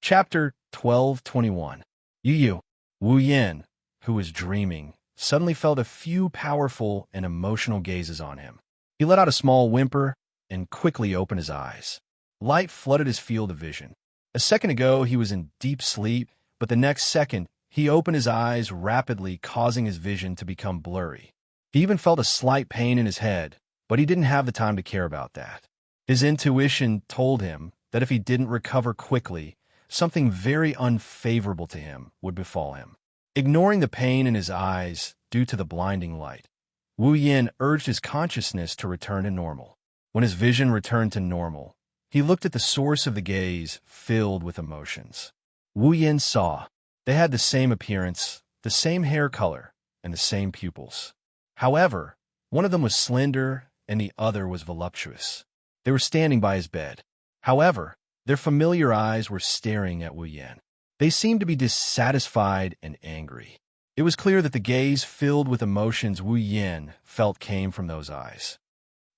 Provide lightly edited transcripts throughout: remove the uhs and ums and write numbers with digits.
Chapter 12:21. Yu Wu Yin, who was dreaming, suddenly felt a few powerful and emotional gazes on him. He let out a small whimper and quickly opened his eyes. Light flooded his field of vision. A second ago, he was in deep sleep, but the next second, he opened his eyes rapidly, causing his vision to become blurry. He even felt a slight pain in his head, but he didn't have the time to care about that. His intuition told him that if he didn't recover quickly, something very unfavorable to him would befall him. Ignoring the pain in his eyes due to the blinding light, Wu Yin urged his consciousness to return to normal. When his vision returned to normal, he looked at the source of the gaze filled with emotions. Wu Yin saw they had the same appearance, the same hair color, and the same pupils. However, one of them was slender and the other was voluptuous. They were standing by his bed. However, their familiar eyes were staring at Wu Yin. They seemed to be dissatisfied and angry. It was clear that the gaze filled with emotions Wu Yin felt came from those eyes.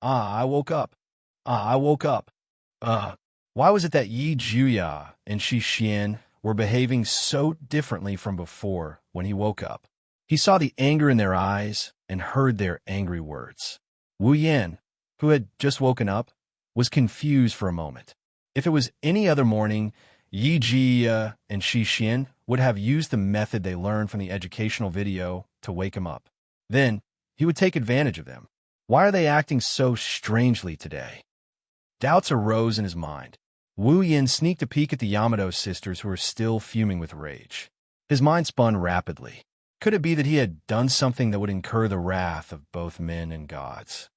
I woke up. I woke up. Why was it that Yi Juya and Shi Xian were behaving so differently from before when he woke up? He saw the anger in their eyes and heard their angry words. Wu Yin, who had just woken up, was confused for a moment. If it was any other morning, Yi Jia and Shi Xian would have used the method they learned from the educational video to wake him up. Then, he would take advantage of them. Why are they acting so strangely today? Doubts arose in his mind. Wu Yin sneaked a peek at the Yamato sisters who were still fuming with rage. His mind spun rapidly. Could it be that he had done something that would incur the wrath of both men and gods?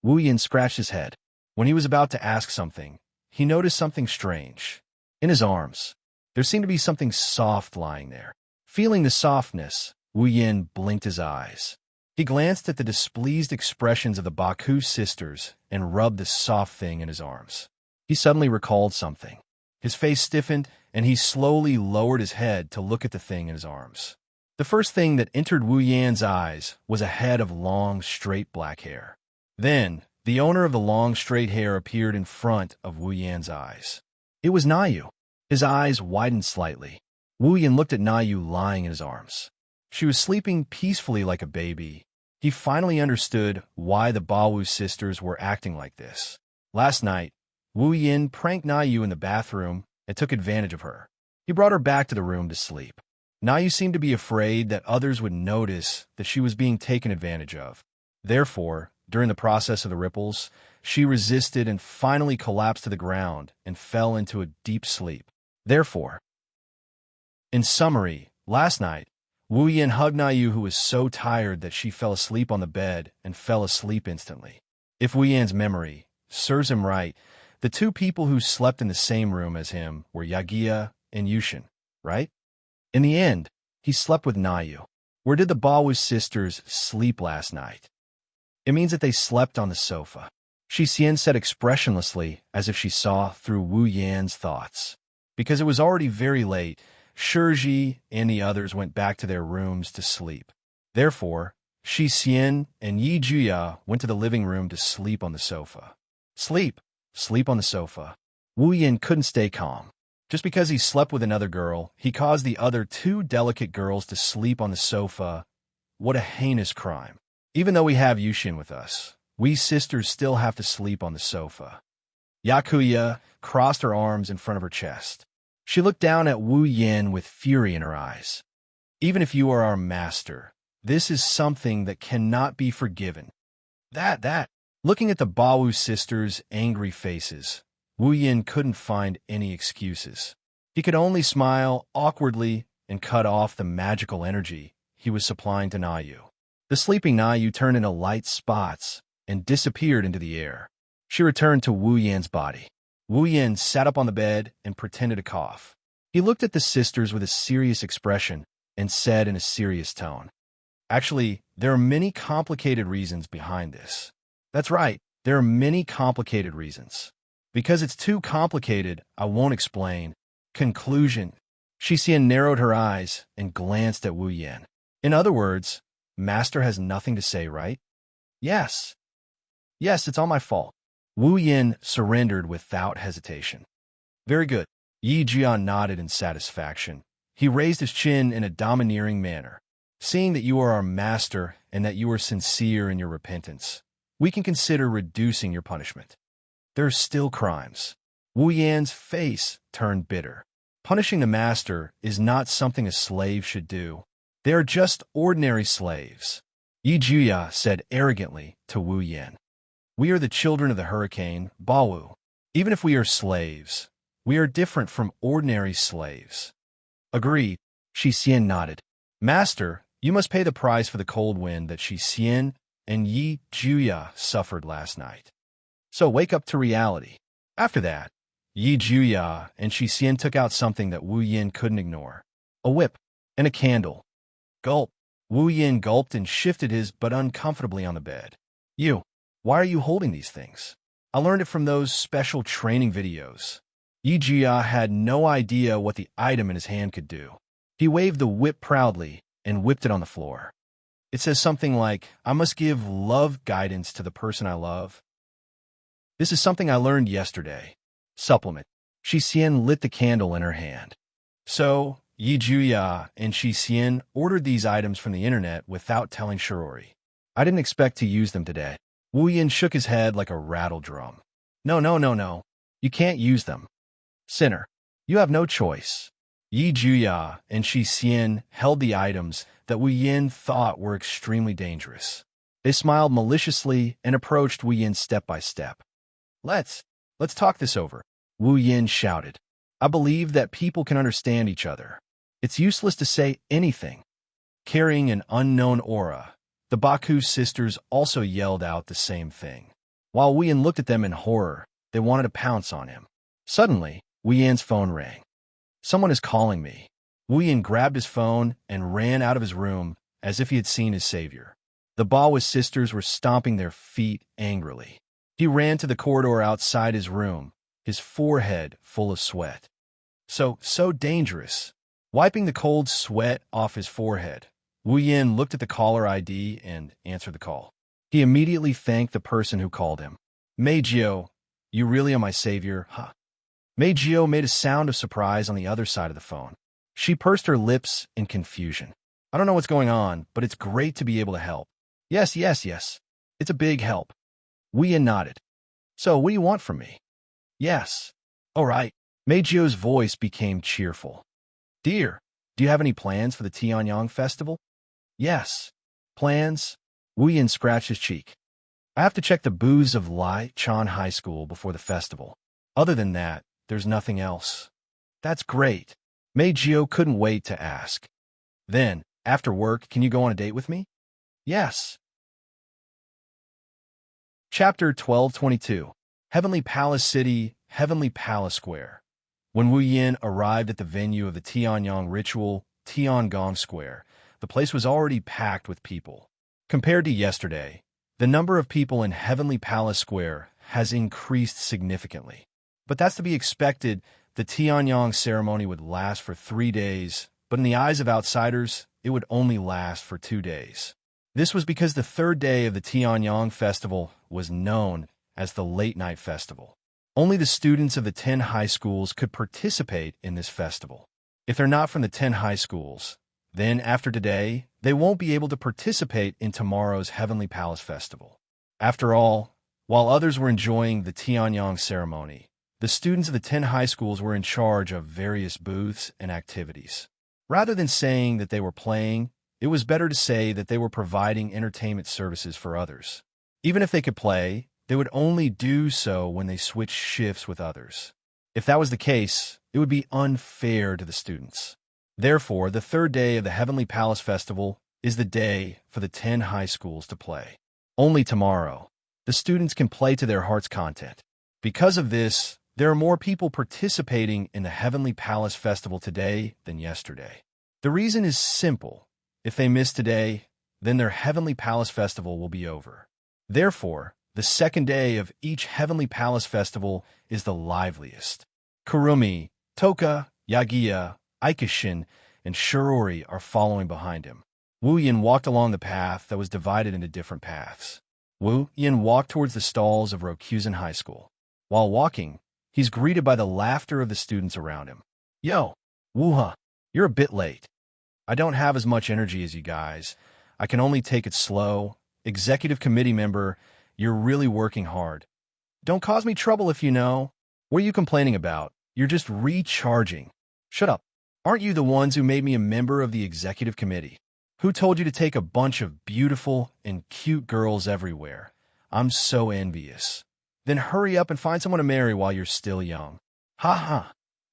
Wu Yin scratched his head. When he was about to ask something, he noticed something strange. In his arms, there seemed to be something soft lying there. Feeling the softness, Wu Yin blinked his eyes. He glanced at the displeased expressions of the Baku sisters and rubbed the soft thing in his arms. He suddenly recalled something. His face stiffened, and he slowly lowered his head to look at the thing in his arms. The first thing that entered Wu Yin's eyes was a head of long, straight black hair. Then, the owner of the long, straight hair appeared in front of Wu Yin's eyes. It was Nayu. His eyes widened slightly. Wu Yin looked at Nayu lying in his arms. She was sleeping peacefully like a baby. He finally understood why the Bawu sisters were acting like this. Last night, Wu Yin pranked Nayu in the bathroom and took advantage of her. He brought her back to the room to sleep. Nayu seemed to be afraid that others would notice that she was being taken advantage of. Therefore, during the process of the ripples, she resisted and finally collapsed to the ground and fell into a deep sleep. Therefore, in summary, last night, Wu Yin hugged Nayu, who was so tired that she fell asleep on the bed and fell asleep instantly. If Wu Yin's memory serves him right, the two people who slept in the same room as him were Yagia and Yushin, right? In the end, he slept with Nayu. Where did the Bawu sisters sleep last night? It means that they slept on the sofa. Shi Xian said expressionlessly, as if she saw through Wu Yan's thoughts. Because it was already very late, Shiji and the others went back to their rooms to sleep. Therefore, Shi Xian and Yi Juya went to the living room to sleep on the sofa. Sleep on the sofa. Wu Yin couldn't stay calm. Just because he slept with another girl, he caused the other two delicate girls to sleep on the sofa. What a heinous crime. Even though we have Yushin with us, we sisters still have to sleep on the sofa. Yakuya crossed her arms in front of her chest. She looked down at Wu Yin with fury in her eyes. Even if you are our master, this is something that cannot be forgiven. Looking at the Bawu sisters' angry faces, Wu Yin couldn't find any excuses. He could only smile awkwardly and cut off the magical energy he was supplying to Nayu. The sleeping Nayu turned into light spots and disappeared into the air. She returned to Wu Yin's body. Wu Yin sat up on the bed and pretended to cough. He looked at the sisters with a serious expression and said in a serious tone, "Actually, there are many complicated reasons behind this." That's right, there are many complicated reasons. Because it's too complicated, I won't explain. Conclusion. Shi Xian narrowed her eyes and glanced at Wu Yin. In other words, Master has nothing to say, right? Yes, it's all my fault. Wu Yin surrendered without hesitation. Very good. Yi Jian nodded in satisfaction. He raised his chin in a domineering manner. Seeing that you are our master and that you are sincere in your repentance, we can consider reducing your punishment. There are still crimes. Wu Yan's face turned bitter. Punishing the master is not something a slave should do. They are just ordinary slaves. Yi Juya said arrogantly to Wu Yan. We are the children of the hurricane, Bawu. Even if we are slaves, we are different from ordinary slaves. Agreed. Shi Xian nodded. Master, you must pay the price for the cold wind that Shi Xian and Yi Juya suffered last night. So wake up to reality. After that, Yi Juya and Shi Xian took out something that Wu Yin couldn't ignore. A whip and a candle. Gulp. Wu Yin gulped and shifted his butt uncomfortably on the bed. You, why are you holding these things? I learned it from those special training videos. Yi Jia had no idea what the item in his hand could do. He waved the whip proudly and whipped it on the floor. It says something like, I must give love guidance to the person I love. This is something I learned yesterday. Supplement. Shi Xian lit the candle in her hand. So, Yi Juya and Shi Xian ordered these items from the internet without telling Shirori. I didn't expect to use them today. Wu Yin shook his head like a rattle drum. No. You can't use them. Sinner, you have no choice. Yi Juya and Shi Xian held the items that Wu Yin thought were extremely dangerous. They smiled maliciously and approached Wu Yin step by step. Let's talk this over, Wu Yin shouted. I believe that people can understand each other. It's useless to say anything. Carrying an unknown aura, the Baku sisters also yelled out the same thing. While Wu Yin looked at them in horror, they wanted to pounce on him. Suddenly, Wu Yan's phone rang. Someone is calling me. Wu Yin grabbed his phone and ran out of his room as if he had seen his savior. The Bawa sisters were stomping their feet angrily. He ran to the corridor outside his room, his forehead full of sweat. So dangerous. Wiping the cold sweat off his forehead, Wu Yin looked at the caller ID and answered the call. He immediately thanked the person who called him. Meijio, you really are my savior, huh? Meijio made a sound of surprise on the other side of the phone. She pursed her lips in confusion. I don't know what's going on, but it's great to be able to help. Yes. It's a big help. Wu Yin nodded. So, what do you want from me? Yes. All right. Meijio's voice became cheerful. Dear, do you have any plans for the Tianyang festival? Yes. Plans? Wu Yin scratched his cheek. I have to check the booths of Lai Chan High School before the festival. Other than that, there's nothing else. That's great. Meijio couldn't wait to ask. Then, after work, can you go on a date with me? Yes. Chapter 1222. Heavenly Palace City, Heavenly Palace Square. When Wu Yin arrived at the venue of the Tianyang ritual, Tiangong Square, the place was already packed with people. Compared to yesterday, the number of people in Heavenly Palace Square has increased significantly. But that's to be expected. The Tianyang ceremony would last for 3 days, but in the eyes of outsiders, it would only last for 2 days. This was because the third day of the Tianyang festival was known as the Late Night Festival. Only the students of the 10 high schools could participate in this festival. If they're not from the 10 high schools, then after today, they won't be able to participate in tomorrow's Heavenly Palace Festival. After all, while others were enjoying the Tianyang ceremony, the students of the 10 high schools were in charge of various booths and activities. Rather than saying that they were playing, it was better to say that they were providing entertainment services for others. Even if they could play, they would only do so when they switched shifts with others. If that was the case, it would be unfair to the students. Therefore, the third day of the Heavenly Palace Festival is the day for the 10 high schools to play. Only tomorrow, the students can play to their heart's content. Because of this, there are more people participating in the Heavenly Palace Festival today than yesterday. The reason is simple. If they miss today, then their Heavenly Palace Festival will be over. Therefore, the second day of each Heavenly Palace Festival is the liveliest. Kurumi, Toka, Yagiya, Aikishin, and Shirori are following behind him. Wu Yin walked along the path that was divided into different paths. Wu Yin walked towards the stalls of Rokuzen High School. While walking, He's greeted by the laughter of the students around him. Yo, Woo-huh, you're a bit late. I don't have as much energy as you guys. I can only take it slow. Executive committee member, you're really working hard. Don't cause me trouble if you know. What are you complaining about? You're just recharging. Shut up. Aren't you the ones who made me a member of the executive committee? Who told you to take a bunch of beautiful and cute girls everywhere? I'm so envious. Then hurry up and find someone to marry while you're still young. Ha ha.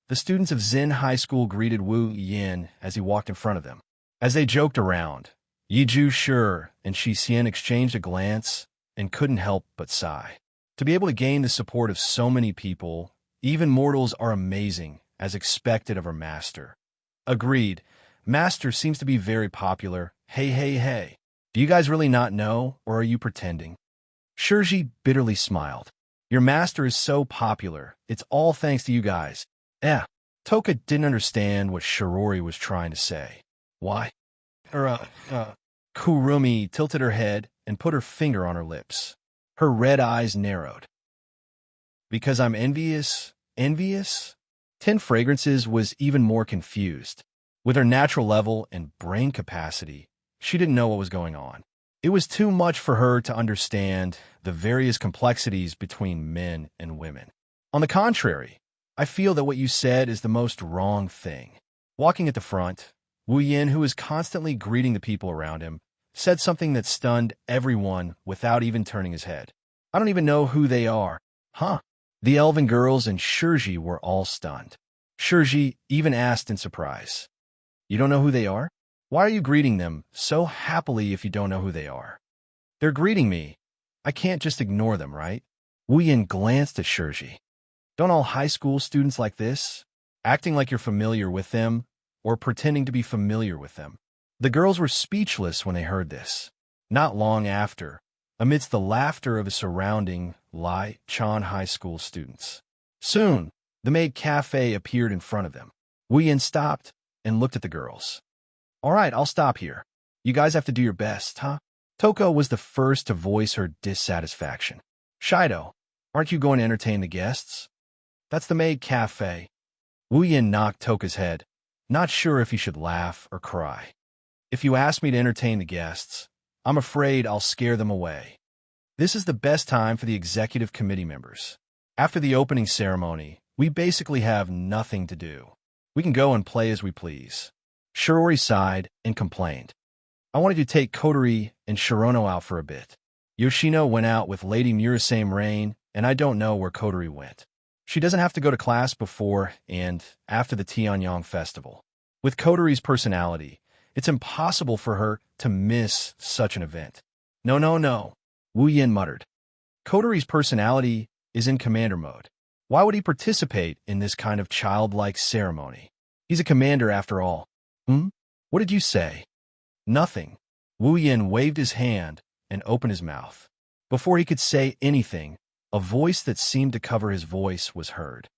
The students of Zen High School greeted Wu Yin as he walked in front of them. As they joked around, Yiju Sure and Shi Xian exchanged a glance and couldn't help but sigh. To be able to gain the support of so many people, even mortals are amazing, as expected of her master. Agreed. Master seems to be very popular. Hey, hey, hey. Do you guys really not know, or are you pretending? Shirji bitterly smiled. Your master is so popular. It's all thanks to you guys. Toka didn't understand what Shirori was trying to say. Why? Kurumi tilted her head and put her finger on her lips. Her red eyes narrowed. Because I'm envious? Envious? 10 Fragrances was even more confused. With her natural level and brain capacity, she didn't know what was going on. It was too much for her to understand the various complexities between men and women. On the contrary, I feel that what you said is the most wrong thing. Walking at the front, Wu Yin, who was constantly greeting the people around him, said something that stunned everyone without even turning his head. I don't even know who they are. Huh? The elven girls and Shirji were all stunned. Shirji even asked in surprise, You don't know who they are? Why are you greeting them so happily if you don't know who they are? They're greeting me. I can't just ignore them, right? Wu Yin glanced at Shirji. Don't all high school students like this? Acting like you're familiar with them, or pretending to be familiar with them. The girls were speechless when they heard this. Not long after, amidst the laughter of the surrounding Lai Chan High School students. Soon, the maid cafe appeared in front of them. Wu Yin stopped and looked at the girls. All right, I'll stop here. You guys have to do your best, huh? Toko was the first to voice her dissatisfaction. Shido, aren't you going to entertain the guests? That's the maid cafe. Wu Yin knocked Toka's head, not sure if he should laugh or cry. If you ask me to entertain the guests, I'm afraid I'll scare them away. This is the best time for the executive committee members. After the opening ceremony, we basically have nothing to do. We can go and play as we please. Shirori sighed and complained. I wanted to take Kotori and Shirono out for a bit. Yoshino went out with Lady Murasame Rain, and I don't know where Kotori went. She doesn't have to go to class before and after the Tianyang festival. With Kotori's personality, it's impossible for her to miss such an event. No, Wu Yin muttered. Kotori's personality is in commander mode. Why would he participate in this kind of childlike ceremony? He's a commander after all. What did you say? Nothing. Wu Yin waved his hand and opened his mouth. Before he could say anything, a voice that seemed to cover his voice was heard.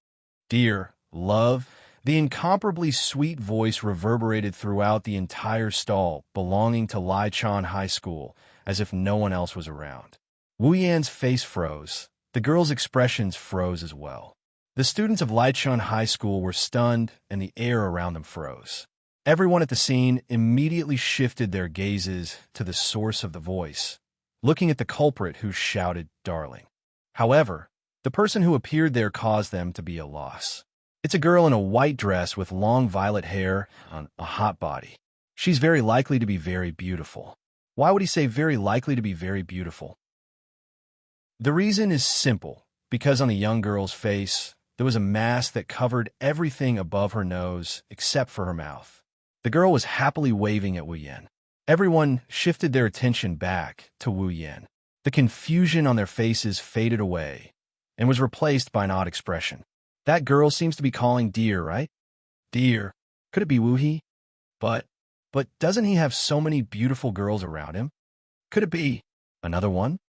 Dear, love, the incomparably sweet voice reverberated throughout the entire stall belonging to Lai Chan High School, as if no one else was around. Wu Yan's face froze. The girls' expressions froze as well. The students of Lai Chan High School were stunned, and the air around them froze. Everyone at the scene immediately shifted their gazes to the source of the voice, looking at the culprit who shouted, Darling. However, the person who appeared there caused them to be a loss. It's a girl in a white dress with long violet hair on a hot body. She's very likely to be very beautiful. Why would he say very likely to be very beautiful? The reason is simple, because on the young girl's face, there was a mask that covered everything above her nose except for her mouth. The girl was happily waving at Wu Yin. Everyone shifted their attention back to Wu Yin. The confusion on their faces faded away and was replaced by an odd expression. That girl seems to be calling dear, right? Dear. Could it be Wu He? But doesn't he have so many beautiful girls around him? Could it be another one?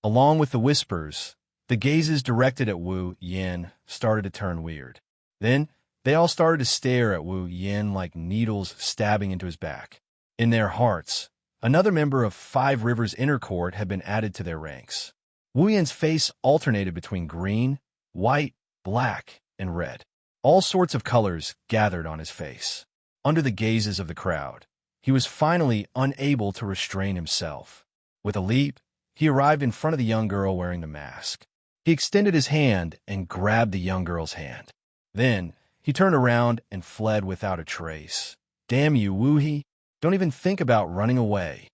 Along with the whispers, the gazes directed at Wu Yin started to turn weird. Then, they all started to stare at Wu Yin like needles stabbing into his back. In their hearts, another member of Five Rivers Inner Court had been added to their ranks. Wu Yin's face alternated between green, white, black, and red. All sorts of colors gathered on his face. Under the gazes of the crowd, he was finally unable to restrain himself. With a leap, he arrived in front of the young girl wearing the mask. He extended his hand and grabbed the young girl's hand. Then, he turned around and fled without a trace. Damn you, Woo-hee. Don't even think about running away.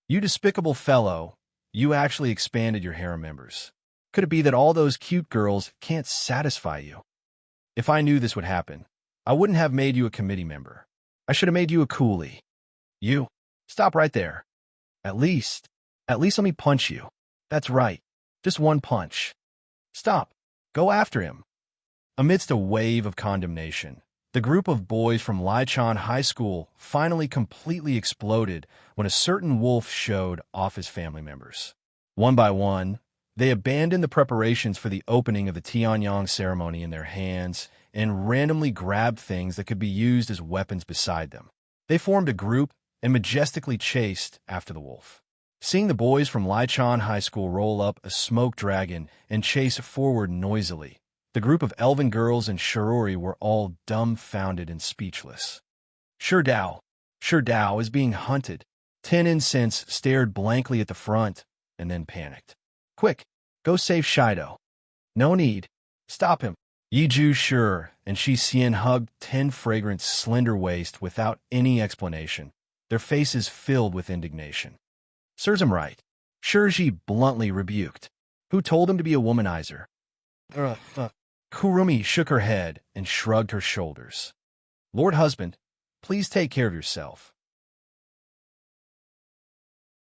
You despicable fellow, you actually expanded your harem members. Could it be that all those cute girls can't satisfy you? If I knew this would happen, I wouldn't have made you a committee member. I should have made you a coolie. You, stop right there. At least let me punch you. That's right, just one punch. Stop, go after him. Amidst a wave of condemnation, the group of boys from Lichon High School finally completely exploded when a certain wolf showed off his family members. One by one, they abandoned the preparations for the opening of the Tianyang ceremony in their hands and randomly grabbed things that could be used as weapons beside them. They formed a group and majestically chased after the wolf. Seeing the boys from Lichon High School roll up a smoke dragon and chase forward noisily, the group of elven girls and Shirori were all dumbfounded and speechless. Sherdao is being hunted. 10 Incense stared blankly at the front and then panicked. Quick, go save Shido. No need. Stop him. Yiju Shur and Shi Xian hugged 10 Fragrant's slender waist without any explanation, their faces filled with indignation. Serves him right. Shurji bluntly rebuked. Who told him to be a womanizer? Kurumi shook her head and shrugged her shoulders. Lord Husband, please take care of yourself.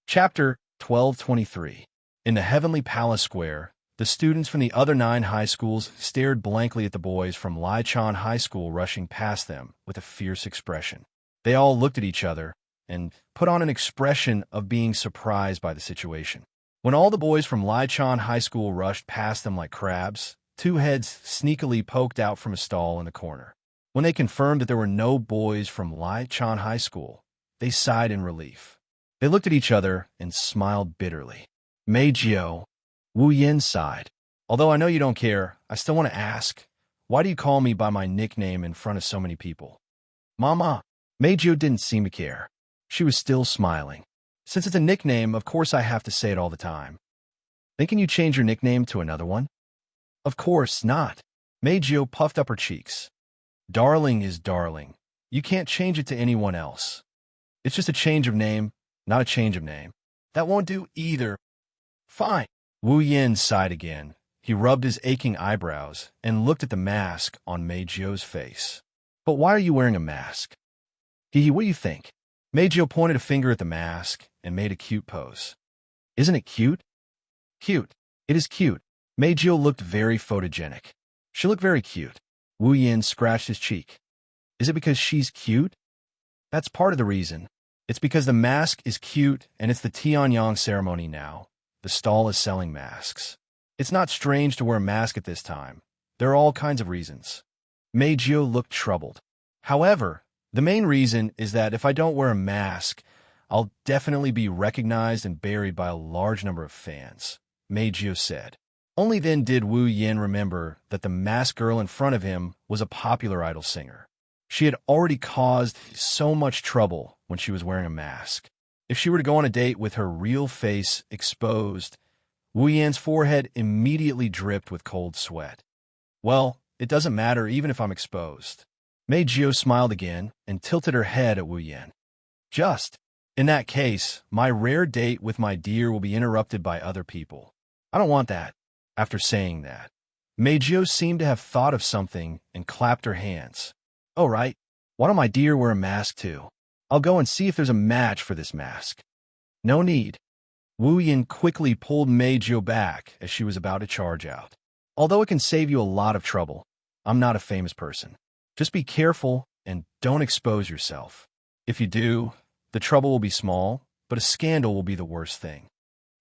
Chapter 1223. In the Heavenly Palace Square, the students from the other 9 high schools stared blankly at the boys from Lichon High School rushing past them with a fierce expression. They all looked at each other and put on an expression of being surprised by the situation. When all the boys from Lichon High School rushed past them like crabs, 2 heads sneakily poked out from a stall in the corner. When they confirmed that there were no boys from Lichon High School, they sighed in relief. They looked at each other and smiled bitterly. Meijio, Wu Yin sighed. Although I know you don't care, I still want to ask, why do you call me by my nickname in front of so many people? Mama. Meijio didn't seem to care. She was still smiling. Since it's a nickname, of course I have to say it all the time. Then can you change your nickname to another one? Of course not. Meijio puffed up her cheeks. Darling is darling. You can't change it to anyone else. It's just a change of name, not a change of name. That won't do either. Fine. Wu Yin sighed again. He rubbed his aching eyebrows and looked at the mask on Meijio's face. But why are you wearing a mask? Hee, what do you think? Meijio pointed a finger at the mask and made a cute pose. Isn't it cute? Cute. It is cute. Meijio looked very photogenic. She looked very cute. Wu Yin scratched his cheek. Is it because she's cute? That's part of the reason. It's because the mask is cute and it's the Tianyang ceremony now. The stall is selling masks. It's not strange to wear a mask at this time. There are all kinds of reasons. Meijio looked troubled. However, the main reason is that if I don't wear a mask, I'll definitely be recognized and buried by a large number of fans, Meijio said. Only then did Wu Yin remember that the masked girl in front of him was a popular idol singer. She had already caused so much trouble when she was wearing a mask. If she were to go on a date with her real face exposed, Wu Yan's forehead immediately dripped with cold sweat. Well, it doesn't matter even if I'm exposed. Meijio smiled again and tilted her head at Wu Yan. Just, in that case, my rare date with my dear will be interrupted by other people. I don't want that. After saying that, Meijio seemed to have thought of something and clapped her hands. All right, why don't my dear wear a mask too? I'll go and see if there's a match for this mask. No need. Wu Yin quickly pulled Meijio back as she was about to charge out. Although it can save you a lot of trouble, I'm not a famous person. Just be careful and don't expose yourself. If you do, the trouble will be small, but a scandal will be the worst thing.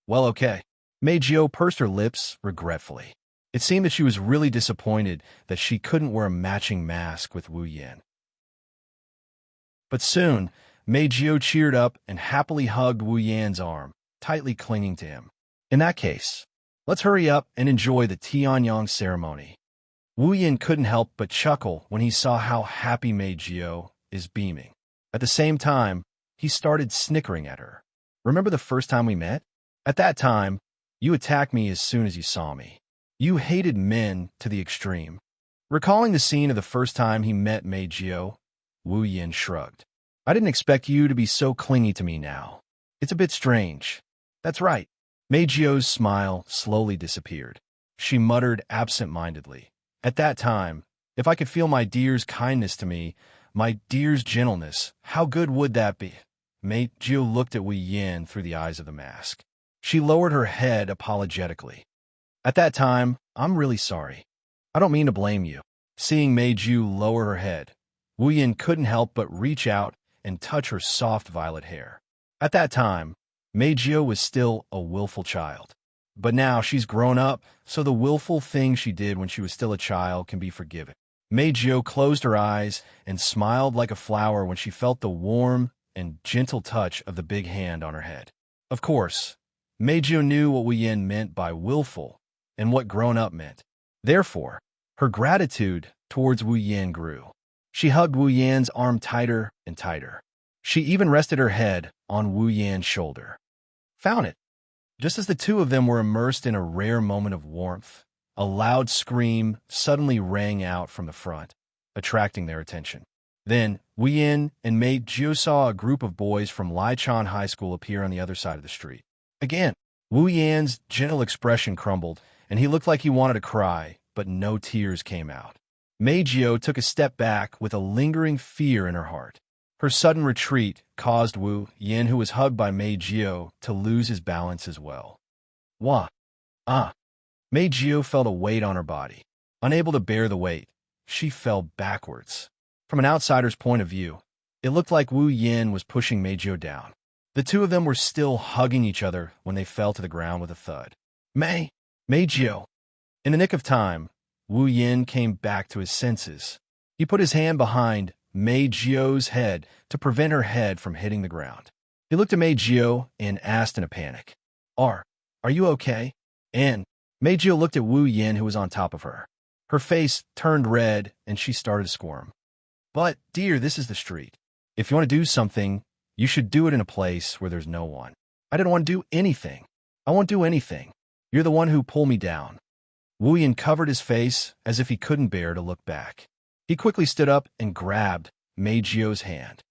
Well, okay. Meijio pursed her lips regretfully. It seemed that she was really disappointed that she couldn't wear a matching mask with Wu Yin. But soon, Meijio cheered up and happily hugged Wu Yan's arm, tightly clinging to him. In that case, let's hurry up and enjoy the Tianyang ceremony. Wu Yin couldn't help but chuckle when he saw how happy Mei Jiao is beaming. At the same time, he started snickering at her. Remember the first time we met? At that time, you attacked me as soon as you saw me. You hated men to the extreme. Recalling the scene of the first time he met Mei Jiao, Wu Yin shrugged. I didn't expect you to be so clingy to me now. It's a bit strange. That's right. Mei Jiao's smile slowly disappeared. She muttered absent-mindedly. At that time, if I could feel my dear's kindness to me, my dear's gentleness, how good would that be? Mei Jiao looked at Wu Yin through the eyes of the mask. She lowered her head apologetically. At that time, I'm really sorry. I don't mean to blame you. Seeing Mei Jiao lower her head, Wu Yin couldn't help but reach out and touch her soft violet hair. At that time, Mei Jiao was still a willful child. But now she's grown up, so the willful thing she did when she was still a child can be forgiven. Mei Jiao closed her eyes and smiled like a flower when she felt the warm and gentle touch of the big hand on her head. Of course, Mei Jiao knew what Wu Yin meant by willful and what grown-up meant. Therefore, her gratitude towards Wu Yin grew. She hugged Wu Yin's arm tighter and tighter. She even rested her head on Wu Yin's shoulder. Found it. Just as the two of them were immersed in a rare moment of warmth, a loud scream suddenly rang out from the front, attracting their attention. Then, Wu Yin and Mei Jiao saw a group of boys from Lichang High School appear on the other side of the street. Again, Wu Yin's gentle expression crumbled, and he looked like he wanted to cry, but no tears came out. Mei Jiao took a step back with a lingering fear in her heart. Her sudden retreat caused Wu Yin, who was hugged by Mei Jiao, to lose his balance as well. Wah! Ah! Mei Jiao felt a weight on her body. Unable to bear the weight, she fell backwards. From an outsider's point of view, it looked like Wu Yin was pushing Mei Jiao down. The two of them were still hugging each other when they fell to the ground with a thud. Mei Jiao! In the nick of time, Wu Yin came back to his senses. He put his hand behind Mei Jiao's head to prevent her head from hitting the ground. He looked at Mei Jiao and asked in a panic, Are you okay? And Mei Jiao looked at Wu Yin, who was on top of her. Her face turned red and she started to squirm. But, dear, this is the street. If you want to do something, you should do it in a place where there's no one. I didn't want to do anything. I won't do anything. You're the one who pulled me down. Wu Yin covered his face as if he couldn't bear to look back. He quickly stood up and grabbed Mei Jiao's hand.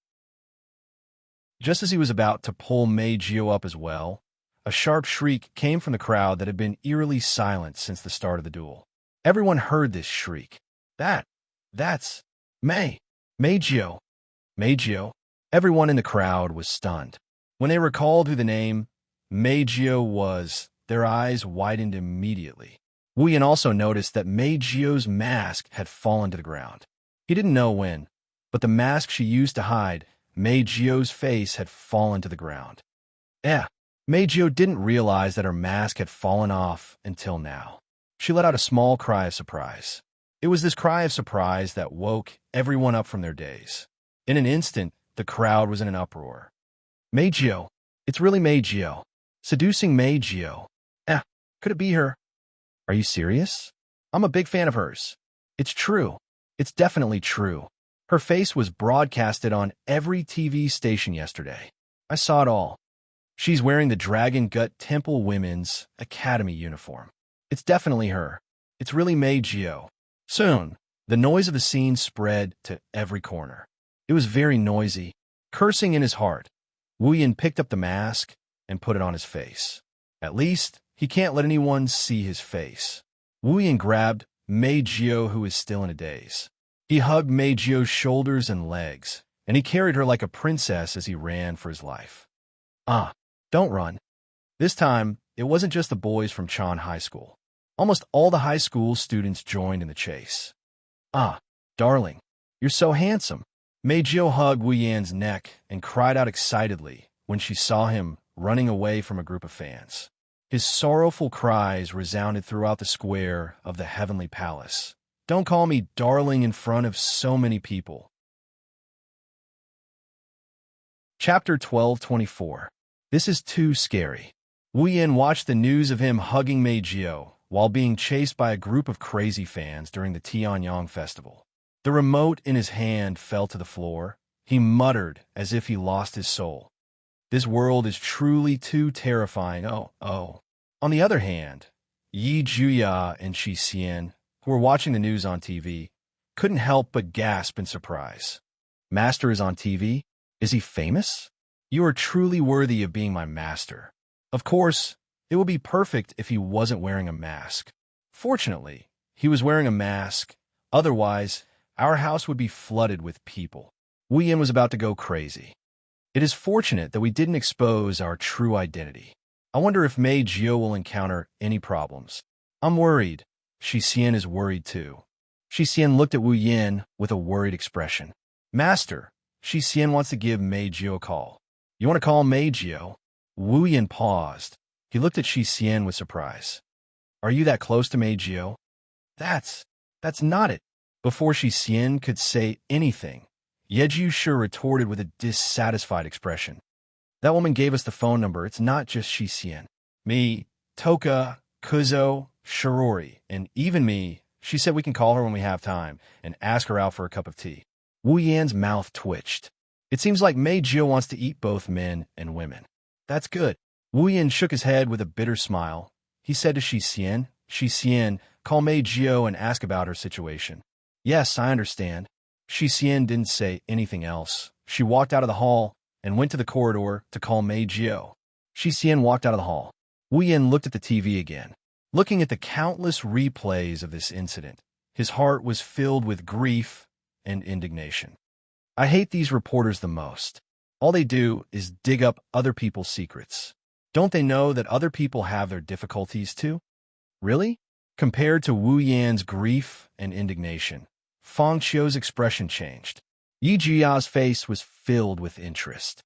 Just as he was about to pull Mei Jiao up as well, a sharp shriek came from the crowd that had been eerily silent since the start of the duel. Everyone heard this shriek. That's Mei Jiao. Mei Jiao. Everyone in the crowd was stunned. When they recalled who the name Mei Jiao was, their eyes widened immediately. Wu Yin also noticed that Mei Jiao's mask had fallen to the ground. He didn't know when, but the mask she used to hide Mei Jiao's face had fallen to the ground. Mei Jiao didn't realize that her mask had fallen off until now. She let out a small cry of surprise. It was this cry of surprise that woke everyone up from their daze. In an instant, the crowd was in an uproar. Mei Jiao! It's really Mei Jiao! Seducing Mei Jiao! Could it be her? Are you serious? I'm a big fan of hers. It's true. It's definitely true. Her face was broadcasted on every TV station yesterday. I saw it all. She's wearing the Dragon Gut Temple Women's Academy uniform. It's definitely her. It's really Mei Jiao. Soon, the noise of the scene spread to every corner. It was very noisy. Cursing in his heart, Wu Yin picked up the mask and put it on his face. At least, he can't let anyone see his face. Wu Yin grabbed Mei Jiao, who was still in a daze. He hugged Mei Jiao's shoulders and legs, and he carried her like a princess as he ran for his life. Don't run. This time, it wasn't just the boys from Chan High School. Almost all the high school students joined in the chase. Darling, you're so handsome. Mei Jiao hugged Wu Yin's neck and cried out excitedly when she saw him running away from a group of fans. His sorrowful cries resounded throughout the square of the heavenly palace. Don't call me darling in front of so many people. Chapter 12:24. This is too scary. Wu Yin watched the news of him hugging Mei Jiao while being chased by a group of crazy fans during the Tianyang festival. The remote in his hand fell to the floor. He muttered as if he lost his soul. This world is truly too terrifying. Oh. On the other hand, Yi Juya and Shi Xian, who were watching the news on TV, couldn't help but gasp in surprise. Master is on TV? Is he famous? You are truly worthy of being my master. Of course, it would be perfect if he wasn't wearing a mask. Fortunately, he was wearing a mask. Otherwise, our house would be flooded with people. Wu Yin was about to go crazy. It is fortunate that we didn't expose our true identity. I wonder if Mei Jio will encounter any problems. I'm worried. Shi Xian is worried too. Shi Xian looked at Wu Yin with a worried expression. Master, Shi Xian wants to give Mei Jio a call. You want to call Mei Jio? Wu Yin paused. He looked at Shi Xian with surprise. Are you that close to Mei Jio? That's not it. Before Shi Xian could say anything, Yeju Shi retorted with a dissatisfied expression. That woman gave us the phone number. It's not just Shi Xian. Me, Toka, Kuzo, Shirori, and even me. She said we can call her when we have time and ask her out for a cup of tea. Wu Yan's mouth twitched. It seems like Mei Jio wants to eat both men and women. That's good. Wu Yan shook his head with a bitter smile. He said to Shi Xian, call Mei Jio and ask about her situation. Yes, I understand. Shi Xian didn't say anything else. She walked out of the hall and went to the corridor to call Mei Jio. Shi Xian walked out of the hall. Wu Yan looked at the TV again. Looking at the countless replays of this incident, his heart was filled with grief and indignation. I hate these reporters the most. All they do is dig up other people's secrets. Don't they know that other people have their difficulties too? Really? Compared to Wu Yan's grief and indignation, Fang Qiu's expression changed. Yi Jia's face was filled with interest.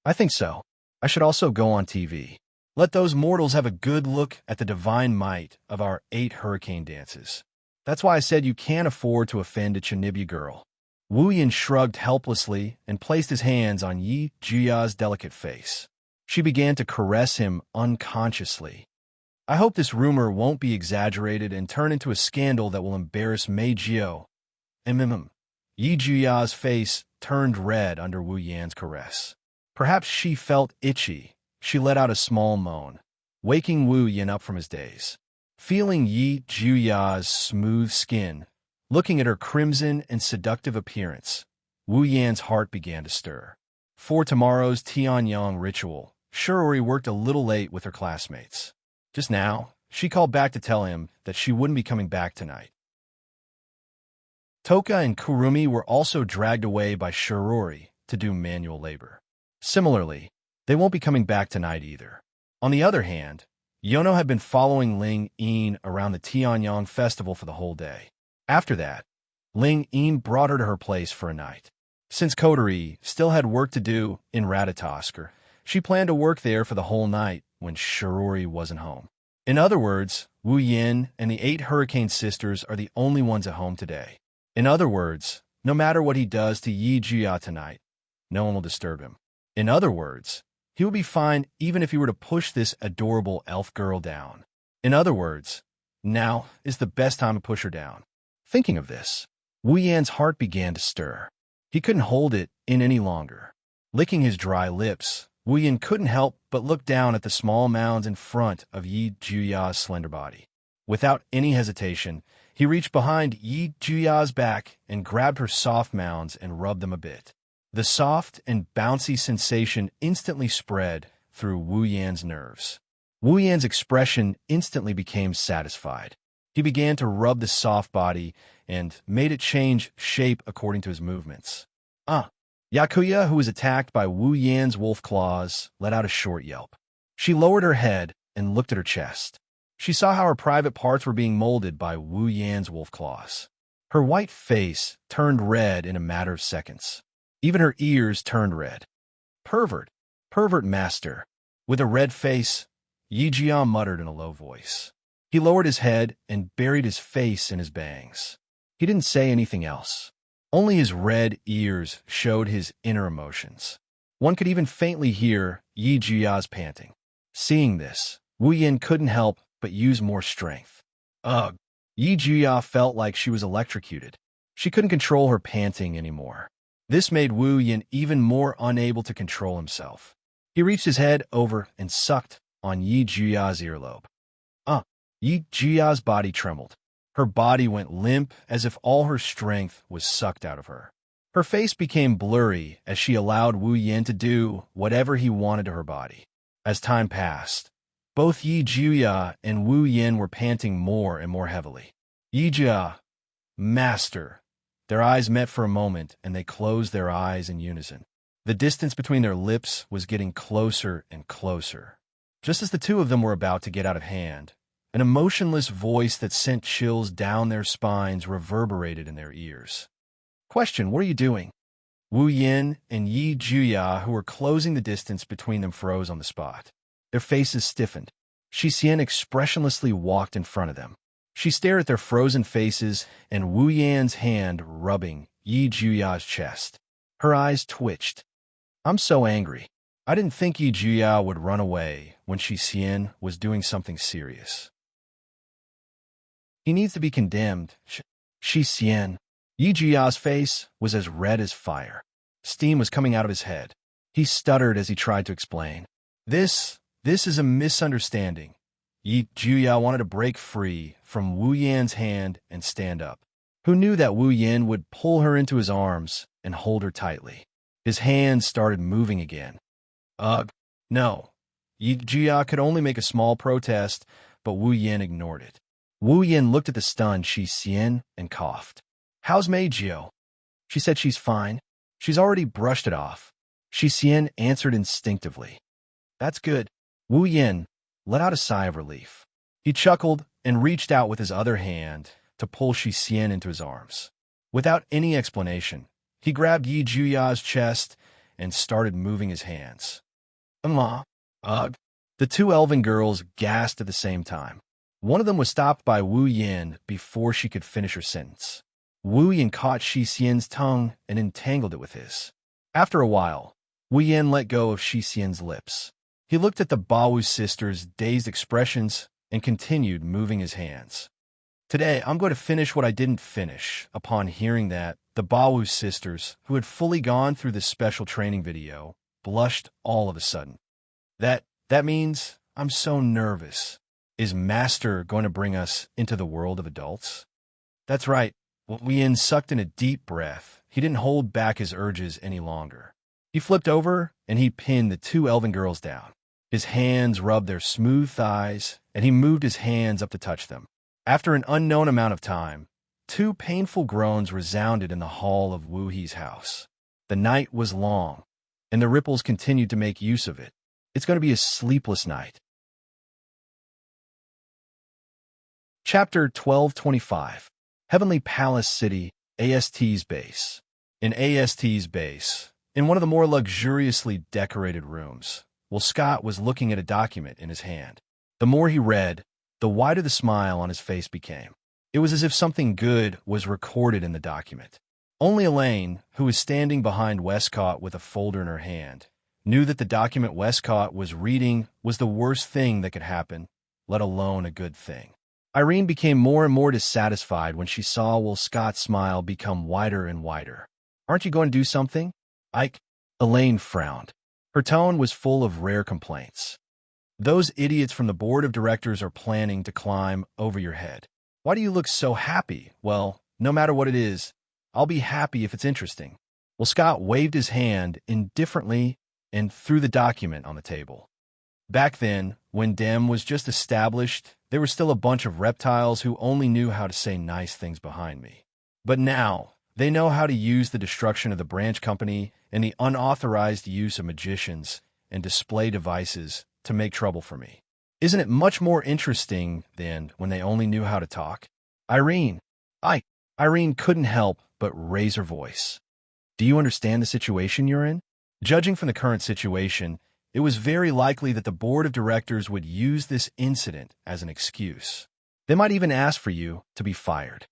I think so. I should also go on TV. Let those mortals have a good look at the divine might of our 8 hurricane dances. That's why I said you can't afford to offend a Chinibya girl. Wu Yan shrugged helplessly and placed his hands on Yi Jia's delicate face. She began to caress him unconsciously. I hope this rumor won't be exaggerated and turn into a scandal that will embarrass Mei Jio. Yi Jia's face turned red under Wu Yan's caress. Perhaps she felt itchy. She let out a small moan, waking Wu Yan up from his daze. Feeling Yi Jia's smooth skin, looking at her crimson and seductive appearance, Wu Yan's heart began to stir. For tomorrow's Tianyang ritual, Shirori worked a little late with her classmates. Just now, she called back to tell him that she wouldn't be coming back tonight. Toka and Kurumi were also dragged away by Shirori to do manual labor. Similarly, they won't be coming back tonight either. On the other hand, Yono had been following Ling Yin around the Tianyang festival for the whole day. After that, Ling Yin brought her to her place for a night. Since Coterie still had work to do in Ratatosker, she planned to work there for the whole night when Shirori wasn't home. In other words, Wu Yin and the 8 Hurricane Sisters are the only ones at home today. In other words, no matter what he does to Yi Jia tonight, no one will disturb him. In other words, he will be fine even if he were to push this adorable elf girl down. In other words, now is the best time to push her down. Thinking of this, Wu Yan's heart began to stir. He couldn't hold it in any longer. Licking his dry lips, Wu Yan couldn't help but look down at the small mounds in front of Yi Juya's slender body. Without any hesitation, he reached behind Yi Juya's back and grabbed her soft mounds and rubbed them a bit. The soft and bouncy sensation instantly spread through Wu Yan's nerves. Wu Yan's expression instantly became satisfied. He began to rub the soft body and made it change shape according to his movements. Yakuya, who was attacked by Wu Yan's wolf claws, let out a short yelp. She lowered her head and looked at her chest. She saw how her private parts were being molded by Wu Yan's wolf claws. Her white face turned red in a matter of seconds. Even her ears turned red. Pervert master. With a red face, Yi Jia muttered in a low voice. He lowered his head and buried his face in his bangs. He didn't say anything else. Only his red ears showed his inner emotions. One could even faintly hear Yi Jia's panting. Seeing this, Wu Yan couldn't help but use more strength. Ugh. Yi Juya felt like she was electrocuted. She couldn't control her panting anymore. This made Wu Yin even more unable to control himself. He reached his head over and sucked on Yi Juya's earlobe. Yi Juya's body trembled. Her body went limp as if all her strength was sucked out of her. Her face became blurry as she allowed Wu Yin to do whatever he wanted to her body. As time passed, both Yi Juya and Wu Yin were panting more and more heavily. Yi Juya, Master. Their eyes met for a moment, and they closed their eyes in unison. The distance between their lips was getting closer and closer. Just as the two of them were about to get out of hand, an emotionless voice that sent chills down their spines reverberated in their ears. Question, what are you doing? Wu Yin and Yi Juya, who were closing the distance between them, froze on the spot. Their faces stiffened. Shi Xian expressionlessly walked in front of them. She stared at their frozen faces and Wu Yan's hand rubbing Yi Juya's chest. Her eyes twitched. I'm so angry. I didn't think Yi Juya would run away when Shi Xian was doing something serious. He needs to be condemned. Shi Xian. Yi Juya's face was as red as fire. Steam was coming out of his head. He stuttered as he tried to explain. This is a misunderstanding. Yi Juya wanted to break free from Wu Yan's hand and stand up. Who knew that Wu Yan would pull her into his arms and hold her tightly? His hands started moving again. Ugh, no. Yi Juya could only make a small protest, but Wu Yan ignored it. Wu Yan looked at the stunned Shi Xian and coughed. How's Meijio? She said she's fine. She's already brushed it off. Shi Xian answered instinctively. That's good. Wu Yan let out a sigh of relief. He chuckled and reached out with his other hand to pull Shi Xian into his arms. Without any explanation, he grabbed Yi Juya's chest and started moving his hands. Ugh. The two elven girls gasped at the same time. One of them was stopped by Wu Yan before she could finish her sentence. Wu Yan caught Shi Xian's tongue and entangled it with his. After a while, Wu Yan let go of Shi Xian's lips. He looked at the Baowu sisters' dazed expressions and continued moving his hands. Today, I'm going to finish what I didn't finish. Upon hearing that, the Baowu sisters, who had fully gone through this special training video, blushed all of a sudden. That means I'm so nervous. Is Master going to bring us into the world of adults? That's right. Wu Yan sucked in a deep breath. He didn't hold back his urges any longer. He flipped over and he pinned the two elven girls down. His hands rubbed their smooth thighs, and he moved his hands up to touch them. After an unknown amount of time, two painful groans resounded in the hall of Wu He's house. The night was long, and the ripples continued to make use of it. It's going to be a sleepless night. Chapter 1225. Heavenly Palace City, AST's base. In AST's base, in one of the more luxuriously decorated rooms, Scott was looking at a document in his hand. The more he read, the wider the smile on his face became. It was as if something good was recorded in the document. Only Elaine, who was standing behind Westcott with a folder in her hand, knew that the document Westcott was reading was the worst thing that could happen, let alone a good thing. Irene became more and more dissatisfied when she saw Scott's smile become wider and wider. Aren't you going to do something, Ike? Elaine frowned. Her tone was full of rare complaints. Those idiots from the board of directors are planning to climb over your head. Why do you look so happy? Well, no matter what it is, I'll be happy if it's interesting. Scott waved his hand indifferently and threw the document on the table. Back then, when Dem was just established, there were still a bunch of reptiles who only knew how to say nice things behind me. But now, they know how to use the destruction of the branch company and the unauthorized use of magicians and display devices to make trouble for me. Isn't it much more interesting than when they only knew how to talk? Irene couldn't help but raise her voice. Do you understand the situation you're in? Judging from the current situation, it was very likely that the board of directors would use this incident as an excuse. They might even ask for you to be fired.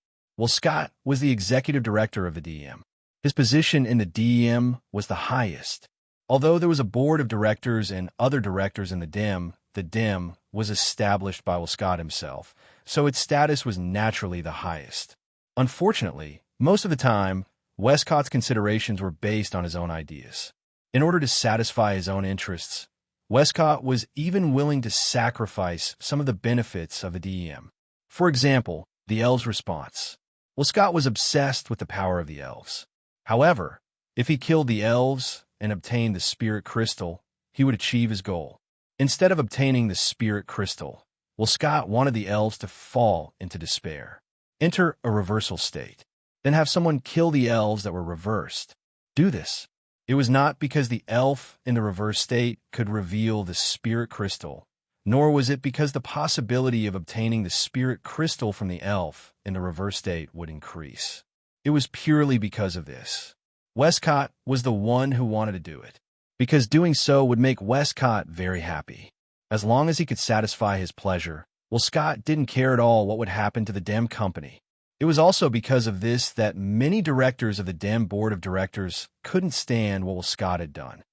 Scott was the executive director of the DM. His position in the DM was the highest. Although there was a board of directors and other directors in the DEM was established by Will Scott himself, so its status was naturally the highest. Unfortunately, most of the time, Westcott's considerations were based on his own ideas. In order to satisfy his own interests, Westcott was even willing to sacrifice some of the benefits of a DEM. For example, the elves' response. Will Scott was obsessed with the power of the elves. However, if he killed the elves and obtained the spirit crystal, he would achieve his goal. Instead of obtaining the spirit crystal, Will Scott wanted the elves to fall into despair, enter a reversal state, then have someone kill the elves that were reversed. Do this. It was not because the elf in the reverse state could reveal the spirit crystal, nor was it because the possibility of obtaining the spirit crystal from the elf in the reverse state would increase. It was purely because of this. Westcott was the one who wanted to do it, because doing so would make Westcott very happy. As long as he could satisfy his pleasure, Will Scott didn't care at all what would happen to the DEM company. It was also because of this that many directors of the DEM board of directors couldn't stand what Will Scott had done.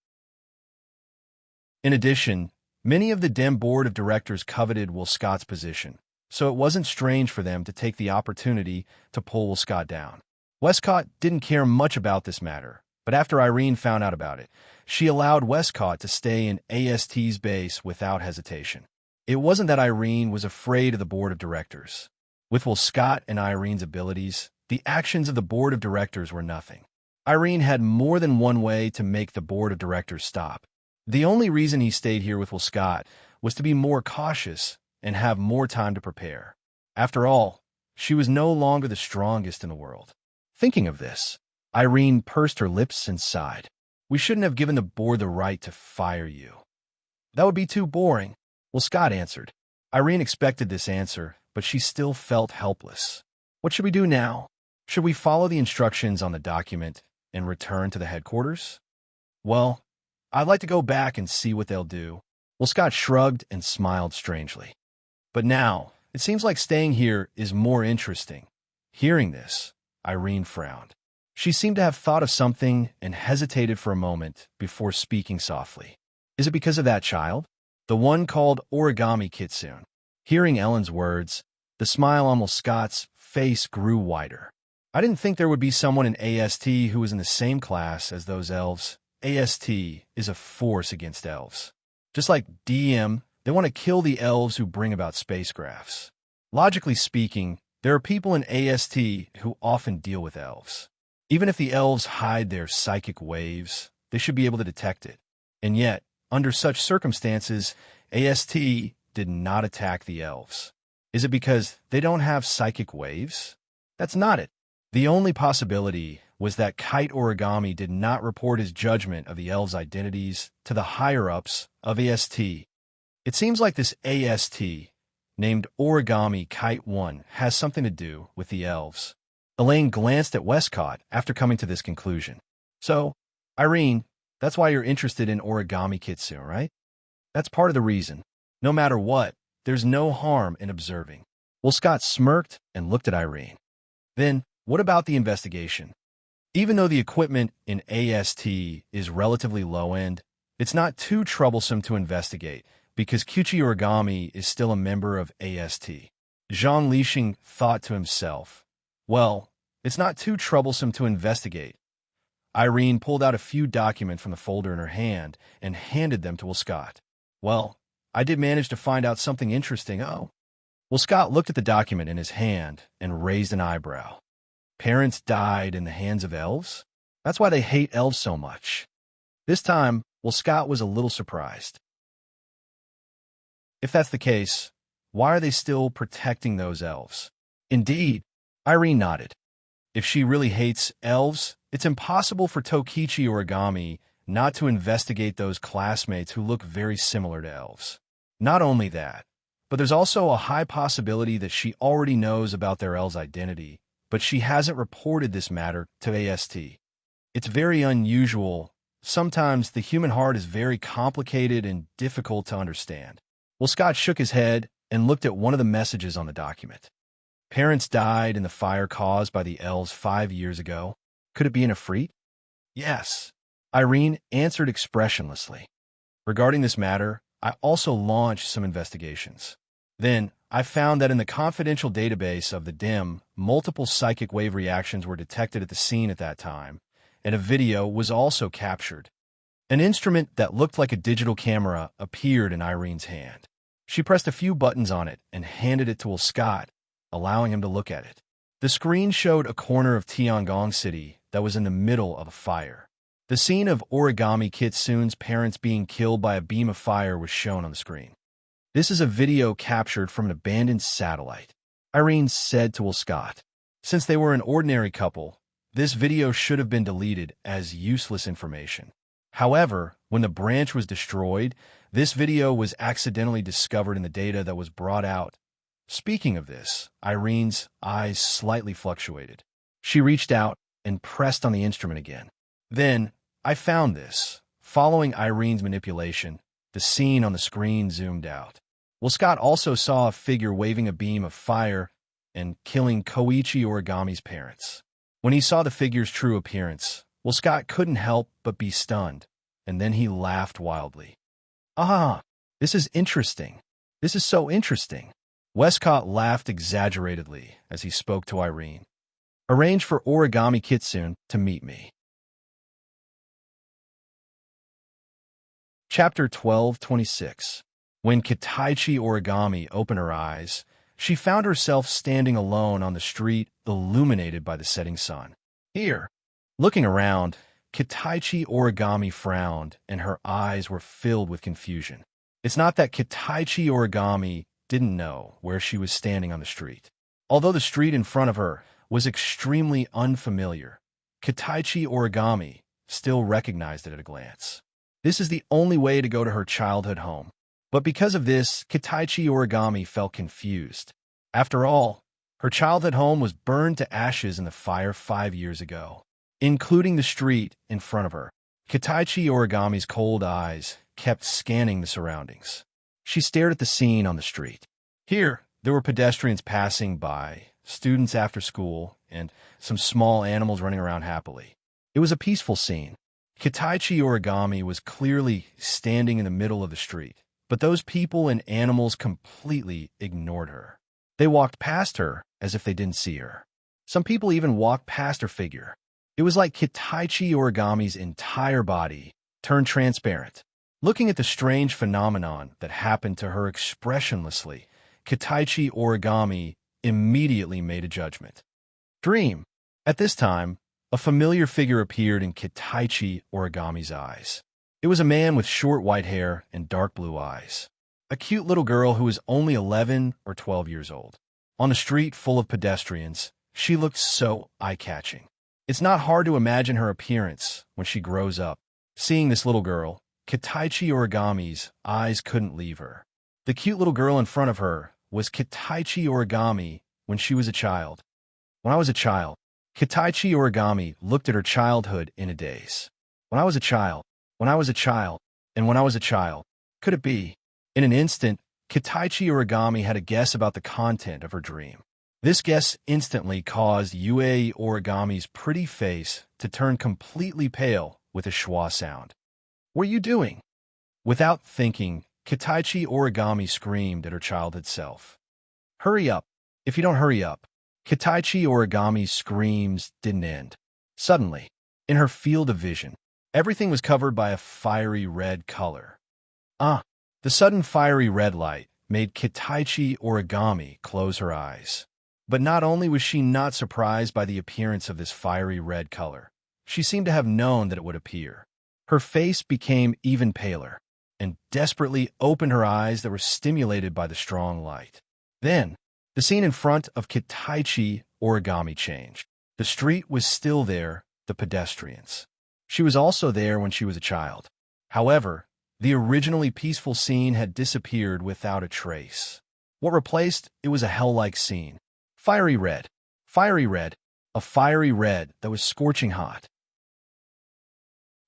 In addition, many of the DEM board of directors coveted Will Scott's position, so it wasn't strange for them to take the opportunity to pull Will Scott down. Westcott didn't care much about this matter, but after Irene found out about it, she allowed Westcott to stay in AST's base without hesitation. It wasn't that Irene was afraid of the board of directors. With Will Scott and Irene's abilities, the actions of the board of directors were nothing. Irene had more than one way to make the board of directors stop. The only reason he stayed here with Will Scott was to be more cautious and have more time to prepare. After all, she was no longer the strongest in the world. Thinking of this, Irene pursed her lips and sighed. We shouldn't have given the board the right to fire you. That would be too boring, Will Scott answered. Irene expected this answer, but she still felt helpless. What should we do now? Should we follow the instructions on the document and return to the headquarters? Well, I'd like to go back and see what they'll do. Will Scott shrugged and smiled strangely. But now, it seems like staying here is more interesting. Hearing this, Irene frowned. She seemed to have thought of something and hesitated for a moment before speaking softly. Is it because of that child? The one called Origami Kitsune. Hearing Ellen's words, the smile on Will Scott's face grew wider. I didn't think there would be someone in AST who was in the same class as those elves. AST is a force against elves. Just like DM, they want to kill the elves who bring about spacecrafts. Logically speaking, there are people in AST who often deal with elves. Even if the elves hide their psychic waves, they should be able to detect it. And yet, under such circumstances, AST did not attack the elves. Is it because they don't have psychic waves? That's not it. The only possibility was that Kite Origami did not report his judgment of the elves' identities to the higher-ups of AST. It seems like this AST, named Origami Kite 1, has something to do with the elves. Elaine glanced at Westcott after coming to this conclusion. So, Irene, that's why you're interested in Origami Kitsune, right? That's part of the reason. No matter what, there's no harm in observing. Will Scott smirked and looked at Irene. Then, what about the investigation? Even though the equipment in AST is relatively low-end, it's not too troublesome to investigate because Kyuchi Origami is still a member of AST. Zhang Lixing thought to himself, well, it's not too troublesome to investigate. Irene pulled out a few documents from the folder in her hand and handed them to Will Scott. Well, I did manage to find out something interesting. Oh. Will Scott looked at the document in his hand and raised an eyebrow. Parents died in the hands of elves? That's why they hate elves so much. This time, Will Scott was a little surprised. If that's the case, why are they still protecting those elves? Indeed, Irene nodded. If she really hates elves, it's impossible for Tokichi Origami not to investigate those classmates who look very similar to elves. Not only that, but there's also a high possibility that she already knows about their elves' identity, but she hasn't reported this matter to AST. It's very unusual. Sometimes the human heart is very complicated and difficult to understand. Will Scott shook his head and looked at one of the messages on the document. Parents died in the fire caused by the elves 5 years ago. Could it be an Ifrit? Yes. Irene answered expressionlessly. Regarding this matter, I also launched some investigations. Then, I found that in the confidential database of the DIM, multiple psychic wave reactions were detected at the scene at that time, and a video was also captured. An instrument that looked like a digital camera appeared in Irene's hand. She pressed a few buttons on it and handed it to Scott, allowing him to look at it. The screen showed a corner of Tiangong City that was in the middle of a fire. The scene of Origami Kitsune's parents being killed by a beam of fire was shown on the screen. This is a video captured from an abandoned satellite, Irene said to Scott. Since they were an ordinary couple, this video should have been deleted as useless information. However, when the branch was destroyed, this video was accidentally discovered in the data that was brought out. Speaking of this, Irene's eyes slightly fluctuated. She reached out and pressed on the instrument again. Then, I found this. Following Irene's manipulation, the scene on the screen zoomed out. Scott also saw a figure waving a beam of fire and killing Koichi Origami's parents. When he saw the figure's true appearance, Scott couldn't help but be stunned, and then he laughed wildly. "Ah, this is interesting. This is so interesting." Westcott laughed exaggeratedly as he spoke to Irene. "Arrange for Origami Kitsune to meet me." Chapter 12:26. When Kitaichi Origami opened her eyes, she found herself standing alone on the street illuminated by the setting sun. Here, looking around, Kitaichi Origami frowned and her eyes were filled with confusion. It's not that Kitaichi Origami didn't know where she was standing on the street. Although the street in front of her was extremely unfamiliar, Kitaichi Origami still recognized it at a glance. This is the only way to go to her childhood home. But because of this, Kitaichi Origami felt confused. After all, her childhood home was burned to ashes in the fire 5 years ago, including the street in front of her. Kitaichi Origami's cold eyes kept scanning the surroundings. She stared at the scene on the street. Here, there were pedestrians passing by, students after school, and some small animals running around happily. It was a peaceful scene. Kitaichi Origami was clearly standing in the middle of the street, but those people and animals completely ignored her. They walked past her as if they didn't see her. Some people even walked past her figure. It was like Kitaichi Origami's entire body turned transparent. Looking at the strange phenomenon that happened to her expressionlessly, Kitaichi Origami immediately made a judgment. Dream. At this time, a familiar figure appeared in Kitaichi Origami's eyes. It was a man with short white hair and dark blue eyes. A cute little girl who was only 11 or 12 years old. On a street full of pedestrians, she looked so eye-catching. It's not hard to imagine her appearance when she grows up. Seeing this little girl, Kitaichi Origami's eyes couldn't leave her. The cute little girl in front of her was Kitaichi Origami when she was a child. When I was a child, Kitaichi Origami looked at her childhood in a daze. When I was a child, when I was a child, and when I was a child, could it be? In an instant, Kitaichi Origami had a guess about the content of her dream. This guess instantly caused Yue Origami's pretty face to turn completely pale with a schwa sound. "What are you doing?" Without thinking, Kitaichi Origami screamed at her childhood self. "Hurry up! If you don't hurry up!" Kitaichi Origami's screams didn't end. Suddenly, in her field of vision, everything was covered by a fiery red color. The sudden fiery red light made Kitaichi Origami close her eyes. But not only was she not surprised by the appearance of this fiery red color, she seemed to have known that it would appear. Her face became even paler, and desperately opened her eyes that were stimulated by the strong light. Then, the scene in front of Kitaichi Origami changed. The street was still there, the pedestrians. She was also there when she was a child. However, the originally peaceful scene had disappeared without a trace. What replaced it was a hell-like scene. Fiery red, a fiery red that was scorching hot.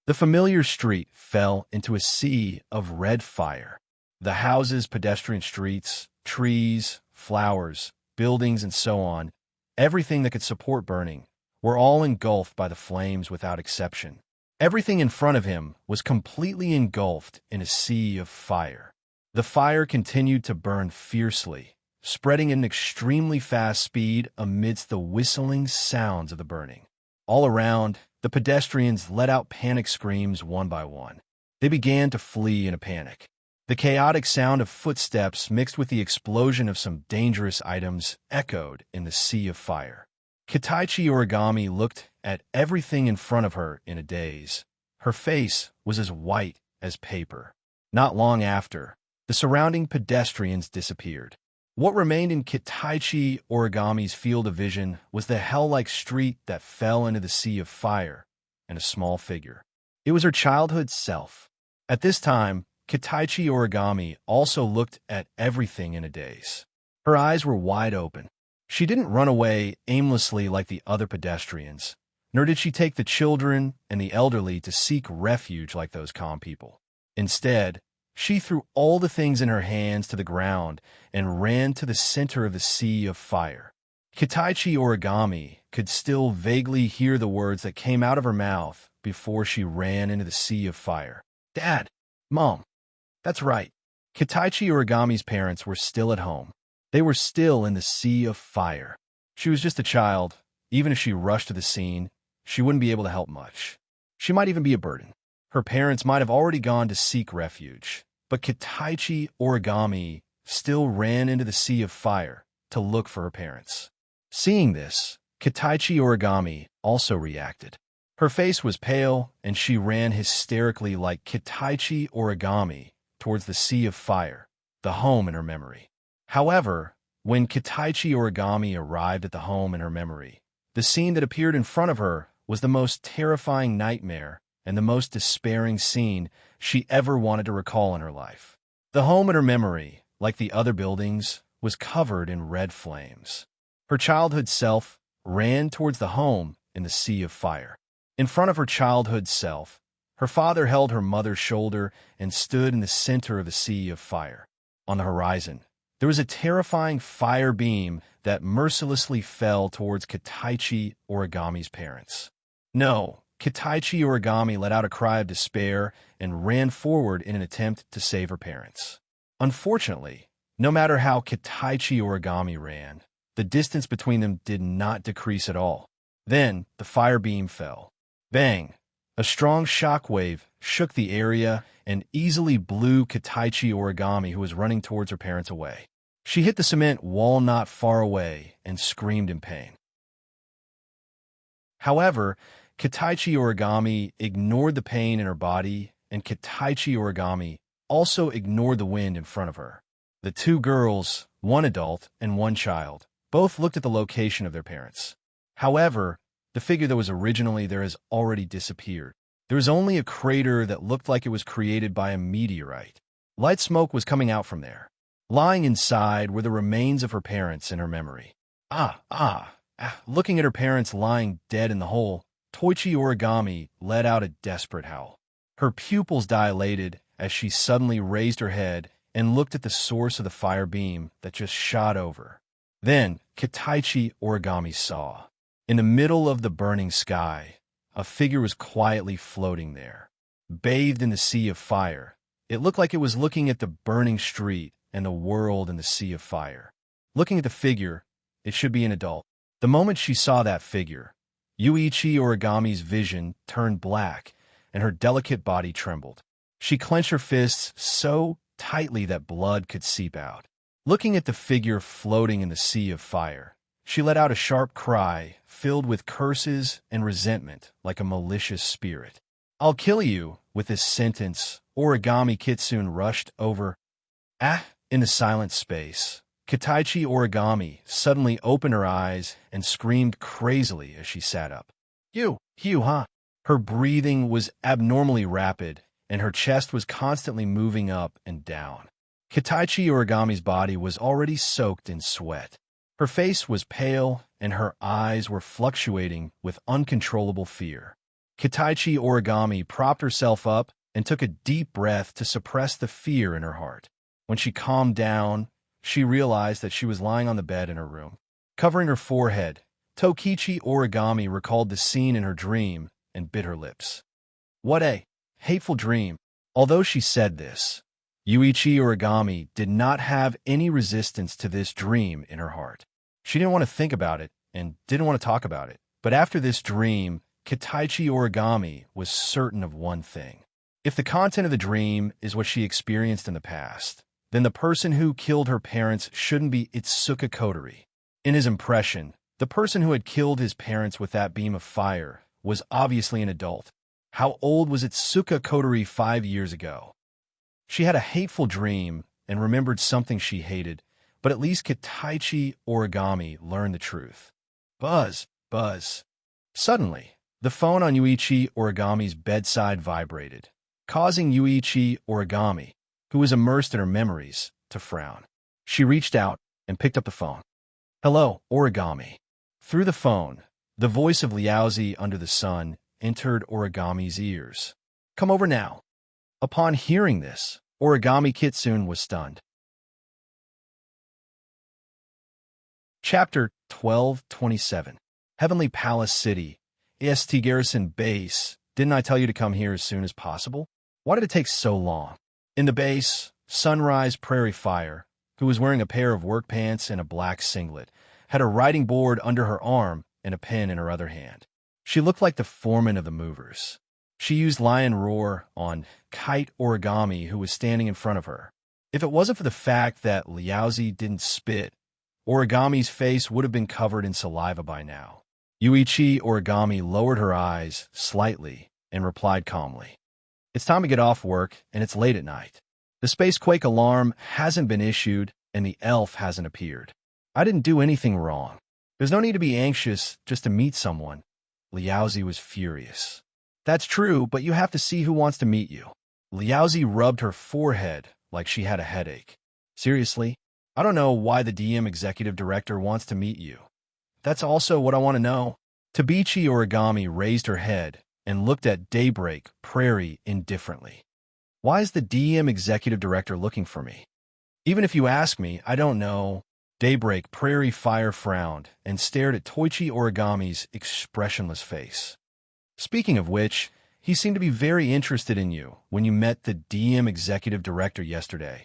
The familiar street fell into a sea of red fire. The houses, pedestrian streets, trees, flowers, buildings, and so on, everything that could support burning, were all engulfed by the flames without exception. Everything in front of him was completely engulfed in a sea of fire. The fire continued to burn fiercely, spreading at an extremely fast speed amidst the whistling sounds of the burning. All around, the pedestrians let out panic screams one by one. They began to flee in a panic. The chaotic sound of footsteps mixed with the explosion of some dangerous items echoed in the sea of fire. Kitaichi Origami looked at everything in front of her in a daze. Her face was as white as paper. Not long after, the surrounding pedestrians disappeared. What remained in Kitaichi Origami's field of vision was the hell-like street that fell into the sea of fire and a small figure. It was her childhood self. At this time, Kitaichi Origami also looked at everything in a daze. Her eyes were wide open. She didn't run away aimlessly like the other pedestrians, nor did she take the children and the elderly to seek refuge like those calm people. Instead, she threw all the things in her hands to the ground and ran to the center of the sea of fire. Kitaichi Origami could still vaguely hear the words that came out of her mouth before she ran into the sea of fire. "Dad! Mom!" That's right. Kitaichi Origami's parents were still at home. They were still in the sea of fire. She was just a child. Even if she rushed to the scene, she wouldn't be able to help much. She might even be a burden. Her parents might have already gone to seek refuge. But Kitaichi Origami still ran into the sea of fire to look for her parents. Seeing this, Kitaichi Origami also reacted. Her face was pale, and she ran hysterically like Kitaichi Origami towards the sea of fire, the home in her memory. However, when Kitaichi Origami arrived at the home in her memory, the scene that appeared in front of her was the most terrifying nightmare and the most despairing scene she ever wanted to recall in her life. The home in her memory, like the other buildings, was covered in red flames. Her childhood self ran towards the home in the sea of fire. In front of her childhood self, her father held her mother's shoulder and stood in the center of the sea of fire. On the horizon, there was a terrifying fire beam that mercilessly fell towards Kitaichi Origami's parents. No, Kitaichi Origami let out a cry of despair and ran forward in an attempt to save her parents. Unfortunately, no matter how Kitaichi Origami ran, the distance between them did not decrease at all. Then, the fire beam fell. Bang! A strong shockwave shook the area and easily blew Kitaichi Origami, who was running towards her parents, away. She hit the cement wall not far away and screamed in pain. However, Kitaichi Origami ignored the pain in her body, and Kitaichi Origami also ignored the wind in front of her. The two girls, one adult and one child, both looked at the location of their parents. However, the figure that was originally there has already disappeared. There was only a crater that looked like it was created by a meteorite. Light smoke was coming out from there. Lying inside were the remains of her parents in her memory. Looking at her parents lying dead in the hole, Toichi Origami let out a desperate howl. Her pupils dilated as she suddenly raised her head and looked at the source of the fire beam that just shot over. Then, Kitaichi Origami saw. In the middle of the burning sky, a figure was quietly floating there. Bathed in the sea of fire, it looked like it was looking at the burning street and the world in the sea of fire. Looking at the figure, it should be an adult. The moment she saw that figure, Yuichi Origami's vision turned black and her delicate body trembled. She clenched her fists so tightly that blood could seep out. Looking at the figure floating in the sea of fire, she let out a sharp cry filled with curses and resentment like a malicious spirit. "I'll kill you." With this sentence, Origami Kitsune rushed over. In the silent space, Kitaichi Origami suddenly opened her eyes and screamed crazily as she sat up. You, huh? Her breathing was abnormally rapid, and her chest was constantly moving up and down. Kitaichi Origami's body was already soaked in sweat. Her face was pale, and her eyes were fluctuating with uncontrollable fear. Kitaichi Origami propped herself up and took a deep breath to suppress the fear in her heart. When she calmed down, she realized that she was lying on the bed in her room. Covering her forehead, Tokichi Origami recalled the scene in her dream and bit her lips. What a hateful dream. Although she said this, Yuichi Origami did not have any resistance to this dream in her heart. She didn't want to think about it and didn't want to talk about it. But after this dream, Kitaichi Origami was certain of one thing. If the content of the dream is what she experienced in the past, then the person who killed her parents shouldn't be Itsuka Kotori. In his impression, the person who had killed his parents with that beam of fire was obviously an adult. How old was Itsuka Kotori 5 years ago? She had a hateful dream and remembered something she hated, but at least Kitaichi Origami learned the truth. Buzz, buzz. Suddenly, the phone on Yuichi Origami's bedside vibrated, causing Yuichi Origami, who was immersed in her memories, to frown. She reached out and picked up the phone. Hello, Origami. Through the phone, the voice of Liaozi under the sun entered Origami's ears. Come over now. Upon hearing this, Origami Kitsune was stunned. Chapter 1227. Heavenly Palace City, EST Garrison Base. Didn't I tell you to come here as soon as possible? Why did it take so long? In the base, Sunrise Prairie Fire, who was wearing a pair of work pants and a black singlet, had a writing board under her arm and a pen in her other hand. She looked like the foreman of the movers. She used Lion Roar on Kite Origami, who was standing in front of her. If it wasn't for the fact that Liaozi didn't spit, Origami's face would have been covered in saliva by now. Yuichi Origami lowered her eyes slightly and replied calmly. It's time to get off work, and it's late at night. The spacequake alarm hasn't been issued, and the elf hasn't appeared. I didn't do anything wrong. There's no need to be anxious just to meet someone. Liaozi was furious. That's true, but you have to see who wants to meet you. Liaozi rubbed her forehead like she had a headache. Seriously? I don't know why the DM executive director wants to meet you. That's also what I want to know. Tabichi Origami raised her head and looked at Daybreak Prairie indifferently. Why is the DM executive director looking for me? Even if you ask me, I don't know. Daybreak Prairie Fire frowned and stared at Toichi Origami's expressionless face. Speaking of which, he seemed to be very interested in you when you met the DM executive director yesterday.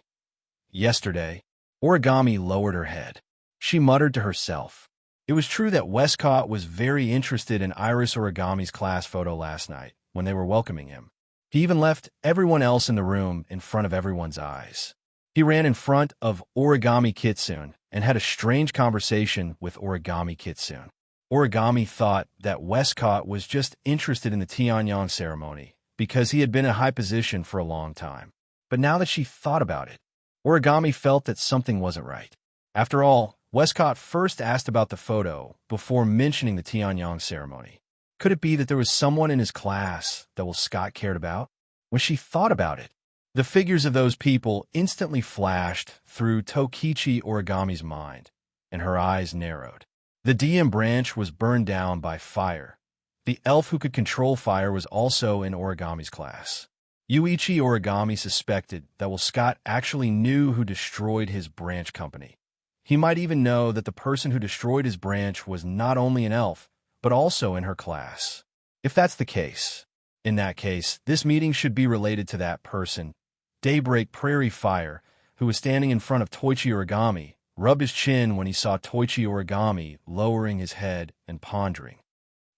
Yesterday? Origami lowered her head. She muttered to herself. It was true that Westcott was very interested in Iris Origami's class photo last night when they were welcoming him. He even left everyone else in the room in front of everyone's eyes. He ran in front of Origami Kitsune and had a strange conversation with Origami Kitsune. Origami thought that Westcott was just interested in the Tianyang ceremony because he had been in a high position for a long time. But now that she thought about it, Origami felt that something wasn't right. After all, Westcott first asked about the photo before mentioning the Tianyang ceremony. Could it be that there was someone in his class that Scott cared about? When she thought about it, the figures of those people instantly flashed through Tokichi Origami's mind, and her eyes narrowed. The DM branch was burned down by fire. The elf who could control fire was also in Origami's class. Yuichi Origami suspected that Scott actually knew who destroyed his branch company. He might even know that the person who destroyed his branch was not only an elf, but also in her class. If that's the case, in that case, this meeting should be related to that person. Daybreak Prairie Fire, who was standing in front of Toichi Origami, rubbed his chin when he saw Toichi Origami lowering his head and pondering.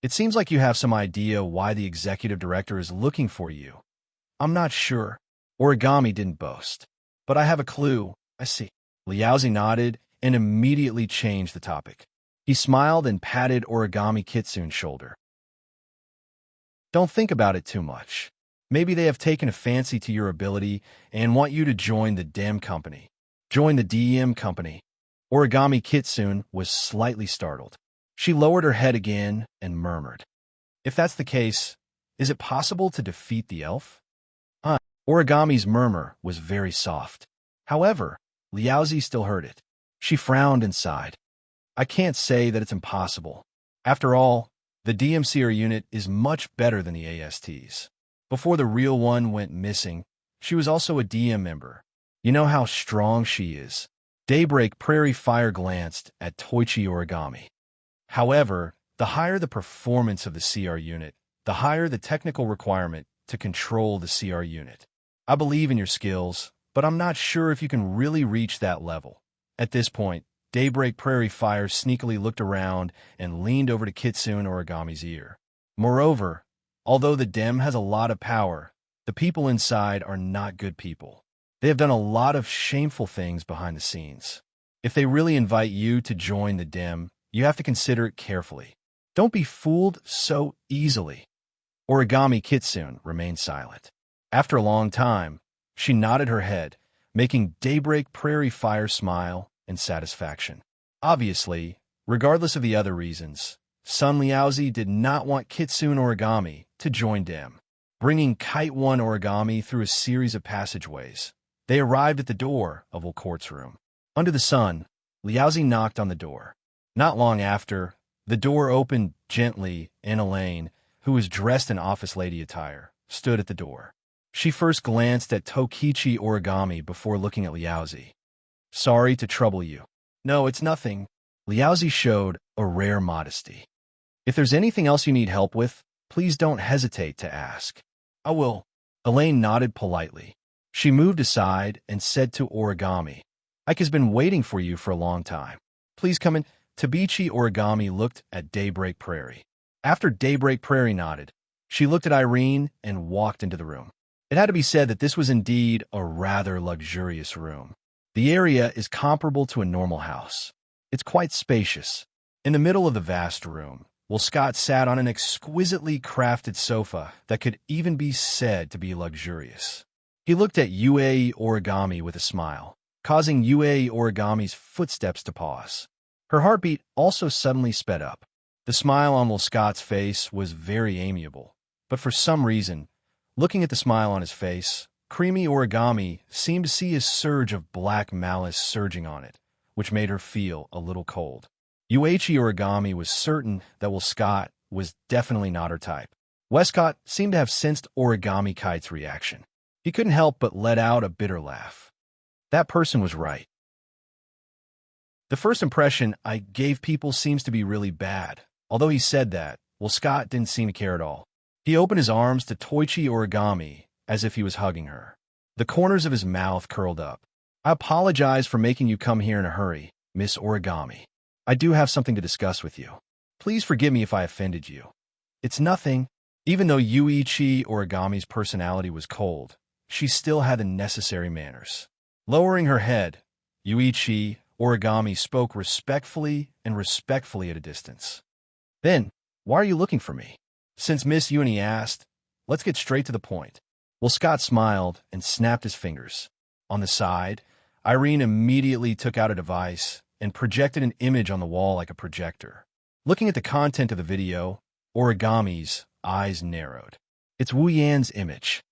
It seems like you have some idea why the executive director is looking for you. I'm not sure. Origami didn't boast. But I have a clue. I see. Liaozi nodded and immediately changed the topic. He smiled and patted Origami Kitsune's shoulder. Don't think about it too much. Maybe they have taken a fancy to your ability and want you to join the DEM company. Join the DM company. Origami Kitsune was slightly startled. She lowered her head again and murmured. If that's the case, is it possible to defeat the elf? Origami's murmur was very soft. However, Liaozi still heard it. She frowned and sighed. I can't say that it's impossible. After all, the DMCR unit is much better than the ASTs. Before the real one went missing, she was also a DM member. You know how strong she is. Daybreak Prairie Fire glanced at Toichi Origami. However, the higher the performance of the CR unit, the higher the technical requirement to control the CR unit. I believe in your skills, but I'm not sure if you can really reach that level. At this point, Daybreak Prairie Fire sneakily looked around and leaned over to Kitsune Origami's ear. Moreover, although the Dem has a lot of power, the people inside are not good people. They have done a lot of shameful things behind the scenes. If they really invite you to join the Dem, you have to consider it carefully. Don't be fooled so easily. Origami Kitsune remained silent. After a long time, she nodded her head, making Daybreak Prairie Fire smile in satisfaction. Obviously, regardless of the other reasons, Sun Liaozi did not want Kitsune Origami to join Dem. Bringing Kite One Origami through a series of passageways, they arrived at the door of Wilcourt's room. Under the sun, Liaozi knocked on the door. Not long after, the door opened gently, and Elaine, who was dressed in office lady attire, stood at the door. She first glanced at Tokichi Origami before looking at Liaozi. Sorry to trouble you. No, it's nothing. Liaozi showed a rare modesty. If there's anything else you need help with, please don't hesitate to ask. I will. Elaine nodded politely. She moved aside and said to Origami, Ike has been waiting for you for a long time. Please come in. Tabichi Origami looked at Daybreak Prairie. After Daybreak Prairie nodded, she looked at Irene and walked into the room. It had to be said that this was indeed a rather luxurious room. The area is comparable to a normal house. It's quite spacious. In the middle of the vast room, Will Scott sat on an exquisitely crafted sofa that could even be said to be luxurious. He looked at Yue Origami with a smile, causing Yue Origami's footsteps to pause. Her heartbeat also suddenly sped up. The smile on Will Scott's face was very amiable, but for some reason, looking at the smile on his face, Creamy Origami seemed to see a surge of black malice surging on it, which made her feel a little cold. Yuichi Origami was certain that Will Scott was definitely not her type. Westcott seemed to have sensed Origami Kite's reaction. He couldn't help but let out a bitter laugh. That person was right. The first impression I gave people seems to be really bad. Although he said that, Will Scott didn't seem to care at all. He opened his arms to Toichi Origami as if he was hugging her. The corners of his mouth curled up. I apologize for making you come here in a hurry, Miss Origami. I do have something to discuss with you. Please forgive me if I offended you. It's nothing. Even though Yuichi Origami's personality was cold, she still had the necessary manners. Lowering her head, Yuichi Origami spoke respectfully at a distance. Then, why are you looking for me? Since Miss Uni asked, let's get straight to the point. Will Scott smiled and snapped his fingers. On the side, Irene immediately took out a device and projected an image on the wall like a projector. Looking at the content of the video, Origami's eyes narrowed. It's Wu Yan's image.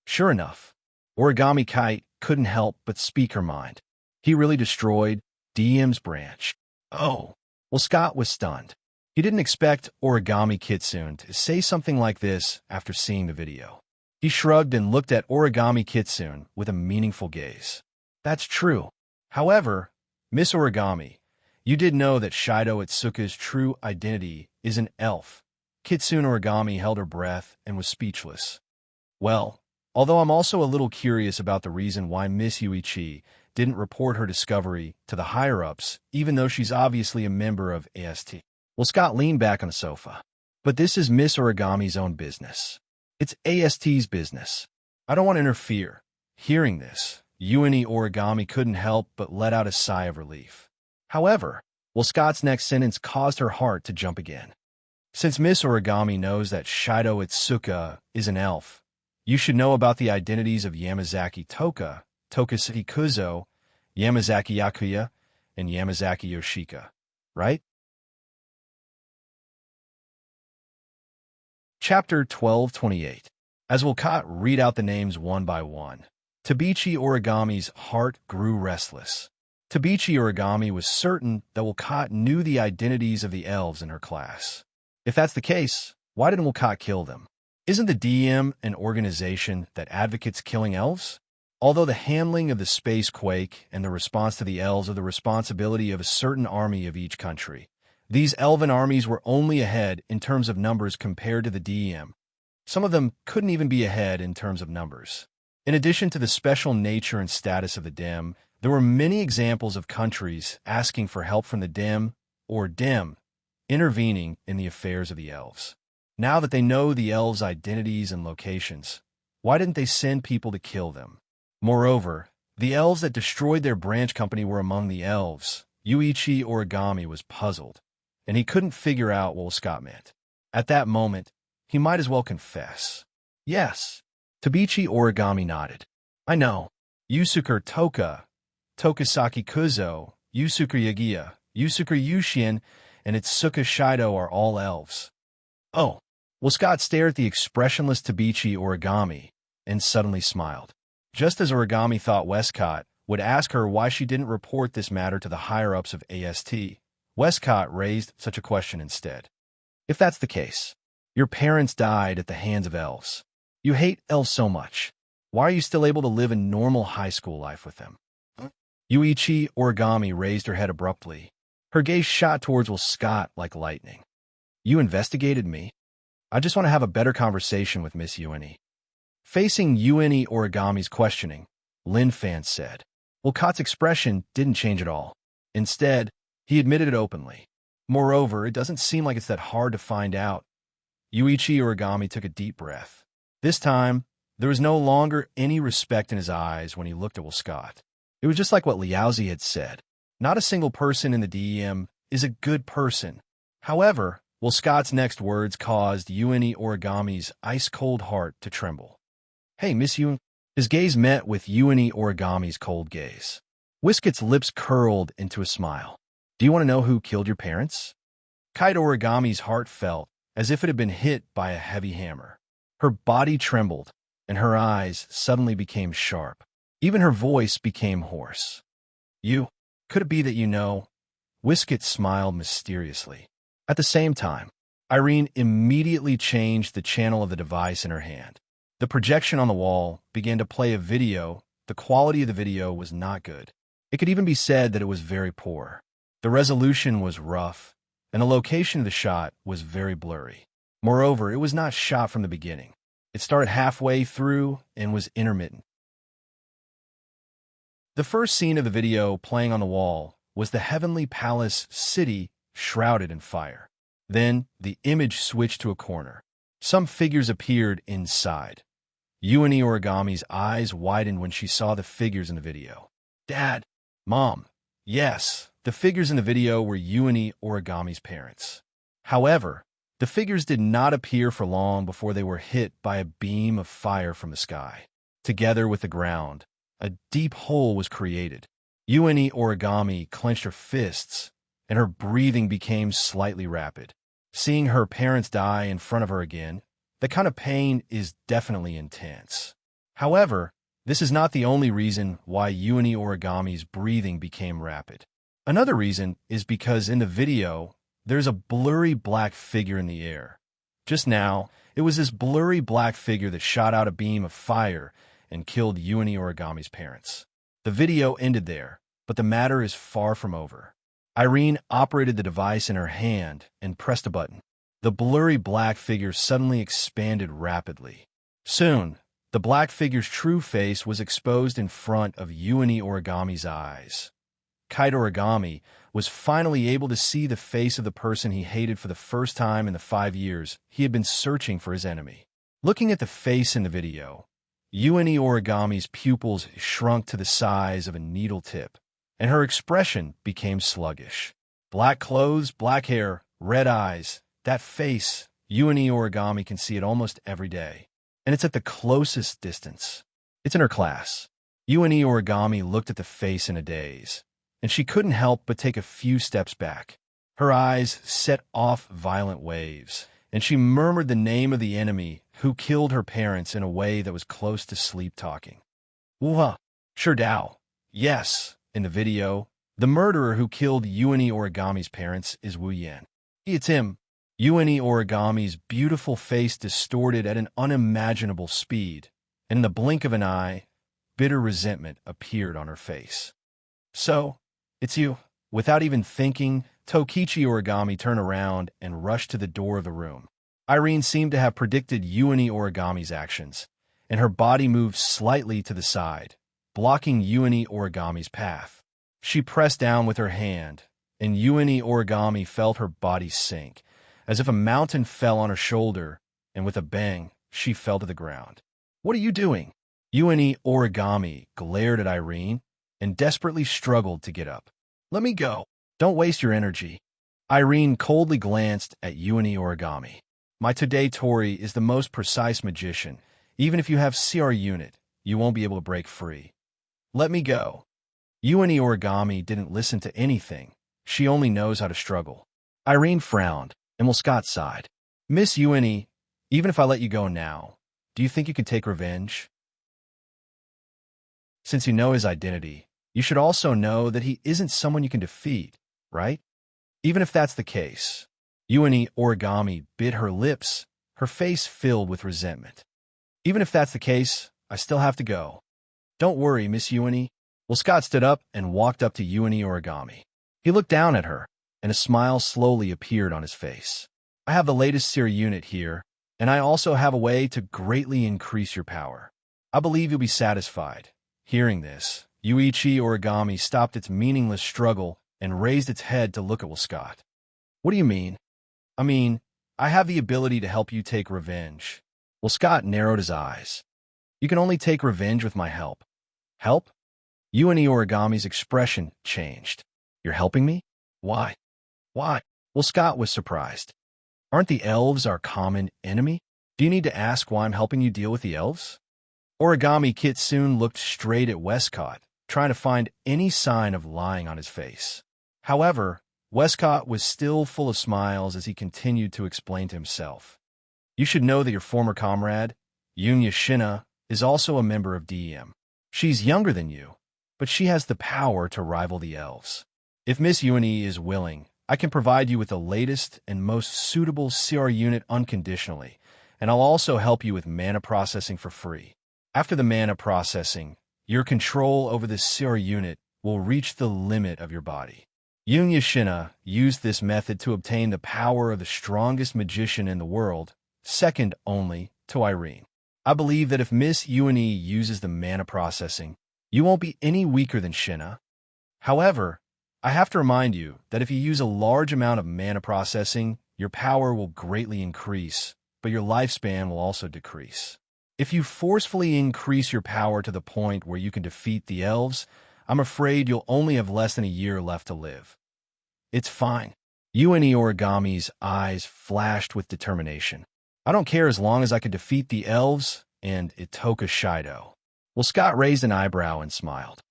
Sure enough, Origami Kite couldn't help but speak her mind. He really destroyed DM's branch. Oh, well, Scott was stunned. He didn't expect Origami Kitsune to say something like this after seeing the video. He shrugged and looked at Origami Kitsune with a meaningful gaze. That's true. However, Miss Origami, you did know that Shido Itsuka's true identity is an elf. Kitsune Origami held her breath and was speechless. Well, although I'm also a little curious about the reason why Miss Yuichi didn't report her discovery to the higher-ups, even though she's obviously a member of AST. Well, Scott leaned back on the sofa. But this is Miss Origami's own business. It's AST's business. I don't want to interfere. Hearing this, Uni Origami couldn't help but let out a sigh of relief. However, Will Scott's next sentence caused her heart to jump again. Since Miss Origami knows that Shido Itsuka is an elf, you should know about the identities of Yamazaki Toka, Tokasaki Kuzo, Yamazaki Yakuya, and Yamazaki Yoshika, right? Chapter 1228. As Wilcott read out the names one by one, Tabichi Origami's heart grew restless. Tabichi Origami was certain that Wilcott knew the identities of the elves in her class. If that's the case, why didn't Wilcott kill them? Isn't the DM an organization that advocates killing elves? Although the handling of the space quake and the response to the elves are the responsibility of a certain army of each country, these elven armies were only ahead in terms of numbers compared to the DM. Some of them couldn't even be ahead in terms of numbers. In addition to the special nature and status of the dim, there were many examples of countries asking for help from the dim, or dim, intervening in the affairs of the elves. Now that they know the elves' identities and locations, why didn't they send people to kill them? Moreover, the elves that destroyed their branch company were among the elves. Yuichi Origami was puzzled, and he couldn't figure out what Scott meant. At that moment, he might as well confess. Yes. Tabichi Origami nodded. I know. Yusuker Toka, Tokasaki Kuzo, Yusuker Yagiya, Yusuker Yushin, and Itsuka Shido are all elves. Oh. Well, Scott stared at the expressionless Tabichi Origami and suddenly smiled. Just as Origami thought Westcott would ask her why she didn't report this matter to the higher-ups of AST, Westcott raised such a question instead. If that's the case, your parents died at the hands of elves. You hate elves so much. Why are you still able to live a normal high school life with them? Yuichi Origami raised her head abruptly. Her gaze shot towards Will Scott like lightning. You investigated me? I just want to have a better conversation with Miss Ueni. Facing Ueni Origami's questioning, Lin Fan said. Wilcott's expression didn't change at all. Instead, he admitted it openly. Moreover, it doesn't seem like it's that hard to find out. Yuichi Origami took a deep breath. This time, there was no longer any respect in his eyes when he looked at Will Scott. It was just like what Liaozi had said. Not a single person in the DEM is a good person. However, Will Scott's next words caused Ueni Origami's ice-cold heart to tremble. Hey, Miss Yuen. His gaze met with Ueni Origami's cold gaze. Wisket's lips curled into a smile. Do you want to know who killed your parents? Kite Origami's heart felt as if it had been hit by a heavy hammer. Her body trembled, and her eyes suddenly became sharp. Even her voice became hoarse. You? Could it be that you know? Wisket smiled mysteriously. At the same time, Irene immediately changed the channel of the device in her hand. The projection on the wall began to play a video. The quality of the video was not good. It could even be said that it was very poor. The resolution was rough, and the location of the shot was very blurry. Moreover, it was not shot from the beginning. It started halfway through and was intermittent. The first scene of the video playing on the wall was the Heavenly Palace city shrouded in fire. Then, the image switched to a corner. Some figures appeared inside. Ueni Origami's eyes widened when she saw the figures in the video. Dad! Mom! Yes, the figures in the video were Ueni Origami's parents. However, the figures did not appear for long before they were hit by a beam of fire from the sky. Together with the ground, a deep hole was created. Ueni Origami clenched her fists, and her breathing became slightly rapid. Seeing her parents die in front of her again, that kind of pain is definitely intense. However, this is not the only reason why Ueni Origami's breathing became rapid. Another reason is because in the video, there's a blurry black figure in the air. Just now, it was this blurry black figure that shot out a beam of fire and killed Ueni Origami's parents. The video ended there, but the matter is far from over. Irene operated the device in her hand and pressed a button. The blurry black figure suddenly expanded rapidly. Soon, the black figure's true face was exposed in front of Ueni Origami's eyes. Kite Origami was finally able to see the face of the person he hated for the first time in the 5 years he had been searching for his enemy. Looking at the face in the video, Ueni Origami's pupils shrunk to the size of a needle tip, and her expression became sluggish. Black clothes, black hair, red eyes, that face, Ueni Origami can see it almost every day. And it's at the closest distance. It's in her class. Ueni Origami looked at the face in a daze, and she couldn't help but take a few steps back. Her eyes set off violent waves, and she murmured the name of the enemy who killed her parents in a way that was close to sleep-talking. Wuha, Sherdao. Yes, in the video, the murderer who killed Ueni Origami's parents is Wu Yan. It's him. Ueni Origami's beautiful face distorted at an unimaginable speed, and in the blink of an eye, bitter resentment appeared on her face. So, it's you. Without even thinking, Tokichi Origami turned around and rushed to the door of the room. Irene seemed to have predicted Yuani Origami's actions, and her body moved slightly to the side, blocking Yuani Origami's path. She pressed down with her hand, and Yuani Origami felt her body sink, as if a mountain fell on her shoulder, and with a bang, she fell to the ground. "What are you doing?" Yuani Origami glared at Irene and desperately struggled to get up. "Let me go. Don't waste your energy." Irene coldly glanced at Yuani Origami. "My today Tori is the most precise magician. Even if you have CR unit, you won't be able to break free. Let me go." Yuani Origami didn't listen to anything. She only knows how to struggle. Irene frowned, and Scott sighed. "Miss Yuani, even if I let you go now, do you think you could take revenge? Since you know his identity, you should also know that he isn't someone you can defeat, right? Even if that's the case." Yuani Origami bit her lips, her face filled with resentment. "Even if that's the case, I still have to go." "Don't worry, Miss Yuani." Scott stood up and walked up to Yuani Origami. He looked down at her, and a smile slowly appeared on his face. "I have the latest Seer unit here, and I also have a way to greatly increase your power. I believe you'll be satisfied." Hearing this, Yuichi Origami stopped its meaningless struggle and raised its head to look at Scott. "What do you mean?" "I mean, I have the ability to help you take revenge." Scott narrowed his eyes. "You can only take revenge with my help." "Help?" Yuani Origami's expression changed. "You're helping me? Why?" "Why?" Scott was surprised. "Aren't the elves our common enemy? Do you need to ask why I'm helping you deal with the elves?" Origami Kitsune looked straight at Westcott, trying to find any sign of lying on his face. However, Westcott was still full of smiles as he continued to explain to himself. "You should know that your former comrade, Yunya Shina, is also a member of DEM. She's younger than you, but she has the power to rival the elves. If Miss Yuani is willing, I can provide you with the latest and most suitable CR unit unconditionally, and I'll also help you with mana processing for free. After the mana processing, your control over this CR unit will reach the limit of your body." Yunya Shina used this method to obtain the power of the strongest magician in the world, second only to Irene. "I believe that if Miss Yuani uses the mana processing, you won't be any weaker than Shina. However, I have to remind you that if you use a large amount of mana processing, your power will greatly increase, but your lifespan will also decrease. If you forcefully increase your power to the point where you can defeat the elves, I'm afraid you'll only have less than a year left to live." "It's fine." Yuani Origami's eyes flashed with determination. "I don't care as long as I can defeat the elves and Itoka Shido." Scott raised an eyebrow and smiled.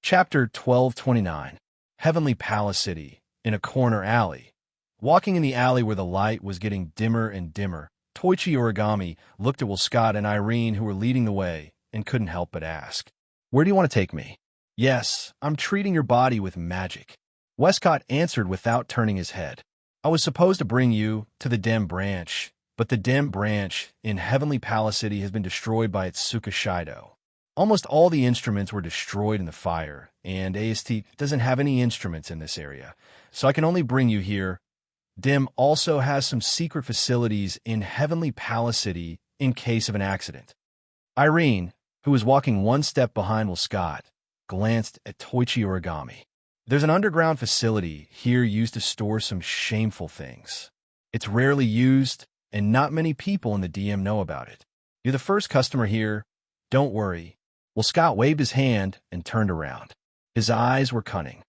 Chapter 1229. Heavenly Palace City, in a corner alley. Walking in the alley where the light was getting dimmer and dimmer, Toichi Origami looked at Scott and Irene, who were leading the way, and couldn't help but ask, "Where do you want to take me?" "Yes, I'm treating your body with magic." Westcott answered without turning his head. "I was supposed to bring you to the Dem branch, but the Dem branch in Heavenly Palace City has been destroyed by Itsuka Shido. Almost all the instruments were destroyed in the fire, and AST doesn't have any instruments in this area, so I can only bring you here. Dem also has some secret facilities in Heavenly Palace City in case of an accident." Irene, who was walking one step behind Scott, glanced at Toichi Origami. "There's an underground facility here used to store some shameful things. It's rarely used, and not many people in the DM know about it. You're the first customer here. Don't worry." Scott waved his hand and turned around. His eyes were cunning.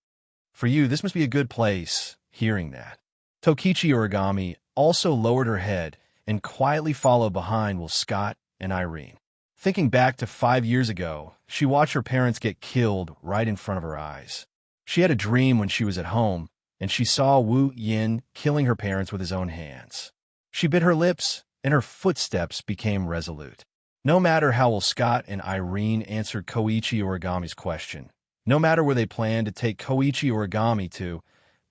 "For you, this must be a good place." Hearing that, Tokichi Origami also lowered her head and quietly followed behind Scott and Irene. Thinking back to 5 years ago, she watched her parents get killed right in front of her eyes. She had a dream when she was at home, and she saw Wu Yin killing her parents with his own hands. She bit her lips, and her footsteps became resolute. No matter how Scott and Irene answered Koichi Origami's question, no matter where they planned to take Koichi Origami to,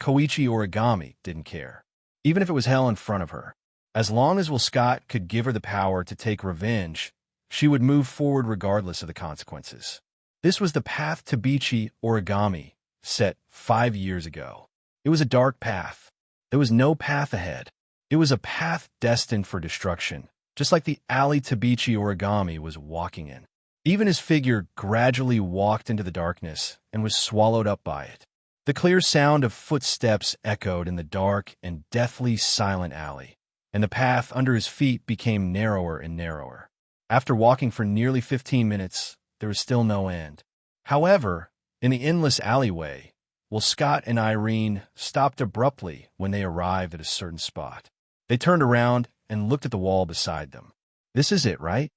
Koichi Origami didn't care, even if it was hell in front of her. As long as Scott could give her the power to take revenge, she would move forward regardless of the consequences. This was the path to Bichi Origami, set 5 years ago. It was a dark path, There was no path ahead. It was a path destined for destruction, just like the alley Tabichi Origami was walking in. Even his figure gradually walked into the darkness and was swallowed up by it. The clear sound of footsteps echoed in the dark and deathly silent alley, and the path under his feet became narrower and narrower. After walking for nearly 15 minutes, there was still no end. However, in the endless alleyway, Scott and Irene stopped abruptly when they arrived at a certain spot. They turned around and looked at the wall beside them. "This is it, right?"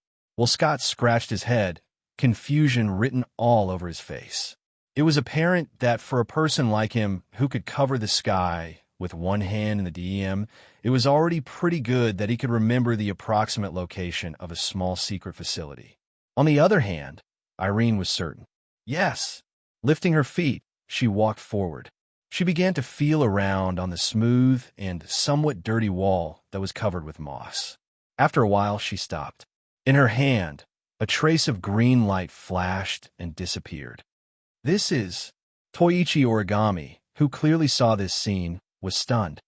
Scott scratched his head, confusion written all over his face. It was apparent that for a person like him who could cover the sky with one hand in the DM, it was already pretty good that he could remember the approximate location of a small secret facility. On the other hand, Irene was certain. Yes. Lifting her feet, she walked forward. She began to feel around on the smooth and somewhat dirty wall that was covered with moss. After a while, she stopped. In her hand, a trace of green light flashed and disappeared. "This is..." Toichi Origami, who clearly saw this scene, was stunned.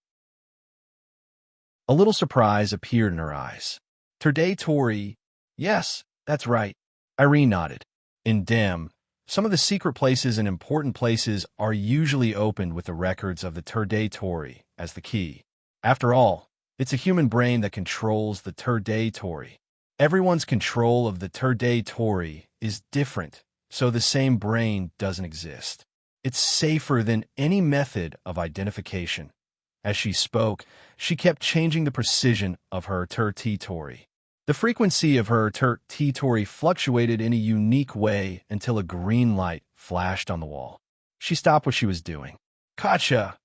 A little surprise appeared in her eyes. "Terde Tori..." "Yes, that's right." Irene nodded. In Dem, some of the secret places and important places are usually opened with the records of the Terde Tori as the key. After all, it's a human brain that controls the Terde Tori. Everyone's control of the Terde Tori is different, so the same brain doesn't exist. It's safer than any method of identification. As she spoke, she kept changing the precision of her Terde Tori. The frequency of her Terde Tori fluctuated in a unique way until a green light flashed on the wall. She stopped what she was doing. "Kacha!"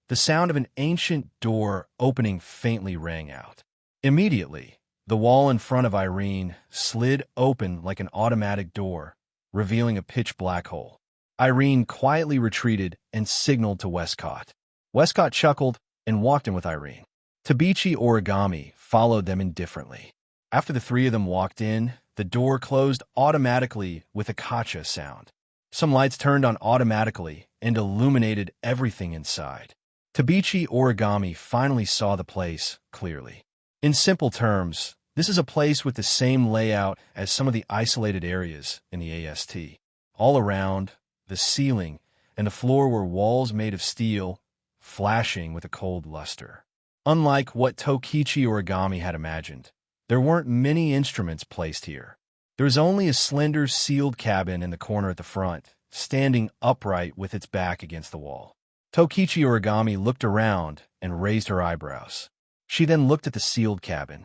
The sound of an ancient door opening faintly rang out. Immediately, the wall in front of Irene slid open like an automatic door, revealing a pitch-black hole. Irene quietly retreated and signaled to Westcott. Westcott chuckled and walked in with Irene. Tabichi Origami followed them indifferently. After the three of them walked in, the door closed automatically with a kacha sound. Some lights turned on automatically and illuminated everything inside. Tabichi Origami finally saw the place clearly. In simple terms, this is a place with the same layout as some of the isolated areas in the AST. All around, the ceiling and the floor were walls made of steel, flashing with a cold luster. Unlike what Tokichi Origami had imagined, there weren't many instruments placed here. There was only a slender sealed cabin in the corner at the front, standing upright with its back against the wall. Tokichi Origami looked around and raised her eyebrows. She then looked at the sealed cabin.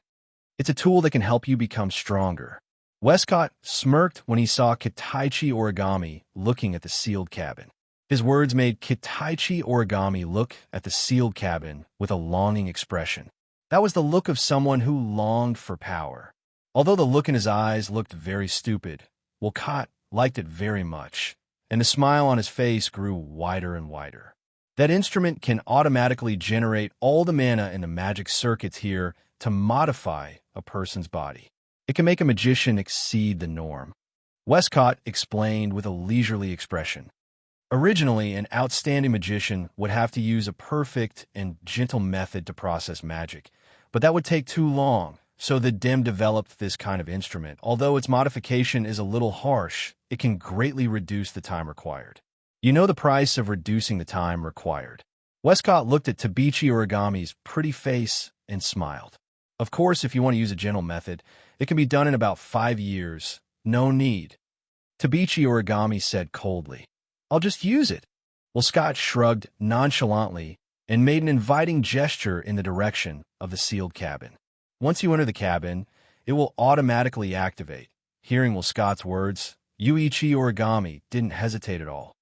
"It's a tool that can help you become stronger." Westcott smirked when he saw Kitaichi Origami looking at the sealed cabin. His words made Kitaichi Origami look at the sealed cabin with a longing expression. That was the look of someone who longed for power. Although the look in his eyes looked very stupid, Westcott liked it very much, and the smile on his face grew wider and wider. That instrument can automatically generate all the mana in the magic circuits here to modify a person's body. It can make a magician exceed the norm. Westcott explained with a leisurely expression. Originally, an outstanding magician would have to use a perfect and gentle method to process magic, but that would take too long, so the Dem developed this kind of instrument. Although its modification is a little harsh, it can greatly reduce the time required. You know the price of reducing the time required. Westcott looked at Tabichi Origami's pretty face and smiled. Of course, if you want to use a gentle method, it can be done in about 5 years. No need. Tabichi Origami said coldly. "I'll just use it." Scott shrugged nonchalantly and made an inviting gesture in the direction of the sealed cabin. Once you enter the cabin, it will automatically activate. Hearing Scott's words, Yuichi Origami didn't hesitate at all.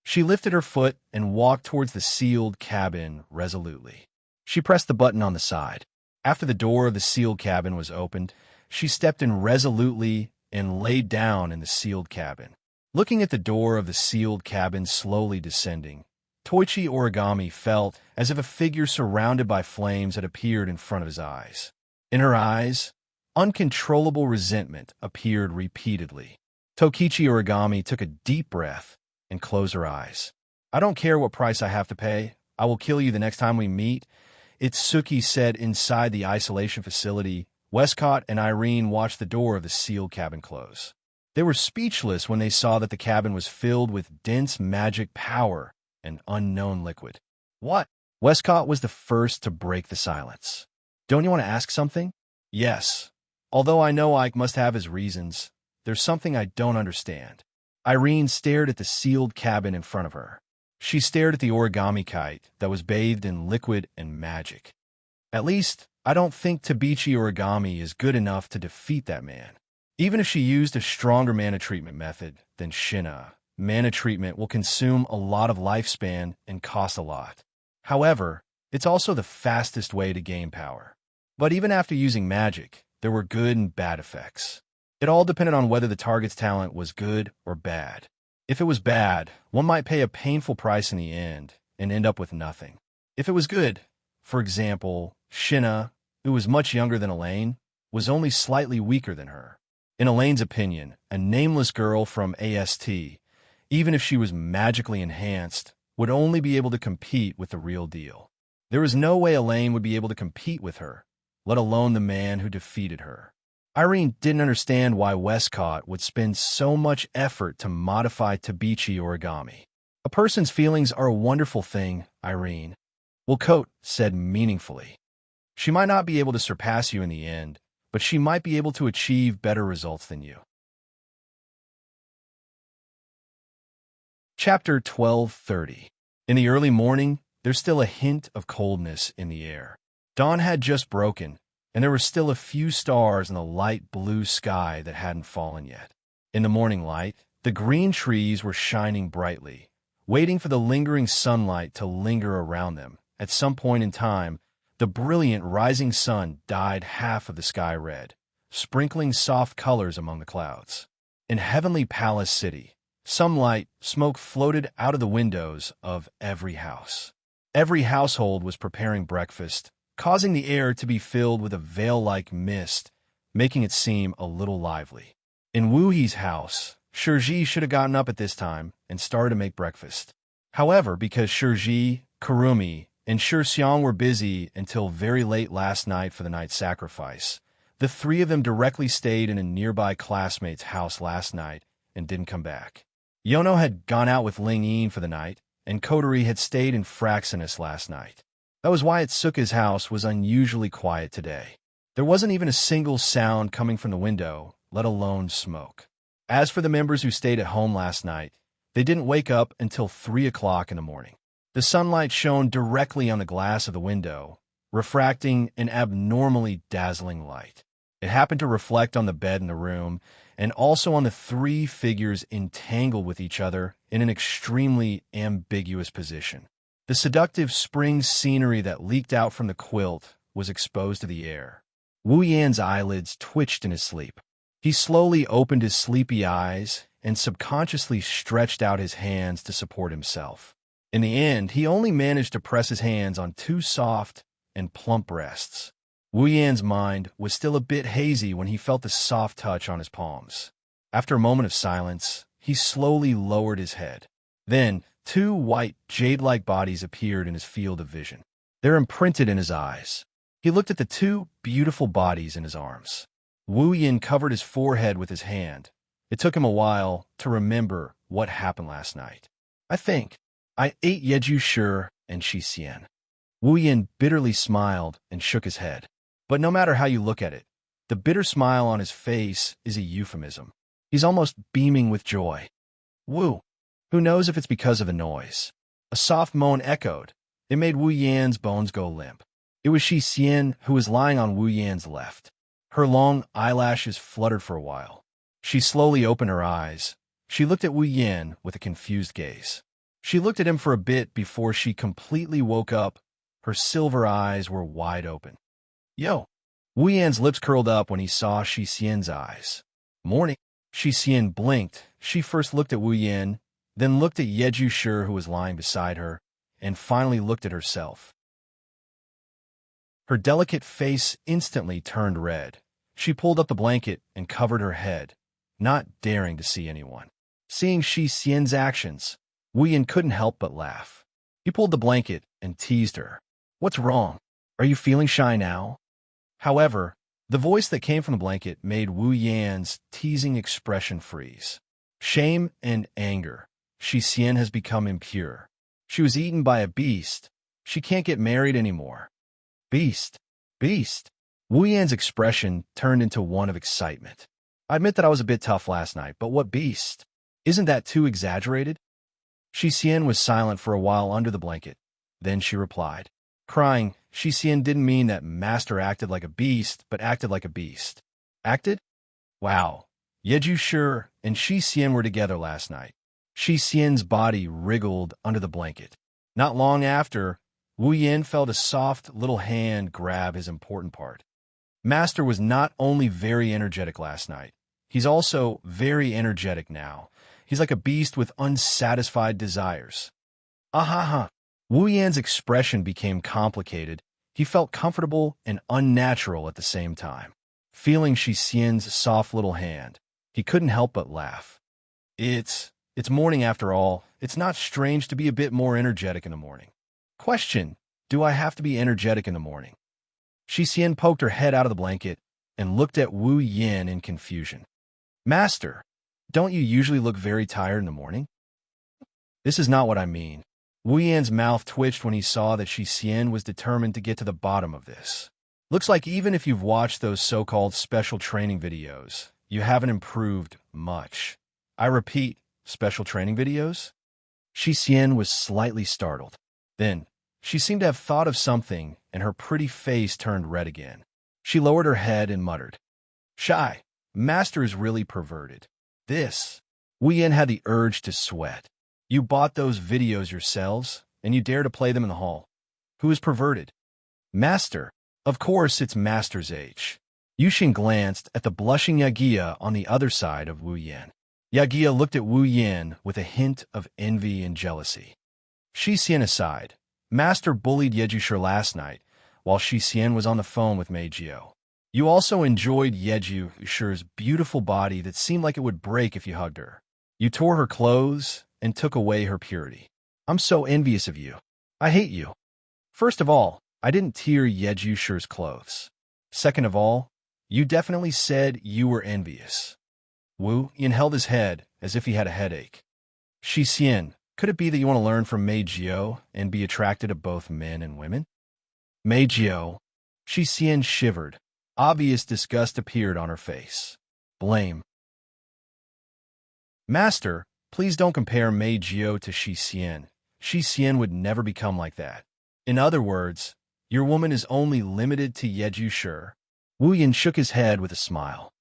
She lifted her foot and walked towards the sealed cabin resolutely. She pressed the button on the side. After the door of the sealed cabin was opened, she stepped in resolutely and laid down in the sealed cabin. Looking at the door of the sealed cabin slowly descending, Toichi Origami felt as if a figure surrounded by flames had appeared in front of his eyes. In her eyes, uncontrollable resentment appeared repeatedly. Tokichi Origami took a deep breath and closed her eyes. "I don't care what price I have to pay. I will kill you the next time we meet," Itsuki said inside the isolation facility. Westcott and Irene watched the door of the sealed cabin close. They were speechless when they saw that the cabin was filled with dense magic power and unknown liquid. "What?" Westcott was the first to break the silence. "Don't you want to ask something?" "Yes. Although I know Ike must have his reasons, there's something I don't understand." Irene stared at the sealed cabin in front of her. She stared at the origami kite that was bathed in liquid and magic. "At least, I don't think Tabichi origami is good enough to defeat that man. Even if she used a stronger mana treatment method than Shina, mana treatment will consume a lot of lifespan and cost a lot. However, it's also the fastest way to gain power. But even after using magic, there were good and bad effects. It all depended on whether the target's talent was good or bad. If it was bad, one might pay a painful price in the end and end up with nothing. If it was good, for example, Shina, who was much younger than Elaine, was only slightly weaker than her. In Elaine's opinion, a nameless girl from AST, even if she was magically enhanced, would only be able to compete with the real deal. There was no way Elaine would be able to compete with her, let alone the man who defeated her. Irene didn't understand why Westcott would spend so much effort to modify Tabichi origami. "A person's feelings are a wonderful thing, Irene," Wilcote said meaningfully. "She might not be able to surpass you in the end, but she might be able to achieve better results than you." Chapter 12:30. In the early morning, there's still a hint of coldness in the air. Dawn had just broken, and there were still a few stars in the light blue sky that hadn't fallen yet. In the morning light, the green trees were shining brightly, waiting for the lingering sunlight to linger around them. At some point in time, the brilliant rising sun dyed half of the sky red, sprinkling soft colors among the clouds. In Heavenly Palace City, some light smoke floated out of the windows of every house. Every household was preparing breakfast, causing the air to be filled with a veil-like mist, making it seem a little lively. In Wu He's house, Shirji should have gotten up at this time and started to make breakfast. However, because Shirji, Kurumi, and Shirxiang were busy until very late last night for the night sacrifice, the three of them directly stayed in a nearby classmate's house last night and didn't come back. Yono had gone out with Ling Yin for the night, and Kodori had stayed in Fraxinus last night. That was why Itsuka's house was unusually quiet today. There wasn't even a single sound coming from the window, let alone smoke. As for the members who stayed at home last night, they didn't wake up until 3 o'clock in the morning. The sunlight shone directly on the glass of the window, refracting an abnormally dazzling light. It happened to reflect on the bed in the room, and also on the three figures entangled with each other in an extremely ambiguous position. The seductive spring scenery that leaked out from the quilt was exposed to the air. Wu Yan's eyelids twitched in his sleep. He slowly opened his sleepy eyes and subconsciously stretched out his hands to support himself. In the end, he only managed to press his hands on two soft and plump breasts. Wu Yan's mind was still a bit hazy when he felt the soft touch on his palms. After a moment of silence, he slowly lowered his head. Then, two white, jade-like bodies appeared in his field of vision. They're imprinted in his eyes. He looked at the two beautiful bodies in his arms. Wu Yan covered his forehead with his hand. It took him a while to remember what happened last night. I ate Yeju Shi and Shi Xian. Wu Yan bitterly smiled and shook his head. But no matter how you look at it, the bitter smile on his face is a euphemism. He's almost beaming with joy. Wu. Who knows if it's because of the noise? A soft moan echoed. It made Wu Yan's bones go limp. It was Shi Xian who was lying on Wu Yan's left. Her long eyelashes fluttered for a while. She slowly opened her eyes. She looked at Wu Yan with a confused gaze. She looked at him for a bit before she completely woke up. Her silver eyes were wide open. Yo! Wu Yan's lips curled up when he saw Shi Xian's eyes. Morning. Shi Xian blinked. She first looked at Wu Yan, then looked at Yeju Shi who was lying beside her, and finally looked at herself. Her delicate face instantly turned red. She pulled up the blanket and covered her head, not daring to see anyone. Seeing Shi Xian's actions, Wu Yan couldn't help but laugh. He pulled the blanket and teased her. What's wrong? Are you feeling shy now? However, the voice that came from the blanket made Wu Yan's teasing expression freeze. Shame and anger. Shi Xian has become impure. She was eaten by a beast. She can't get married anymore. Beast. Beast. Wu Yan's expression turned into one of excitement. I admit that I was a bit tough last night, but what beast? Isn't that too exaggerated? Shi Xian was silent for a while under the blanket. Then she replied. Crying, Shi Xian didn't mean that Master acted like a beast, but acted like a beast. Acted? Wow. Yeju Shi and Shi Xian were together last night. Shi Xian's body wriggled under the blanket. Not long after, Wu Yan felt a soft little hand grab his important part. Master was not only very energetic last night, he's also very energetic now. He's like a beast with unsatisfied desires. Ahaha. Wu Yan's expression became complicated. He felt comfortable and unnatural at the same time. Feeling Shi Xian's soft little hand, he couldn't help but laugh. It's morning after all. It's not strange to be a bit more energetic in the morning. Question, do I have to be energetic in the morning? Shi Xian poked her head out of the blanket and looked at Wu Yan in confusion. Master, don't you usually look very tired in the morning? This is not what I mean. Wu Yan's mouth twitched when he saw that Shi Xian was determined to get to the bottom of this. Looks like even if you've watched those so-called special training videos, you haven't improved much. I repeat, special training videos? Shi Xian was slightly startled. Then, she seemed to have thought of something, and her pretty face turned red again. She lowered her head and muttered, Shy, Master is really perverted. This. Wu Yan had the urge to sweat. You bought those videos yourselves, and you dare to play them in the hall. Who is perverted? Master. Of course it's Master's age. Yushin glanced at the blushing Yagia on the other side of Wu Yan. Yagia looked at Wu Yan with a hint of envy and jealousy. Shi Xian aside, Master bullied Yeju Shi last night, while Shi Xian was on the phone with Mei Jiao. You also enjoyed Yeju Shi's beautiful body that seemed like it would break if you hugged her. You tore her clothes and took away her purity. I'm so envious of you. I hate you. First of all, I didn't tear Yeju Shi's clothes. Second of all, you definitely said you were envious. Wu Yan held his head as if he had a headache. Shi Xian, could it be that you want to learn from Mei Jiao and be attracted to both men and women? Mei Jiao. Shi Xian shivered. Obvious disgust appeared on her face. Blame. Master, please don't compare Mei Jiao to Shi Xian. Shi Xian would never become like that. In other words, your woman is only limited to Yeju Shi. Wu Yan shook his head with a smile.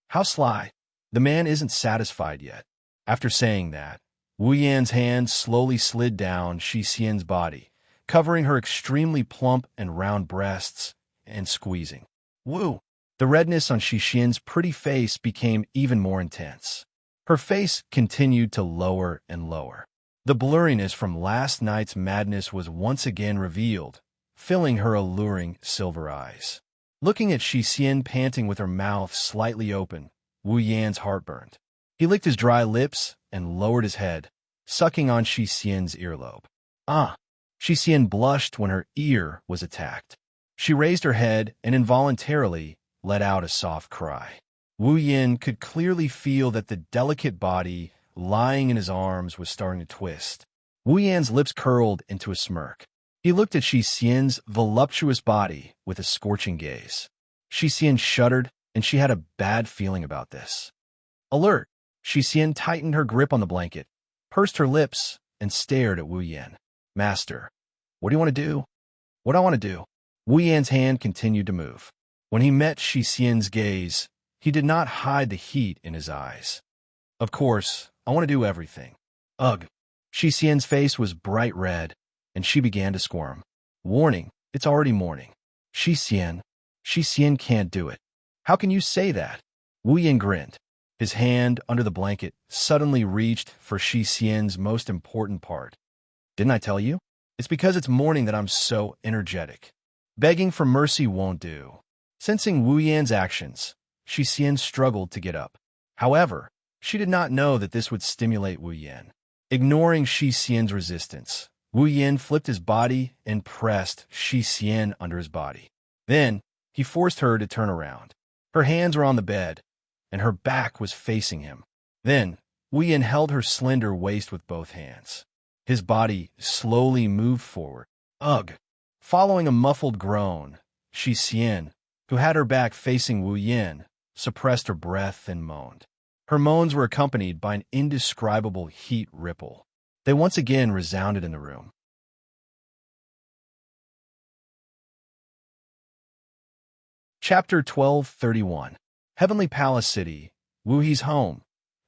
How sly. The man isn't satisfied yet. After saying that, Wu Yan's hand slowly slid down Shi Xian's body, covering her extremely plump and round breasts, and squeezing. Wu! The redness on Shi Xian's pretty face became even more intense. Her face continued to lower and lower. The blurriness from last night's madness was once again revealed, filling her alluring silver eyes. Looking at Shi Xian panting with her mouth slightly open, Wu Yan's heart burned. He licked his dry lips and lowered his head, sucking on Shi Xian's earlobe. Ah! Shi Xian blushed when her ear was attacked. She raised her head and involuntarily let out a soft cry. Wu Yan could clearly feel that the delicate body lying in his arms was starting to twist. Wu Yan's lips curled into a smirk. He looked at Shi Xian's voluptuous body with a scorching gaze. Shi Xian shuddered, and she had a bad feeling about this. Alert! Shi Xian tightened her grip on the blanket, pursed her lips, and stared at Wu Yan. Master, what do you want to do? What I want to do? Wu Yan's hand continued to move. When he met Shi Xian's gaze, he did not hide the heat in his eyes. Of course, I want to do everything. Ugh. Shi Xian's face was bright red, and she began to squirm. Warning, it's already morning. Shi Xian can't do it. How can you say that? Wu Yan grinned. His hand under the blanket suddenly reached for Shi Xian's most important part. Didn't I tell you? It's because it's morning that I'm so energetic. Begging for mercy won't do. Sensing Wu Yan's actions, Shi Xian struggled to get up. However, she did not know that this would stimulate Wu Yan. Ignoring Shi Xian's resistance, Wu Yin flipped his body and pressed Shi Xian under his body. Then, he forced her to turn around. Her hands were on the bed, and her back was facing him. Then, Wu Yin held her slender waist with both hands. His body slowly moved forward. Ugh! Following a muffled groan, Shi Xian, who had her back facing Wu Yin, suppressed her breath and moaned. Her moans were accompanied by an indescribable heat ripple. They once again resounded in the room. Chapter 1231. Heavenly Palace City, Wu Yi's home.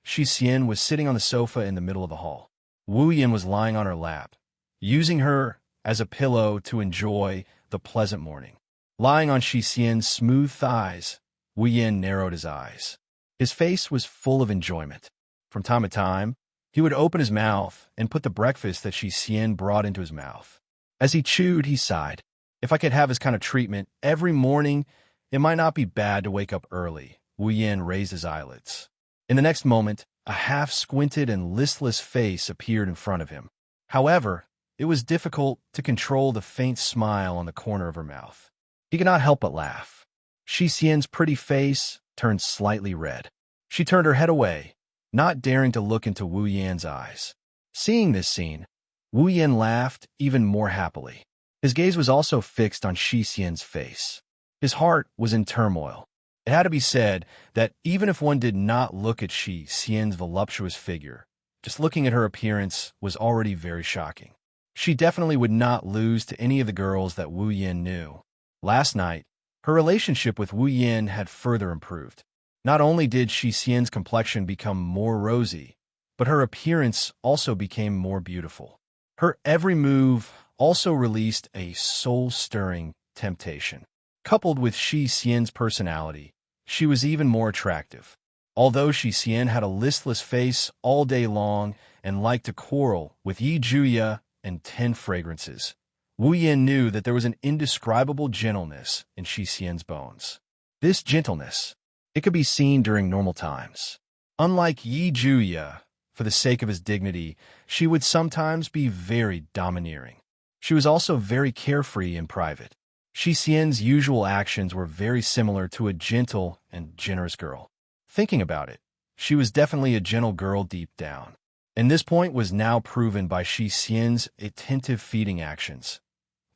Shi Xian was sitting on the sofa in the middle of the hall. Wu Yin was lying on her lap, using her as a pillow to enjoy the pleasant morning. Lying on Shi Xian's smooth thighs, Wu Yin narrowed his eyes. His face was full of enjoyment. From time to time, he would open his mouth and put the breakfast that Shi Xian brought into his mouth. As he chewed, he sighed. If I could have his kind of treatment every morning, it might not be bad to wake up early. Wu Yin raised his eyelids. In the next moment, a half-squinted and listless face appeared in front of him. However, it was difficult to control the faint smile on the corner of her mouth. He could not help but laugh. Shi Xian's pretty face turned slightly red. She turned her head away, not daring to look into Wu Yan's eyes. Seeing this scene, Wu Yan laughed even more happily. His gaze was also fixed on Shi Xian's face. His heart was in turmoil. It had to be said that even if one did not look at Shi Xian's voluptuous figure, just looking at her appearance was already very shocking. She definitely would not lose to any of the girls that Wu Yan knew. Last night, her relationship with Wu Yan had further improved. Not only did Shi Xian's complexion become more rosy, but her appearance also became more beautiful. Her every move also released a soul-stirring temptation. Coupled with Shi Xian's personality, she was even more attractive. Although Shi Xian had a listless face all day long and liked to quarrel with Yi Juya and 10 fragrances, Wu Yan knew that there was an indescribable gentleness in Shi Xian's bones. This gentleness, it could be seen during normal times. Unlike Yi Juya, for the sake of his dignity, she would sometimes be very domineering. She was also very carefree in private. Shi Xian's usual actions were very similar to a gentle and generous girl. Thinking about it, she was definitely a gentle girl deep down. And this point was now proven by Shi Xian's attentive feeding actions.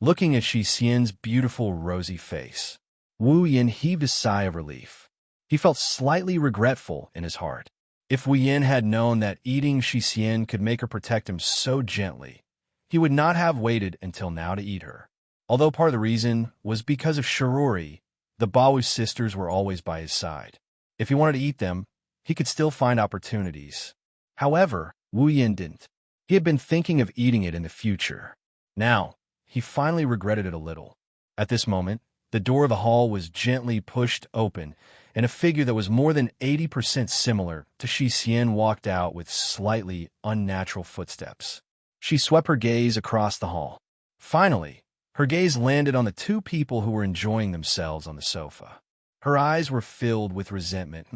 Looking at Shi Xian's beautiful rosy face, Wu Yan heaved a sigh of relief. He felt slightly regretful in his heart. If Wu Yan had known that eating Shi Xian could make her protect him so gently, he would not have waited until now to eat her. Although part of the reason was because of Shirori, the Bawu sisters were always by his side. If he wanted to eat them, he could still find opportunities. However, Wu Yan didn't. He had been thinking of eating it in the future. Now, he finally regretted it a little. At this moment, the door of the hall was gently pushed open, and a figure that was more than 80% similar to Shi Xian walked out with slightly unnatural footsteps. She swept her gaze across the hall. Finally, her gaze landed on the two people who were enjoying themselves on the sofa. Her eyes were filled with resentment.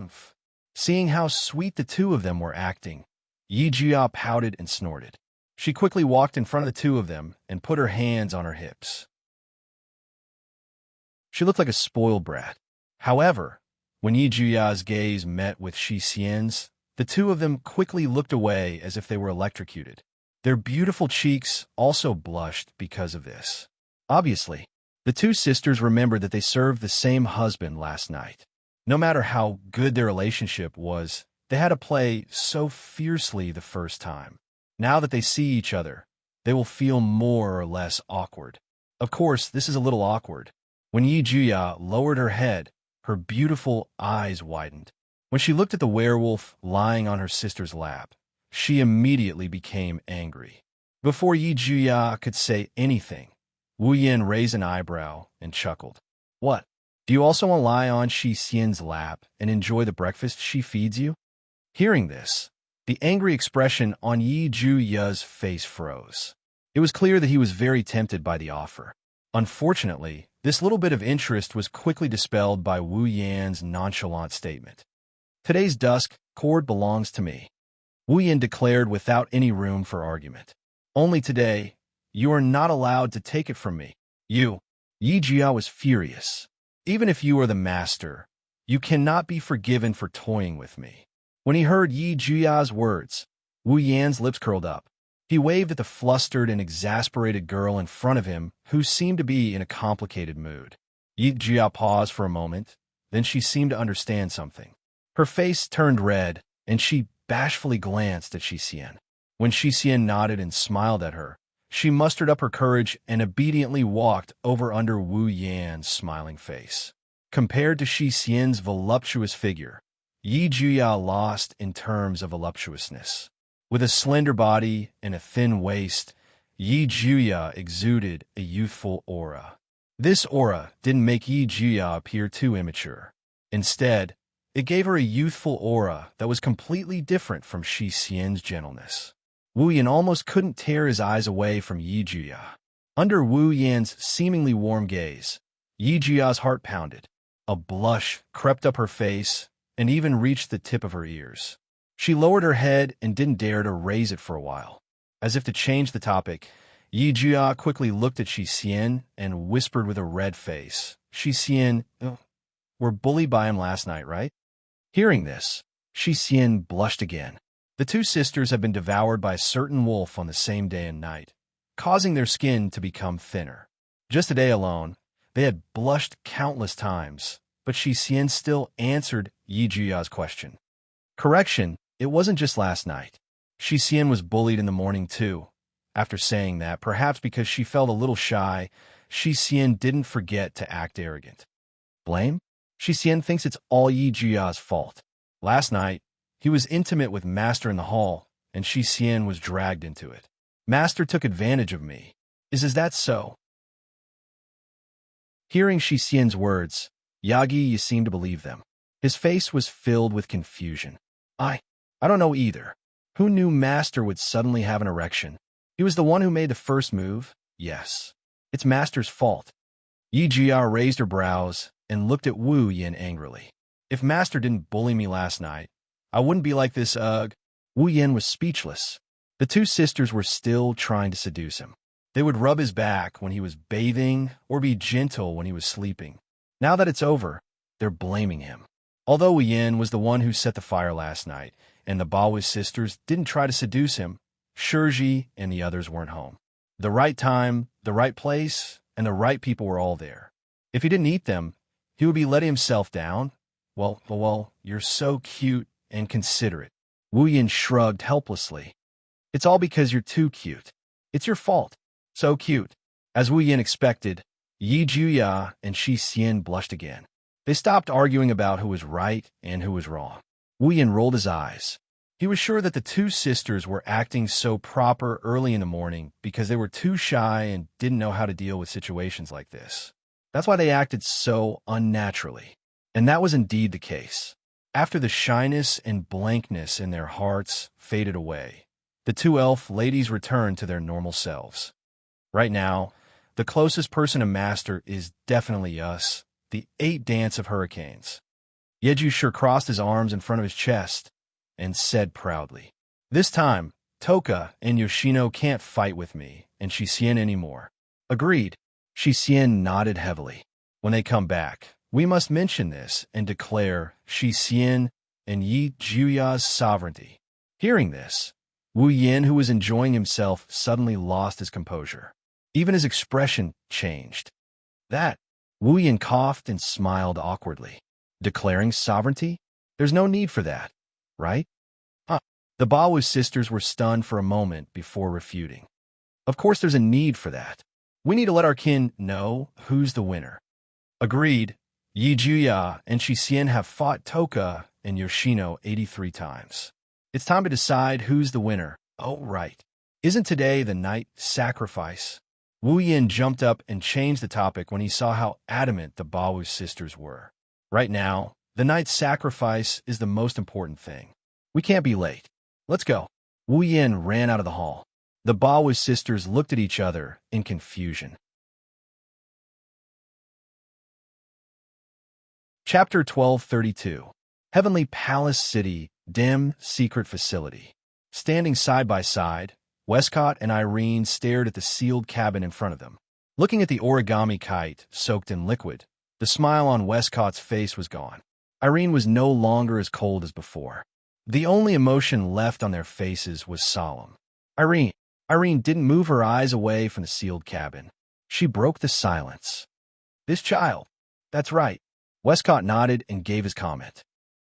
Seeing how sweet the two of them were acting, Yi Jia pouted and snorted. She quickly walked in front of the two of them and put her hands on her hips. She looked like a spoiled brat. However, when Yi Jia's gaze met with Shi Xian's, the two of them quickly looked away as if they were electrocuted. Their beautiful cheeks also blushed because of this. Obviously, the two sisters remembered that they served the same husband last night. No matter how good their relationship was, they had to play so fiercely the first time. Now that they see each other, they will feel more or less awkward. Of course, this is a little awkward. When Yi Juya lowered her head, her beautiful eyes widened. When she looked at the werewolf lying on her sister's lap, she immediately became angry. Before Yi Juya could say anything, Wu Yan raised an eyebrow and chuckled. What? Do you also want to lie on Shi Xian's lap and enjoy the breakfast she feeds you? Hearing this, the angry expression on Yi Juya's face froze. It was clear that he was very tempted by the offer. Unfortunately, this little bit of interest was quickly dispelled by Wu Yan's nonchalant statement. Today's dusk cord belongs to me, Wu Yan declared without any room for argument. Only today, You are not allowed to take it from me. You. Yi Jia was furious. Even if you are the master, you cannot be forgiven for toying with me. When he heard Yi Jia's words, Wu Yan's lips curled up. He waved at the flustered and exasperated girl in front of him, who seemed to be in a complicated mood. Yi Jia paused for a moment, then she seemed to understand something. Her face turned red, and she bashfully glanced at Shi Xian. When Shi Xian nodded and smiled at her, she mustered up her courage and obediently walked over under Wu Yan's smiling face. Compared to Shi Xian's voluptuous figure, Yi Jia lost in terms of voluptuousness. With a slender body and a thin waist, Yi Jia exuded a youthful aura. This aura didn't make Yi Jia appear too immature. Instead, it gave her a youthful aura that was completely different from Shi Xian's gentleness. Wu Yan almost couldn't tear his eyes away from Yi Jia. Under Wu Yan's seemingly warm gaze, Yi Jia's heart pounded. A blush crept up her face and even reached the tip of her ears. She lowered her head and didn't dare to raise it for a while. As if to change the topic, Yi Jia quickly looked at Shi Xian and whispered with a red face, "Shi Xian, were bullied by him last night, right?" Hearing this, Shi Xian blushed again. The two sisters had been devoured by a certain wolf on the same day and night, causing their skin to become thinner. Just a day alone, they had blushed countless times, but Shi Xian still answered Yi Jia's question. Correction, it wasn't just last night. Shi Xian was bullied in the morning too. After saying that, perhaps because she felt a little shy, Shi Xian didn't forget to act arrogant. Blame? Shi Xian thinks it's all Yi Jia's fault. Last night, he was intimate with Master in the hall, and Shi Xian was dragged into it. Master took advantage of me. Is that so? Hearing Shi Xian's words, Yagi seemed to believe them. His face was filled with confusion. I don't know either. Who knew Master would suddenly have an erection? He was the one who made the first move. Yes. It's Master's fault. Yi Jia raised her brows and looked at Wu Yan angrily. If Master didn't bully me last night, I wouldn't be like this, Wu Yan was speechless. The two sisters were still trying to seduce him. They would rub his back when he was bathing or be gentle when he was sleeping. Now that it's over, they're blaming him. Although Wu Yan was the one who set the fire last night, and the Baoist sisters didn't try to seduce him, Shiji and the others weren't home. The right time, the right place, and the right people were all there. If he didn't eat them, he would be letting himself down. Well, you're so cute and considerate. Wu Yan shrugged helplessly. It's all because you're too cute. It's your fault. So cute. As Wu Yan expected, Yi Jia and Shi Xian blushed again. They stopped arguing about who was right and who was wrong. Wu Yan rolled his eyes. He was sure that the two sisters were acting so proper early in the morning because they were too shy and didn't know how to deal with situations like this. That's why they acted so unnaturally. And that was indeed the case. After the shyness and blankness in their hearts faded away, the two elf ladies returned to their normal selves. Right now, the closest person to Master is definitely us, the 8 dance of hurricanes. Yeju sure crossed his arms in front of his chest and said proudly, "This time, Toka and Yoshino can't fight with me and Shi Xian anymore." Agreed. Shi Xian nodded heavily. When they come back, we must mention this and declare Shi Xian and Yi Jia's sovereignty. Hearing this, Wu Yan, who was enjoying himself, suddenly lost his composure. Even his expression changed. That, Wu Yan coughed and smiled awkwardly. Declaring sovereignty? There's no need for that, right? The Baowu sisters were stunned for a moment before refuting. Of course there's a need for that. We need to let our kin know who's the winner. Agreed. Yi Jia and Shi Xian have fought Toka and Yoshino 83 times. It's time to decide who's the winner. Oh, right. Isn't today the night sacrifice? Wu Yan jumped up and changed the topic when he saw how adamant the Baowu sisters were. Right now, the night sacrifice is the most important thing. We can't be late. Let's go. Wu Yan ran out of the hall. The Baowu sisters looked at each other in confusion. Chapter 1232. Heavenly Palace City, Dim Secret Facility. Standing side by side, Westcott and Irene stared at the sealed cabin in front of them. Looking at the origami kite soaked in liquid, the smile on Westcott's face was gone. Irene was no longer as cold as before. The only emotion left on their faces was solemn. Irene didn't move her eyes away from the sealed cabin. She broke the silence. This child. That's right. Westcott nodded and gave his comment.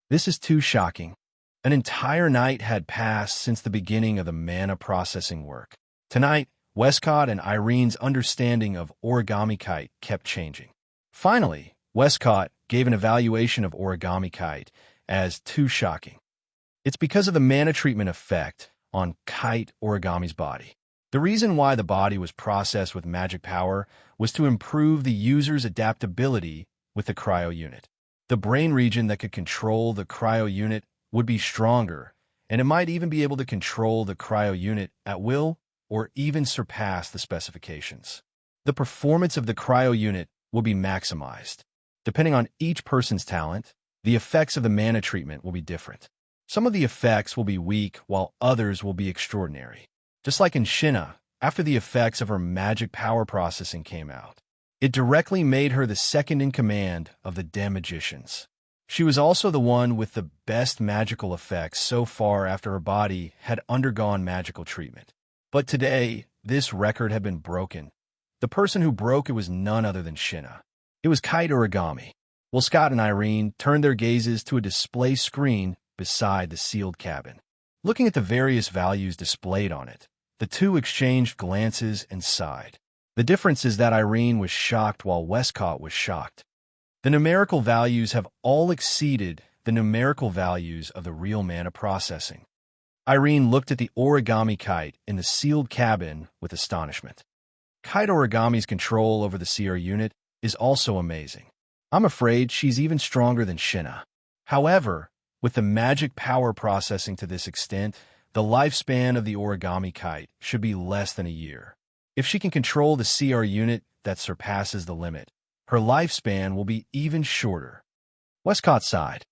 This is too shocking. An entire night had passed since the beginning of the mana processing work. Tonight, Westcott and Irene's understanding of origami kite kept changing. Finally, Westcott gave an evaluation of origami kite as too shocking. It's because of the mana treatment effect on kite origami's body. The reason why the body was processed with magic power was to improve the user's adaptability with the cryo unit. The brain region that could control the cryo unit would be stronger, and it might even be able to control the cryo unit at will or even surpass the specifications. The performance of the cryo unit will be maximized. Depending on each person's talent, the effects of the mana treatment will be different. Some of the effects will be weak, while others will be extraordinary. Just like in Shinna, after the effects of her magic power processing came out, it directly made her the second in command of the Den Magicians. She was also the one with the best magical effects so far after her body had undergone magical treatment. But today, this record had been broken. The person who broke it was none other than Shinna. It was Kite Origami. Scott and Irene turned their gazes to a display screen beside the sealed cabin. Looking at the various values displayed on it, the two exchanged glances and sighed. The difference is that Irene was shocked while Westcott was shocked. The numerical values have all exceeded the numerical values of the real mana processing. Irene looked at the origami kite in the sealed cabin with astonishment. Kite Origami's control over the CR unit is also amazing. I'm afraid she's even stronger than Shinna. However, with the magic power processing to this extent, the lifespan of the origami kite should be less than a year. If she can control the CR unit that surpasses the limit, her lifespan will be even shorter. Westcott sighed.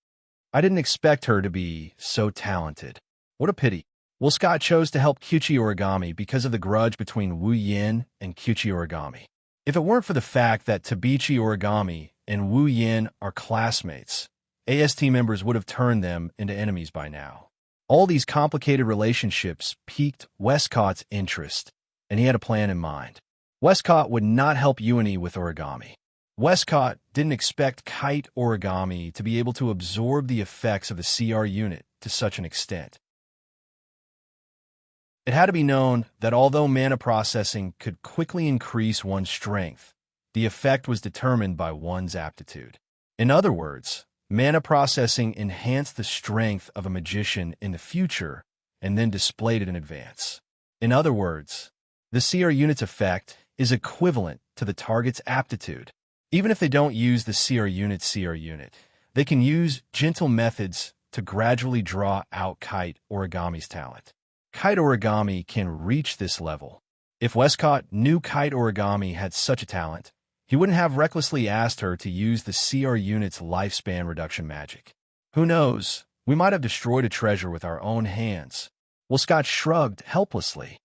I didn't expect her to be so talented. What a pity. Scott chose to help Kyuchi Origami because of the grudge between Wu Yin and Kyuchi Origami. If it weren't for the fact that Tabichi Origami and Wu Yin are classmates, AST members would have turned them into enemies by now. All these complicated relationships piqued Westcott's interest, and he had a plan in mind. Westcott would not help Ueni with origami. Westcott didn't expect Kite Origami to be able to absorb the effects of the CR unit to such an extent. It had to be known that although mana processing could quickly increase one's strength, the effect was determined by one's aptitude. In other words, mana processing enhanced the strength of a magician in the future and then displayed it in advance. In other words, the CR unit's effect is equivalent to the target's aptitude. Even if they don't use the CR unit, they can use gentle methods to gradually draw out Kite Origami's talent. Kite Origami can reach this level. If Westcott knew Kite Origami had such a talent, he wouldn't have recklessly asked her to use the CR unit's lifespan reduction magic. Who knows, we might have destroyed a treasure with our own hands. Scott shrugged helplessly.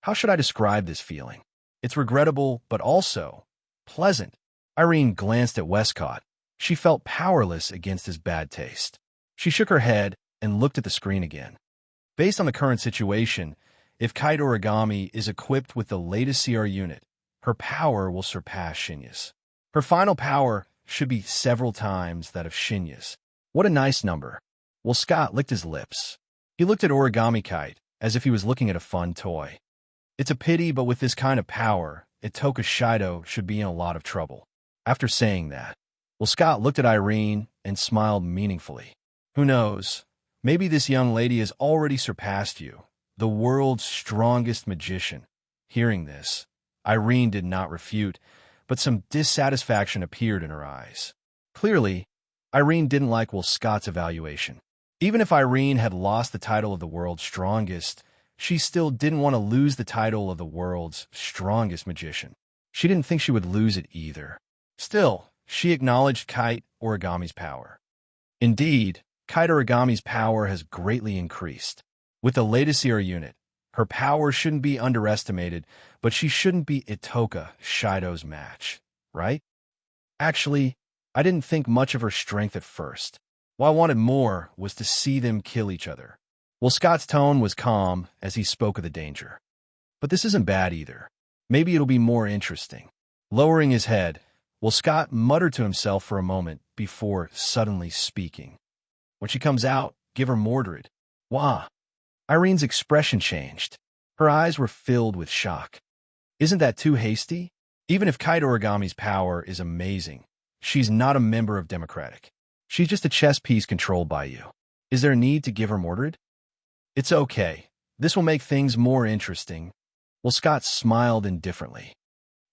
How should I describe this feeling? It's regrettable, but also pleasant. Irene glanced at Westcott. She felt powerless against his bad taste. She shook her head and looked at the screen again. Based on the current situation, if Kite Origami is equipped with the latest CR unit, her power will surpass Shinya's. Her final power should be several times that of Shinya's. What a nice number. Scott licked his lips. He looked at Origami Kite as if he was looking at a fun toy. It's a pity, but with this kind of power, Itoka Shido should be in a lot of trouble. After saying that, Scott looked at Irene and smiled meaningfully. Who knows? Maybe this young lady has already surpassed you, the world's strongest magician. Hearing this, Irene did not refute, but some dissatisfaction appeared in her eyes. Clearly, Irene didn't like Scott's evaluation. Even if Irene had lost the title of the world's strongest, she still didn't want to lose the title of the world's strongest magician. She didn't think she would lose it either. Still, she acknowledged Kite Origami's power. Indeed, Kite Origami's power has greatly increased. With the latest CR unit, Her power shouldn't be underestimated, but she shouldn't be Itoka Shido's match, right? Actually, I didn't think much of her strength at first. What I wanted more was to see them kill each other. Well, Scott's tone was calm as he spoke of the danger. But this isn't bad either. Maybe it'll be more interesting. Lowering his head, well, Scott muttered to himself for a moment before suddenly speaking. When she comes out, give her Mordred. Wah! Irene's expression changed. Her eyes were filled with shock. Isn't that too hasty? Even if Kite Origami's power is amazing, she's not a member of Democratic. She's just a chess piece controlled by you. Is there a need to give her Mordred? It's okay. This will make things more interesting. Well, Scott smiled indifferently.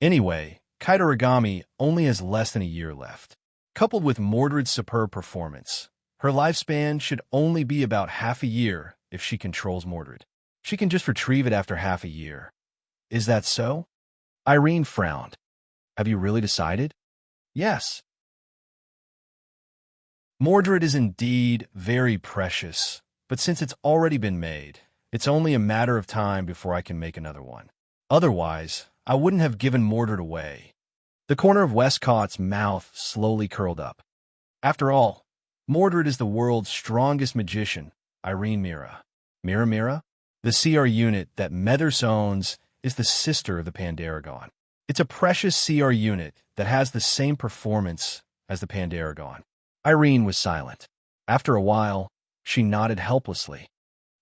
Anyway, Kite Origami only has less than a year left. Coupled with Mordred's superb performance, her lifespan should only be about half a year if she controls Mordred. She can just retrieve it after half a year. Is that so? Irene frowned. Have you really decided? Yes. Mordred is indeed very precious, but since it's already been made, it's only a matter of time before I can make another one. Otherwise, I wouldn't have given Mordred away. The corner of Westcott's mouth slowly curled up. After all, Mordred is the world's strongest magician, Irene Mira. Mira? The CR unit that Maidens owns is the sister of the Pandaragon. It's a precious CR unit that has the same performance as the Pandaragon. Irene was silent. After a while, she nodded helplessly.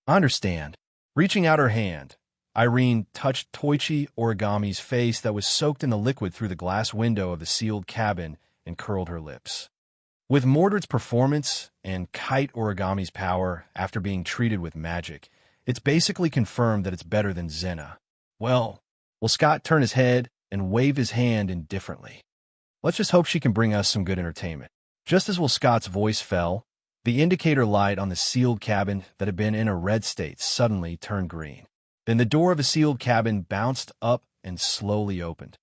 I understand. Reaching out her hand, Irene touched Toichi Origami's face that was soaked in the liquid through the glass window of the sealed cabin and curled her lips. With Mordred's performance and Kite Origami's power after being treated with magic, it's basically confirmed that it's better than Zena. Well, Scott turned his head and waved his hand indifferently. Let's just hope she can bring us some good entertainment. Just as Scott's voice fell, the indicator light on the sealed cabin that had been in a red state suddenly turned green. Then the door of the sealed cabin bounced up and slowly opened.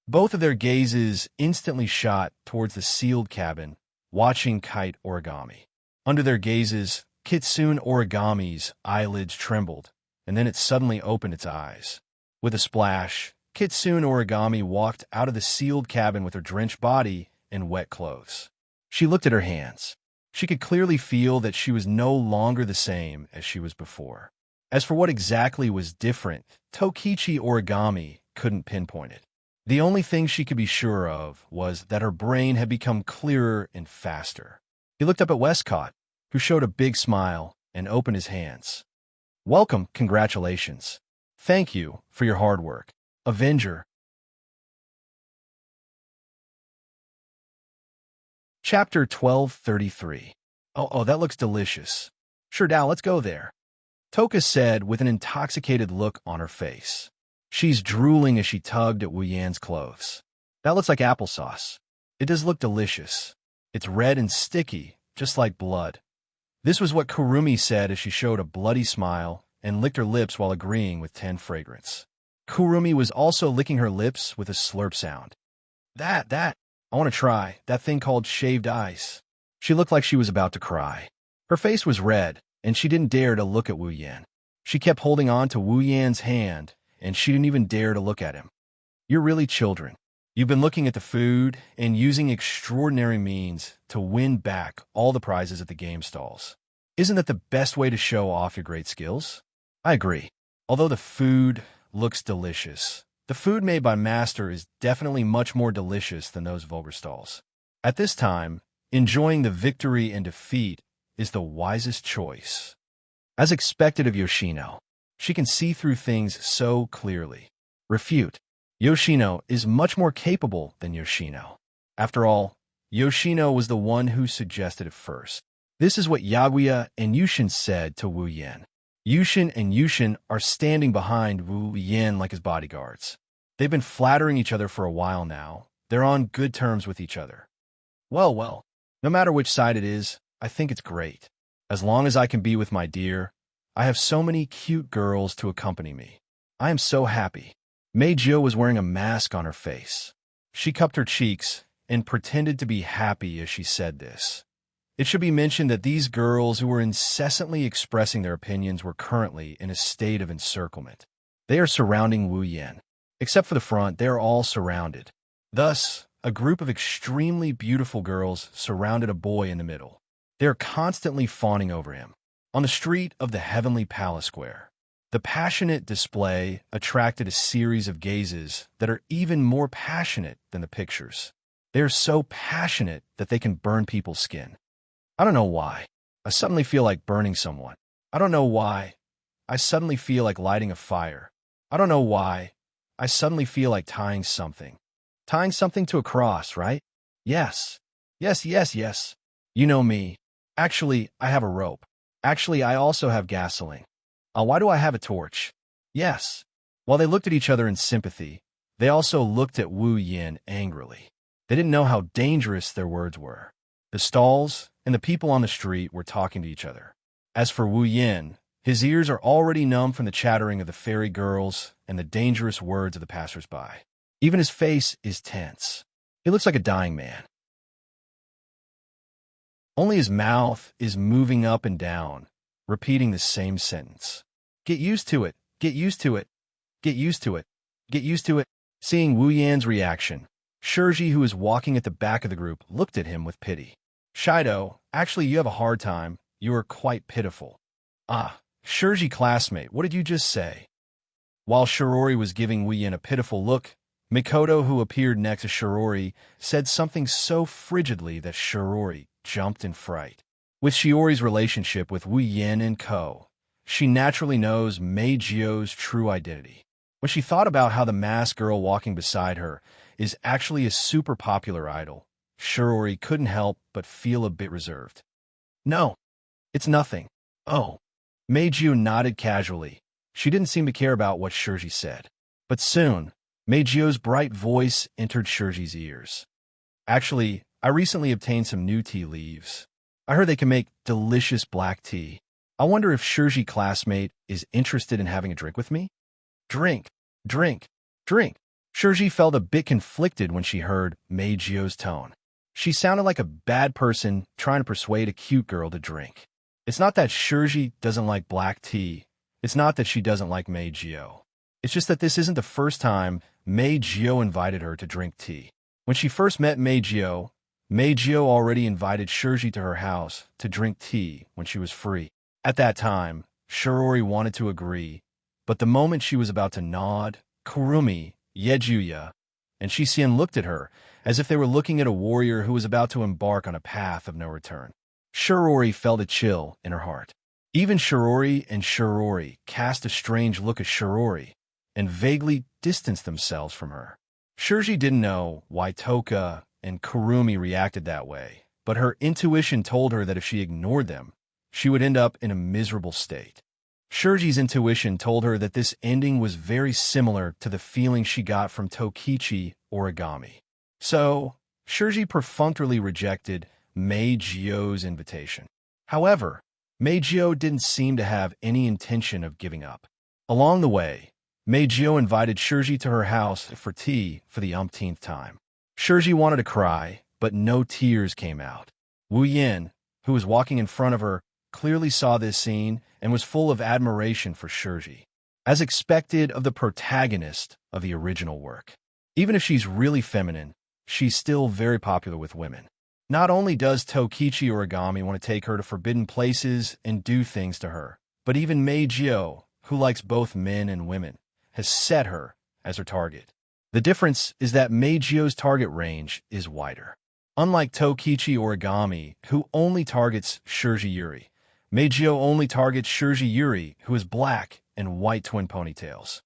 Both of their gazes instantly shot towards the sealed cabin, watching Kite Origami. Under their gazes, Kitsune Origami's eyelids trembled, and then it suddenly opened its eyes. With a splash, Kitsune Origami walked out of the sealed cabin with her drenched body in wet clothes. She looked at her hands. She could clearly feel that she was no longer the same as she was before. As for what exactly was different, Tokichi Origami couldn't pinpoint it. The only thing she could be sure of was that her brain had become clearer and faster. He looked up at Westcott, who showed a big smile and opened his hands. Welcome, congratulations. Thank you for your hard work. Avenger. Chapter 1233. Oh, that looks delicious. Sure, Dal, let's go there. Toka said with an intoxicated look on her face. She's drooling as she tugged at Wu Yan's clothes. That looks like applesauce. It does look delicious. It's red and sticky, just like blood. This was what Kurumi said as she showed a bloody smile and licked her lips while agreeing with 10 fragrance. Kurumi was also licking her lips with a slurp sound. That, I want to try, that thing called shaved ice. She looked like she was about to cry. Her face was red, and she didn't dare to look at Wu Yan. She kept holding on to Wu Yan's hand, and she didn't even dare to look at him. You're really children. You've been looking at the food and using extraordinary means to win back all the prizes at the game stalls. Isn't that the best way to show off your great skills? I agree. Although the food looks delicious, the food made by Master is definitely much more delicious than those vulgar stalls. At this time, enjoying the victory and defeat is the wisest choice. As expected of Yoshino, she can see through things so clearly. Refute. Yoshino is much more capable than Yoshino. After all, Yoshino was the one who suggested it first. This is what Yaguya and Yushin said to Wu Yan. Yushin and Yushin are standing behind Wu Yan like his bodyguards. They've been flattering each other for a while now. They're on good terms with each other. Well, no matter which side it is, I think it's great. As long as I can be with my dear, I have so many cute girls to accompany me. I am so happy. Meijio was wearing a mask on her face. She cupped her cheeks and pretended to be happy as she said this. It should be mentioned that these girls who were incessantly expressing their opinions were currently in a state of encirclement. They are surrounding Wu Yan. Except for the front, they are all surrounded. Thus, a group of extremely beautiful girls surrounded a boy in the middle. They are constantly fawning over him. On the street of the Heavenly Palace Square, the passionate display attracted a series of gazes that are even more passionate than the pictures. They are so passionate that they can burn people's skin. I don't know why. I suddenly feel like burning someone. I don't know why. I suddenly feel like lighting a fire. I don't know why. I suddenly feel like tying something. Tying something to a cross, right? Yes. Yes, yes, yes. You know me. Actually, I have a rope. Actually, I also have gasoline. Why do I have a torch? Yes. While they looked at each other in sympathy, they also looked at Wu Yin angrily. They didn't know how dangerous their words were. The stalls and the people on the street were talking to each other. As for Wu Yin, his ears are already numb from the chattering of the fairy girls and the dangerous words of the passers-by. Even his face is tense. He looks like a dying man. Only his mouth is moving up and down, repeating the same sentence. Get used to it. Get used to it. Get used to it. Get used to it. Seeing Wu Yan's reaction, Shirji, who is walking at the back of the group, looked at him with pity. Shido, actually you have a hard time. You are quite pitiful. Ah, Shirji classmate, what did you just say? While Shirori was giving Wu Yan a pitiful look, Mikoto, who appeared next to Shirori, said something so frigidly that Shirori jumped in fright. With Shiori's relationship with Wu Yan and Ko, she naturally knows Mei Jio's true identity. When she thought about how the masked girl walking beside her is actually a super popular idol, Shirori couldn't help but feel a bit reserved. No, it's nothing. Oh. Mei Jio nodded casually. She didn't seem to care about what Shirji said. But soon, Mei Jio's bright voice entered Shirji's ears. Actually, I recently obtained some new tea leaves. I heard they can make delicious black tea. I wonder if Shirji classmate is interested in having a drink with me? Drink, drink, drink. Shirji felt a bit conflicted when she heard Mei Jio's tone. She sounded like a bad person trying to persuade a cute girl to drink. It's not that Shirji doesn't like black tea. It's not that she doesn't like Mei Jio. It's just that this isn't the first time Mei Jio invited her to drink tea. When she first met Mei Jio already invited Shirji to her house to drink tea when she was free. At that time, Shirori wanted to agree, but the moment she was about to nod, Kurumi, Yejuya, and Shisien looked at her as if they were looking at a warrior who was about to embark on a path of no return. Shirori felt a chill in her heart. Even Shirori and Shirori cast a strange look at Shirori and vaguely distanced themselves from her. Shirji didn't know why Toka and Kurumi reacted that way, but her intuition told her that if she ignored them, she would end up in a miserable state. Shirji's intuition told her that this ending was very similar to the feeling she got from Tokichi Origami. So, Shirji perfunctorily rejected Mei Jio's invitation. However, Mei Jio didn't seem to have any intention of giving up. Along the way, Mei Jio invited Shirji to her house for tea for the umpteenth time. Shirji wanted to cry, but no tears came out. Wu Yin, who was walking in front of her, clearly saw this scene and was full of admiration for Shirji, as expected of the protagonist of the original work. Even if she's really feminine, she's still very popular with women. Not only does Tokichi Origami want to take her to forbidden places and do things to her, but even Mei Jio, who likes both men and women, has set her as her target. The difference is that Mei Jio's target range is wider. Unlike Tokichi Origami, who only targets Shirji Yuri, Mei Jio only targets Shirji Yuri, who is black and white twin ponytails.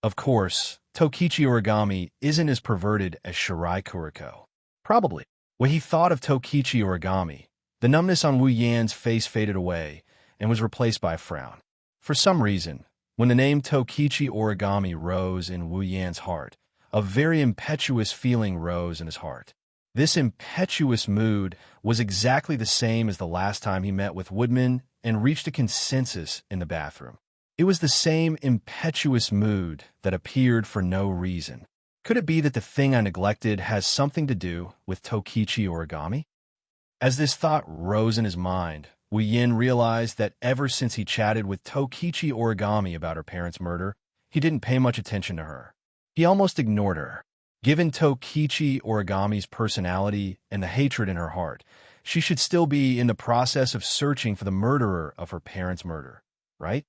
Of course, Tokichi Origami isn't as perverted as Shirai Kuriko. Probably. When he thought of Tokichi Origami, the numbness on Wu Yan's face faded away and was replaced by a frown. For some reason, when the name Tokichi Origami rose in Wu Yan's heart, a very impetuous feeling rose in his heart. This impetuous mood was exactly the same as the last time he met with Woodman and reached a consensus in the bathroom. It was the same impetuous mood that appeared for no reason. Could it be that the thing I neglected has something to do with Tokichi origami? As this thought rose in his mind, Wu Yin realized that ever since he chatted with Tokichi origami about her parents' murder, he didn't pay much attention to her. He almost ignored her. Given Tokichi origami's personality and the hatred in her heart, she should still be in the process of searching for the murderer of her parents' murder, right?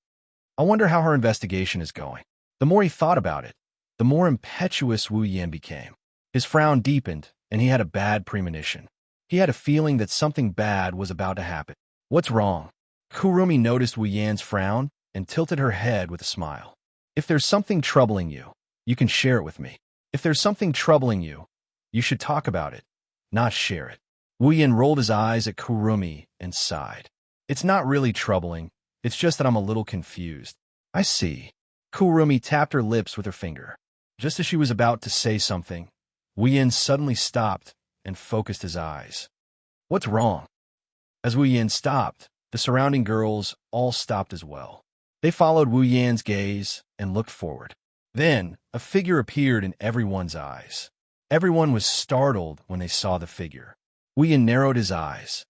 I wonder how her investigation is going. The more he thought about it, the more impetuous Wu Yin became. His frown deepened, and he had a bad premonition. He had a feeling that something bad was about to happen. What's wrong? Kurumi noticed Wu Yan's frown and tilted her head with a smile. If there's something troubling you, you can share it with me. If there's something troubling you, you should talk about it, not share it. Wu Yin rolled his eyes at Kurumi and sighed. It's not really troubling. It's just that I'm a little confused. I see. Kurumi tapped her lips with her finger. Just as she was about to say something, Wu Yin suddenly stopped and focused his eyes. What's wrong? As Wu Yin stopped, the surrounding girls all stopped as well. They followed Wu Yan's gaze and looked forward. Then, a figure appeared in everyone's eyes. Everyone was startled when they saw the figure. Wu Yin narrowed his eyes.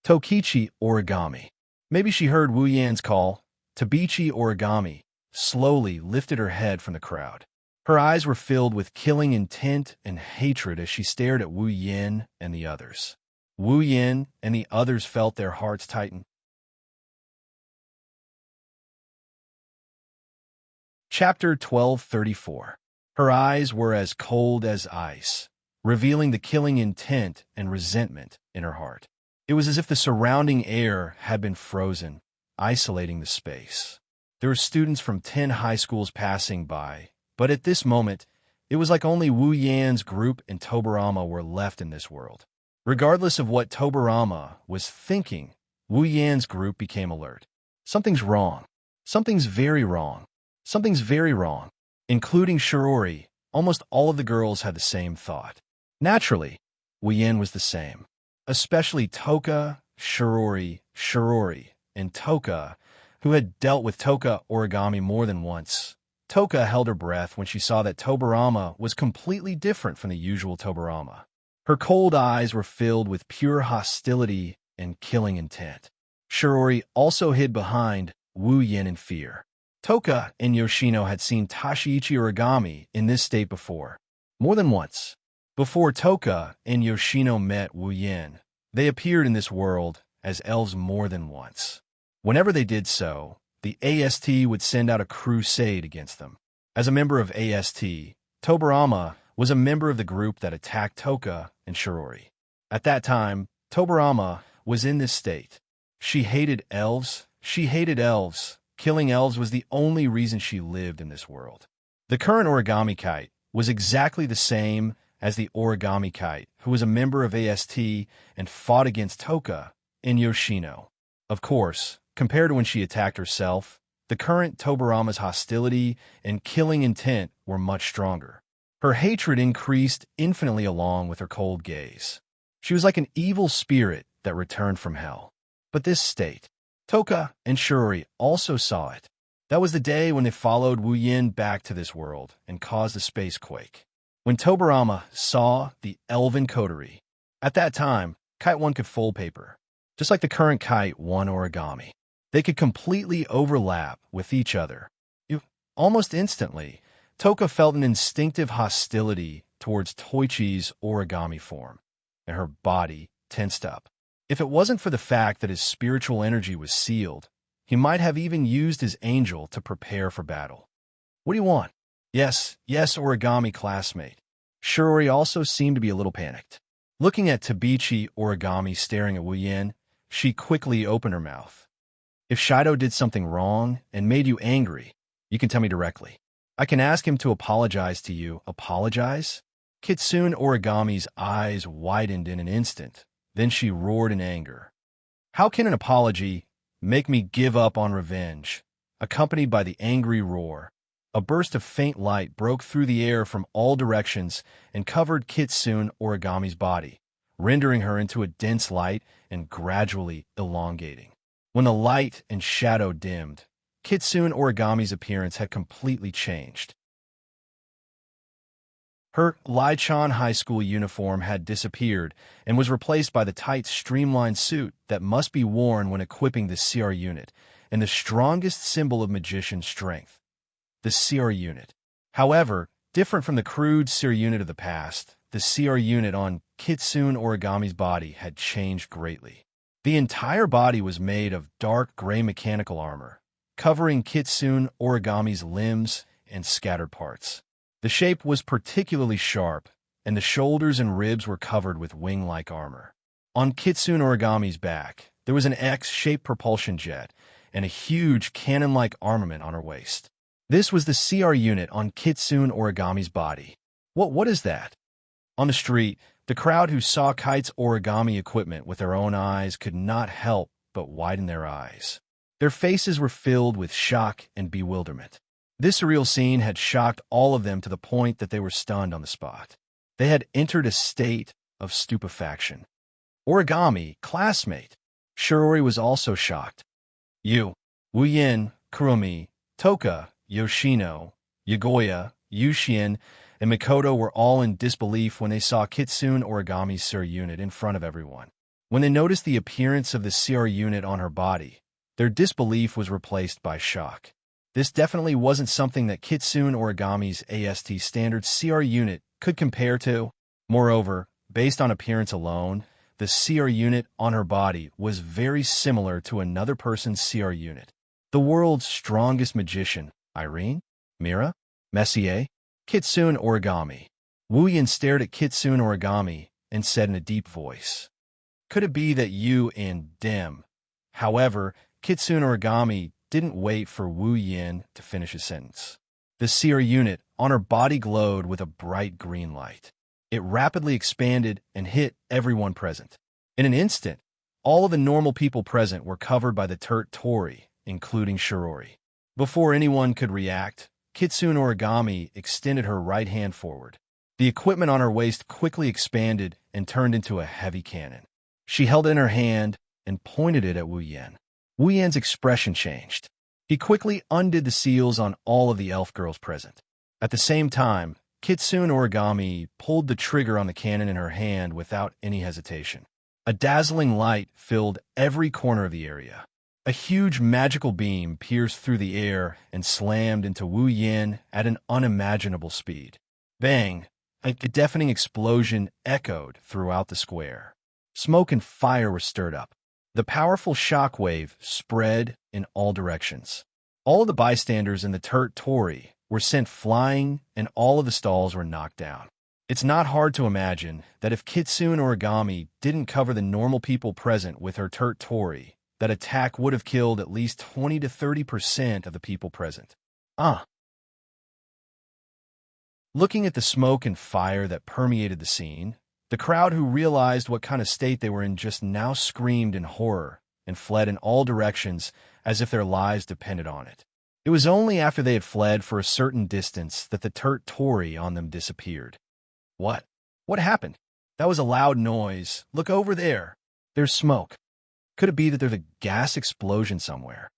Tokichi origami. Maybe she heard Wu Yan's call. Tabichi origami slowly lifted her head from the crowd. Her eyes were filled with killing intent and hatred as she stared at Wu Yin and the others. Wu Yin and the others felt their hearts tighten. Chapter 1234. Her eyes were as cold as ice, revealing the killing intent and resentment in her heart. It was as if the surrounding air had been frozen, isolating the space. There were students from 10 high schools passing by, but at this moment, it was like only Wu Yan's group and Tobarama were left in this world. Regardless of what Tobarama was thinking, Wu Yan's group became alert. Something's wrong. Something's very wrong. Something's very wrong. Including Shirori, almost all of the girls had the same thought. Naturally, Wu Yan was the same. Especially Toka, Shirori, and Toka, who had dealt with Toka origami more than once. Toka held her breath when she saw that Tobarama was completely different from the usual Tobarama. Her cold eyes were filled with pure hostility and killing intent. Shirori also hid behind Wu Yin in fear. Toka and Yoshino had seen Tashiichi origami in this state before, more than once. Before Toka and Yoshino met Wu Yin, they appeared in this world as elves more than once. Whenever they did so, the AST would send out a crusade against them. As a member of AST, Tobarama was a member of the group that attacked Toka and Shirori. At that time, Tobarama was in this state. She hated elves. Killing elves was the only reason she lived in this world. The current origami kite was exactly the same as the origami kite, who was a member of AST and fought against Toka and Yoshino. Of course, compared to when she attacked herself, the current Tobarama's hostility and killing intent were much stronger. Her hatred increased infinitely along with her cold gaze. She was like an evil spirit that returned from hell. But this state, Toka and Shirori also saw it. That was the day when they followed Wu Yin back to this world and caused a space quake. When Tobarama saw the elven coterie, at that time, Kite 1 could fold paper, just like the current Kite 1 origami. They could completely overlap with each other. Almost instantly, Toka felt an instinctive hostility towards Toichi's origami form, and her body tensed up. If it wasn't for the fact that his spiritual energy was sealed, he might have even used his angel to prepare for battle. What do you want? Yes, origami classmate. Shirori also seemed to be a little panicked. Looking at Tabichi origami staring at Wu Yin, she quickly opened her mouth. If Shido did something wrong and made you angry, you can tell me directly. I can ask him to apologize to you. Apologize? Kitsune origami's eyes widened in an instant. Then she roared in anger. How can an apology make me give up on revenge? Accompanied by the angry roar, a burst of faint light broke through the air from all directions and covered Kitsune origami's body, rendering her into a dense light and gradually elongating. When the light and shadow dimmed, Kitsune origami's appearance had completely changed. Her Lichon High School uniform had disappeared and was replaced by the tight, streamlined suit that must be worn when equipping the CR unit, and the strongest symbol of magician strength, the CR unit. However, different from the crude CR unit of the past, the CR unit on Kitsune Origami's body had changed greatly. The entire body was made of dark gray mechanical armor, covering Kitsune Origami's limbs and scattered parts. The shape was particularly sharp, and the shoulders and ribs were covered with wing-like armor. On Kitsune Origami's back, there was an X-shaped propulsion jet and a huge cannon-like armament on her waist. This was the CR unit on Kitsune Origami's body. What is that? On the street, the crowd who saw Kite's origami equipment with their own eyes could not help but widen their eyes. Their faces were filled with shock and bewilderment. This surreal scene had shocked all of them to the point that they were stunned on the spot. They had entered a state of stupefaction. Origami, classmate. Shiori was also shocked. Yu, Wuyin, Kurumi, Toka, Yoshino, Yagoya, Yushien, and Mikoto were all in disbelief when they saw Kitsune Origami's CR unit in front of everyone. When they noticed the appearance of the CR unit on her body, their disbelief was replaced by shock. This definitely wasn't something that Kitsune Origami's AST standard CR unit could compare to. Moreover, based on appearance alone, the CR unit on her body was very similar to another person's CR unit. The world's strongest magician, Irene? Mira? Messier? Kitsune Origami. Wuyin stared at Kitsune Origami and said in a deep voice, "Could it be that you and Dem?" However, Kitsune Origami didn't wait for Wu Yin to finish his sentence. The CR unit on her body glowed with a bright green light. It rapidly expanded and hit everyone present. In an instant, all of the normal people present were covered by the Turt Tori, including Shirori. Before anyone could react, Kitsune Origami extended her right hand forward. The equipment on her waist quickly expanded and turned into a heavy cannon. She held it in her hand and pointed it at Wu Yin. Wu Yin's expression changed. He quickly undid the seals on all of the elf girls present. At the same time, Kitsune Origami pulled the trigger on the cannon in her hand without any hesitation. A dazzling light filled every corner of the area. A huge magical beam pierced through the air and slammed into Wu Yin at an unimaginable speed. Bang! A deafening explosion echoed throughout the square. Smoke and fire were stirred up. The powerful shockwave spread in all directions. All of the bystanders in the Turt Tori were sent flying, and all of the stalls were knocked down. It's not hard to imagine that if Kitsune Origami didn't cover the normal people present with her Turt Tori, that attack would have killed at least 20 to 30% of the people present. Looking at the smoke and fire that permeated the scene, the crowd who realized what kind of state they were in just now screamed in horror and fled in all directions as if their lives depended on it. It was only after they had fled for a certain distance that the Turt Tori on them disappeared. What? What happened? That was a loud noise. Look over there. There's smoke. Could it be that there's a gas explosion somewhere?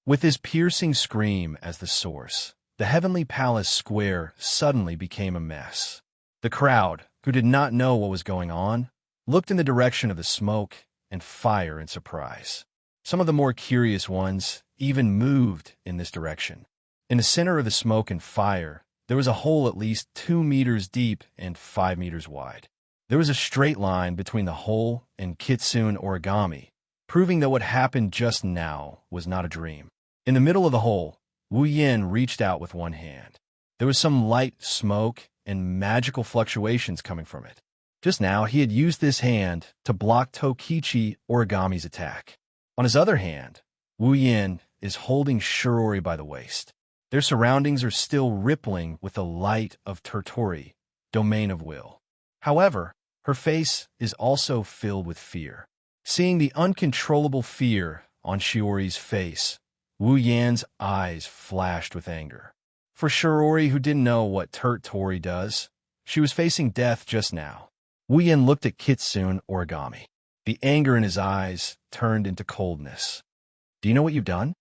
With his piercing scream as the source, the Heavenly Palace Square suddenly became a mess. The crowd, who did not know what was going on, looked in the direction of the smoke and fire in surprise. Some of the more curious ones even moved in this direction. In the center of the smoke and fire, there was a hole at least 2 meters deep and 5 meters wide. There was a straight line between the hole and Kitsune Origami, proving that what happened just now was not a dream. In the middle of the hole, Wu Yin reached out with one hand. There was some light smoke and magical fluctuations coming from it. Just now, he had used this hand to block Tokichi Origami's attack. On his other hand, Wu Yin is holding Shirori by the waist. Their surroundings are still rippling with the light of Turtori, domain of will. However, her face is also filled with fear. Seeing the uncontrollable fear on Shiori's face, Wu Yan's eyes flashed with anger. For Shirori, who didn't know what Turt Tori does, she was facing death just now. Wu Yan looked at Kitsune Origami. The anger in his eyes turned into coldness. Do you know what you've done?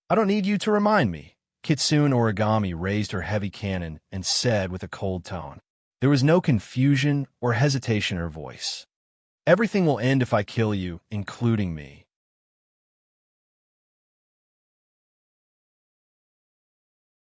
I don't need you to remind me. Kitsune Origami raised her heavy cannon and said with a cold tone. There was no confusion or hesitation in her voice. Everything will end if I kill you, including me.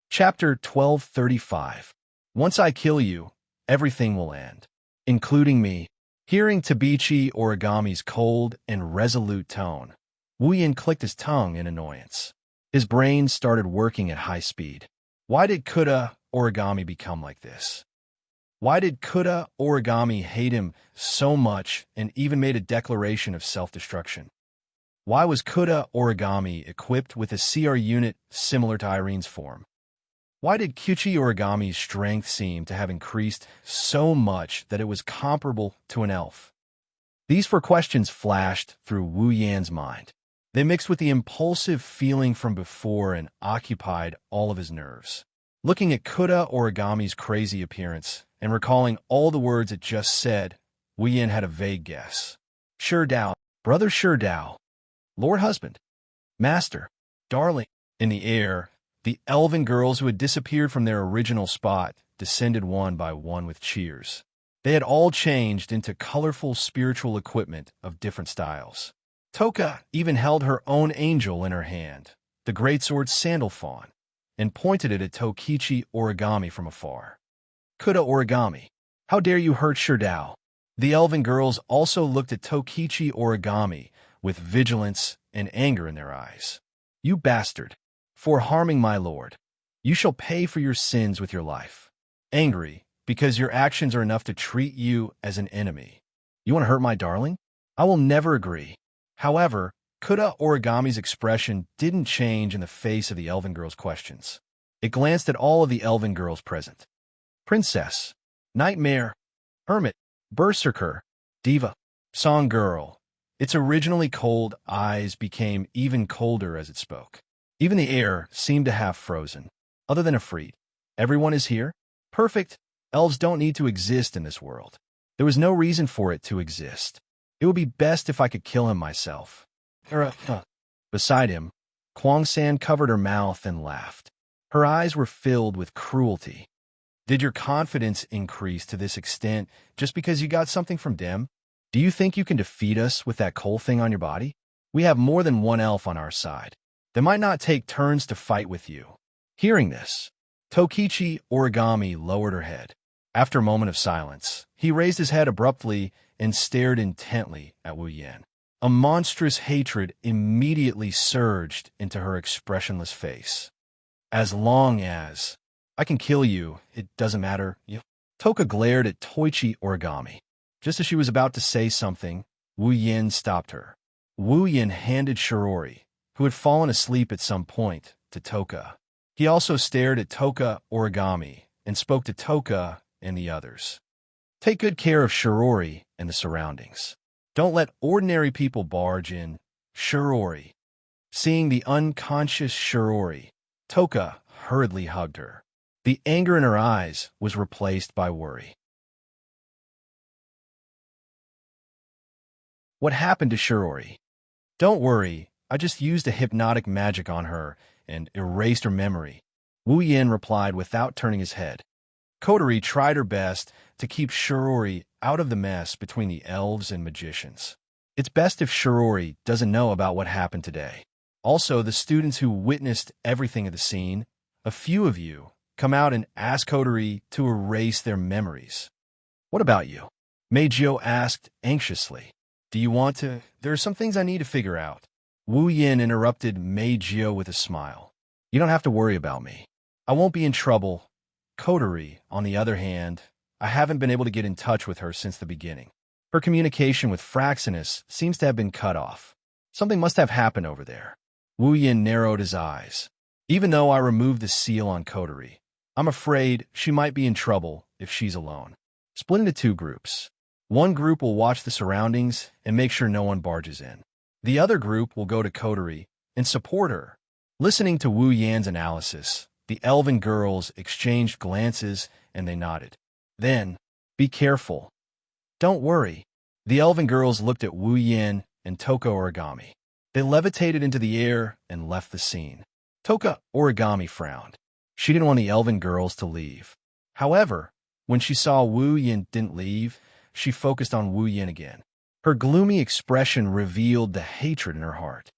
Chapter 1235. Once I kill you, everything will end, including me. Hearing Tabichi Origami's cold and resolute tone, Wu Yin clicked his tongue in annoyance. His brain started working at high speed. Why did Kuda Origami become like this? Why did Kuda Origami hate him so much and even made a declaration of self-destruction? Why was Kuda Origami equipped with a CR unit similar to Irene's form? Why did Kyuchi Origami's strength seem to have increased so much that it was comparable to an elf? These 4 questions flashed through Wu Yan's mind. They mixed with the impulsive feeling from before and occupied all of his nerves. Looking at Kuda Origami's crazy appearance and recalling all the words it just said, Wu Yan had a vague guess. Shi Dao, brother Shi Dao, Lord Husband, Master, Darling. In the air, the elven girls who had disappeared from their original spot descended one by one with cheers. They had all changed into colorful spiritual equipment of different styles. Toka even held her own angel in her hand, the greatsword Sandalfawn, and pointed it at Tokichi Origami from afar. Kuda Origami, how dare you hurt Shi Dao? The elven girls also looked at Tokichi Origami with vigilance and anger in their eyes. You bastard! For harming my lord. You shall pay for your sins with your life. Angry, because your actions are enough to treat you as an enemy. You want to hurt my darling? I will never agree. However, Kuda Origami's expression didn't change in the face of the elven girl's questions. It glanced at all of the elven girls present. Princess, Nightmare, Hermit, Berserker, Diva, Song Girl. Its originally cold eyes became even colder as it spoke. Even the air seemed to have frozen. Other than Ifrit, everyone is here? Perfect. Elves don't need to exist in this world. There was no reason for it to exist. It would be best if I could kill him myself. Beside him, Kwang-san covered her mouth and laughed. Her eyes were filled with cruelty. Did your confidence increase to this extent just because you got something from Dem? Do you think you can defeat us with that coal thing on your body? We have more than one elf on our side. They might not take turns to fight with you. Hearing this, Tokichi Origami lowered her head. After a moment of silence, he raised his head abruptly and stared intently at Wu Yan. A monstrous hatred immediately surged into her expressionless face. As long as I can kill you, it doesn't matter. Toka glared at Toichi Origami. Just as she was about to say something, Wu Yan stopped her. Wu Yan handed Shirori, who had fallen asleep at some point, to Toka. He also stared at Toka Origami and spoke to Toka and the others. Take good care of Shirori and the surroundings. Don't let ordinary people barge in. Shirori. Seeing the unconscious Shirori, Toka hurriedly hugged her. The anger in her eyes was replaced by worry. What happened to Shirori? Don't worry, I just used a hypnotic magic on her and erased her memory. Wu Yan replied without turning his head. Kotori tried her best to keep Shirori out of the mess between the elves and magicians. It's best if Shirori doesn't know about what happened today. Also, the students who witnessed everything at the scene, a few of you, come out and ask Kotori to erase their memories. What about you? Meijio asked anxiously. Do you want to? There are some things I need to figure out. Wu Yin interrupted Meijio with a smile. You don't have to worry about me. I won't be in trouble. Kotori, on the other hand, I haven't been able to get in touch with her since the beginning. Her communication with Fraxinus seems to have been cut off. Something must have happened over there. Wu Yin narrowed his eyes. Even though I removed the seal on Kotori, I'm afraid she might be in trouble if she's alone. Split into 2 groups. One group will watch the surroundings and make sure no one barges in. The other group will go to Kotori and support her. Listening to Wu Yan's analysis, the elven girls exchanged glances and they nodded. Then, be careful. Don't worry. The elven girls looked at Wu Yan and Toka Origami. They levitated into the air and left the scene. Toka Origami frowned. She didn't want the elven girls to leave. However, When she saw Wu Yin didn't leave, she focused on Wu Yin again. Her gloomy expression revealed the hatred in her heart.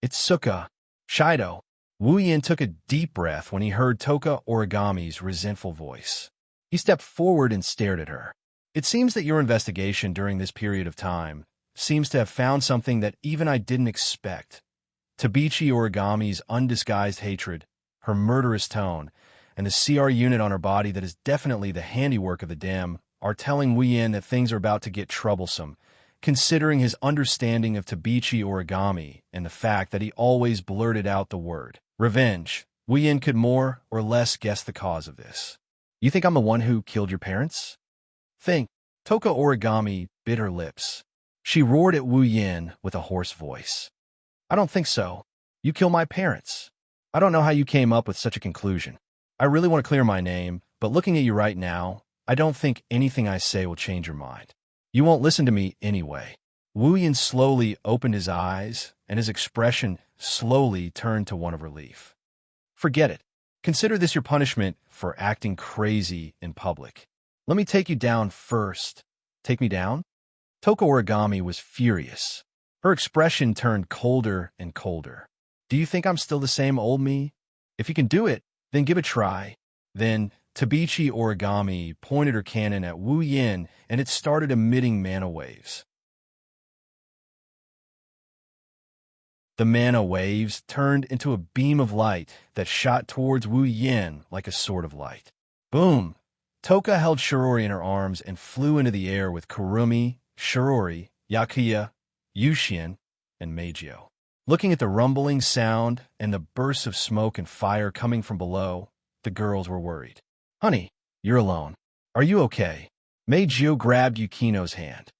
"It's Suka, Shido." Wu Yin took a deep breath when he heard Toka Origami's resentful voice. He stepped forward and stared at her. "It seems that your investigation during this period of time seems to have found something that even I didn't expect." Tabichi Origami's undisguised hatred, her murderous tone, and the CR unit on her body that is definitely the handiwork of the Dam are telling Wu Yin that things are about to get troublesome, considering his understanding of Tabichi Origami and the fact that he always blurted out the word revenge. Wu Yin could more or less guess the cause of this. "You think I'm the one who killed your parents?" "Think." Toka Origami bit her lips. She roared at Wu Yin with a hoarse voice. "I don't think so. You killed my parents. I don't know how you came up with such a conclusion. I really want to clear my name, but looking at you right now, I don't think anything I say will change your mind. You won't listen to me anyway." Wu Yin slowly opened his eyes, and his expression slowly turned to one of relief. "Forget it. Consider this your punishment for acting crazy in public. Let me take you down first." "Take me down?" Toka Origami was furious. Her expression turned colder and colder. "Do you think I'm still the same old me? If you can do it, then give it a try." Then Tabichi Origami pointed her cannon at Wu Yin, and it started emitting mana waves. The mana waves turned into a beam of light that shot towards Wu Yin like a sword of light. Boom! Toka held Shirori in her arms and flew into the air with Kurumi, Shirori, Yakuya, Yushin, and Meijio. Looking at the rumbling sound and the bursts of smoke and fire coming from below, the girls were worried. "Honey, you're alone. Are you okay?" Meijio grabbed Yukino's hand.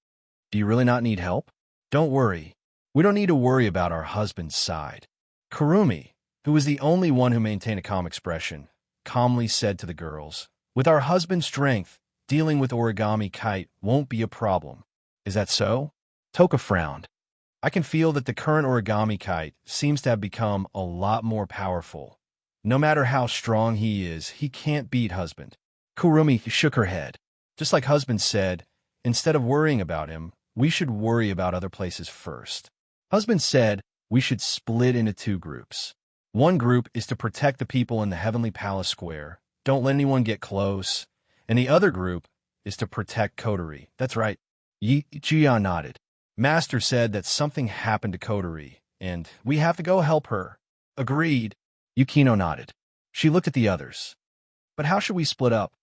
"Do you really not need help?" "Don't worry. We don't need to worry about our husband's side." Kurumi, who was the only one who maintained a calm expression, calmly said to the girls, "With our husband's strength, dealing with Origami Kite won't be a problem." "Is that so?" Toka frowned. "I can feel that the current Origami Kite seems to have become a lot more powerful. No matter how strong he is, he can't beat husband." Kurumi shook her head. "Just like husband said, instead of worrying about him, we should worry about other places first. Husband said we should split into two groups. One group is to protect the people in the Heavenly Palace Square. Don't let anyone get close. And the other group is to protect Kotori." "That's right." Jia nodded. "Master said that something happened to Kotori, and we have to go help her." "Agreed." Yukino nodded. She looked at the others. "But how should we split up?"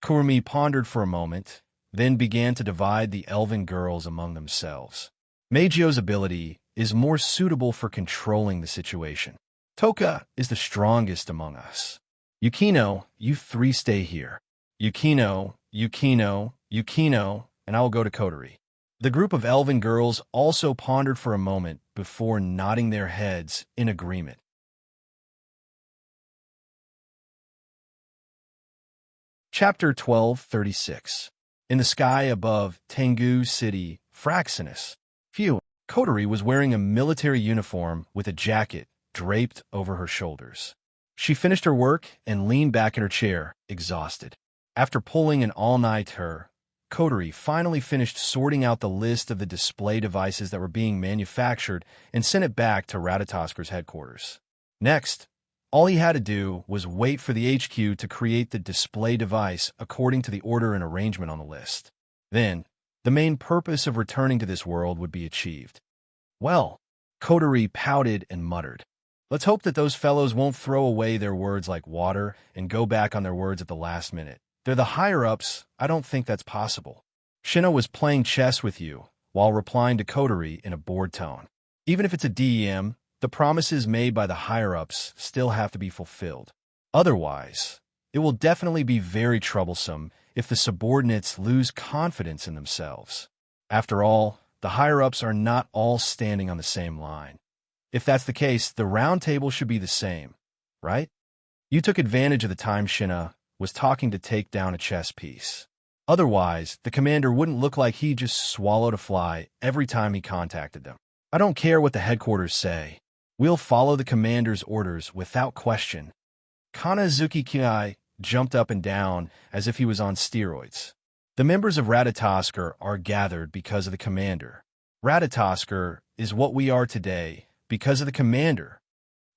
Kurumi pondered for a moment, then began to divide the elven girls among themselves. Meijio's ability is more suitable for controlling the situation. Toka is the strongest among us. Yukino, you three stay here. Yukino, and I will go to Kotori." The group of elven girls also pondered for a moment before nodding their heads in agreement. Chapter 1236. In the sky above Tengu City, Fraxinus. Phew. Kotori was wearing a military uniform with a jacket draped over her shoulders. She finished her work and leaned back in her chair, exhausted. After pulling an all-nighter, Kotori finally finished sorting out the list of the display devices that were being manufactured and sent it back to Ratatasker's headquarters. Next, all he had to do was wait for the HQ to create the display device according to the order and arrangement on the list. Then, the main purpose of returning to this world would be achieved. Well, Kotori pouted and muttered. Let's hope that those fellows won't throw away their words like water and go back on their words at the last minute. They're the higher-ups. I don't think that's possible. Shino was playing chess with you while replying to Kotori in a bored tone. Even if it's a DEM, the promises made by the higher-ups still have to be fulfilled. Otherwise, it will definitely be very troublesome if the subordinates lose confidence in themselves. After all, the higher-ups are not all standing on the same line. If that's the case, the round table should be the same, right? You took advantage of the time Shina was talking to take down a chess piece. Otherwise, the commander wouldn't look like he just swallowed a fly every time he contacted them. I don't care what the headquarters say. We'll follow the commander's orders without question. Kanazuki Kiai jumped up and down as if he was on steroids. The members of Ratatoskr are gathered because of the commander. Ratatoskr is what we are today because of the commander.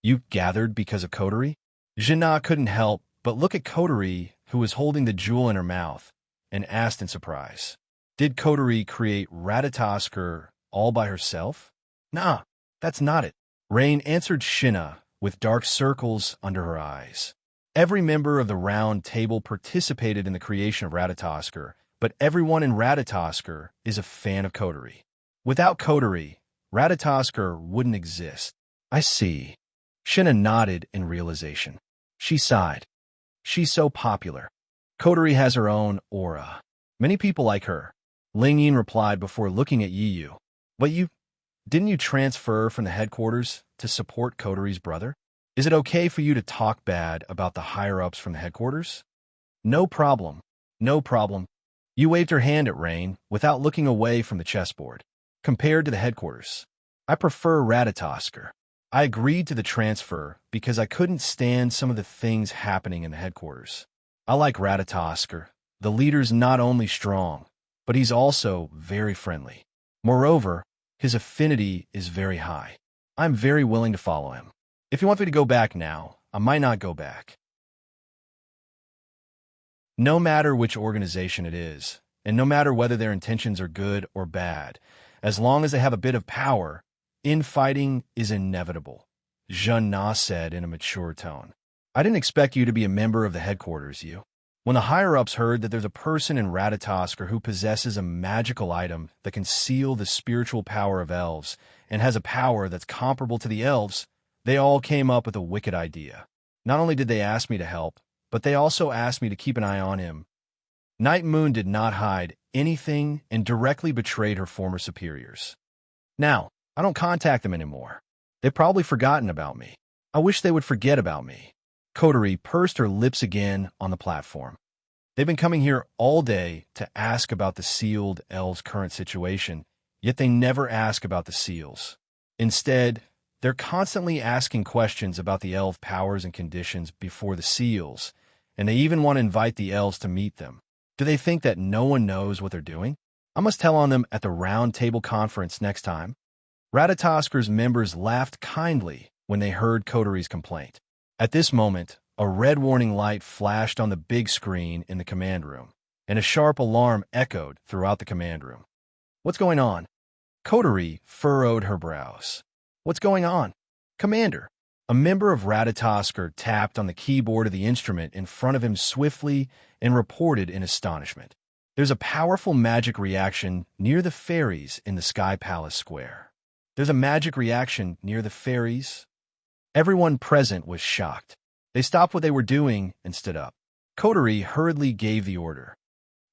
You gathered because of Coterie? Jannah couldn't help but look at Coterie, who was holding the jewel in her mouth, and asked in surprise, "Did Coterie create Ratatoskr all by herself?" "Nah, that's not it," Rain answered Shinna with dark circles under her eyes. Every member of the round table participated in the creation of Ratatoskr, but everyone in Ratatoskr is a fan of Coterie. Without Coterie, Ratatoskr wouldn't exist. I see. Shinna nodded in realization. She sighed. She's so popular. Coterie has her own aura. Many people like her. Ling Yin replied before looking at Yiyu. But didn't you transfer from the headquarters to support Coterie's brother? Is it okay for you to talk bad about the higher-ups from the headquarters? No problem. No problem. You waved her hand at Rain without looking away from the chessboard. Compared to the headquarters, I prefer Ratatoskr. I agreed to the transfer because I couldn't stand some of the things happening in the headquarters. I like Ratatoskr. The leader's not only strong, but he's also very friendly. Moreover, his affinity is very high. I'm very willing to follow him. If you want me to go back now, I might not go back. No matter which organization it is, and no matter whether their intentions are good or bad, as long as they have a bit of power, infighting is inevitable, Jannah said in a mature tone. I didn't expect you to be a member of the headquarters, you. When the higher-ups heard that there's a person in Ratatoskr who possesses a magical item that can seal the spiritual power of elves and has a power that's comparable to the elves, they all came up with a wicked idea. Not only did they ask me to help, but they also asked me to keep an eye on him. Night Moon did not hide anything and directly betrayed her former superiors. Now, I don't contact them anymore. They've probably forgotten about me. I wish they would forget about me. Coterie pursed her lips again on the platform. They've been coming here all day to ask about the sealed elves' current situation, yet they never ask about the seals. Instead, they're constantly asking questions about the elf powers and conditions before the seals, and they even want to invite the elves to meet them. Do they think that no one knows what they're doing? I must tell on them at the round table conference next time. Ratatoskr's members laughed kindly when they heard Coterie's complaint. At this moment, a red warning light flashed on the big screen in the command room, and a sharp alarm echoed throughout the command room. What's going on? Coterie furrowed her brows. What's going on? Commander. A member of Ratatoskr tapped on the keyboard of the instrument in front of him swiftly and reported in astonishment. There's a powerful magic reaction near the fairies in the Sky Palace Square. There's a magic reaction near the fairies? Everyone present was shocked. They stopped what they were doing and stood up. Coterie hurriedly gave the order.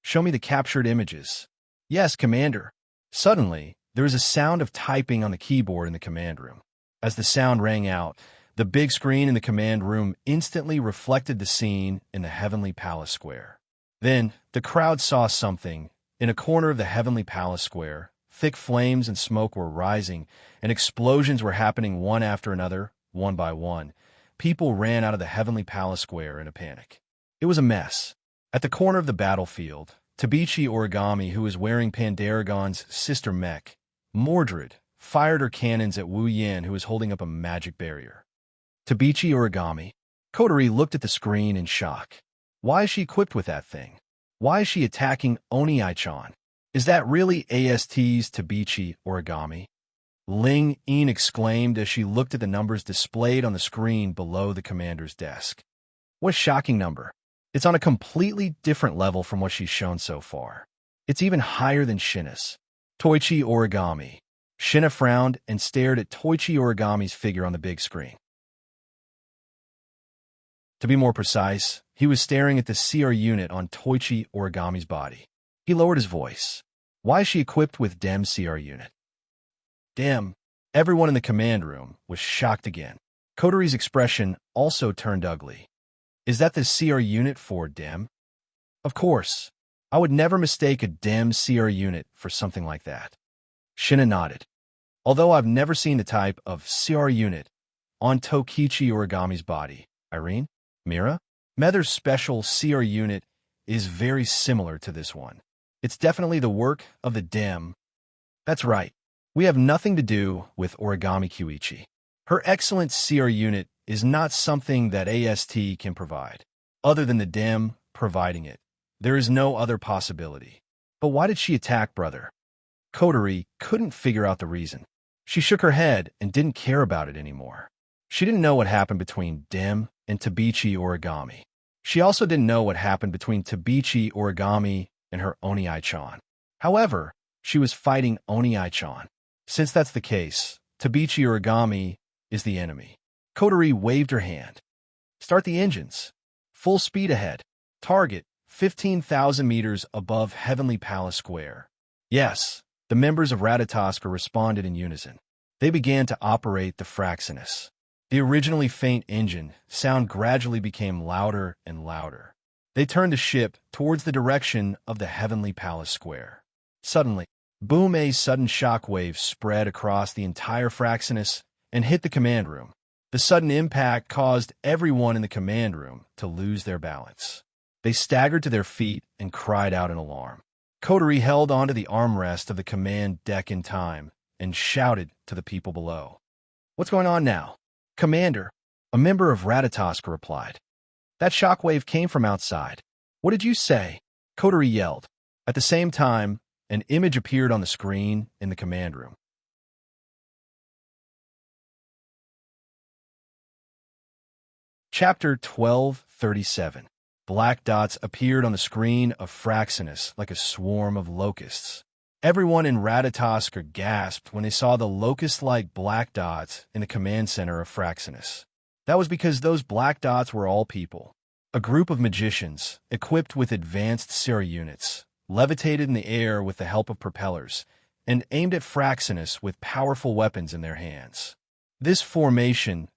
Show me the captured images. Yes, Commander. Suddenly, there was a sound of typing on the keyboard in the command room. As the sound rang out, the big screen in the command room instantly reflected the scene in the Heavenly Palace Square. Then, the crowd saw something. In a corner of the Heavenly Palace Square, thick flames and smoke were rising, and explosions were happening one after another, one by one. People ran out of the Heavenly Palace Square in a panic. It was a mess. At the corner of the battlefield, Tabichi Origami, who was wearing Pandaragon's sister mech, Mordred, fired her cannons at Wu Yin, who was holding up a magic barrier. Tabichi Origami. Coterie looked at the screen in shock. Why is she equipped with that thing? Why is she attacking Oni-chan? Is that really AST's Tabichi Origami? Ling Yin exclaimed as she looked at the numbers displayed on the screen below the commander's desk. What a shocking number. It's on a completely different level from what she's shown so far. It's even higher than Shinna's. Toichi Origami. Shinna frowned and stared at Toichi Origami's figure on the big screen. To be more precise, he was staring at the CR unit on Toichi Origami's body. He lowered his voice. Why is she equipped with Dem CR unit? Dem. Everyone in the command room was shocked again. Coterie's expression also turned ugly. Is that the CR unit for Dem? Of course. I would never mistake a Dem CR unit for something like that. Shinna nodded. Although I've never seen the type of CR unit on Tokichi Origami's body. Irene? Mira? Mether's special CR unit is very similar to this one. It's definitely the work of the Dem. That's right. We have nothing to do with Origami Kyuichi. Her excellent CR unit is not something that AST can provide. Other than the Dem providing it, there is no other possibility. But why did she attack brother? Kotori couldn't figure out the reason. She shook her head and didn't care about it anymore. She didn't know what happened between Dem and Tabichi Origami. She also didn't know what happened between Tabichi Origami and her Oni-chan. However, she was fighting Oni-chan. Since that's the case, Tabichi Origami is the enemy. Kotori waved her hand. Start the engines. Full speed ahead. Target 15,000 meters above Heavenly Palace Square. Yes, the members of Ratatoskr responded in unison. They began to operate the Fraxinus. The originally faint engine sound gradually became louder and louder. They turned the ship towards the direction of the Heavenly Palace Square. Suddenly, boom! A sudden shockwave spread across the entire Fraxinus and hit the command room. The sudden impact caused everyone in the command room to lose their balance. They staggered to their feet and cried out in alarm. Kotori held onto the armrest of the command deck in time and shouted to the people below. "What's going on now?" "Commander," a member of Ratatoskr replied. "That shockwave came from outside." "What did you say?" Kotori yelled. At the same time, an image appeared on the screen in the command room. Chapter 1237. Black dots appeared on the screen of Fraxinus like a swarm of locusts. Everyone in Ratatoskr gasped when they saw the locust-like black dots in the command center of Fraxinus. That was because those black dots were all people. A group of magicians, equipped with advanced CR units, levitated in the air with the help of propellers, and aimed at Fraxinus with powerful weapons in their hands. This formation,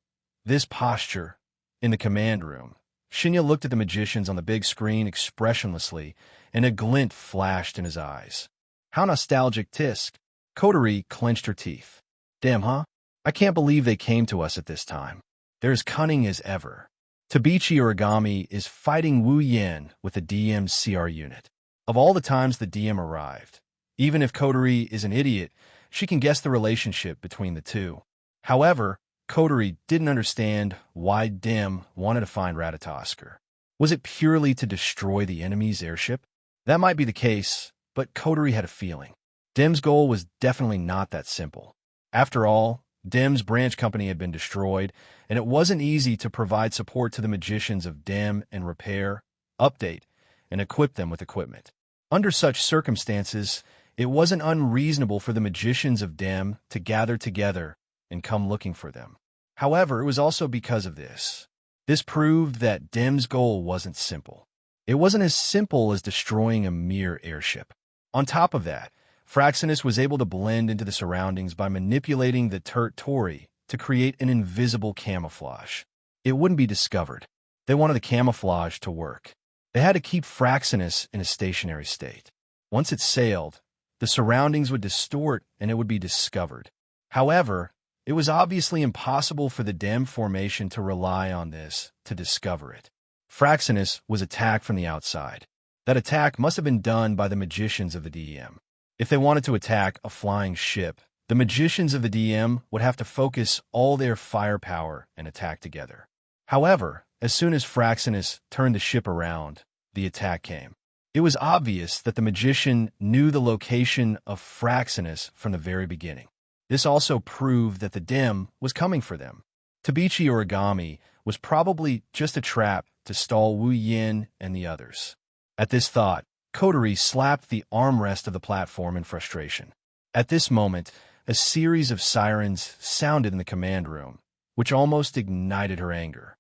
this posture, in the command room, Shinya looked at the magicians on the big screen expressionlessly, and a glint flashed in his eyes. How nostalgic tisk. Kotori clenched her teeth. Damn, huh? I can't believe they came to us at this time. They're as cunning as ever. Tabichi Origami is fighting Wu Yan with the DM's CR unit. Of all the times the DM arrived, even if Kotori is an idiot, she can guess the relationship between the two. However, Kotori didn't understand why Dem wanted to find Ratatoskr. Was it purely to destroy the enemy's airship? That might be the case, but Kotori had a feeling. Dem's goal was definitely not that simple. After all, Dem's branch company had been destroyed, and it wasn't easy to provide support to the magicians of Dem and repair, update, and equip them with equipment. Under such circumstances, it wasn't unreasonable for the magicians of Dem to gather together and come looking for them. However, it was also because of this. This proved that Dem's goal wasn't simple. It wasn't as simple as destroying a mere airship. On top of that, Fraxinus was able to blend into the surroundings by manipulating the Turt Tori to create an invisible camouflage. It wouldn't be discovered. They wanted the camouflage to work. They had to keep Fraxinus in a stationary state. Once it sailed, the surroundings would distort and it would be discovered. However, it was obviously impossible for the Dem formation to rely on this to discover it. Fraxinus was attacked from the outside. That attack must have been done by the magicians of the DM. If they wanted to attack a flying ship, the magicians of the DM would have to focus all their firepower and attack together. However, as soon as Fraxinus turned the ship around, the attack came. It was obvious that the magician knew the location of Fraxinus from the very beginning. This also proved that the Dem was coming for them. Tabichi Origami was probably just a trap to stall Wu Yin and the others. At this thought, Kotori slapped the armrest of the platform in frustration. At this moment, a series of sirens sounded in the command room, which almost ignited her anger.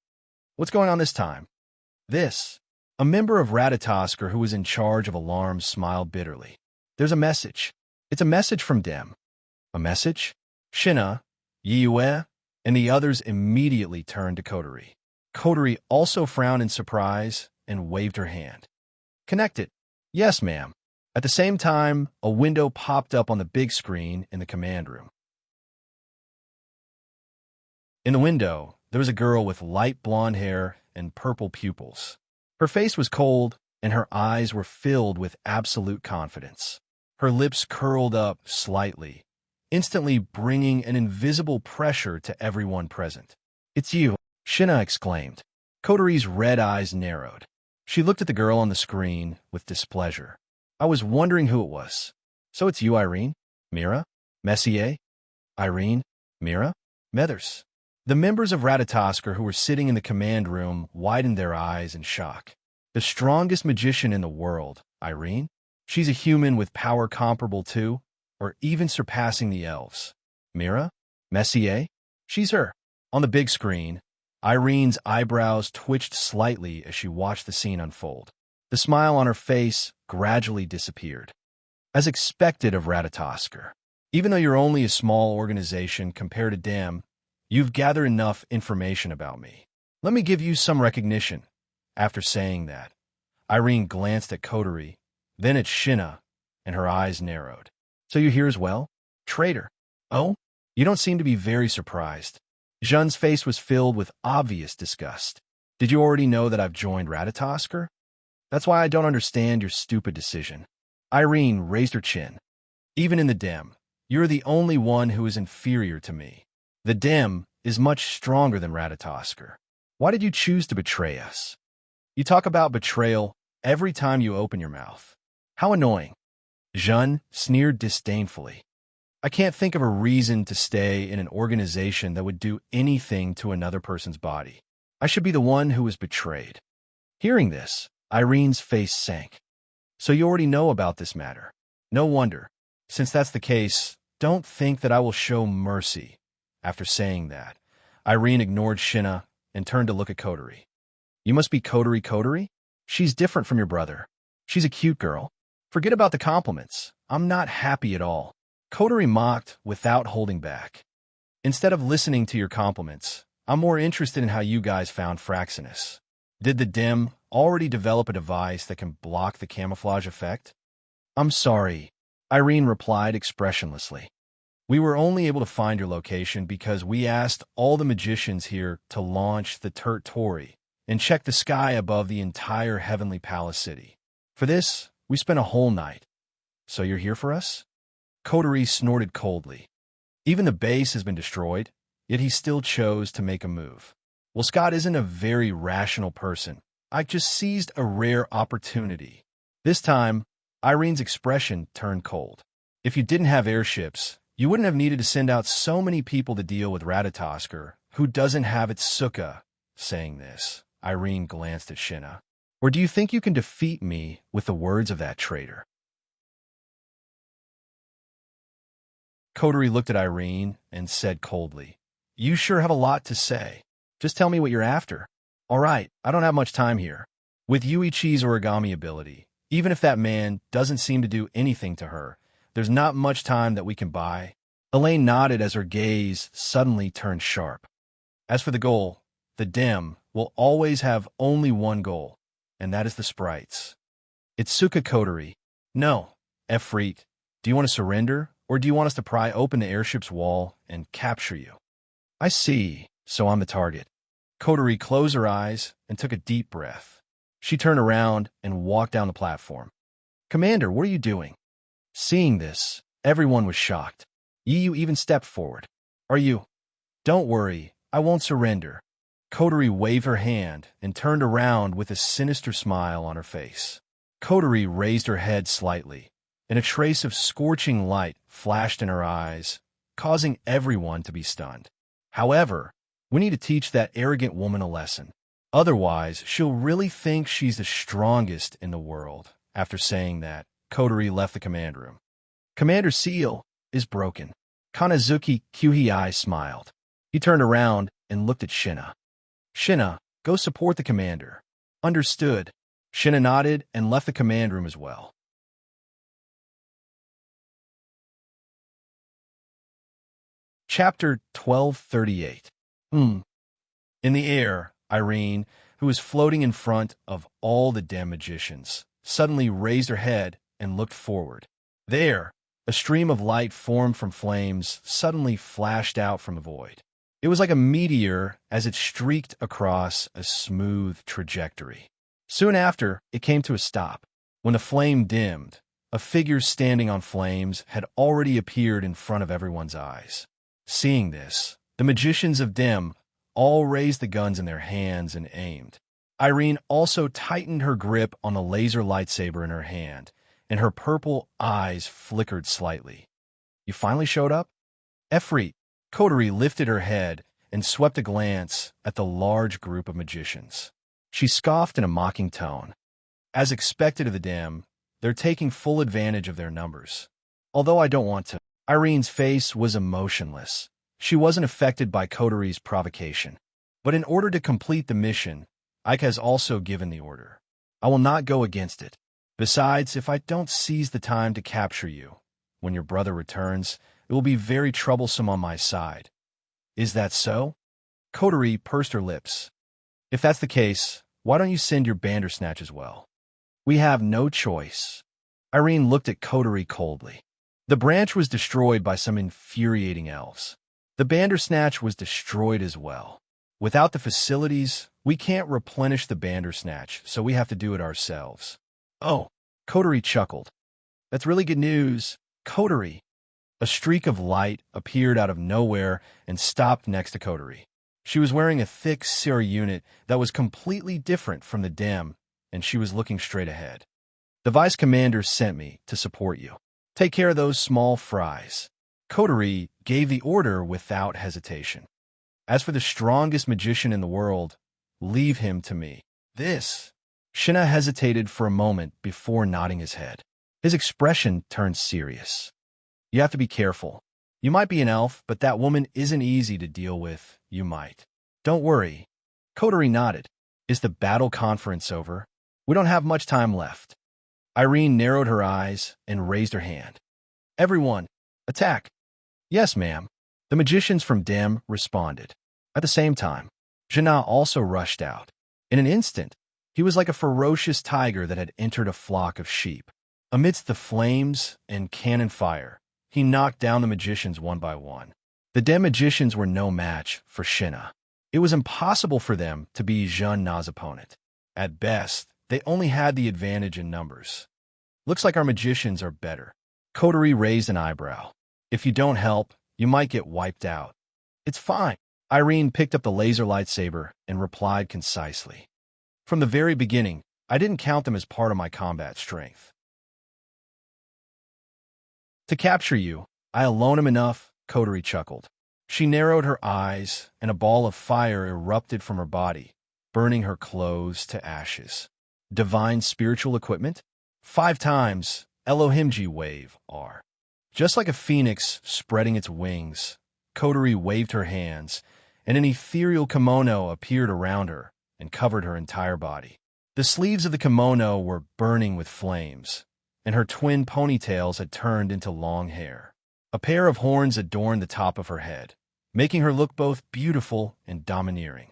What's going on this time? This. A member of Ratatoskr who was in charge of alarms smiled bitterly. There's a message. It's a message from Dem. A message? Shina, Yiyue, and the others immediately turned to Kotori. Kotori also frowned in surprise and waved her hand. Connected. Yes, ma'am. At the same time, a window popped up on the big screen in the command room. In the window, there was a girl with light blonde hair and purple pupils. Her face was cold, and her eyes were filled with absolute confidence. Her lips curled up slightly, instantly bringing an invisible pressure to everyone present. "It's you," Shinna exclaimed. Kotori's red eyes narrowed. She looked at the girl on the screen with displeasure. "I was wondering who it was." "So it's you, Irene? Mira? Messier? Irene? Mira? Maidens." The members of Ratatoskr who were sitting in the command room widened their eyes in shock. "The strongest magician in the world, Irene? She's a human with power comparable to, or even surpassing the elves. Mira? Messier? She's her." On the big screen, Irene's eyebrows twitched slightly as she watched the scene unfold. The smile on her face gradually disappeared. "As expected of Ratatoskr, even though you're only a small organization compared to them, you've gathered enough information about me. Let me give you some recognition." After saying that, Irene glanced at Kotori, then at Shinna, and her eyes narrowed. "So you're here as well? Traitor." "Oh? You don't seem to be very surprised." Jean's face was filled with obvious disgust. "Did you already know that I've joined Ratatoskr? That's why I don't understand your stupid decision." Irene raised her chin. "Even in the Dem, you're the only one who is inferior to me. The Dem is much stronger than Ratatoskr. Why did you choose to betray us? You talk about betrayal every time you open your mouth. How annoying." Jean sneered disdainfully. "I can't think of a reason to stay in an organization that would do anything to another person's body. I should be the one who was betrayed." Hearing this, Irene's face sank. "So you already know about this matter. No wonder. Since that's the case, don't think that I will show mercy." After saying that, Irene ignored Shinna and turned to look at Kotori. "You must be Kotori? She's different from your brother. She's a cute girl. Forget about the compliments. I'm not happy at all." Kotori mocked without holding back. "Instead of listening to your compliments, I'm more interested in how you guys found Fraxinus. Did the Dem already develop a device that can block the camouflage effect?" "I'm sorry," Irene replied expressionlessly. "We were only able to find your location because we asked all the magicians here to launch the Turt Tori and check the sky above the entire Heavenly Palace City. For this, we spent a whole night. So you're here for us?" Kotori snorted coldly. "Even the base has been destroyed, yet he still chose to make a move. Well, Scott isn't a very rational person. I just seized a rare opportunity." This time, Irene's expression turned cold. "If you didn't have airships, you wouldn't have needed to send out so many people to deal with Ratatoskr, who doesn't have its sukkah." Saying this, Irene glanced at Shinna. "Or do you think you can defeat me with the words of that traitor?" Kotori looked at Irene and said coldly, "You sure have a lot to say. Just tell me what you're after." "All right, I don't have much time here. With Yuichi's origami ability, even if that man doesn't seem to do anything to her, there's not much time that we can buy." Elaine nodded as her gaze suddenly turned sharp. "As for the goal, the Dem will always have only one goal, and that is the sprites. Itsuka Kotori. No, Efreet, do you want to surrender, or do you want us to pry open the airship's wall and capture you?" "I see, so I'm the target." Kotori closed her eyes and took a deep breath. She turned around and walked down the platform. "Commander, what are you doing?" Seeing this, everyone was shocked. Yu even stepped forward. "Are you?" "Don't worry, I won't surrender." Kotori waved her hand and turned around with a sinister smile on her face. Kotori raised her head slightly, and a trace of scorching light flashed in her eyes, causing everyone to be stunned. "However, we need to teach that arrogant woman a lesson. Otherwise, she'll really think she's the strongest in the world." After saying that, Kotori left the command room. "Commander's seal is broken." Kanazuki Kyuhei smiled. He turned around and looked at Shinna. "Shinna, go support the commander." "Understood." Shinna nodded and left the command room as well. Chapter 1238. In the air, Irene, who was floating in front of all the Dem magicians, suddenly raised her head and looked forward. There, a stream of light formed from flames suddenly flashed out from the void. It was like a meteor as it streaked across a smooth trajectory. Soon after, it came to a stop. When the flame dimmed, a figure standing on flames had already appeared in front of everyone's eyes. Seeing this, the magicians of Dim all raised the guns in their hands and aimed. Irene also tightened her grip on the laser lightsaber in her hand, and her purple eyes flickered slightly. "You finally showed up?" Efreet, Coterie lifted her head and swept a glance at the large group of magicians. She scoffed in a mocking tone. As expected of the Dim, they're taking full advantage of their numbers. Although I don't want to. Irene's face was emotionless. She wasn't affected by Coterie's provocation. But in order to complete the mission, Ike has also given the order. I will not go against it. Besides, if I don't seize the time to capture you, when your brother returns, it will be very troublesome on my side. Is that so? Coterie pursed her lips. If that's the case, why don't you send your Bandersnatch as well? We have no choice. Irene looked at Coterie coldly. The branch was destroyed by some infuriating elves. The Bandersnatch was destroyed as well. Without the facilities, we can't replenish the Bandersnatch, so we have to do it ourselves. Oh, Coterie chuckled. That's really good news. Coterie. A streak of light appeared out of nowhere and stopped next to Coterie. She was wearing a thick Siri unit that was completely different from the Dim, and she was looking straight ahead. The Vice Commander sent me to support you. Take care of those small fries. Coterie gave the order without hesitation. As for the strongest magician in the world, leave him to me. This. Shinnah hesitated for a moment before nodding his head. His expression turned serious. You have to be careful. You might be an elf, but that woman isn't easy to deal with. You might. Don't worry. Coterie nodded. Is the battle conference over? We don't have much time left. Irene narrowed her eyes and raised her hand. Everyone, attack. Yes, ma'am. The magicians from Dim responded. At the same time, Jinnah also rushed out. In an instant, he was like a ferocious tiger that had entered a flock of sheep. Amidst the flames and cannon fire, he knocked down the magicians one by one. The Dim magicians were no match for Shinnah. It was impossible for them to be Jinnah's opponent. At best, they only had the advantage in numbers. Looks like our magicians are better. Coterie raised an eyebrow. If you don't help, you might get wiped out. It's fine. Irene picked up the laser lightsaber and replied concisely. From the very beginning, I didn't count them as part of my combat strength. To capture you, I alone am enough, Coterie chuckled. She narrowed her eyes, and a ball of fire erupted from her body, burning her clothes to ashes. Divine spiritual equipment? 5 times Elohimji wave R. Just like a phoenix spreading its wings, Coterie waved her hands, and an ethereal kimono appeared around her and covered her entire body. The sleeves of the kimono were burning with flames, and her twin ponytails had turned into long hair. A pair of horns adorned the top of her head, making her look both beautiful and domineering.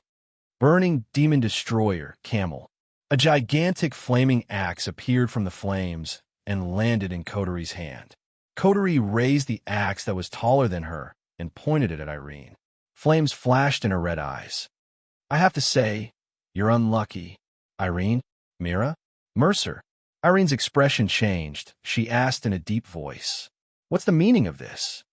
Burning Demon Destroyer, Camel. A gigantic flaming axe appeared from the flames and landed in Coterie's hand. Coterie raised the axe that was taller than her and pointed it at Irene. Flames flashed in her red eyes. I have to say, you're unlucky. Irene? Mira? Mercer? Irene's expression changed. She asked in a deep voice, what's the meaning of this?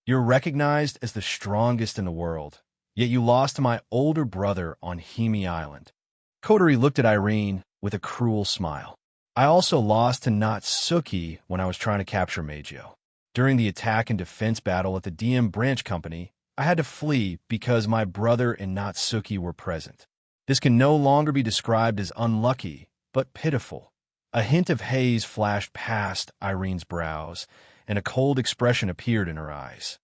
You're recognized as the strongest in the world, yet you lost to my older brother on Hemi Island. Coterie looked at Irene with a cruel smile. I also lost to Natsuki when I was trying to capture Meijio. During the attack and defense battle at the DM Branch Company, I had to flee because my brother and Natsuki were present. This can no longer be described as unlucky, but pitiful. A hint of haze flashed past Irene's brows, and a cold expression appeared in her eyes.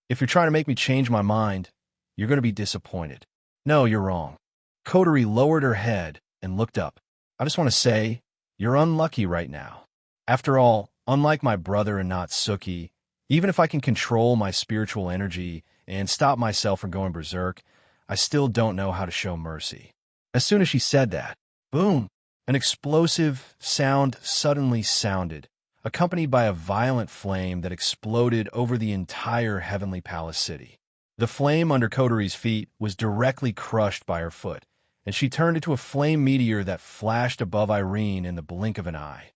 If you're trying to make me change my mind, you're going to be disappointed. No, you're wrong. Coterie lowered her head and looked up. I just want to say, you're unlucky right now. After all, unlike my brother and Natsuki, even if I can control my spiritual energy and stop myself from going berserk, I still don't know how to show mercy. As soon as she said that, boom, an explosive sound suddenly sounded, accompanied by a violent flame that exploded over the entire Heavenly Palace city. The flame under Coteries' feet was directly crushed by her foot, and she turned into a flame meteor that flashed above Irene in the blink of an eye.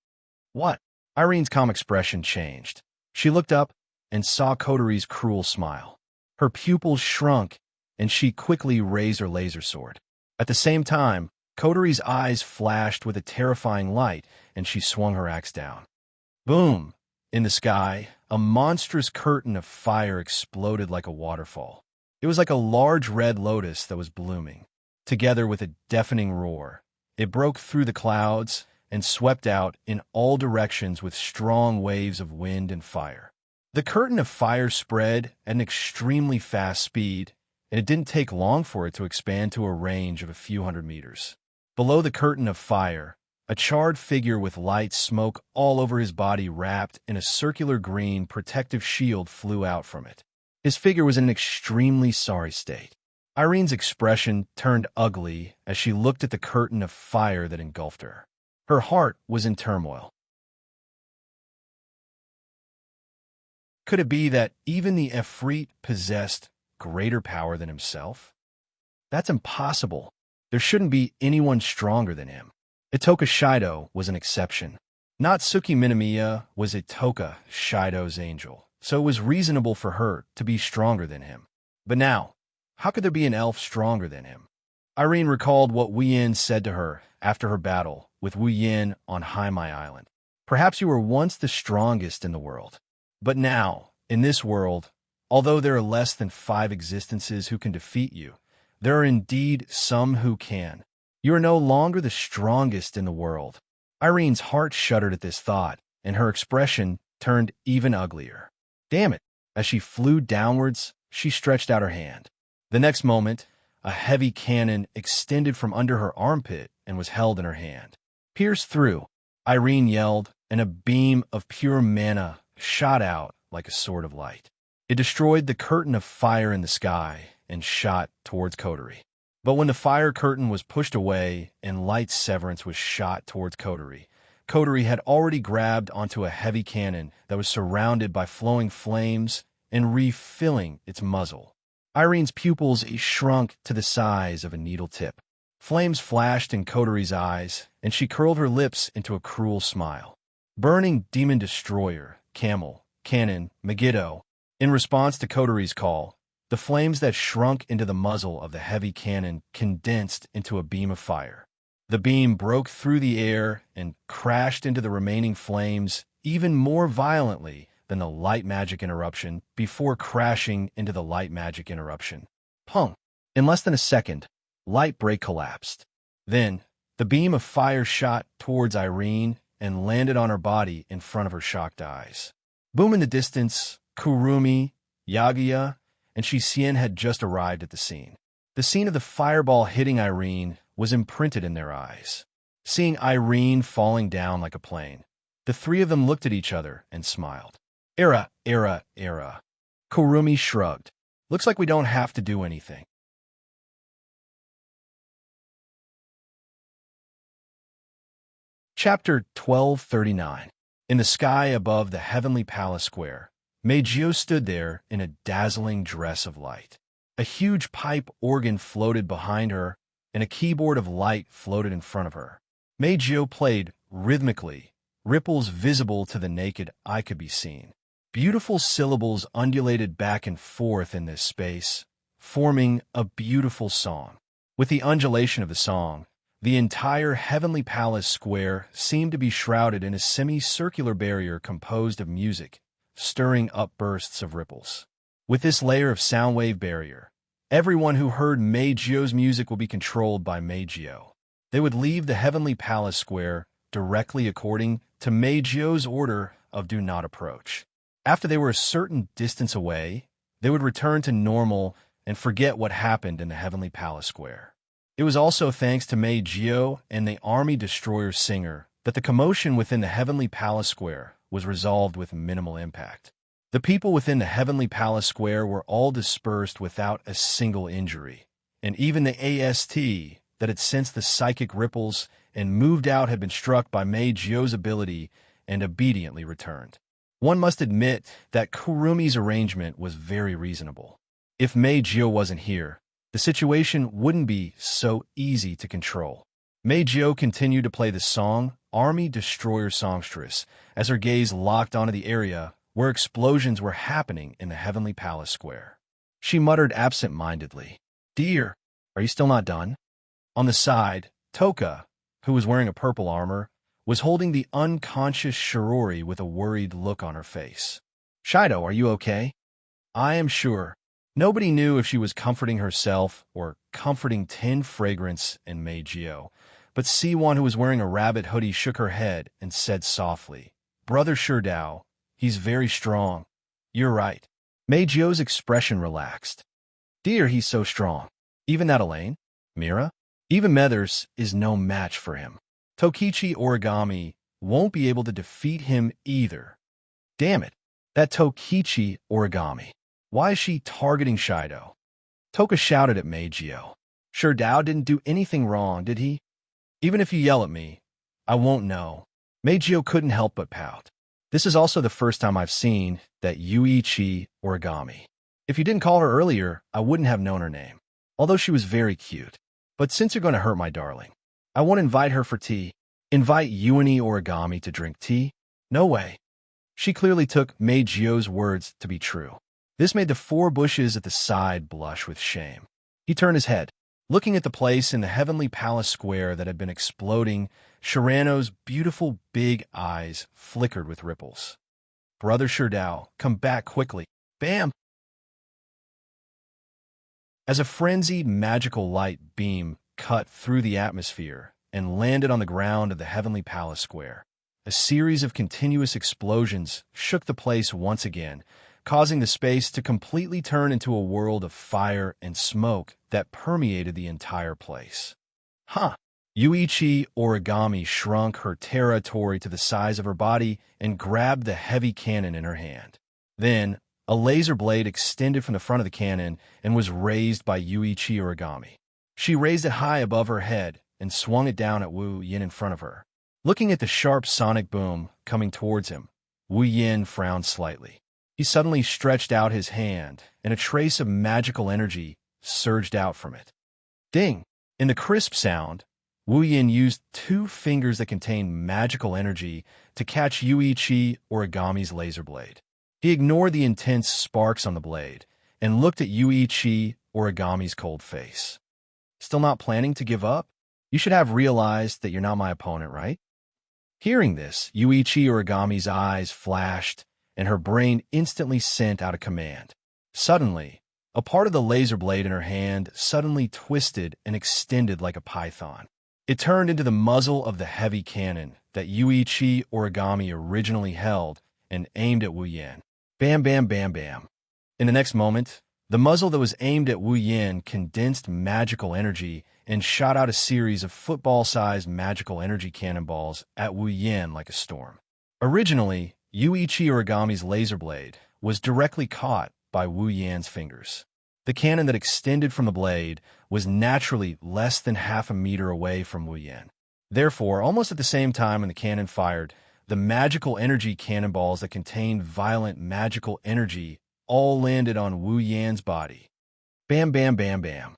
What? Irene's calm expression changed. She looked up and saw Coteries' cruel smile. Her pupils shrunk, and she quickly raised her laser sword. At the same time, Coteries' eyes flashed with a terrifying light, and she swung her axe down. Boom! In the sky, a monstrous curtain of fire exploded like a waterfall. It was like a large red lotus that was blooming. Together with a deafening roar, it broke through the clouds and swept out in all directions with strong waves of wind and fire. The curtain of fire spread at an extremely fast speed, and it didn't take long for it to expand to a range of a few hundred meters. Below the curtain of fire, a charred figure with light smoke all over his body wrapped in a circular green protective shield flew out from it. His figure was in an extremely sorry state. Irene's expression turned ugly as she looked at the curtain of fire that engulfed her. Her heart was in turmoil. Could it be that even the Efreet possessed greater power than himself? That's impossible. There shouldn't be anyone stronger than him. Itoka Shido was an exception. Natsuki Minamiya was Itoka Shido's angel, so it was reasonable for her to be stronger than him. But now, how could there be an elf stronger than him? Irene recalled what Wu Yin said to her after her battle with Wu Yin on Haimai Island. Perhaps you were once the strongest in the world. But now, in this world, although there are less than 5 existences who can defeat you, there are indeed some who can. You are no longer the strongest in the world. Irene's heart shuddered at this thought, and her expression turned even uglier. Damn it! As she flew downwards, she stretched out her hand. The next moment, a heavy cannon extended from under her armpit and was held in her hand. Pierce through, Irene yelled, and a beam of pure mana shot out like a sword of light. It destroyed the curtain of fire in the sky and shot towards Coterie. But when the fire curtain was pushed away and light severance was shot towards Coterie, Coterie had already grabbed onto a heavy cannon that was surrounded by flowing flames and refilling its muzzle. Irene's pupils shrunk to the size of a needle tip. Flames flashed in Coterie's eyes, and she curled her lips into a cruel smile. Burning Demon Destroyer, Camel, Cannon, Megiddo. In response to Coterie's call, the flames that shrunk into the muzzle of the heavy cannon condensed into a beam of fire. The beam broke through the air and crashed into the remaining flames even more violently than the light magic interruption before crashing into the light magic interruption. Pung! In less than a second, Light Break collapsed. Then, the beam of fire shot towards Irene and landed on her body in front of her shocked eyes. Boom in the distance, Kurumi, Yagiya, and Shisien had just arrived at the scene. The scene of the fireball hitting Irene was imprinted in their eyes. Seeing Irene falling down like a plane, the 3 of them looked at each other and smiled. Era. Kurumi shrugged. Looks like we don't have to do anything. Chapter 1239. In the sky above the heavenly palace square, Meijio stood there in a dazzling dress of light. A huge pipe organ floated behind her, and a keyboard of light floated in front of her. Meijio played rhythmically, ripples visible to the naked eye could be seen. Beautiful syllables undulated back and forth in this space, forming a beautiful song. With the undulation of the song, the entire heavenly palace square seemed to be shrouded in a semicircular barrier composed of music, stirring up bursts of ripples. With this layer of sound wave barrier, everyone who heard Meijio's music will be controlled by Meijio. They would leave the heavenly palace square directly according to Meijio's order of do not approach. After they were a certain distance away, they would return to normal and forget what happened in the heavenly palace square. It was also thanks to Meijio and the army destroyer Singer that the commotion within the heavenly palace square was resolved with minimal impact. The people within the heavenly palace square were all dispersed without a single injury, and even the AST that had sensed the psychic ripples and moved out had been struck by Meijio's ability and obediently returned. One must admit that Kurumi's arrangement was very reasonable. If Meijio wasn't here, the situation wouldn't be so easy to control. Meijio continued to play the song Army Destroyer Songstress as her gaze locked onto the area where explosions were happening in the Heavenly Palace Square. She muttered absent-mindedly, "Dear, are you still not done?" On the side, Toka, who was wearing a purple armor, was holding the unconscious Shirori with a worried look on her face. "Shido, are you okay?" "I am sure." Nobody knew if she was comforting herself or comforting Tin Fragrance and Meijio, but C1, who was wearing a rabbit hoodie, shook her head and said softly, "Brother Shurdao, he's very strong." "You're right." Meijio's expression relaxed. "Dear, he's so strong. Even that Elaine? Mira? Even Methers is no match for him. Tokichi Origami won't be able to defeat him either." "Damn it, that Tokichi Origami. Why is she targeting Shido?" Toka shouted at Meijio. "Shurdao didn't do anything wrong, did he? Even if you yell at me, I won't know." Meijio couldn't help but pout. "This is also the first time I've seen that Yuichi Origami. If you didn't call her earlier, I wouldn't have known her name, although she was very cute. But since you're going to hurt my darling, I won't invite her for tea." "Invite Yuini Origami to drink tea? No way." She clearly took Meijio's words to be true. This made the four bushes at the side blush with shame. He turned his head. Looking at the place in the Heavenly Palace Square that had been exploding, Shirano's beautiful big eyes flickered with ripples. "Brother Shurdao, come back quickly." Bam! As a frenzied magical light beam cut through the atmosphere and landed on the ground of the Heavenly Palace Square, a series of continuous explosions shook the place once again, causing the space to completely turn into a world of fire and smoke that permeated the entire place. Yuichi Origami shrunk her territory to the size of her body and grabbed the heavy cannon in her hand. Then, a laser blade extended from the front of the cannon and was raised by Yuichi Origami. She raised it high above her head and swung it down at Wu Yin in front of her. Looking at the sharp sonic boom coming towards him, Wu Yin frowned slightly. He suddenly stretched out his hand, and a trace of magical energy surged out from it. Ding! In the crisp sound, Wu Yin used 2 fingers that contained magical energy to catch Yuichi Origami's laser blade. He ignored the intense sparks on the blade and looked at Yuichi Origami's cold face. "Still not planning to give up? You should have realized that you're not my opponent, right?" Hearing this, Yuichi Origami's eyes flashed, and her brain instantly sent out a command. Suddenly, a part of the laser blade in her hand suddenly twisted and extended like a python. It turned into the muzzle of the heavy cannon that Yuichi Origami originally held and aimed at Wu Yin. Bam, bam, bam, bam. In the next moment, the muzzle that was aimed at Wu Yin condensed magical energy and shot out a series of football-sized magical energy cannonballs at Wu Yin like a storm. Originally, Yuichi Origami's laser blade was directly caught by Wu Yan's fingers. The cannon that extended from the blade was naturally less than half a meter away from Wu Yan. Therefore, almost at the same time when the cannon fired, the magical energy cannonballs that contained violent magical energy all landed on Wu Yan's body. Bam, bam, bam, bam.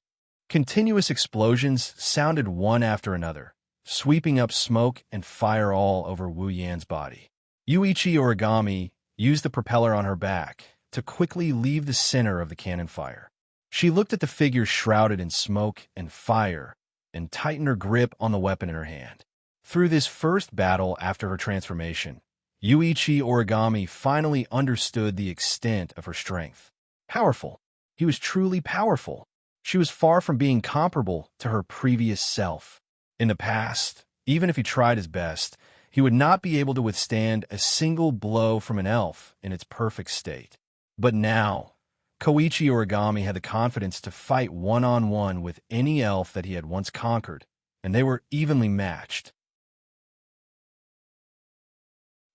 Continuous explosions sounded one after another, sweeping up smoke and fire all over Wu Yan's body. Yuichi Origami used the propeller on her back to quickly leave the center of the cannon fire. She looked at the figure shrouded in smoke and fire and tightened her grip on the weapon in her hand. Through this first battle after her transformation, Yuichi Origami finally understood the extent of her strength. Powerful. He was truly powerful. She was far from being comparable to her previous self. In the past, even if he tried his best, he would not be able to withstand a single blow from an elf in its perfect state. But now, Koichi Origami had the confidence to fight one-on-one with any elf that he had once conquered, and they were evenly matched.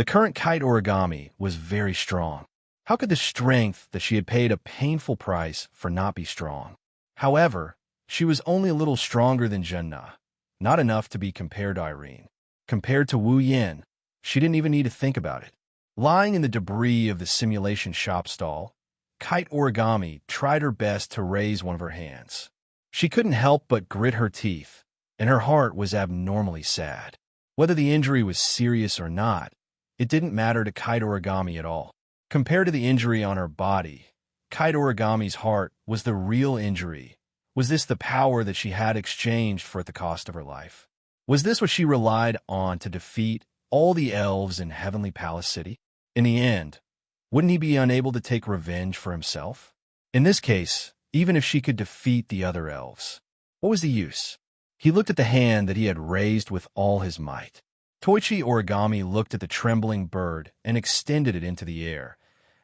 The current kite origami was very strong. How could the strength that she had paid a painful price for not be strong? However, she was only a little stronger than Jenna, not enough to be compared to Irene. Compared to Wu Yin, she didn't even need to think about it. Lying in the debris of the simulation shop stall, Kite Origami tried her best to raise one of her hands. She couldn't help but grit her teeth, and her heart was abnormally sad. Whether the injury was serious or not, it didn't matter to Kite Origami at all. Compared to the injury on her body, Kite Origami's heart was the real injury. Was this the power that she had exchanged for at the cost of her life? Was this what she relied on to defeat all the elves in Heavenly Palace City? In the end, wouldn't he be unable to take revenge for himself? In this case, even if she could defeat the other elves, what was the use? He looked at the hand that he had raised with all his might. Toichi Origami looked at the trembling bird and extended it into the air,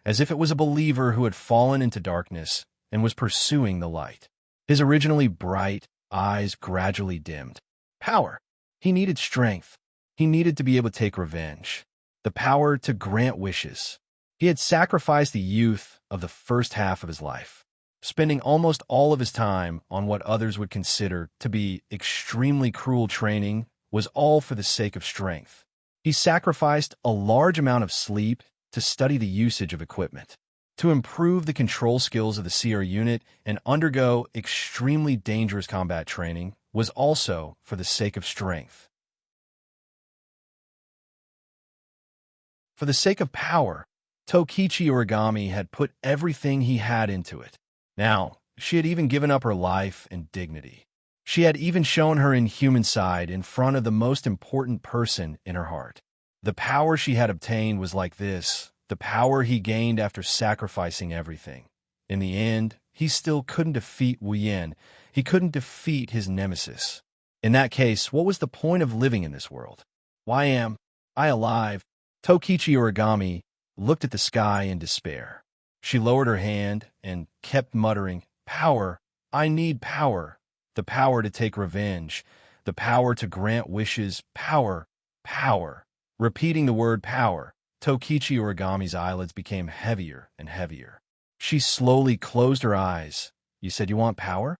as if it was a believer who had fallen into darkness and was pursuing the light. His originally bright eyes gradually dimmed. Power. He needed strength. He needed to be able to take revenge. The power to grant wishes. He had sacrificed the youth of the first half of his life, spending almost all of his time on what others would consider to be extremely cruel training was all for the sake of strength. He sacrificed a large amount of sleep to study the usage of equipment, to improve the control skills of the CR unit and undergo extremely dangerous combat training was also for the sake of strength. For the sake of power, Tokichi Origami had put everything he had into it. Now, she had even given up her life and dignity. She had even shown her inhuman side in front of the most important person in her heart. The power she had obtained was like this, the power he gained after sacrificing everything. In the end, he still couldn't defeat Wu Yin. He couldn't defeat his nemesis. In that case, what was the point of living in this world? Why am I alive? Tokichi Origami looked at the sky in despair. She lowered her hand and kept muttering, "Power, I need power. The power to take revenge. The power to grant wishes. Power, power." Repeating the word power, Tokichi Origami's eyelids became heavier and heavier. She slowly closed her eyes. "You said you want power?"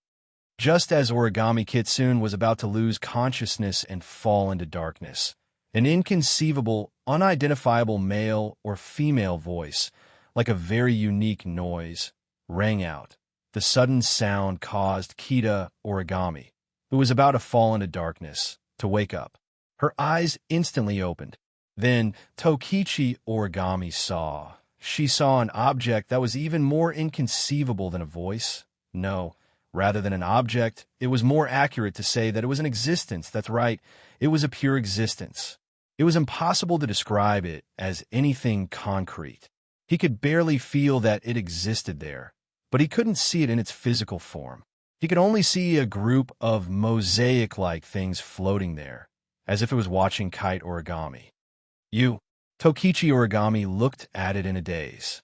Just as Origami Kitsune was about to lose consciousness and fall into darkness, an inconceivable, unidentifiable male or female voice, like a very unique noise, rang out. The sudden sound caused Kita Origami, who was about to fall into darkness, to wake up. Her eyes instantly opened. Then Tokichi Origami saw. She saw an object that was even more inconceivable than a voice. No, rather than an object, it was more accurate to say that it was an existence. That's right, it was a pure existence. It was impossible to describe it as anything concrete. He could barely feel that it existed there, but he couldn't see it in its physical form. He could only see a group of mosaic-like things floating there, as if it was watching Kite Origami. "You." Tokichi Origami looked at it in a daze.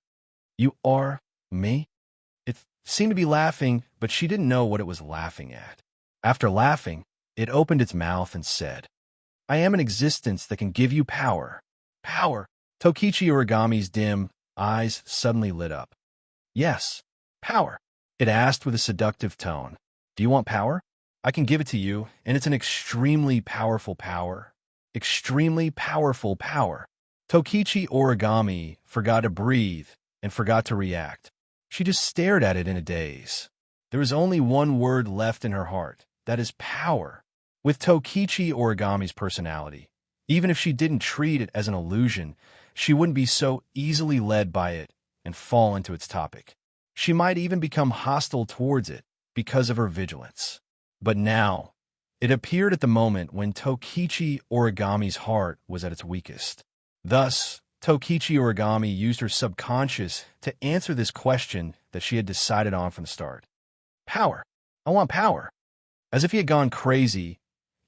"You are me?" It seemed to be laughing, but she didn't know what it was laughing at. After laughing, it opened its mouth and said, "I am an existence that can give you power." Power. Tokichi Origami's dim eyes suddenly lit up. "Yes, power," it asked with a seductive tone. "Do you want power? I can give it to you, and it's an extremely powerful power. Extremely powerful power." Tokichi Origami forgot to breathe and forgot to react. She just stared at it in a daze. There was only one word left in her heart, that is power. With Tokichi Origami's personality, even if she didn't treat it as an illusion, she wouldn't be so easily led by it and fall into its topic. She might even become hostile towards it because of her vigilance. But now, it appeared at the moment when Tokichi Origami's heart was at its weakest. Thus, Tokichi Origami used her subconscious to answer this question that she had decided on from the start. "Power. I want power." As if he had gone crazy,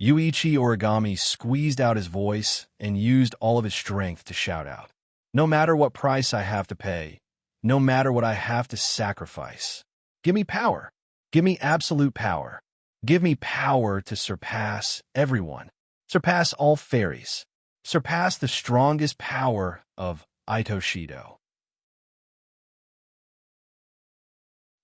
Yuichi Origami squeezed out his voice and used all of his strength to shout out, "No matter what price I have to pay, no matter what I have to sacrifice, give me power. Give me absolute power. Give me power to surpass everyone, surpass all fairies, surpassed the strongest power of Ito Shido.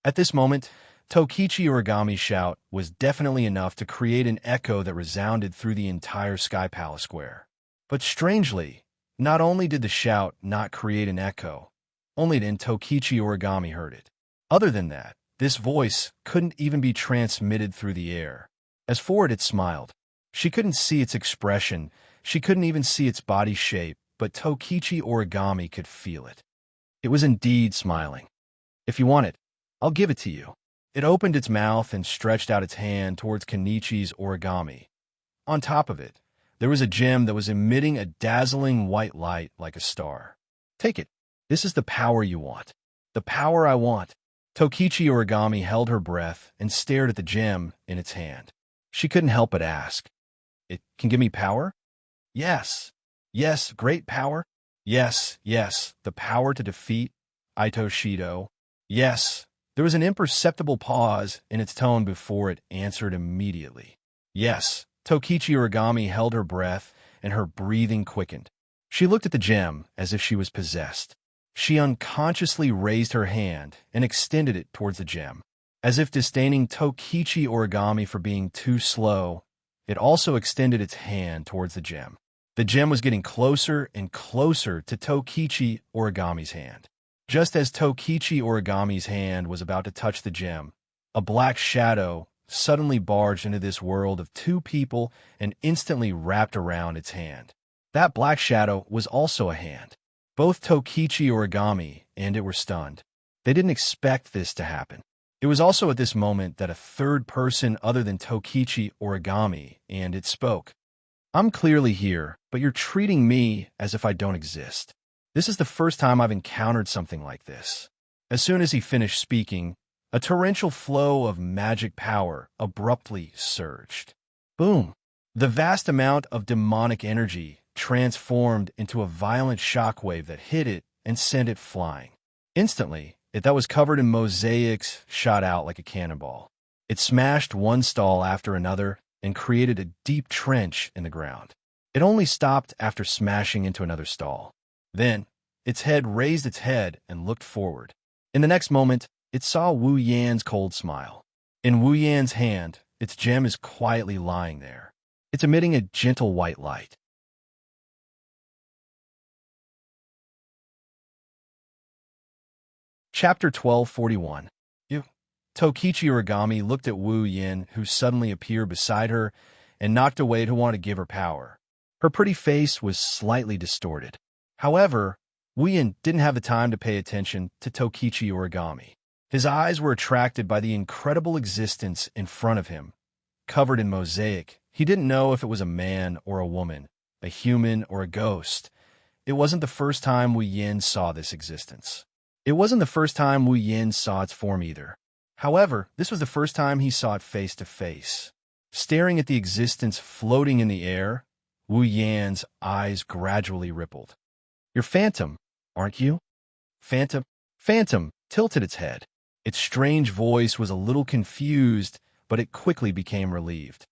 At this moment, Tokichi Origami's shout was definitely enough to create an echo that resounded through the entire Sky Palace Square. But strangely, not only did the shout not create an echo, only then Tokichi Origami heard it. Other than that, this voice couldn't even be transmitted through the air. As for it, it smiled. She couldn't see its expression, she couldn't even see its body shape, but Tokichi Origami could feel it. It was indeed smiling. If you want it, I'll give it to you. It opened its mouth and stretched out its hand towards Kenichi's origami. On top of it, there was a gem that was emitting a dazzling white light like a star. Take it. This is the power you want. The power I want. Tokichi Origami held her breath and stared at the gem in its hand. She couldn't help but ask, "It can give me power?" "Yes. Yes, great power. Yes, yes, the power to defeat Ito Shido. Yes." There was an imperceptible pause in its tone before it answered immediately. "Yes." Tokichi Origami held her breath, and her breathing quickened. She looked at the gem as if she was possessed. She unconsciously raised her hand and extended it towards the gem. As if disdaining Tokichi Origami for being too slow, it also extended its hand towards the gem. The gem was getting closer and closer to Tokichi Origami's hand. Just as Tokichi Origami's hand was about to touch the gem, a black shadow suddenly barged into this world of two people and instantly wrapped around its hand. That black shadow was also a hand. Both Tokichi Origami and it were stunned. They didn't expect this to happen. It was also at this moment that a third person other than Tokichi Origami and it spoke. "I'm clearly here, but you're treating me as if I don't exist. This is the first time I've encountered something like this." As soon as he finished speaking, a torrential flow of magic power abruptly surged. Boom! The vast amount of demonic energy transformed into a violent shockwave that hit it and sent it flying. Instantly, it that was covered in mosaics shot out like a cannonball. It smashed one stall after another and created a deep trench in the ground. It only stopped after smashing into another stall. Then, its head raised its head and looked forward. In the next moment, it saw Wu Yan's cold smile. In Wu Yan's hand, its gem is quietly lying there. It's emitting a gentle white light. Chapter 1241. Tokichi Origami looked at Wu Yan, who suddenly appeared beside her and knocked away to want to give her power. Her pretty face was slightly distorted. However, Wu Yan didn't have the time to pay attention to Tokichi Origami. His eyes were attracted by the incredible existence in front of him. Covered in mosaic, he didn't know if it was a man or a woman, a human or a ghost. It wasn't the first time Wu Yan saw this existence. It wasn't the first time Wu Yan saw its form either. However, this was the first time he saw it face to face. Staring at the existence floating in the air, Wu Yan's eyes gradually rippled. "You're Phantom, aren't you?" Phantom tilted its head. Its strange voice was a little confused, but it quickly became relieved.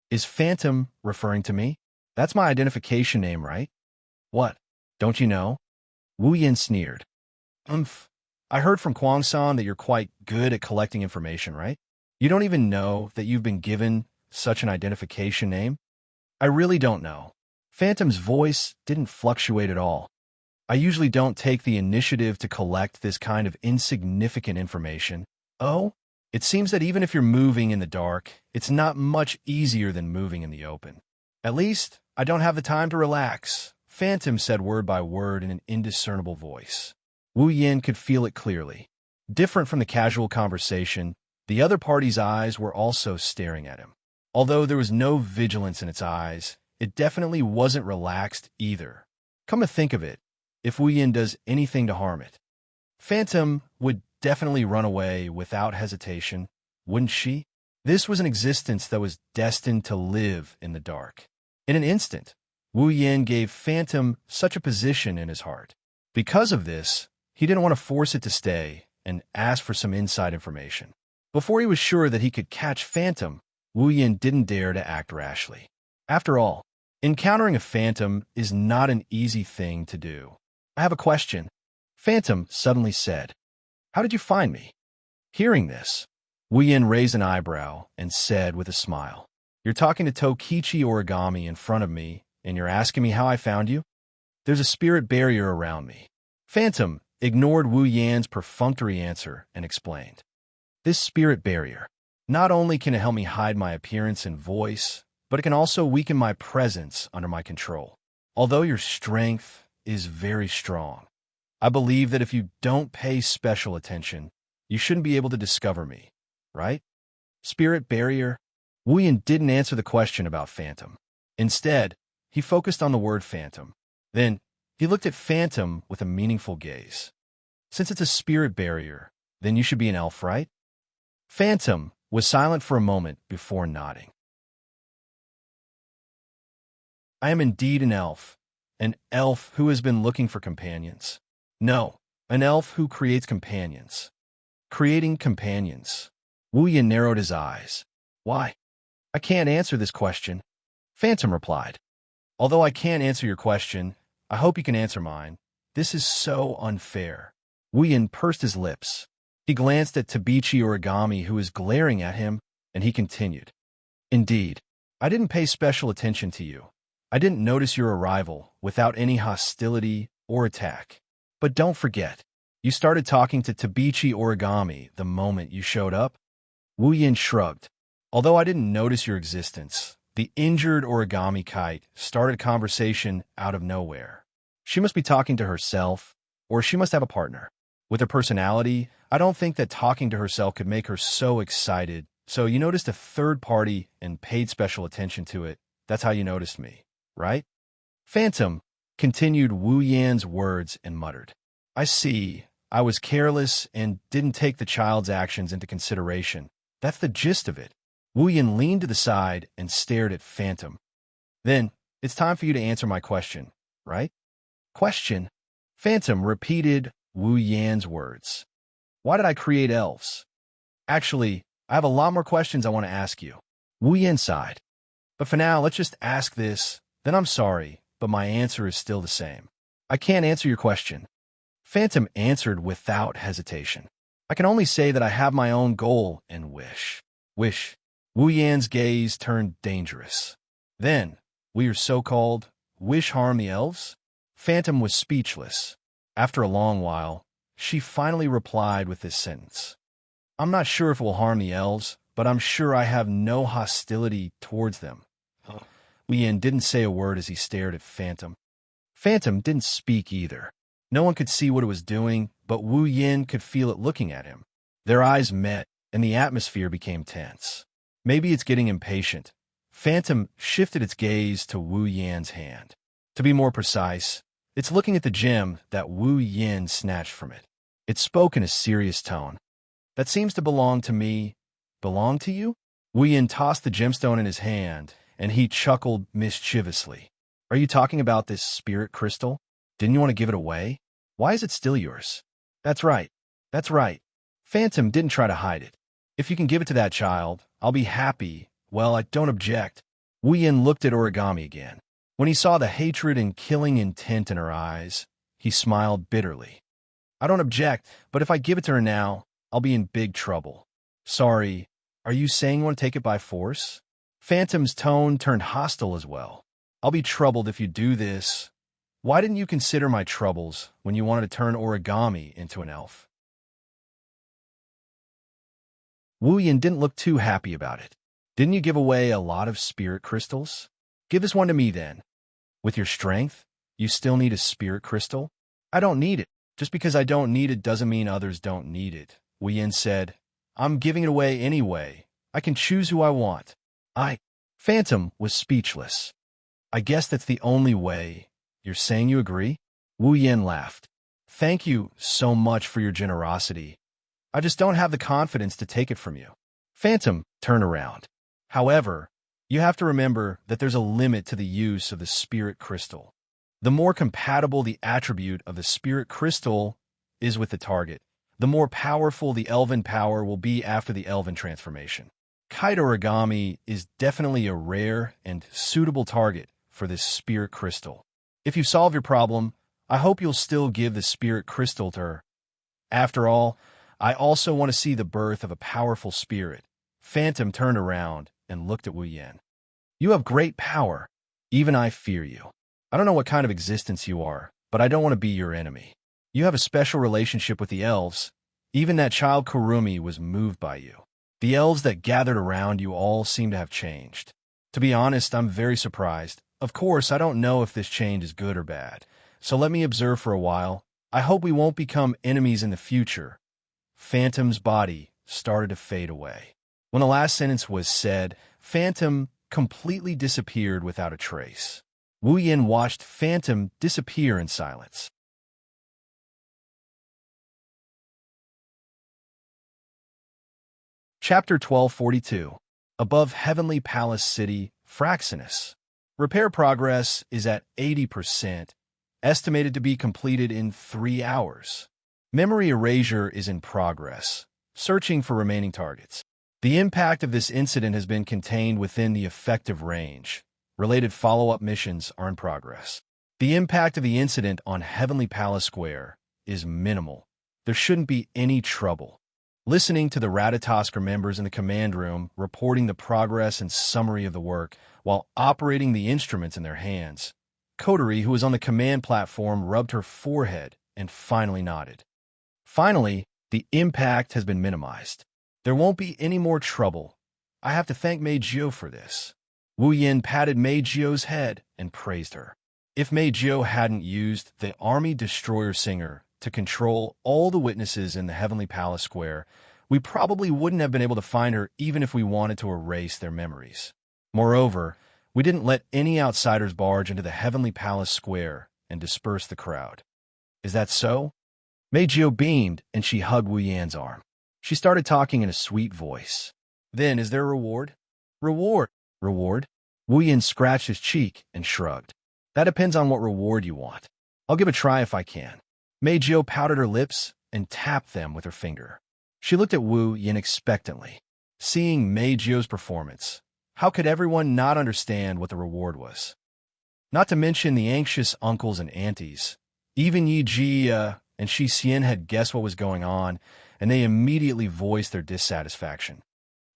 "Is Phantom referring to me? That's my identification name, right?" "What? Don't you know?" Wu Yan sneered. I heard from Kwang-san that you're quite good at collecting information, right? You don't even know that you've been given such an identification name?" "I really don't know." Phantom's voice didn't fluctuate at all. "I usually don't take the initiative to collect this kind of insignificant information." "Oh? It seems that even if you're moving in the dark, it's not much easier than moving in the open." "At least, I don't have the time to relax," Phantom said word by word in an indiscernible voice. Wu Yan could feel it clearly. Different from the casual conversation, the other party's eyes were also staring at him. Although there was no vigilance in its eyes, it definitely wasn't relaxed either. Come to think of it, if Wu Yan does anything to harm it, Phantom would definitely run away without hesitation, wouldn't she? This was an existence that was destined to live in the dark. In an instant, Wu Yan gave Phantom such a position in his heart. Because of this, he didn't want to force it to stay and ask for some inside information. Before he was sure that he could catch Phantom, Wu Yan didn't dare to act rashly. After all, Encountering a phantom is not an easy thing to do. I have a question. Phantom suddenly said. How did you find me? Hearing this, Wu Yin raised an eyebrow and said with a smile, You're talking to Tokichi Origami in front of me, and you're asking me how I found you? There's a spirit barrier around me. Phantom ignored Wu Yan's perfunctory answer and explained. This spirit barrier, not only can it help me hide my appearance and voice, but it can also weaken my presence under my control. Although your strength is very strong, I believe that if you don't pay special attention, you shouldn't be able to discover me, right? Spirit barrier? Wu Yan didn't answer the question about phantom. Instead, he focused on the word phantom. Then, he looked at Phantom with a meaningful gaze. Since it's a spirit barrier, then you should be an elf, right? Phantom was silent for a moment before nodding. I am indeed an elf who has been looking for companions. No, an elf who creates companions. Creating companions. Wu Yan narrowed his eyes. Why? I can't answer this question. Phantom replied. Although I can't answer your question, I hope you can answer mine. This is so unfair. Wu Yan pursed his lips. He glanced at Tabichi Origami, who was glaring at him, and he continued. Indeed, I didn't pay special attention to you. I didn't notice your arrival without any hostility or attack. But don't forget, you started talking to Tabichi Origami the moment you showed up. Wu Yan shrugged. Although I didn't notice your existence, the injured origami kite started a conversation out of nowhere. She must be talking to herself, or she must have a partner. With her personality, I don't think that talking to herself could make her so excited. So you noticed a third party and paid special attention to it. That's how you noticed me, right? Phantom continued Wu Yan's words and muttered. I see. I was careless and didn't take the child's actions into consideration. That's the gist of it. Wu Yan leaned to the side and stared at Phantom. Then, it's time for you to answer my question, right? Question? Phantom repeated Wu Yan's words. Why did I create elves? Actually, I have a lot more questions I want to ask you. Wu Yan sighed. But for now, let's just ask this, then I'm sorry, but my answer is still the same. I can't answer your question. Phantom answered without hesitation. I can only say that I have my own goal and wish. Wish. Wu Yan's gaze turned dangerous. Then, will your so-called wish harm the elves? Phantom was speechless. After a long while, she finally replied with this sentence. I'm not sure if it will harm the elves, but I'm sure I have no hostility towards them. Wu Yan didn't say a word as he stared at Phantom. Phantom didn't speak either. No one could see what it was doing, but Wu Yan could feel it looking at him. Their eyes met, and the atmosphere became tense. Maybe it's getting impatient. Phantom shifted its gaze to Wu Yan's hand. To be more precise, it's looking at the gem that Wu Yan snatched from it. It spoke in a serious tone. That seems to belong to me. Belong to you? Wu Yan tossed the gemstone in his hand, and he chuckled mischievously. Are you talking about this spirit crystal? Didn't you want to give it away? Why is it still yours? That's right. That's right. Phantom didn't try to hide it. If you can give it to that child, I'll be happy. Well, I don't object. Wu Yan looked at Origami again. When he saw the hatred and killing intent in her eyes, he smiled bitterly. I don't object, but if I give it to her now, I'll be in big trouble. Sorry, are you saying you want to take it by force? Phantom's tone turned hostile as well. I'll be troubled if you do this. Why didn't you consider my troubles when you wanted to turn Origami into an elf? Wu Yan didn't look too happy about it. Didn't you give away a lot of spirit crystals? Give this one to me then. With your strength, you still need a spirit crystal? I don't need it. Just because I don't need it doesn't mean others don't need it. Wu Yan said, I'm giving it away anyway. I can choose who I want. Phantom was speechless. I guess that's the only way. You're saying you agree? Wu Yan laughed. Thank you so much for your generosity. I just don't have the confidence to take it from you. Phantom turned around. However, you have to remember that there's a limit to the use of the spirit crystal. The more compatible the attribute of the spirit crystal is with the target, the more powerful the elven power will be after the elven transformation. Kite origami is definitely a rare and suitable target for this spirit crystal. If you solve your problem, I hope you'll still give the spirit crystal to her. After all, I also want to see the birth of a powerful spirit. Phantom turned around and looked at Wu Yin. You have great power. Even I fear you. I don't know what kind of existence you are, but I don't want to be your enemy. You have a special relationship with the elves. Even that child Kurumi was moved by you. The elves that gathered around you all seem to have changed. To be honest, I'm very surprised. Of course, I don't know if this change is good or bad, so let me observe for a while. I hope we won't become enemies in the future. Phantom's body started to fade away. When the last sentence was said, Phantom completely disappeared without a trace. Wu Yin watched Phantom disappear in silence. Chapter 1242. Above Heavenly Palace City, Fraxinus. Repair progress is at 80%, estimated to be completed in 3 hours. Memory erasure is in progress, searching for remaining targets. The impact of this incident has been contained within the effective range. Related follow-up missions are in progress. The impact of the incident on Heavenly Palace Square is minimal. There shouldn't be any trouble. Listening to the Ratatosker members in the command room reporting the progress and summary of the work while operating the instruments in their hands, Coterie, who was on the command platform, rubbed her forehead and finally nodded. Finally, the impact has been minimized. There won't be any more trouble. I have to thank Mei Jiu for this. Wu Yin patted Mei Jiu's head and praised her. If Mei Jiu hadn't used the Army Destroyer Singer to control all the witnesses in the Heavenly Palace Square, we probably wouldn't have been able to find her even if we wanted to erase their memories. Moreover, we didn't let any outsiders barge into the Heavenly Palace Square and disperse the crowd. Is that so? Mei Jiu beamed and she hugged Wu Yan's arm. She started talking in a sweet voice. Then, is there a reward? Reward? Reward? Wu Yan scratched his cheek and shrugged. That depends on what reward you want. I'll give a try if I can. Mei Jiu pouted her lips and tapped them with her finger. She looked at Wu Yin expectantly. Seeing Mei Jiu's performance, how could everyone not understand what the reward was? Not to mention the anxious uncles and aunties. Even Yi Ji and Shi Xian had guessed what was going on, and they immediately voiced their dissatisfaction.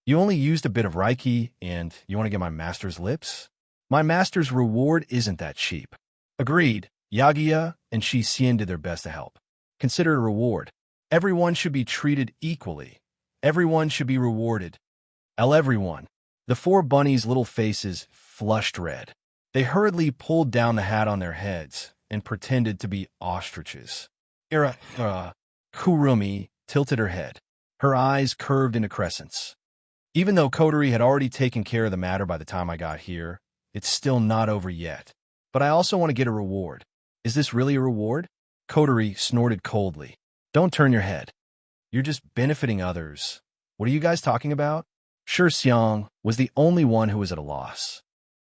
You only used a bit of Reiki, and you want to get my master's lips? My master's reward isn't that cheap. Agreed. Yagia and Shi Xian did their best to help. Consider it a reward. Everyone should be treated equally. Everyone should be rewarded. Everyone. The 4 bunnies' little faces flushed red. They hurriedly pulled down the hat on their heads and pretended to be ostriches. Kurumi tilted her head. Her eyes curved into crescents. Even though Coterie had already taken care of the matter by the time I got here, it's still not over yet. But I also want to get a reward. Is this really a reward? Coterie snorted coldly. Don't turn your head. You're just benefiting others. What are you guys talking about? Shi Xiang was the only one who was at a loss.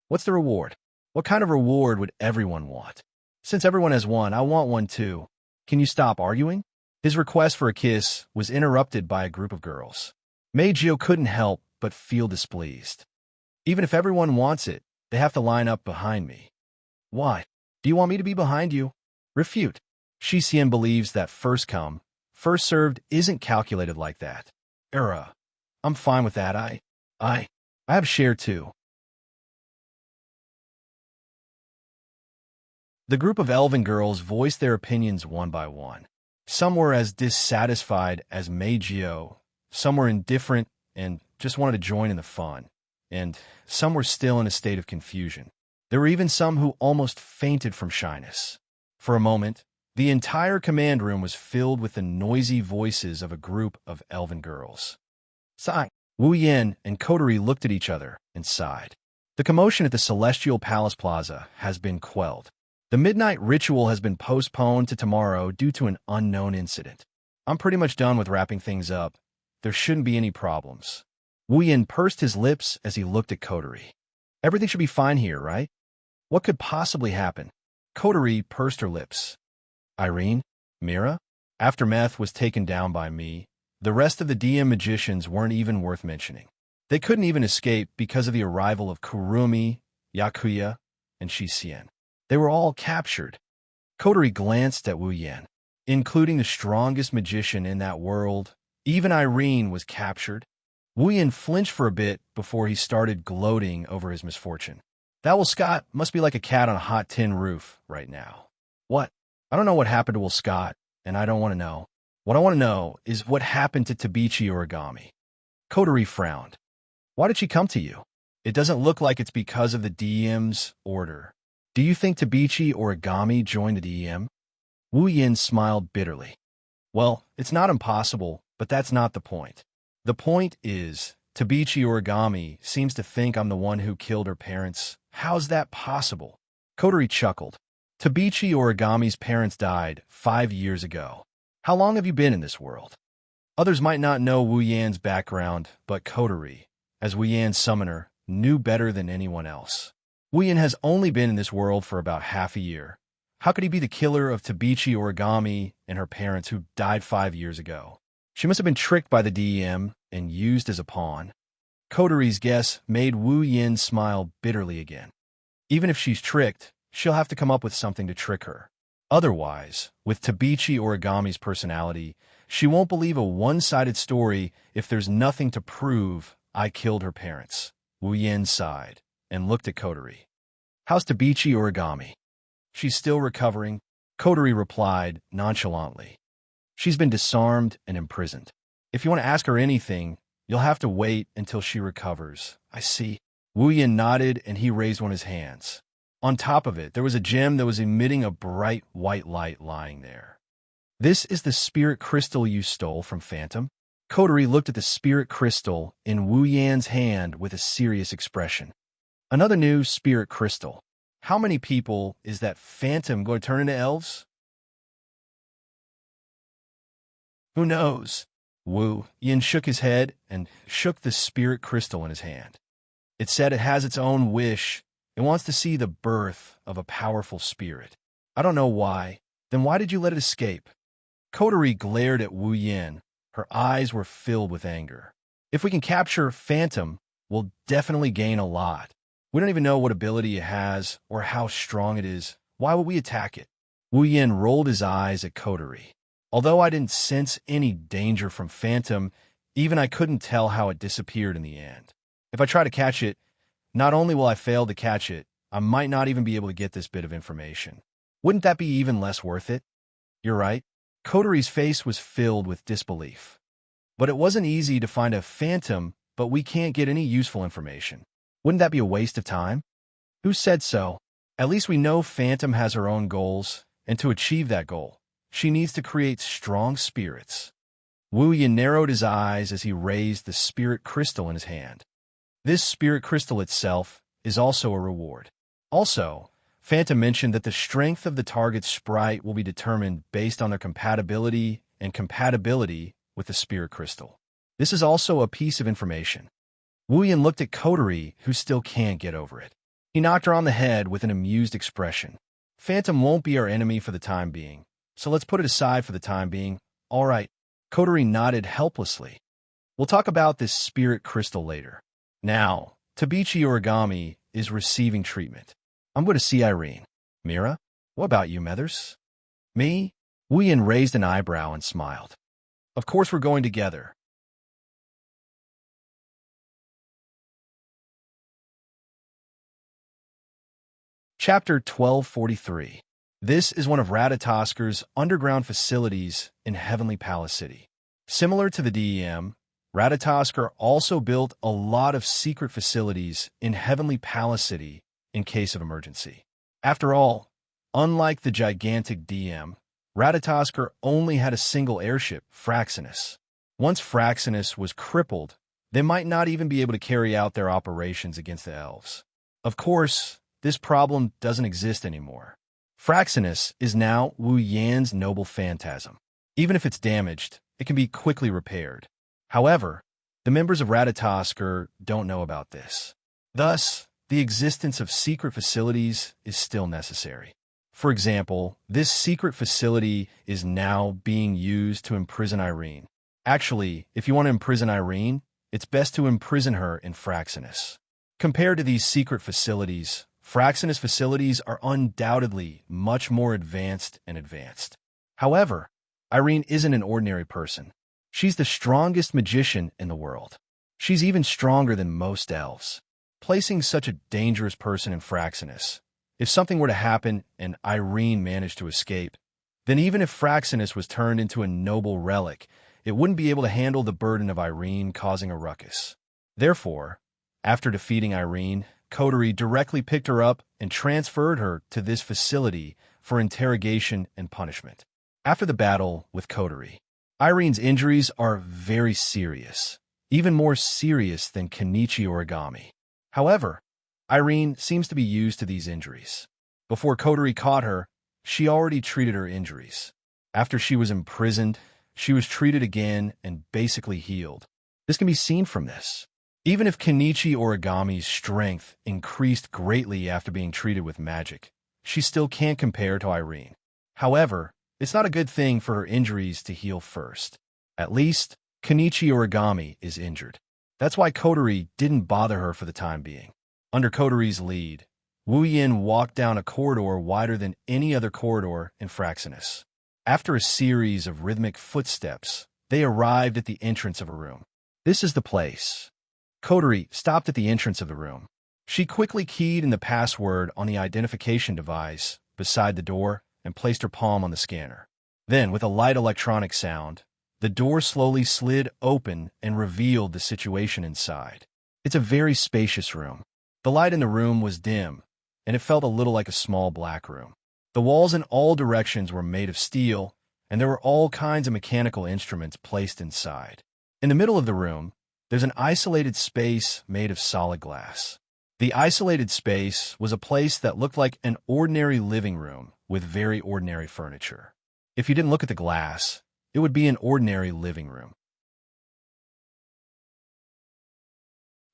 What's the reward? What kind of reward would everyone want? Since everyone has one, I want one too. Can you stop arguing? His request for a kiss was interrupted by a group of girls. Mei Jiu couldn't help but feel displeased. Even if everyone wants it, they have to line up behind me. Why? Do you want me to be behind you? Refute. Shi Xian believes that first come, first served isn't calculated like that. I'm fine with that. I have share too. The group of elven girls voiced their opinions one by one. Some were as dissatisfied as Mei Jiu, some were indifferent and just wanted to join in the fun, and some were still in a state of confusion. There were even some who almost fainted from shyness. For a moment, the entire command room was filled with the noisy voices of a group of elven girls. Sigh. Wu Yin and Coterie looked at each other and sighed. The commotion at the Celestial Palace Plaza has been quelled. The midnight ritual has been postponed to tomorrow due to an unknown incident. I'm pretty much done with wrapping things up. There shouldn't be any problems. Wu Yin pursed his lips as he looked at Coterie. Everything should be fine here, right? What could possibly happen? Coterie pursed her lips. Irene? Mira? After Meth was taken down by me, the rest of the DM magicians weren't even worth mentioning. They couldn't even escape because of the arrival of Kurumi, Yakuya, and Xian. They were all captured. Coterie glanced at Wu Yan, including the strongest magician in that world. Even Irene was captured. Wu Yan flinched for a bit before he started gloating over his misfortune. That Scott must be like a cat on a hot tin roof right now. What? I don't know what happened to Scott, and I don't want to know. What I want to know is what happened to Tabichi Origami. Coterie frowned. Why did she come to you? It doesn't look like it's because of the DM's order. Do you think Tabichi Origami joined the DM? Wu Yin smiled bitterly. Well, it's not impossible, but that's not the point. The point is, Tabichi Origami seems to think I'm the one who killed her parents. How's that possible? Coterie chuckled. Tabichi Origami's parents died 5 years ago. How long have you been in this world? Others might not know Wu Yan's background, but Coterie, as Wu Yan's summoner, knew better than anyone else. Wu Yan has only been in this world for about half a year. How could he be the killer of Tabichi Origami and her parents who died 5 years ago? She must have been tricked by the DM and used as a pawn. Coterie's guess made Wu Yan smile bitterly again. Even if she's tricked, she'll have to come up with something to trick her. Otherwise, with Tabichi Origami's personality, she won't believe a one-sided story if there's nothing to prove I killed her parents. Wu Yan sighed and looked at Coterie. How's Tabichi Origami? She's still recovering, Coterie replied nonchalantly. She's been disarmed and imprisoned. If you want to ask her anything, you'll have to wait until she recovers. I see. Wu Yan nodded and he raised one of his hands. On top of it, there was a gem that was emitting a bright white light lying there. This is the spirit crystal you stole from Phantom? Coterie looked at the spirit crystal in Wu Yan's hand with a serious expression. Another new spirit crystal. How many people is that Phantom going to turn into elves? Who knows? Wu Yan shook his head and shook the spirit crystal in his hand. It said it has its own wish. It wants to see the birth of a powerful spirit. I don't know why. Then why did you let it escape? Coterie glared at Wu Yan. Her eyes were filled with anger. If we can capture Phantom, we'll definitely gain a lot. We don't even know what ability it has or how strong it is. Why would we attack it? Wu Yan rolled his eyes at Coterie. Although I didn't sense any danger from Phantom, even I couldn't tell how it disappeared in the end. If I try to catch it, not only will I fail to catch it, I might not even be able to get this bit of information. Wouldn't that be even less worth it? You're right. Coterie's face was filled with disbelief. But it wasn't easy to find a Phantom, but we can't get any useful information. Wouldn't that be a waste of time? Who said so? At least we know Phantom has her own goals, and to achieve that goal, she needs to create strong spirits. Wu Yan narrowed his eyes as he raised the spirit crystal in his hand. This spirit crystal itself is also a reward. Also, Phantom mentioned that the strength of the target's sprite will be determined based on their compatibility with the spirit crystal. This is also a piece of information. Wu Yan looked at Coterie, who still can't get over it. He knocked her on the head with an amused expression. Phantom won't be our enemy for the time being, so let's put it aside for the time being. All right. Coterie nodded helplessly. We'll talk about this spirit crystal later. Now, Tabichi Origami is receiving treatment. I'm going to see Irene. Mira, what about you, Maidens? Me? Wu Yan raised an eyebrow and smiled. Of course we're going together. Chapter 1243. This is one of Radatasker's underground facilities in Heavenly Palace City. Similar to the DEM, Radatasker also built a lot of secret facilities in Heavenly Palace City in case of emergency. After all, unlike the gigantic DM, Radatasker only had a single airship, Fraxinus. Once Fraxinus was crippled, they might not even be able to carry out their operations against the elves. Of course, this problem doesn't exist anymore. Fraxinus is now Wu Yan's noble phantasm. Even if it's damaged, it can be quickly repaired. However, the members of Radatasker don't know about this. Thus, the existence of secret facilities is still necessary. For example, this secret facility is now being used to imprison Irene. Actually, if you want to imprison Irene, it's best to imprison her in Fraxinus. Compared to these secret facilities, Fraxinus facilities are undoubtedly much more advanced and advanced. However, Irene isn't an ordinary person. She's the strongest magician in the world. She's even stronger than most elves. Placing such a dangerous person in Fraxinus, if something were to happen and Irene managed to escape, then even if Fraxinus was turned into a noble relic, it wouldn't be able to handle the burden of Irene causing a ruckus. Therefore, after defeating Irene, Coterie directly picked her up and transferred her to this facility for interrogation and punishment. After the battle with Coterie, Irene's injuries are very serious, even more serious than Kenichi Origami. However, Irene seems to be used to these injuries. Before Coterie caught her, she already treated her injuries. After she was imprisoned, she was treated again and basically healed. This can be seen from this. Even if Kenichi Origami's strength increased greatly after being treated with magic, she still can't compare to Irene. However, it's not a good thing for her injuries to heal first. At least, Kenichi Origami is injured. That's why Coterie didn't bother her for the time being. Under Coterie's lead, Wu Yin walked down a corridor wider than any other corridor in Fraxinus. After a series of rhythmic footsteps, they arrived at the entrance of a room. This is the place. Coterie stopped at the entrance of the room. She quickly keyed in the password on the identification device beside the door and placed her palm on the scanner. Then, with a light electronic sound, the door slowly slid open and revealed the situation inside. It's a very spacious room. The light in the room was dim, and it felt a little like a small black room. The walls in all directions were made of steel, and there were all kinds of mechanical instruments placed inside. In the middle of the room, there's an isolated space made of solid glass. The isolated space was a place that looked like an ordinary living room with very ordinary furniture. If you didn't look at the glass, it would be an ordinary living room.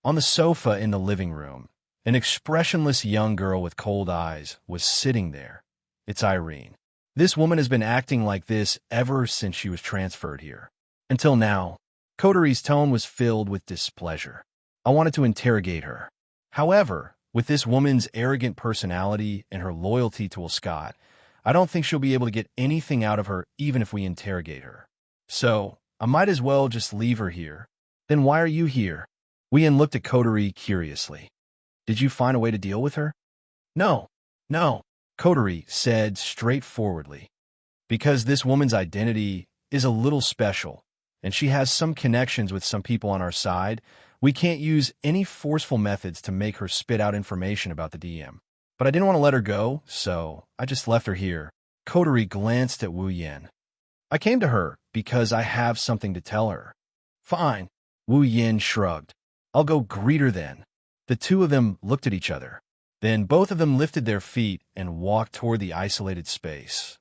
On the sofa in the living room, an expressionless young girl with cold eyes was sitting there. It's Irene. This woman has been acting like this ever since she was transferred here. Until now, Coterie's tone was filled with displeasure. I wanted to interrogate her. However, with this woman's arrogant personality and her loyalty to Scott, I don't think she'll be able to get anything out of her even if we interrogate her. So, I might as well just leave her here. Then why are you here? Wien looked at Coterie curiously. Did you find a way to deal with her? No, Coterie said straightforwardly. Because this woman's identity is a little special, and she has some connections with some people on our side, we can't use any forceful methods to make her spit out information about the DM. But I didn't want to let her go, so I just left her here. Coterie glanced at Wu Yin. I came to her because I have something to tell her. Fine. Wu Yin shrugged. I'll go greet her then. The two of them looked at each other. Then both of them lifted their feet and walked toward the isolated space.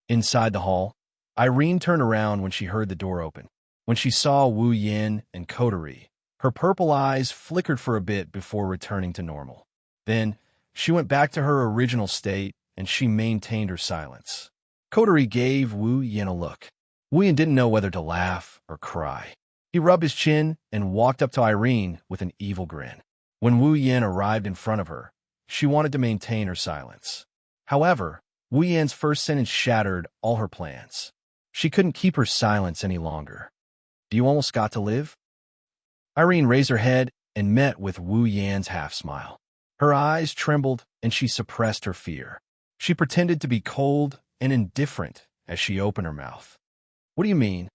Inside the hall, Irene turned around when she heard the door open. When she saw Wu Yin and Coterie, her purple eyes flickered for a bit before returning to normal. Then, she went back to her original state, and she maintained her silence. Coterie gave Wu Yin a look. Wu Yin didn't know whether to laugh or cry. He rubbed his chin and walked up to Irene with an evil grin. When Wu Yin arrived in front of her, she wanted to maintain her silence. However, Wu Yin's first sentence shattered all her plans. She couldn't keep her silence any longer. Do you almost got to live? Irene raised her head and met with Wu Yin's half-smile. Her eyes trembled and she suppressed her fear. She pretended to be cold and indifferent as she opened her mouth. What do you mean?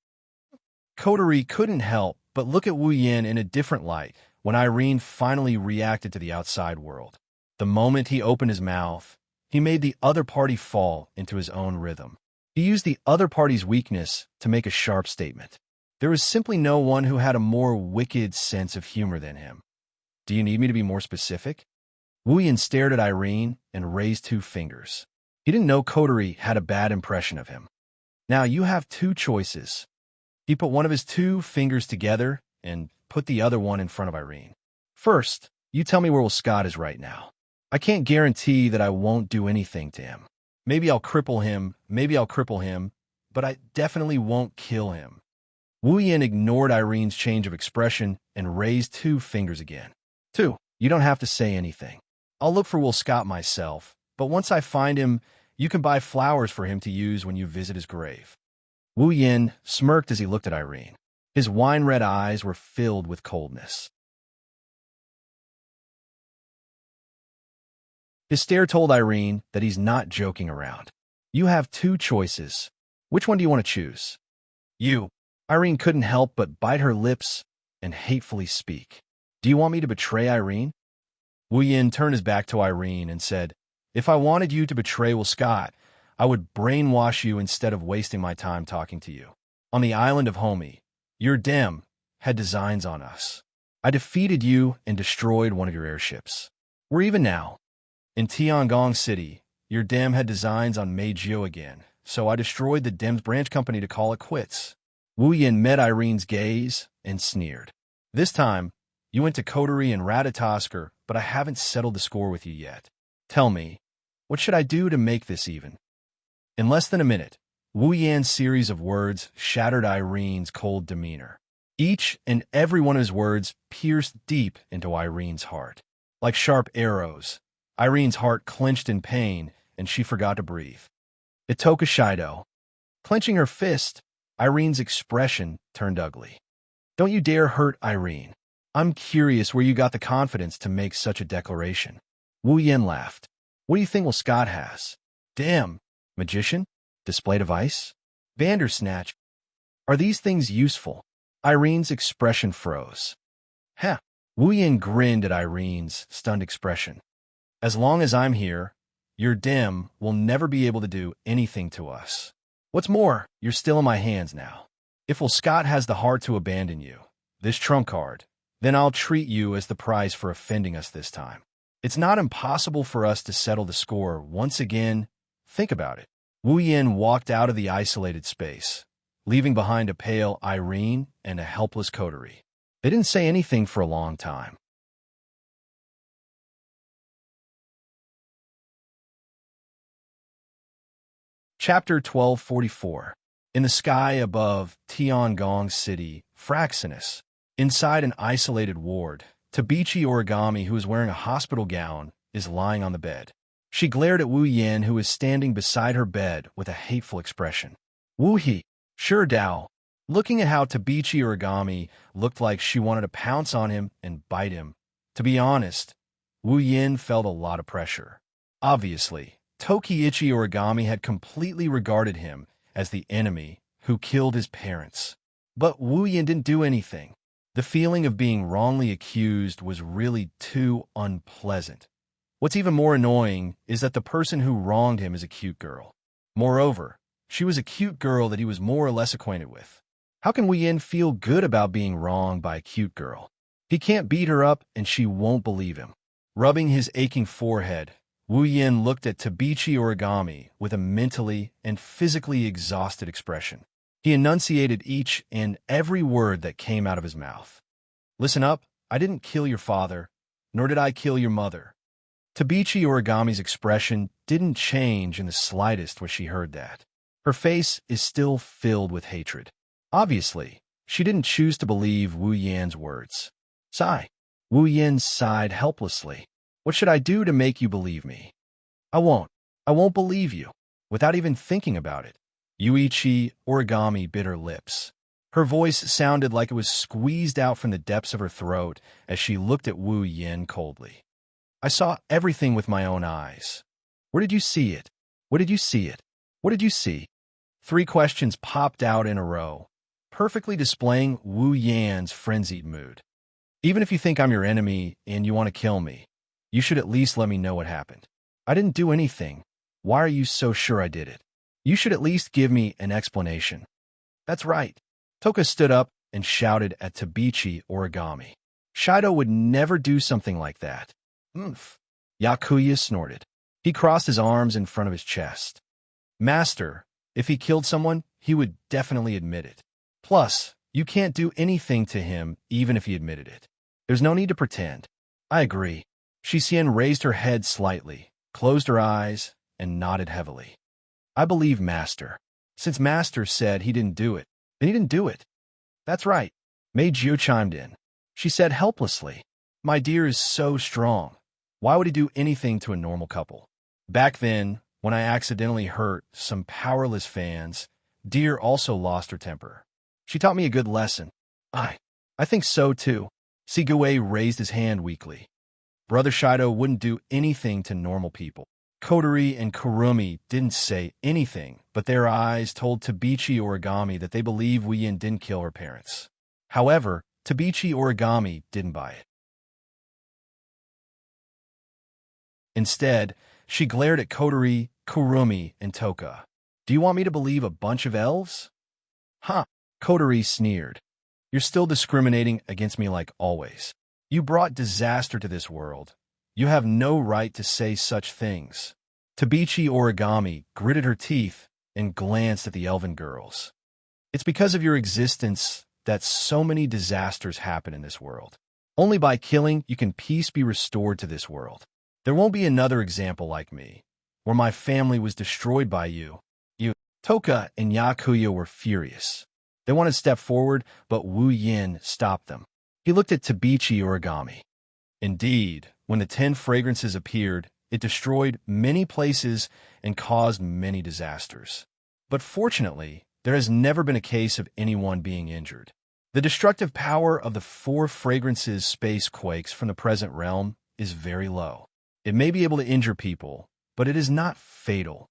Coterie couldn't help but look at Wu Yin in a different light when Irene finally reacted to the outside world. The moment he opened his mouth, he made the other party fall into his own rhythm. He used the other party's weakness to make a sharp statement. There was simply no one who had a more wicked sense of humor than him. Do you need me to be more specific? Wu Yin stared at Irene and raised two fingers. He didn't know Coterie had a bad impression of him. Now you have two choices. He put one of his two fingers together and put the other one in front of Irene. First, you tell me where Scott is right now. I can't guarantee that I won't do anything to him. Maybe I'll cripple him, but I definitely won't kill him. Wu Yin ignored Irene's change of expression and raised two fingers again. 2. You don't have to say anything. I'll look for Will Scott myself, but once I find him, you can buy flowers for him to use when you visit his grave. Wu Yin smirked as he looked at Irene. His wine-red eyes were filled with coldness. His stare told Irene that he's not joking around. You have two choices. Which one do you want to choose? You. Irene couldn't help but bite her lips and hatefully speak. Do you want me to betray Irene? Wu Yin turned his back to Irene and said, if I wanted you to betray Will Scott, I would brainwash you instead of wasting my time talking to you. On the island of Homie, your dem had designs on us. I defeated you and destroyed one of your airships. We're even now. In Tiangong City, your dem had designs on Meijio again, so I destroyed the dem's branch company to call it quits. Wu Yin met Irene's gaze and sneered. This time, you went to Coterie and Ratatosker, but I haven't settled the score with you yet. Tell me, what should I do to make this even? In less than a minute, Wu Yan's series of words shattered Irene's cold demeanor. Each and every one of his words pierced deep into Irene's heart. Like sharp arrows, Irene's heart clenched in pain, and she forgot to breathe. Itoka Shido. Clenching her fist, Irene's expression turned ugly. Don't you dare hurt Irene. I'm curious where you got the confidence to make such a declaration. Wu Yin laughed. What do you think Will Scott has? Damn. Magician? Display device? Bandersnatch? Are these things useful? Irene's expression froze. Heh. Wu Yin grinned at Irene's stunned expression. As long as I'm here, your dem will never be able to do anything to us. What's more, you're still in my hands now. If Will Scott has the heart to abandon you, this trump card, then I'll treat you as the prize for offending us this time. It's not impossible for us to settle the score once again. Think about it. Wu Yin walked out of the isolated space, leaving behind a pale Irene and a helpless Coterie. They didn't say anything for a long time. Chapter 1244. In the sky above Tiangong City, Fraxinus. Inside an isolated ward, Tabichi Origami, who is wearing a hospital gown, is lying on the bed. She glared at Wu Yin, who is standing beside her bed with a hateful expression. Wu He. Sure, Dao. Looking at how Tabichi Origami looked like she wanted to pounce on him and bite him. To be honest, Wu Yin felt a lot of pressure. Obviously, Tokiichi Origami had completely regarded him as the enemy who killed his parents. But Wu Yin didn't do anything. The feeling of being wrongly accused was really too unpleasant. What's even more annoying is that the person who wronged him is a cute girl. Moreover, she was a cute girl that he was more or less acquainted with. How can Wu Yin feel good about being wronged by a cute girl? He can't beat her up and she won't believe him. Rubbing his aching forehead, Wu Yin looked at Tabichi Origami with a mentally and physically exhausted expression. He enunciated each and every word that came out of his mouth. Listen up, I didn't kill your father, nor did I kill your mother. Tabichi Origami's expression didn't change in the slightest when she heard that. Her face is still filled with hatred. Obviously, she didn't choose to believe Wu Yan's words. Sigh. Wu Yin sighed helplessly. What should I do to make you believe me? I won't. I won't believe you. Without even thinking about it. Yuichi Origami bit her lips. Her voice sounded like it was squeezed out from the depths of her throat as she looked at Wu Yin coldly. I saw everything with my own eyes. Where did you see it? What did you see it? What did you see? 3 questions popped out in a row, perfectly displaying Wu Yan's frenzied mood. Even if you think I'm your enemy and you want to kill me, you should at least let me know what happened. I didn't do anything. Why are you so sure I did it? You should at least give me an explanation. That's right. Toka stood up and shouted at Tabichi Origami. Shido would never do something like that. Oomph. Yakuya snorted. He crossed his arms in front of his chest. Master, if he killed someone, he would definitely admit it. Plus, you can't do anything to him even if he admitted it. There's no need to pretend. I agree. Shixien raised her head slightly, closed her eyes, and nodded heavily. I believe Master. Since Master said he didn't do it, then he didn't do it. That's right. Mei Jiu chimed in. She said helplessly, My dear is so strong. Why would he do anything to a normal couple? Back then, when I accidentally hurt some powerless fans, Deer also lost her temper. She taught me a good lesson. I think so too. Sigue raised his hand weakly. Brother Shido wouldn't do anything to normal people. Kotori and Kurumi didn't say anything, but their eyes told Tabichi Origami that they believe Wuyin didn't kill her parents. However, Tabichi Origami didn't buy it. Instead, she glared at Kotori, Kurumi, and Toka. Do you want me to believe a bunch of elves? Huh, Kotori sneered. You're still discriminating against me like always. You brought disaster to this world. You have no right to say such things. Tabichi Origami gritted her teeth and glanced at the elven girls. It's because of your existence that so many disasters happen in this world. Only by killing you can peace be restored to this world. There won't be another example like me, where my family was destroyed by you. Toka and Yakuya were furious. They wanted to step forward, but Wu Yin stopped them. He looked at Tabichi Origami. Indeed, when the 10 fragrances appeared, it destroyed many places and caused many disasters. But fortunately, there has never been a case of anyone being injured. The destructive power of the 4 fragrances space quakes from the present realm is very low. It may be able to injure people, but it is not fatal.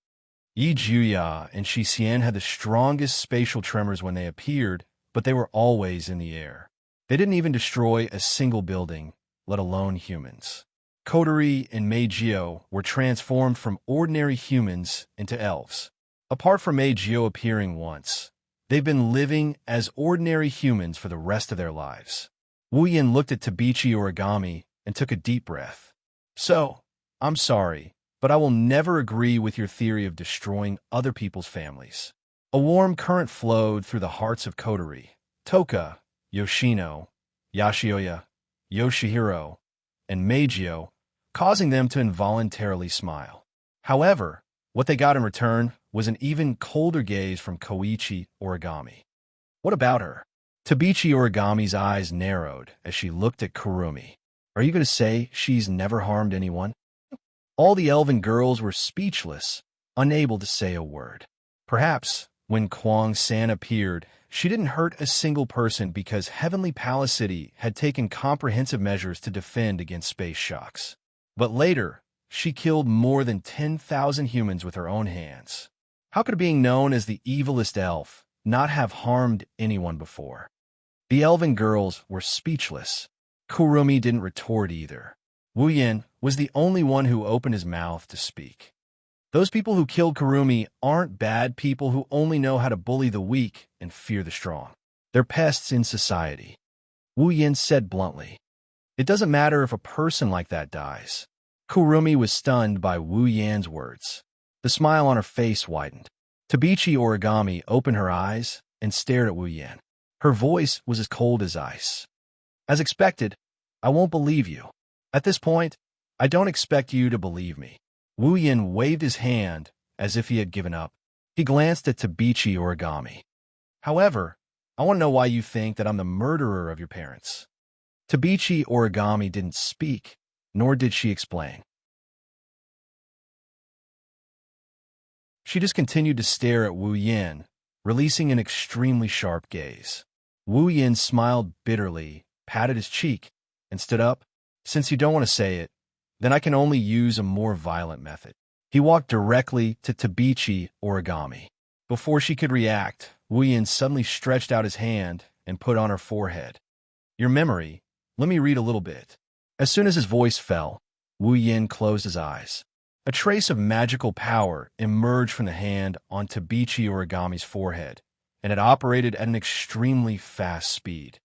Yi Juya and Shi Xian had the strongest spatial tremors when they appeared, but they were always in the air. They didn't even destroy a single building, let alone humans. Kotori and Meijio were transformed from ordinary humans into elves. Apart from Meijio appearing once, they've been living as ordinary humans for the rest of their lives. Wu Yin looked at Tabichi Origami and took a deep breath. So, I'm sorry, but I will never agree with your theory of destroying other people's families. A warm current flowed through the hearts of Kotori, Toka, Yoshino, Yashioya, Yoshihiro, and Meijio, causing them to involuntarily smile. However, what they got in return was an even colder gaze from Koichi Origami. What about her? Tabichi Origami's eyes narrowed as she looked at Kurumi. Are you going to say she's never harmed anyone? All the elven girls were speechless, unable to say a word. Perhaps, when Kwang-san appeared, she didn't hurt a single person because Heavenly Palace City had taken comprehensive measures to defend against space shocks. But later, she killed more than 10,000 humans with her own hands. How could being known as the evilest elf not have harmed anyone before? The elven girls were speechless. Kurumi didn't retort either. Wu Yin was the only one who opened his mouth to speak. Those people who killed Kurumi aren't bad people who only know how to bully the weak and fear the strong. They're pests in society. Wu Yin said bluntly. It doesn't matter if a person like that dies. Kurumi was stunned by Wu Yan's words. The smile on her face widened. Tabichi Origami opened her eyes and stared at Wu Yan. Her voice was as cold as ice. As expected, I won't believe you. At this point, I don't expect you to believe me. Wu Yin waved his hand as if he had given up. He glanced at Tabichi Origami. However, I want to know why you think that I'm the murderer of your parents. Tabichi Origami didn't speak, nor did she explain. She just continued to stare at Wu Yin, releasing an extremely sharp gaze. Wu Yin smiled bitterly, patted his cheek, and stood up. Since you don't want to say it, then I can only use a more violent method. He walked directly to Tabichi Origami. Before she could react, Wu Yin suddenly stretched out his hand and put on her forehead. Your memory, let me read a little bit. As soon as his voice fell, Wu Yin closed his eyes. A trace of magical power emerged from the hand on Tabichi Origami's forehead, and it operated at an extremely fast speed.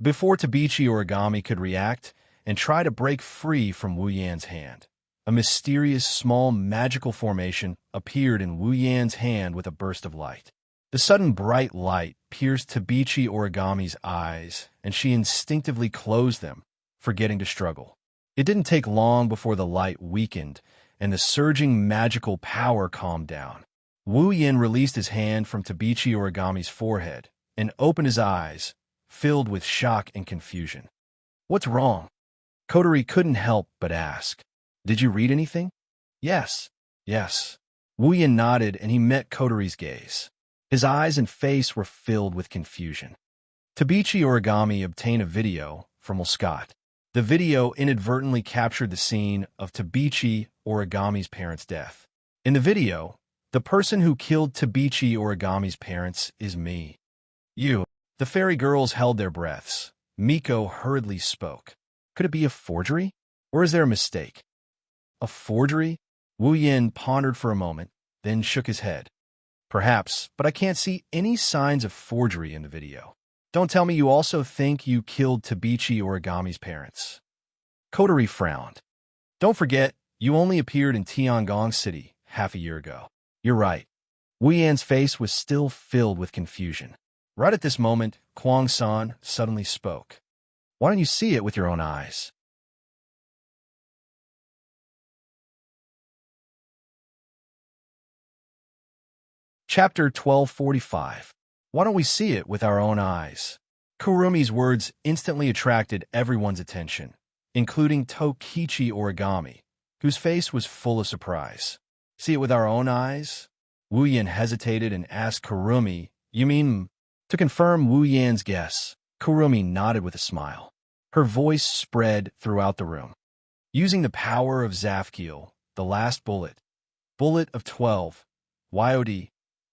Before Tabichi Origami could react and try to break free from Wu Yan's hand, a mysterious small magical formation appeared in Wu Yan's hand with a burst of light. The sudden bright light pierced Tabichi Origami's eyes, and she instinctively closed them, forgetting to struggle. It didn't take long before the light weakened and the surging magical power calmed down. Wu Yin released his hand from Tabichi Origami's forehead and opened his eyes, filled with shock and confusion. What's wrong? Kotori couldn't help but ask, "Did you read anything?" "Yes, yes." Wu Yin nodded and he met Kotori's gaze. His eyes and face were filled with confusion. Tabichi Origami obtained a video from Scott. The video inadvertently captured the scene of Tabichi Origami's parents' death. In the video, the person who killed Tabichi Origami's parents is me. You. The fairy girls held their breaths. Miko hurriedly spoke. Could it be a forgery? Or is there a mistake? A forgery? Wu Yin pondered for a moment, then shook his head. Perhaps, but I can't see any signs of forgery in the video. Don't tell me you also think you killed Tabichi Origami's parents. Kotori frowned. Don't forget, you only appeared in Tiangong City half a year ago. You're right. Wu Yan's face was still filled with confusion. Right at this moment, Kwang-san suddenly spoke. Why don't you see it with your own eyes? Chapter 1245. Why don't we see it with our own eyes? Kurumi's words instantly attracted everyone's attention, including Tokichi Origami, whose face was full of surprise. See it with our own eyes? Wu Yan hesitated and asked Kurumi, You mean? To confirm Wu Yan's guess, Kurumi nodded with a smile. Her voice spread throughout the room. Using the power of Zafkiel, the last bullet of 12, YOD,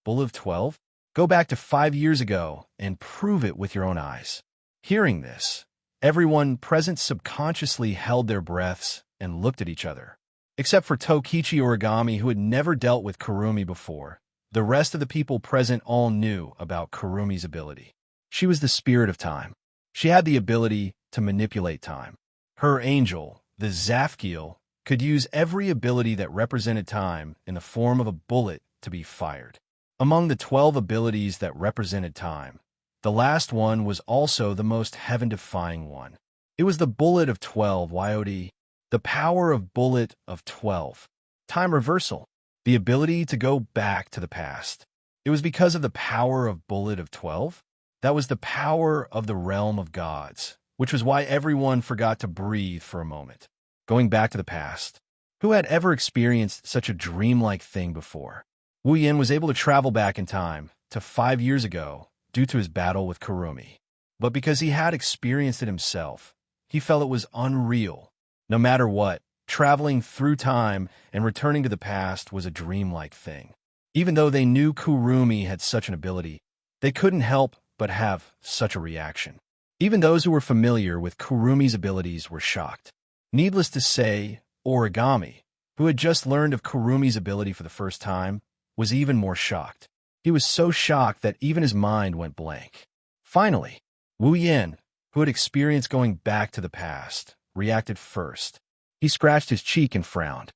bullet of 12? Go back to 5 years ago and prove it with your own eyes. Hearing this, everyone present subconsciously held their breaths and looked at each other. Except for Tokichi Origami, who had never dealt with Kurumi before, the rest of the people present all knew about Kurumi's ability. She was the spirit of time. She had the ability to manipulate time. Her angel, the Zafkiel, could use every ability that represented time in the form of a bullet to be fired. Among the 12 abilities that represented time, the last one was also the most heaven-defying one. It was the bullet of 12 YOD, the power of bullet of 12. Time reversal, the ability to go back to the past. It was because of the power of bullet of 12. That was the power of the realm of gods, which was why everyone forgot to breathe for a moment. Going back to the past. Who had ever experienced such a dreamlike thing before? Wu Yan was able to travel back in time to 5 years ago due to his battle with Kurumi. But because he had experienced it himself, he felt it was unreal. No matter what, traveling through time and returning to the past was a dreamlike thing. Even though they knew Kurumi had such an ability, they couldn't help but have such a reaction. Even those who were familiar with Kurumi's abilities were shocked. Needless to say, Origami, who had just learned of Kurumi's ability for the first time, was even more shocked. He was so shocked that even his mind went blank. Finally, Wu Yan, who had experienced going back to the past, reacted first. He scratched his cheek and frowned.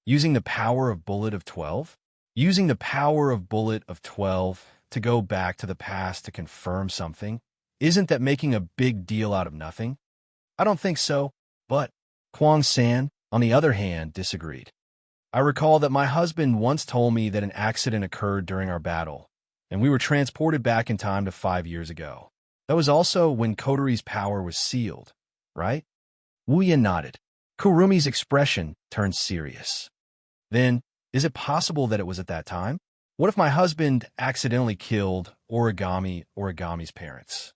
Using the power of bullet of 12? Using the power of bullet of 12 to go back to the past to confirm something? Isn't that making a big deal out of nothing? I don't think so, but Kwang-san, on the other hand, disagreed. I recall that my husband once told me that an accident occurred during our battle, and we were transported back in time to 5 years ago. That was also when Kotori's power was sealed, right? Wu Yan nodded. Kurumi's expression turned serious. Then, is it possible that it was at that time? What if my husband accidentally killed Origami's parents?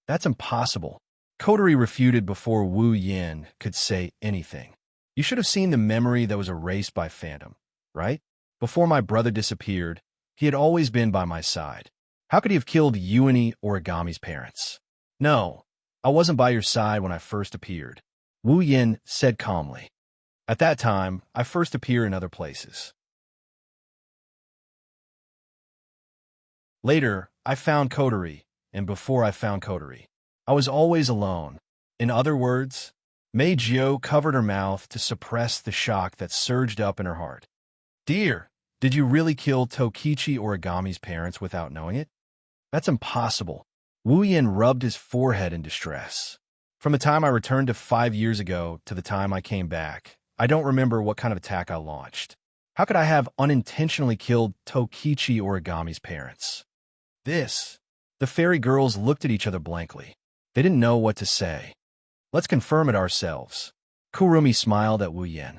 That's impossible. Kotori refuted before Wu Yan could say anything. You should have seen the memory that was erased by Phantom, right? Before my brother disappeared, he had always been by my side. How could he have killed Origami's parents? No, I wasn't by your side when I first appeared, Wu Yan said calmly. At that time, I first appear in other places. Later, I found Kotori, and before I found Kotori, I was always alone. In other words, Mei Jiao covered her mouth to suppress the shock that surged up in her heart. Dear, did you really kill Tokichi Origami's parents without knowing it? That's impossible. Wu Yan rubbed his forehead in distress. From the time I returned to 5 years ago to the time I came back, I don't remember what kind of attack I launched. How could I have unintentionally killed Tokichi Origami's parents? The fairy girls looked at each other blankly. They didn't know what to say. Let's confirm it ourselves. Kurumi smiled at Wu Yin.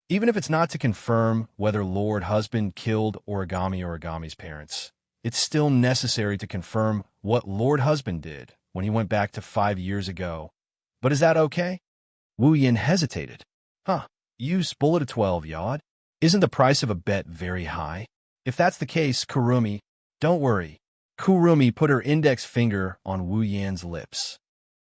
Even if it's not to confirm whether Lord Husband killed Origami's parents, it's still necessary to confirm what Lord Husband did when he went back to 5 years ago. But is that okay? Wu Yin hesitated. Use bullet of 12, Yod. Isn't the price of a bet very high? If that's the case, Kurumi, don't worry. Kurumi put her index finger on Wu Yin's lips.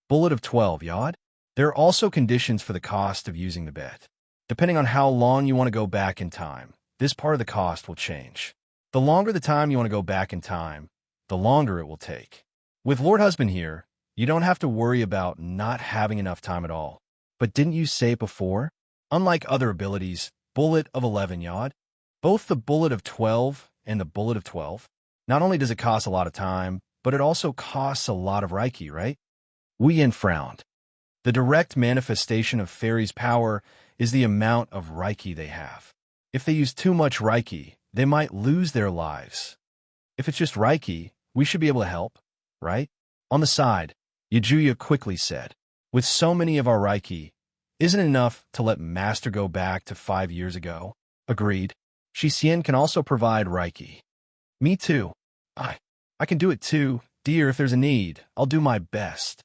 Bullet of 12, Yod. There are also conditions for the cost of using the bet. Depending on how long you want to go back in time, this part of the cost will change. The longer the time you want to go back in time, the longer it will take. With Lord Husband here, you don't have to worry about not having enough time at all. But didn't you say it before? Unlike other abilities, bullet of 11, Yod, both the bullet of 12 and the bullet of 12, not only does it cost a lot of time, but it also costs a lot of Reiki, right? Wu Yin frowned. The direct manifestation of fairies' power is the amount of Reiki they have. If they use too much Reiki, they might lose their lives. If it's just Reiki, we should be able to help, right? On the side, Yajuya quickly said, with so many of our Reiki, isn't it enough to let Master go back to 5 years ago? Agreed. Shixian can also provide Reiki. Me too. I can do it too. Dear, if there's a need, I'll do my best.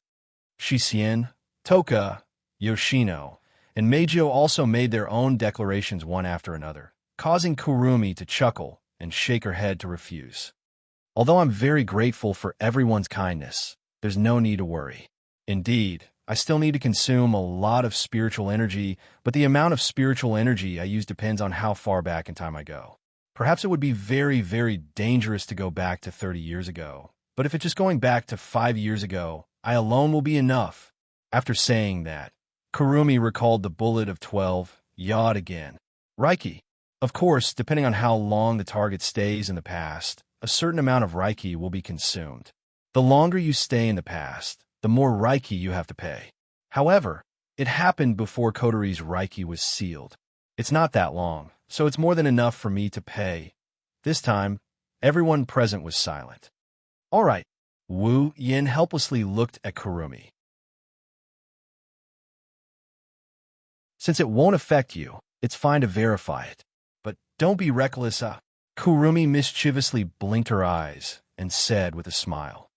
Shixian, Toka, Yoshino, and Meijio also made their own declarations one after another, causing Kurumi to chuckle and shake her head to refuse. Although I'm very grateful for everyone's kindness, there's no need to worry. Indeed, I still need to consume a lot of spiritual energy, but the amount of spiritual energy I use depends on how far back in time I go. Perhaps it would be very, very dangerous to go back to 30 years ago, but if it's just going back to 5 years ago, I alone will be enough. After saying that, Kurumi recalled the bullet of 12, Yod again. Reiki. Of course, depending on how long the target stays in the past, a certain amount of Reiki will be consumed. The longer you stay in the past, the more Reiki you have to pay. However, it happened before Kotori's Reiki was sealed. It's not that long, so it's more than enough for me to pay. This time, everyone present was silent. All right. Wu Yin helplessly looked at Kurumi. Since it won't affect you, it's fine to verify it. But don't be reckless. Kurumi mischievously blinked her eyes and said with a smile,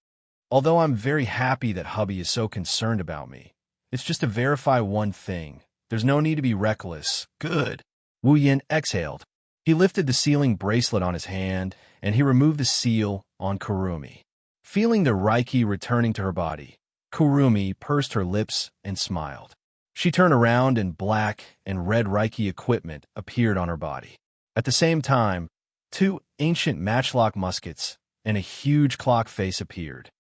although I'm very happy that hubby is so concerned about me, it's just to verify one thing. There's no need to be reckless. Good. Wu Yin exhaled. He lifted the sealing bracelet on his hand, and he removed the seal on Kurumi. Feeling the Reiki returning to her body, Kurumi pursed her lips and smiled. She turned around and black and red Reiki equipment appeared on her body. At the same time, 2 ancient matchlock muskets and a huge clock face appeared.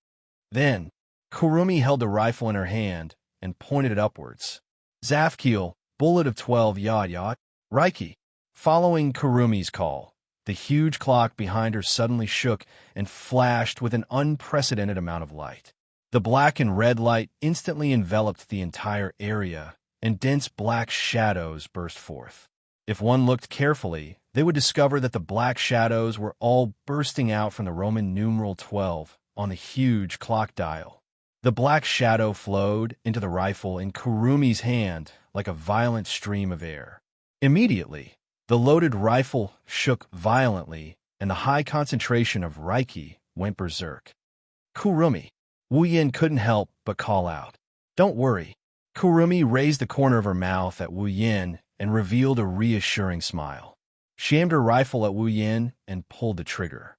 Then, Kurumi held the rifle in her hand and pointed it upwards. Zafkiel, bullet of 12, Yod. Reiki. Following Kurumi's call, the huge clock behind her suddenly shook and flashed with an unprecedented amount of light. The black and red light instantly enveloped the entire area, and dense black shadows burst forth. If one looked carefully, they would discover that the black shadows were all bursting out from the Roman numeral 12 on the huge clock dial. The black shadow flowed into the rifle in Kurumi's hand like a violent stream of air. Immediately, the loaded rifle shook violently, and the high concentration of Reiki went berserk. Kurumi. Wu Yin couldn't help but call out. Don't worry. Kurumi raised the corner of her mouth at Wu Yin and revealed a reassuring smile. She aimed her rifle at Wu Yin and pulled the trigger.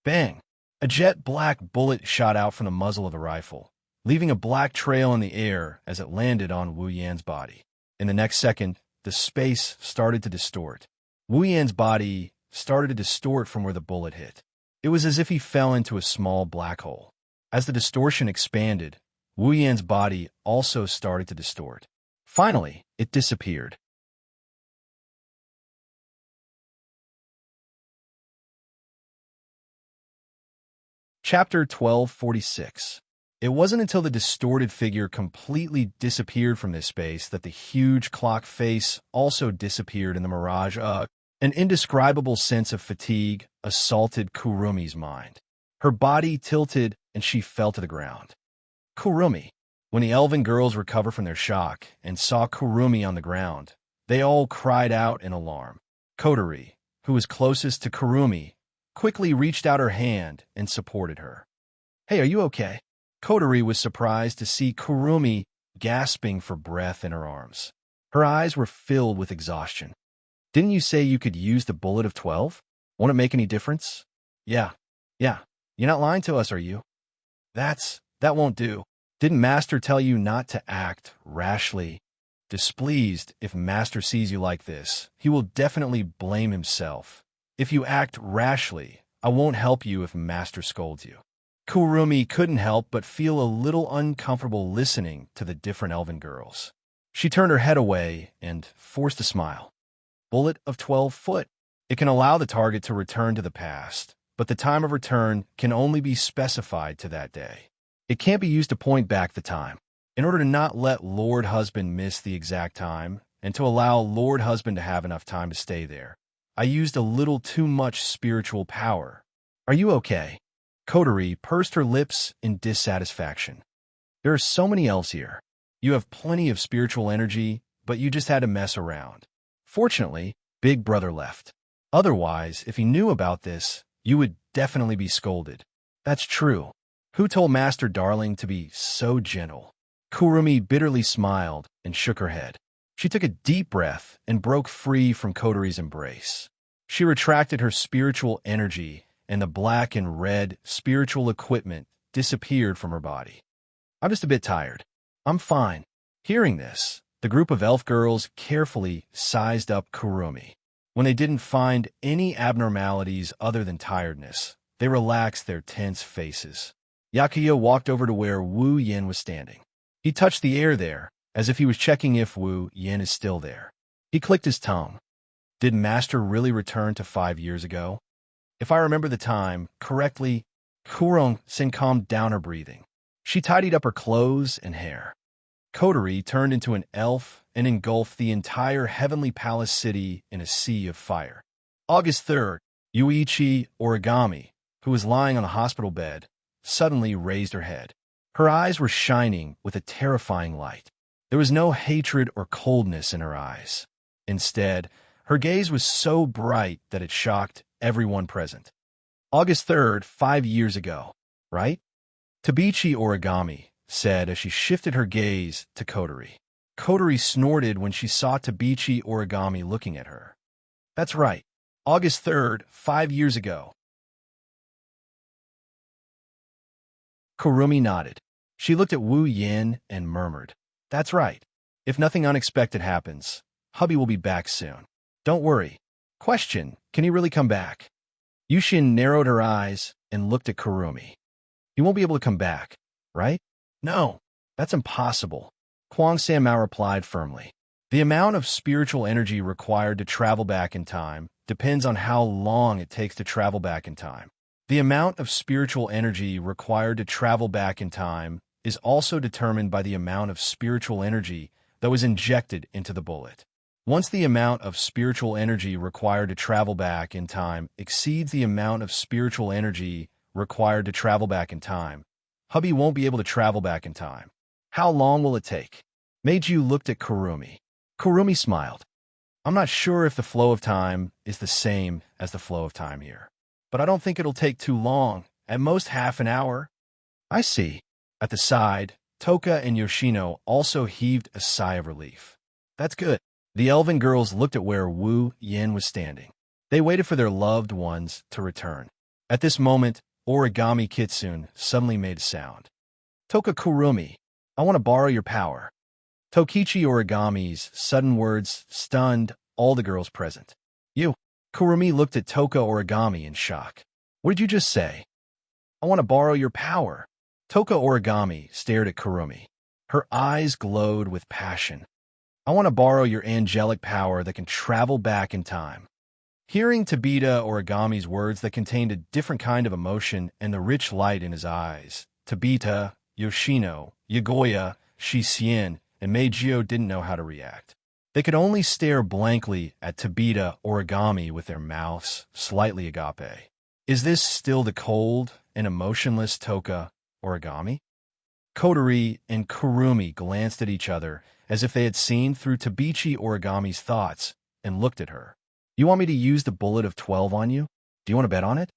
Bang! A jet black bullet shot out from the muzzle of the rifle, leaving a black trail in the air as it landed on Wu Yan's body. In the next second, the space started to distort. Wu Yan's body started to distort from where the bullet hit. It was as if he fell into a small black hole. As the distortion expanded, Wu Yan's body also started to distort. Finally, it disappeared. Chapter 1246. It wasn't until the distorted figure completely disappeared from this space that the huge clock face also disappeared in the mirage. An indescribable sense of fatigue assaulted Kurumi's mind. Her body tilted and she fell to the ground. Kurumi. When the elven girls recovered from their shock and saw Kurumi on the ground, they all cried out in alarm. Kotori, who was closest to Kurumi, quickly reached out her hand and supported her. "Hey, are you okay?" Kotori was surprised to see Kurumi gasping for breath in her arms. Her eyes were filled with exhaustion. "Didn't you say you could use the bullet of 12? Won't it make any difference?" Yeah. You're not lying to us, are you?" That won't do. Didn't Master tell you not to act rashly?" Displeased, if Master sees you like this, he will definitely blame himself. "If you act rashly, I won't help you if Master scolds you." Kurumi couldn't help but feel a little uncomfortable listening to the different elven girls. She turned her head away and forced a smile. Bullet of 12 foot. It can allow the target to return to the past, but the time of return can only be specified to that day. It can't be used to point back the time. In order to not let Lord Husband miss the exact time, and to allow Lord Husband to have enough time to stay there, I used a little too much spiritual power. "Are you okay?" Kotori pursed her lips in dissatisfaction. "There are so many elves here. You have plenty of spiritual energy, but you just had to mess around. Fortunately, Big Brother left. Otherwise, if he knew about this, you would definitely be scolded." "That's true. Who told Master Darling to be so gentle?" Kurumi bitterly smiled and shook her head. She took a deep breath and broke free from Kotori's embrace. She retracted her spiritual energy, and the black and red spiritual equipment disappeared from her body. "I'm just a bit tired. I'm fine." Hearing this, the group of elf girls carefully sized up Kurumi. When they didn't find any abnormalities other than tiredness, they relaxed their tense faces. Yakuya walked over to where Wu Yin was standing. He touched the air there, as if he was checking if Wu Yin is still there. He clicked his tongue. Did Master really return to 5 years ago? If I remember the time correctly, Kurong-sen calmed down her breathing. She tidied up her clothes and hair. Kotori turned into an elf and engulfed the entire heavenly palace city in a sea of fire. August 3rd, Yuichi Origami, who was lying on a hospital bed, suddenly raised her head. Her eyes were shining with a terrifying light. There was no hatred or coldness in her eyes. Instead, her gaze was so bright that it shocked everyone present. "August 3rd, 5 years ago, right?" Tabichi Origami said as she shifted her gaze to Kotori. Kotori snorted when she saw Tabichi Origami looking at her. "That's right. August 3rd, 5 years ago." Kurumi nodded. She looked at Wu Yin and murmured, "That's right. If nothing unexpected happens, hubby will be back soon. Don't worry. Question, can he really come back?" Yushin narrowed her eyes and looked at Kurumi. "He won't be able to come back, right?" "No, that's impossible," Kwang Sanmao replied firmly. "The amount of spiritual energy required to travel back in time depends on how long it takes to travel back in time. The amount of spiritual energy required to travel back in time is also determined by the amount of spiritual energy that was injected into the bullet. Once the amount of spiritual energy required to travel back in time exceeds the amount of spiritual energy required to travel back in time, hubby won't be able to travel back in time. How long will it take?" Meiju looked at Kurumi. Kurumi smiled. "I'm not sure if the flow of time is the same as the flow of time here, but I don't think it'll take too long, at most half an hour." "I see." At the side, Toka and Yoshino also heaved a sigh of relief. "That's good." The elven girls looked at where Wu Yin was standing. They waited for their loved ones to return. At this moment, Origami Kitsune suddenly made a sound. "Toka Kurumi, I want to borrow your power." Tokichi Origami's sudden words stunned all the girls present. "You?" Kurumi looked at Toka Origami in shock. "What did you just say?" "I want to borrow your power." Toka Origami stared at Kurumi. Her eyes glowed with passion. "I want to borrow your angelic power that can travel back in time." Hearing Tabita Origami's words that contained a different kind of emotion and the rich light in his eyes, Tabita, Yoshino, Yagoya, Shisien, and Meijio didn't know how to react. They could only stare blankly at Tabita Origami with their mouths slightly agape. Is this still the cold and emotionless Toka Origami? Kotori and Kurumi glanced at each other as if they had seen through Tabichi Origami's thoughts and looked at her. You want me to use the bullet of 12 on you? Do you want to bet on it?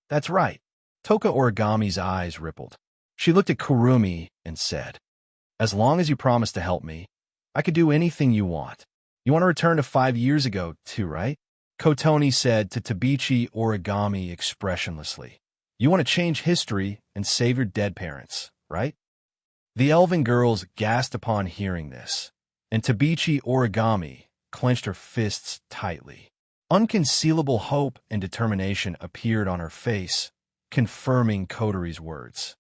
That's right. Toka Origami's eyes rippled. She looked at Kurumi and said, as long as you promise to help me, I could do anything you want. You want to return to 5 years ago, too, right? Kotoni said to Tabichi Origami expressionlessly. You want to change history and save your dead parents, right? The elven girls gasped upon hearing this, and Tabichi Origami clenched her fists tightly. Unconcealable hope and determination appeared on her face, confirming Kotori's words.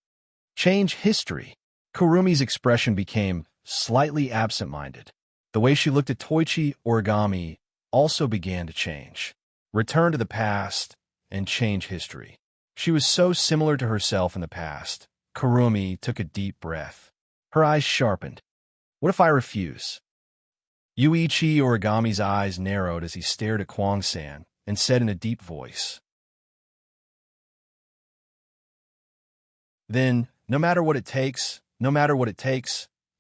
Change history. Kurumi's expression became slightly absent-minded. The way she looked at Toichi Origami also began to change. Return to the past and change history. She was so similar to herself in the past. Kurumi took a deep breath. Her eyes sharpened. What if I refuse? Yuichi Origami's eyes narrowed as he stared at Kwang-san and said in a deep voice, Then, no matter what it takes,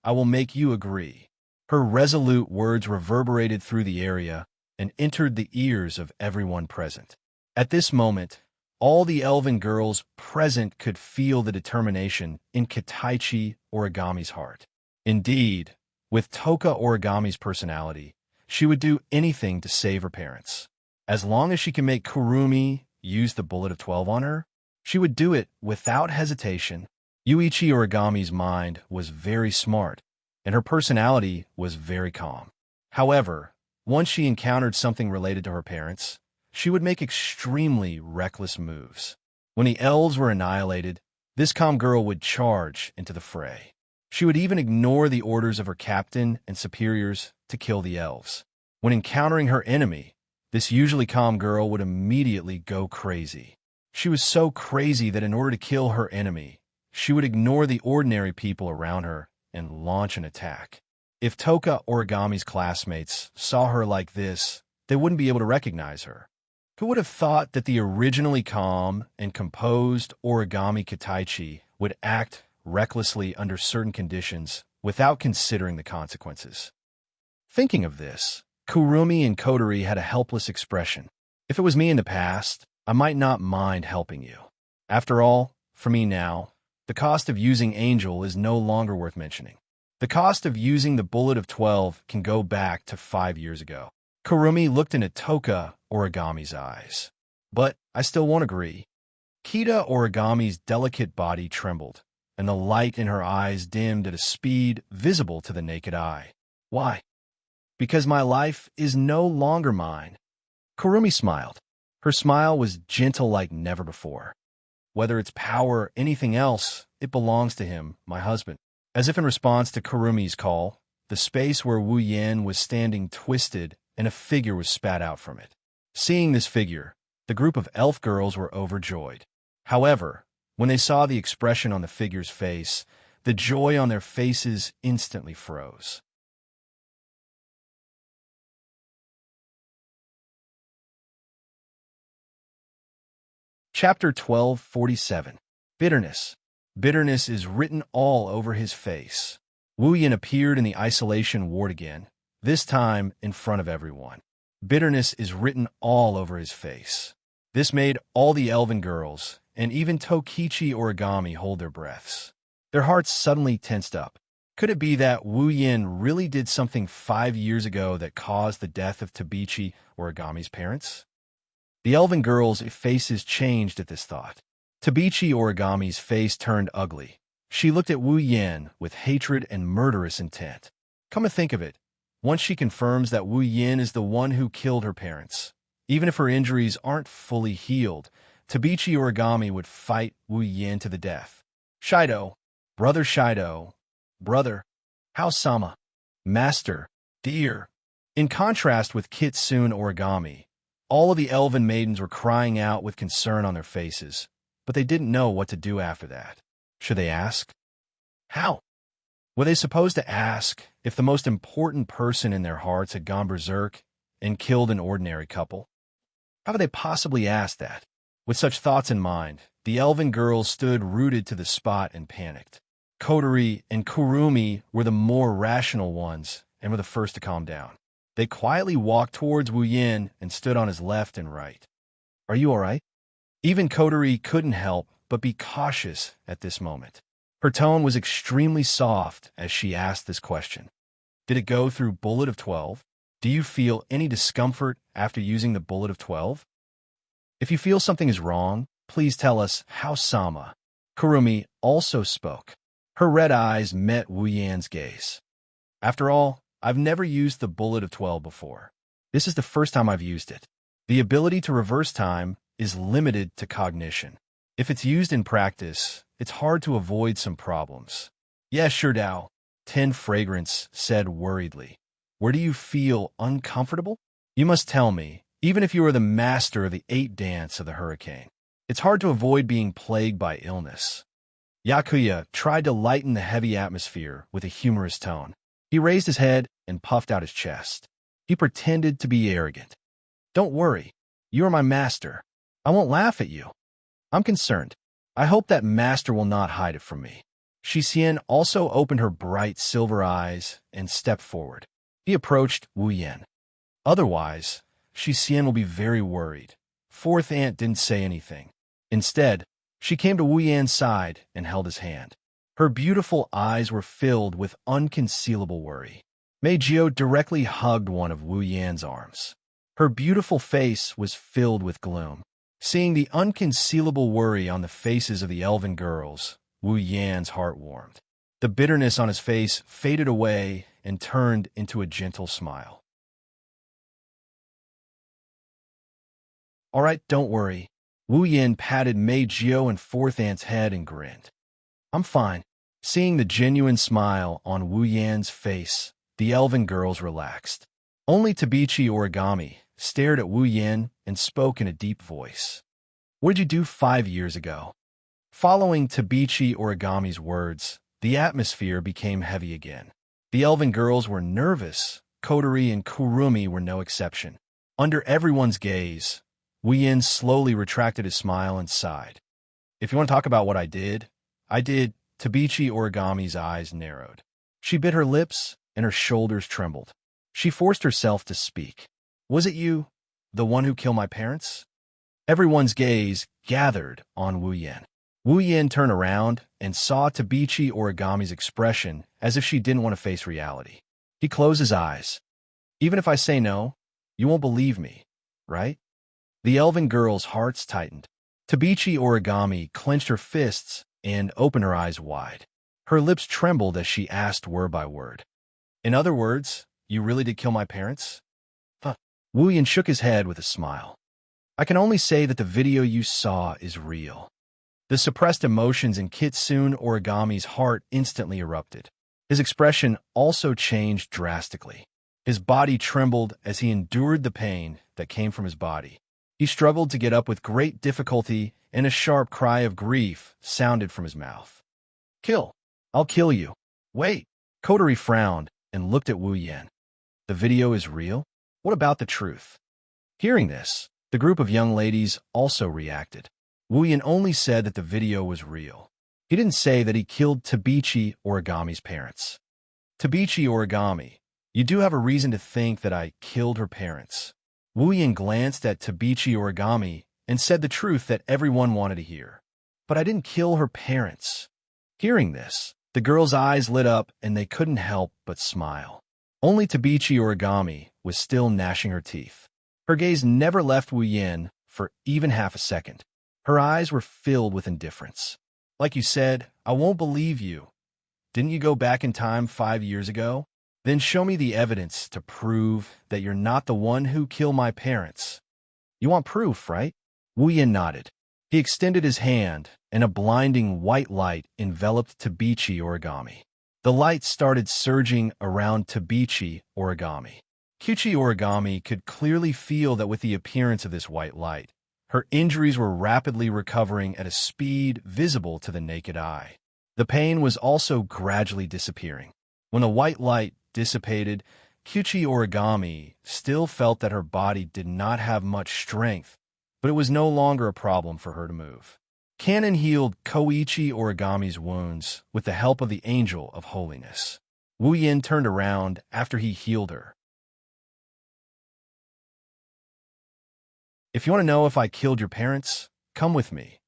I will make you agree. Her resolute words reverberated through the area and entered the ears of everyone present. At this moment, all the elven girls present could feel the determination in Kitaichi Origami's heart. Indeed, with Toka Origami's personality, she would do anything to save her parents. As long as she can make Kurumi use the bullet of 12 on her, she would do it without hesitation. Yuichi Origami's mind was very smart, and her personality was very calm. However, once she encountered something related to her parents, she would make extremely reckless moves. When the elves were annihilated, this calm girl would charge into the fray. She would even ignore the orders of her captain and superiors to kill the elves. When encountering her enemy, this usually calm girl would immediately go crazy. She was so crazy that in order to kill her enemy, she would ignore the ordinary people around her and launch an attack. If Toka Origami's classmates saw her like this, they wouldn't be able to recognize her. Who would have thought that the originally calm and composed Origami Kitaichi would act recklessly under certain conditions without considering the consequences? Thinking of this, Kurumi and Kotori had a helpless expression. If it was me in the past, I might not mind helping you. After all, for me now, the cost of using Angel is no longer worth mentioning. The cost of using the bullet of 12 can go back to 5 years ago. Kurumi looked into Toka Origami's eyes. But I still won't agree. Kita Origami's delicate body trembled, and the light in her eyes dimmed at a speed visible to the naked eye. Why? Because my life is no longer mine. Kurumi smiled. Her smile was gentle like never before. Whether it's power or anything else, it belongs to him, my husband. As if in response to Kurumi's call, the space where Wu Yen was standing twisted and a figure was spat out from it. Seeing this figure, the group of elf girls were overjoyed. However, when they saw the expression on the figure's face, the joy on their faces instantly froze. Chapter 1247. Bitterness. Bitterness is written all over his face. Wu Yin appeared in the isolation ward again, this time in front of everyone. Bitterness is written all over his face. This made all the elven girls, and even Tokichi Origami, hold their breaths. Their hearts suddenly tensed up. Could it be that Wu Yin really did something 5 years ago that caused the death of Tabichi Origami's parents? The elven girls' faces changed at this thought. Tabichi Origami's face turned ugly. She looked at Wu Yin with hatred and murderous intent. Come to think of it, once she confirms that Wu Yin is the one who killed her parents, even if her injuries aren't fully healed, Tabichi Origami would fight Wu Yin to the death. Shido, brother, House-sama, master, dear. In contrast with Kitsune Origami, all of the elven maidens were crying out with concern on their faces, but they didn't know what to do after that. Should they ask? How? Were they supposed to ask if the most important person in their hearts had gone berserk and killed an ordinary couple? How could they possibly ask that? With such thoughts in mind, the elven girls stood rooted to the spot and panicked. Kotori and Kurumi were the more rational ones and were the first to calm down. They quietly walked towards Wu Yin and stood on his left and right. Are you all right? Even Kotori couldn't help but be cautious at this moment. Her tone was extremely soft as she asked this question. Did it go through bullet of 12? Do you feel any discomfort after using the bullet of 12? If you feel something is wrong, please tell us how. Sama. Kurumi also spoke. Her red eyes met Wu Yan's gaze. After all, I've never used the bullet of 12 before. This is the first time I've used it. The ability to reverse time is limited to cognition. If it's used in practice, it's hard to avoid some problems. Yes, sure, Dao. 10 Fragrance said worriedly. Where do you feel uncomfortable? You must tell me, even if you are the master of the 8 dance of the hurricane. It's hard to avoid being plagued by illness. Yakuya tried to lighten the heavy atmosphere with a humorous tone. He raised his head and puffed out his chest. He pretended to be arrogant. Don't worry. You are my master. I won't laugh at you. I'm concerned. I hope that master will not hide it from me. Shixian also opened her bright silver eyes and stepped forward. He approached Wu Yan. Otherwise, Shixian will be very worried. Fourth aunt didn't say anything. Instead, she came to Wu Yan's side and held his hand. Her beautiful eyes were filled with unconcealable worry. Mei Jio directly hugged one of Wu Yan's arms. Her beautiful face was filled with gloom. Seeing the unconcealable worry on the faces of the elven girls, Wu Yan's heart warmed. The bitterness on his face faded away and turned into a gentle smile. All right, don't worry. Wu Yan patted Mei Jio and fourth aunt's head and grinned. I'm fine. Seeing the genuine smile on Wu Yan's face, the elven girls relaxed. Only Tabichi Origami stared at Wu Yan and spoke in a deep voice. What did you do 5 years ago? Following Tabichi Origami's words, the atmosphere became heavy again. The elven girls were nervous. Kotori and Kurumi were no exception. Under everyone's gaze, Wu Yan slowly retracted his smile and sighed. If you want to talk about what I did. Tabichi Origami's eyes narrowed. She bit her lips and her shoulders trembled. She forced herself to speak. Was it you, the one who killed my parents? Everyone's gaze gathered on Wu Yan. Wu Yan turned around and saw Tabichi Origami's expression as if she didn't want to face reality. He closed his eyes. Even if I say no, you won't believe me, right? The elven girl's hearts tightened. Tabichi Origami clenched her fists and opened her eyes wide. Her lips trembled as she asked word by word. In other words, you really did kill my parents? Wu Yan shook his head with a smile. I can only say that the video you saw is real. The suppressed emotions in Kitsune Origami's heart instantly erupted. His expression also changed drastically. His body trembled as he endured the pain that came from his body. He struggled to get up with great difficulty, and a sharp cry of grief sounded from his mouth. Kill! I'll kill you! Wait! Kotori frowned and looked at Wu Yan. The video is real? What about the truth? Hearing this, the group of young ladies also reacted. Wu Yan only said that the video was real. He didn't say that he killed Tabichi Origami's parents. Tabichi Origami, you do have a reason to think that I killed her parents. Wu Yan glanced at Tabichi Origami and said the truth that everyone wanted to hear. But I didn't kill her parents. Hearing this, the girls' eyes lit up and they couldn't help but smile. Only Tabichi Origami was still gnashing her teeth. Her gaze never left Wu Yan for even half a second. Her eyes were filled with indifference. Like you said, I won't believe you. Didn't you go back in time 5 years ago? Then show me the evidence to prove that you're not the one who killed my parents. You want proof, right? Wu Yan nodded. He extended his hand, and a blinding white light enveloped Tabichi Origami. The light started surging around Tabichi Origami. Kyuchi Origami could clearly feel that with the appearance of this white light, her injuries were rapidly recovering at a speed visible to the naked eye. The pain was also gradually disappearing. When the white light dissipated, Kyuchi Origami still felt that her body did not have much strength, but it was no longer a problem for her to move. Kanon healed Koichi Origami's wounds with the help of the Angel of Holiness. Wu Yin turned around after he healed her. If you want to know if I killed your parents, come with me.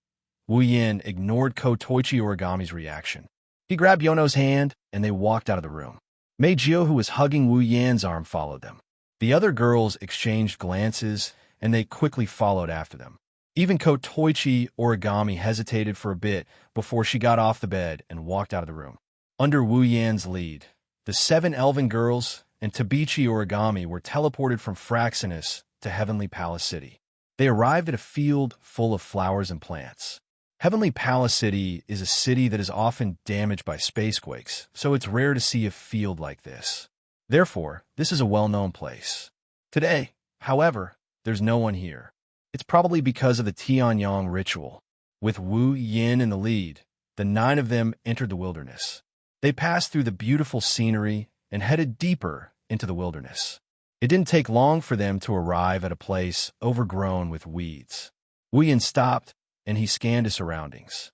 Wu Yin ignored Koichi Origami's reaction. He grabbed Yono's hand, and they walked out of the room. Mei Jio, who was hugging Wu Yan's arm, followed them. The other girls exchanged glances, and they quickly followed after them. Even Koichi Origami hesitated for a bit before she got off the bed and walked out of the room. Under Wu Yan's lead, the 7 elven girls and Tabichi Origami were teleported from Fraxinus to Heavenly Palace City. They arrived at a field full of flowers and plants. Heavenly Palace City is a city that is often damaged by spacequakes, so it's rare to see a field like this. Therefore, this is a well-known place. Today, however, there's no one here. It's probably because of the Tianyang ritual. With Wu Yin in the lead, the 9 of them entered the wilderness. They passed through the beautiful scenery and headed deeper into the wilderness. It didn't take long for them to arrive at a place overgrown with weeds. Wu Yin stopped, and he scanned his surroundings.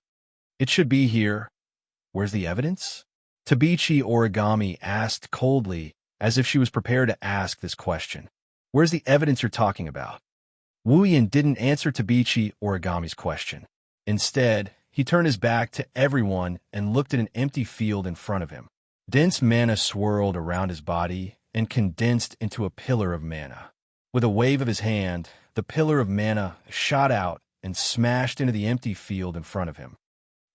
It should be here. Where's the evidence? Tabichi Origami asked coldly, as if she was prepared to ask this question. Where's the evidence you're talking about? Wu Yin didn't answer Tabichi Origami's question. Instead, he turned his back to everyone and looked at an empty field in front of him. Dense mana swirled around his body and condensed into a pillar of mana. With a wave of his hand, the pillar of mana shot out and smashed into the empty field in front of him.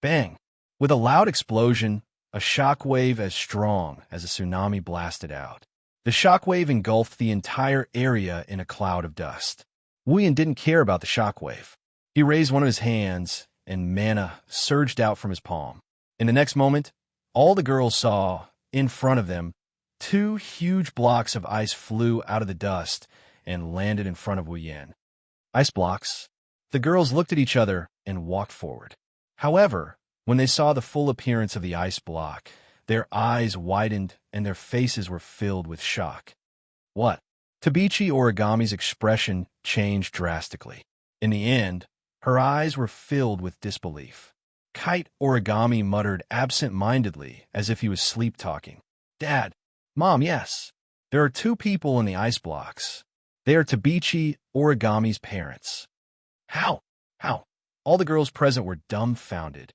Bang! With a loud explosion, a shockwave as strong as a tsunami blasted out. The shockwave engulfed the entire area in a cloud of dust. Wu Yin didn't care about the shockwave. He raised one of his hands, and mana surged out from his palm. In the next moment, all the girls saw, in front of them, 2 huge blocks of ice flew out of the dust and landed in front of Wu Yin. Ice blocks. The girls looked at each other and walked forward. However, when they saw the full appearance of the ice block, their eyes widened and their faces were filled with shock. What? Tabichi Origami's expression changed drastically. In the end, her eyes were filled with disbelief. Kite Origami muttered absent-mindedly as if he was sleep-talking. Dad, Mom, yes. There are 2 people in the ice blocks. They are Tabichi Origami's parents. How? All the girls present were dumbfounded.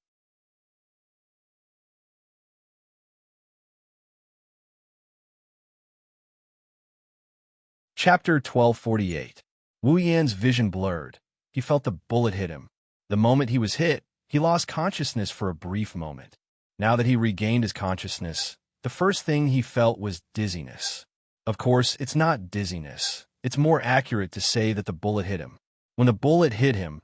Chapter 1248. Wu Yan's vision blurred. He felt the bullet hit him. The moment he was hit, he lost consciousness for a brief moment. Now that he regained his consciousness, the first thing he felt was dizziness. Of course, it's not dizziness. It's more accurate to say that the bullet hit him. When the bullet hit him,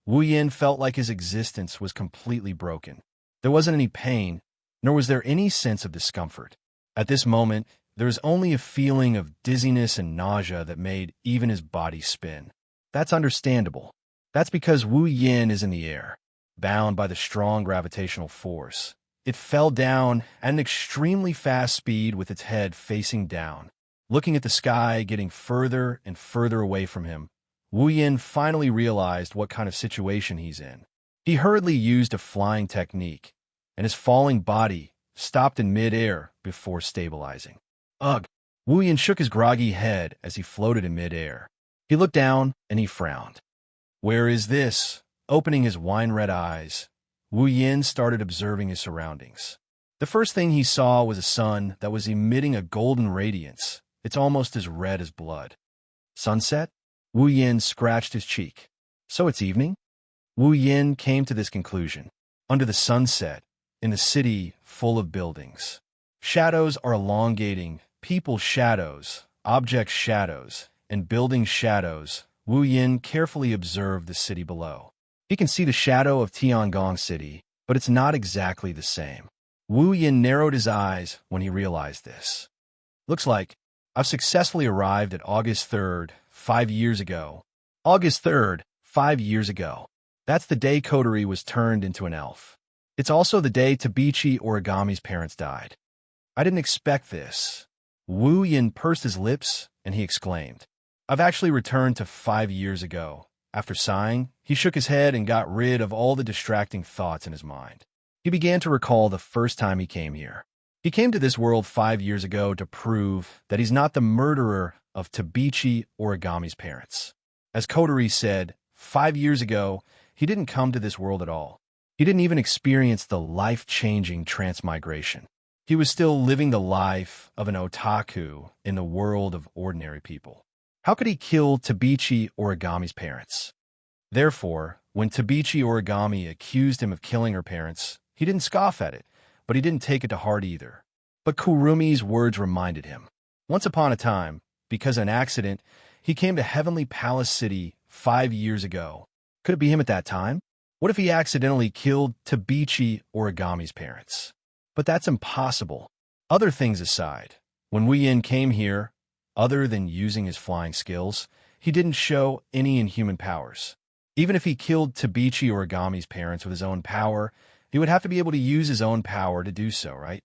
Wu Yin felt like his existence was completely broken. There wasn't any pain, nor was there any sense of discomfort. At this moment, there was only a feeling of dizziness and nausea that made even his body spin. That's understandable. That's because Wu Yin is in the air, bound by the strong gravitational force. It fell down at an extremely fast speed with its head facing down. Looking at the sky getting further and further away from him, Wu Yin finally realized what kind of situation he's in. He hurriedly used a flying technique, and his falling body stopped in mid-air before stabilizing. Ugh! Wu Yin shook his groggy head as he floated in mid-air. He looked down, and he frowned. Where is this? Opening his wine-red eyes, Wu Yin started observing his surroundings. The first thing he saw was a sun that was emitting a golden radiance. It's almost as red as blood. Sunset? Wu Yin scratched his cheek. So it's evening? Wu Yin came to this conclusion. Under the sunset, in a city full of buildings, shadows are elongating, people's shadows, objects' shadows, and building shadows. Wu Yin carefully observed the city below. He can see the shadow of Tiangong City, but it's not exactly the same. Wu Yin narrowed his eyes when he realized this. Looks like I've successfully arrived at August 3rd, 5 years ago. August 3rd, 5 years ago. That's the day Kotori was turned into an elf. It's also the day Tabichi Origami's parents died. I didn't expect this. Wu Yin pursed his lips, and he exclaimed, I've actually returned to 5 years ago, After sighing, he shook his head and got rid of all the distracting thoughts in his mind. He began to recall the first time he came here. He came to this world 5 years ago to prove that he's not the murderer of Tabichi Origami's parents. As Kodori said, 5 years ago, he didn't come to this world at all. He didn't even experience the life-changing transmigration. He was still living the life of an otaku in the world of ordinary people. How could he kill Tabichi Origami's parents? Therefore, when Tabichi Origami accused him of killing her parents, he didn't scoff at it, but he didn't take it to heart either. But Kurumi's words reminded him. Once upon a time, because of an accident, he came to Heavenly Palace City 5 years ago. Could it be him at that time? What if he accidentally killed Tabichi Origami's parents? But that's impossible. Other things aside, when Wu Yin came here, other than using his flying skills, he didn't show any inhuman powers. Even if he killed Tabichi Origami's parents with his own power, he would have to be able to use his own power to do so, right?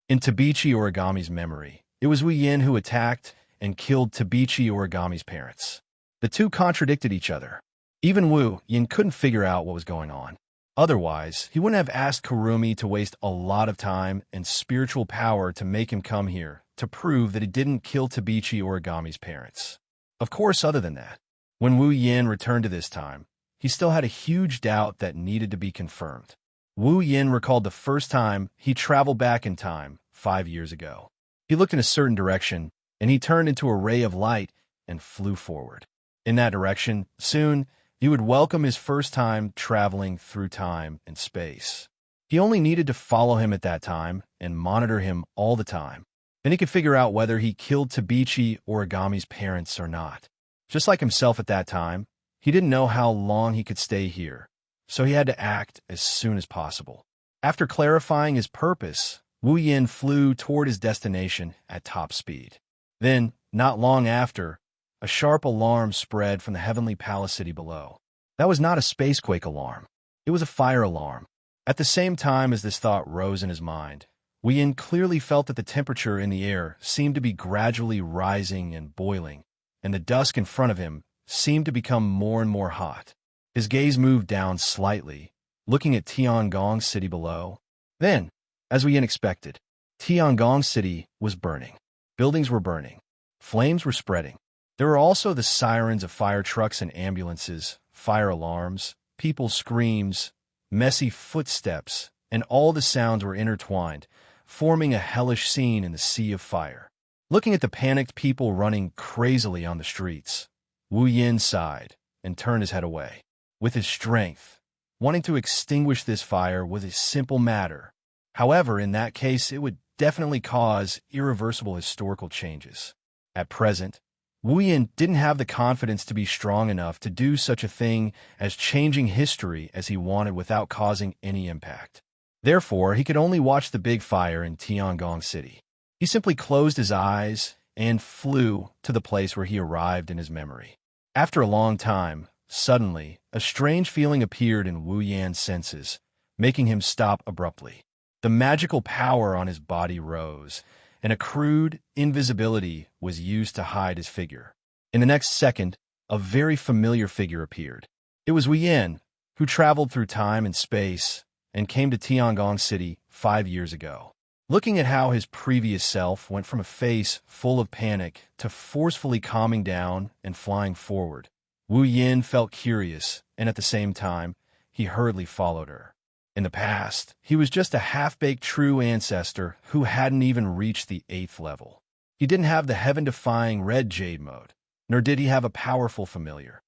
In Tabichi Origami's memory, it was Wu Yin who attacked and killed Tabichi Origami's parents. The two contradicted each other. Even Wu Yin couldn't figure out what was going on. Otherwise, he wouldn't have asked Kurumi to waste a lot of time and spiritual power to make him come here to prove that he didn't kill Tabichi Origami's parents. Of course, other than that, when Wu Yin returned to this time, he still had a huge doubt that needed to be confirmed. Wu Yin recalled the first time he traveled back in time 5 years ago. He looked in a certain direction, and he turned into a ray of light and flew forward. In that direction, soon, he would welcome his first time traveling through time and space. He only needed to follow him at that time and monitor him all the time. Then he could figure out whether he killed Tabichi Origami's parents or not. Just like himself at that time, he didn't know how long he could stay here, so he had to act as soon as possible. After clarifying his purpose, Wu Yin flew toward his destination at top speed. Then, not long after, a sharp alarm spread from the Heavenly Palace City below. That was not a spacequake alarm. It was a fire alarm. At the same time as this thought rose in his mind, Wu Yin clearly felt that the temperature in the air seemed to be gradually rising and boiling, and the dusk in front of him seemed to become more and more hot. His gaze moved down slightly, looking at Tiangong City below. Then, as Wu Yin expected, Tiangong City was burning. Buildings were burning. Flames were spreading. There were also the sirens of fire trucks and ambulances, fire alarms, people's screams, messy footsteps, and all the sounds were intertwined, forming a hellish scene in the sea of fire. Looking at the panicked people running crazily on the streets, Wu Yin sighed and turned his head away. With his strength, wanting to extinguish this fire was a simple matter. However, in that case, it would definitely cause irreversible historical changes. At present, Wu Yin didn't have the confidence to be strong enough to do such a thing as changing history as he wanted without causing any impact. Therefore, he could only watch the big fire in Tiangong City. He simply closed his eyes and flew to the place where he arrived in his memory. After a long time, suddenly, a strange feeling appeared in Wu Yan's senses, making him stop abruptly. The magical power on his body rose, and a crude invisibility was used to hide his figure. In the next second, a very familiar figure appeared. It was Wu Yin, who traveled through time and space and came to Tiangong City 5 years ago. Looking at how his previous self went from a face full of panic to forcefully calming down and flying forward, Wu Yin felt curious, and at the same time, he hurriedly followed her. In the past, he was just a half-baked true ancestor who hadn't even reached the 8th level. He didn't have the heaven-defying red jade mode, nor did he have a powerful familiar.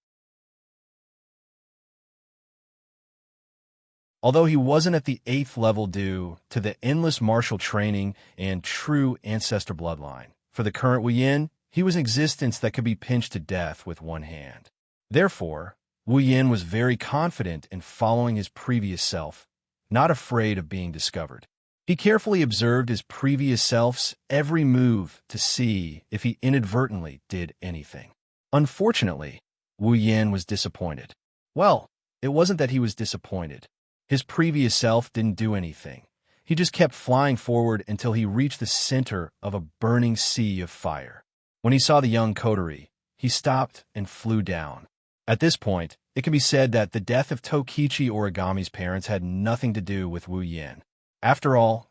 Although he wasn't at the 8th level due to the endless martial training and true ancestor bloodline, for the current Wu Yin, he was an existence that could be pinched to death with one hand. Therefore, Wu Yin was very confident in following his previous self, not afraid of being discovered. He carefully observed his previous self's every move to see if he inadvertently did anything. Unfortunately, Wu Yin was disappointed. Well, it wasn't that he was disappointed. His previous self didn't do anything. He just kept flying forward until he reached the center of a burning sea of fire. When he saw the young coterie, he stopped and flew down. At this point, it can be said that the death of Tokichi Origami's parents had nothing to do with Wu Yin. After all,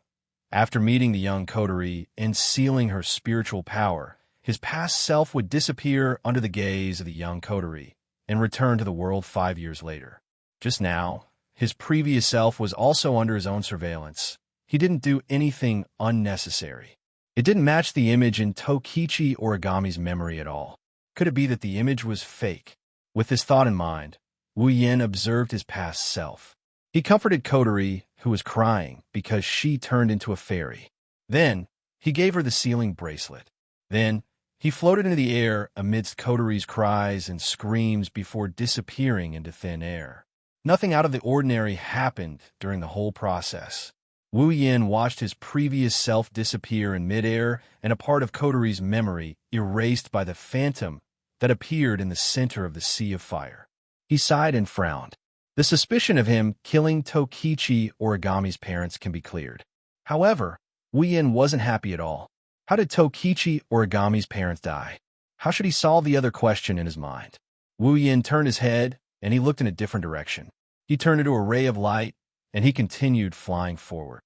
after meeting the young coterie and sealing her spiritual power, his past self would disappear under the gaze of the young coterie and return to the world 5 years later. Just now, his previous self was also under his own surveillance. He didn't do anything unnecessary. It didn't match the image in Tokichi Origami's memory at all. Could it be that the image was fake? With this thought in mind, Wu Yin observed his past self. He comforted Coterie, who was crying because she turned into a fairy. Then, he gave her the sealing bracelet. Then, he floated into the air amidst Coterie's cries and screams before disappearing into thin air. Nothing out of the ordinary happened during the whole process. Wu Yin watched his previous self disappear in midair and a part of Coterie's memory erased by the phantom that appeared in the center of the sea of fire. He sighed and frowned. The suspicion of him killing Tokichi Origami's parents can be cleared. However, Wu Yin wasn't happy at all. How did Tokichi Origami's parents die? How should he solve the other question in his mind? Wu Yin turned his head, and he looked in a different direction. He turned into a ray of light, and he continued flying forward.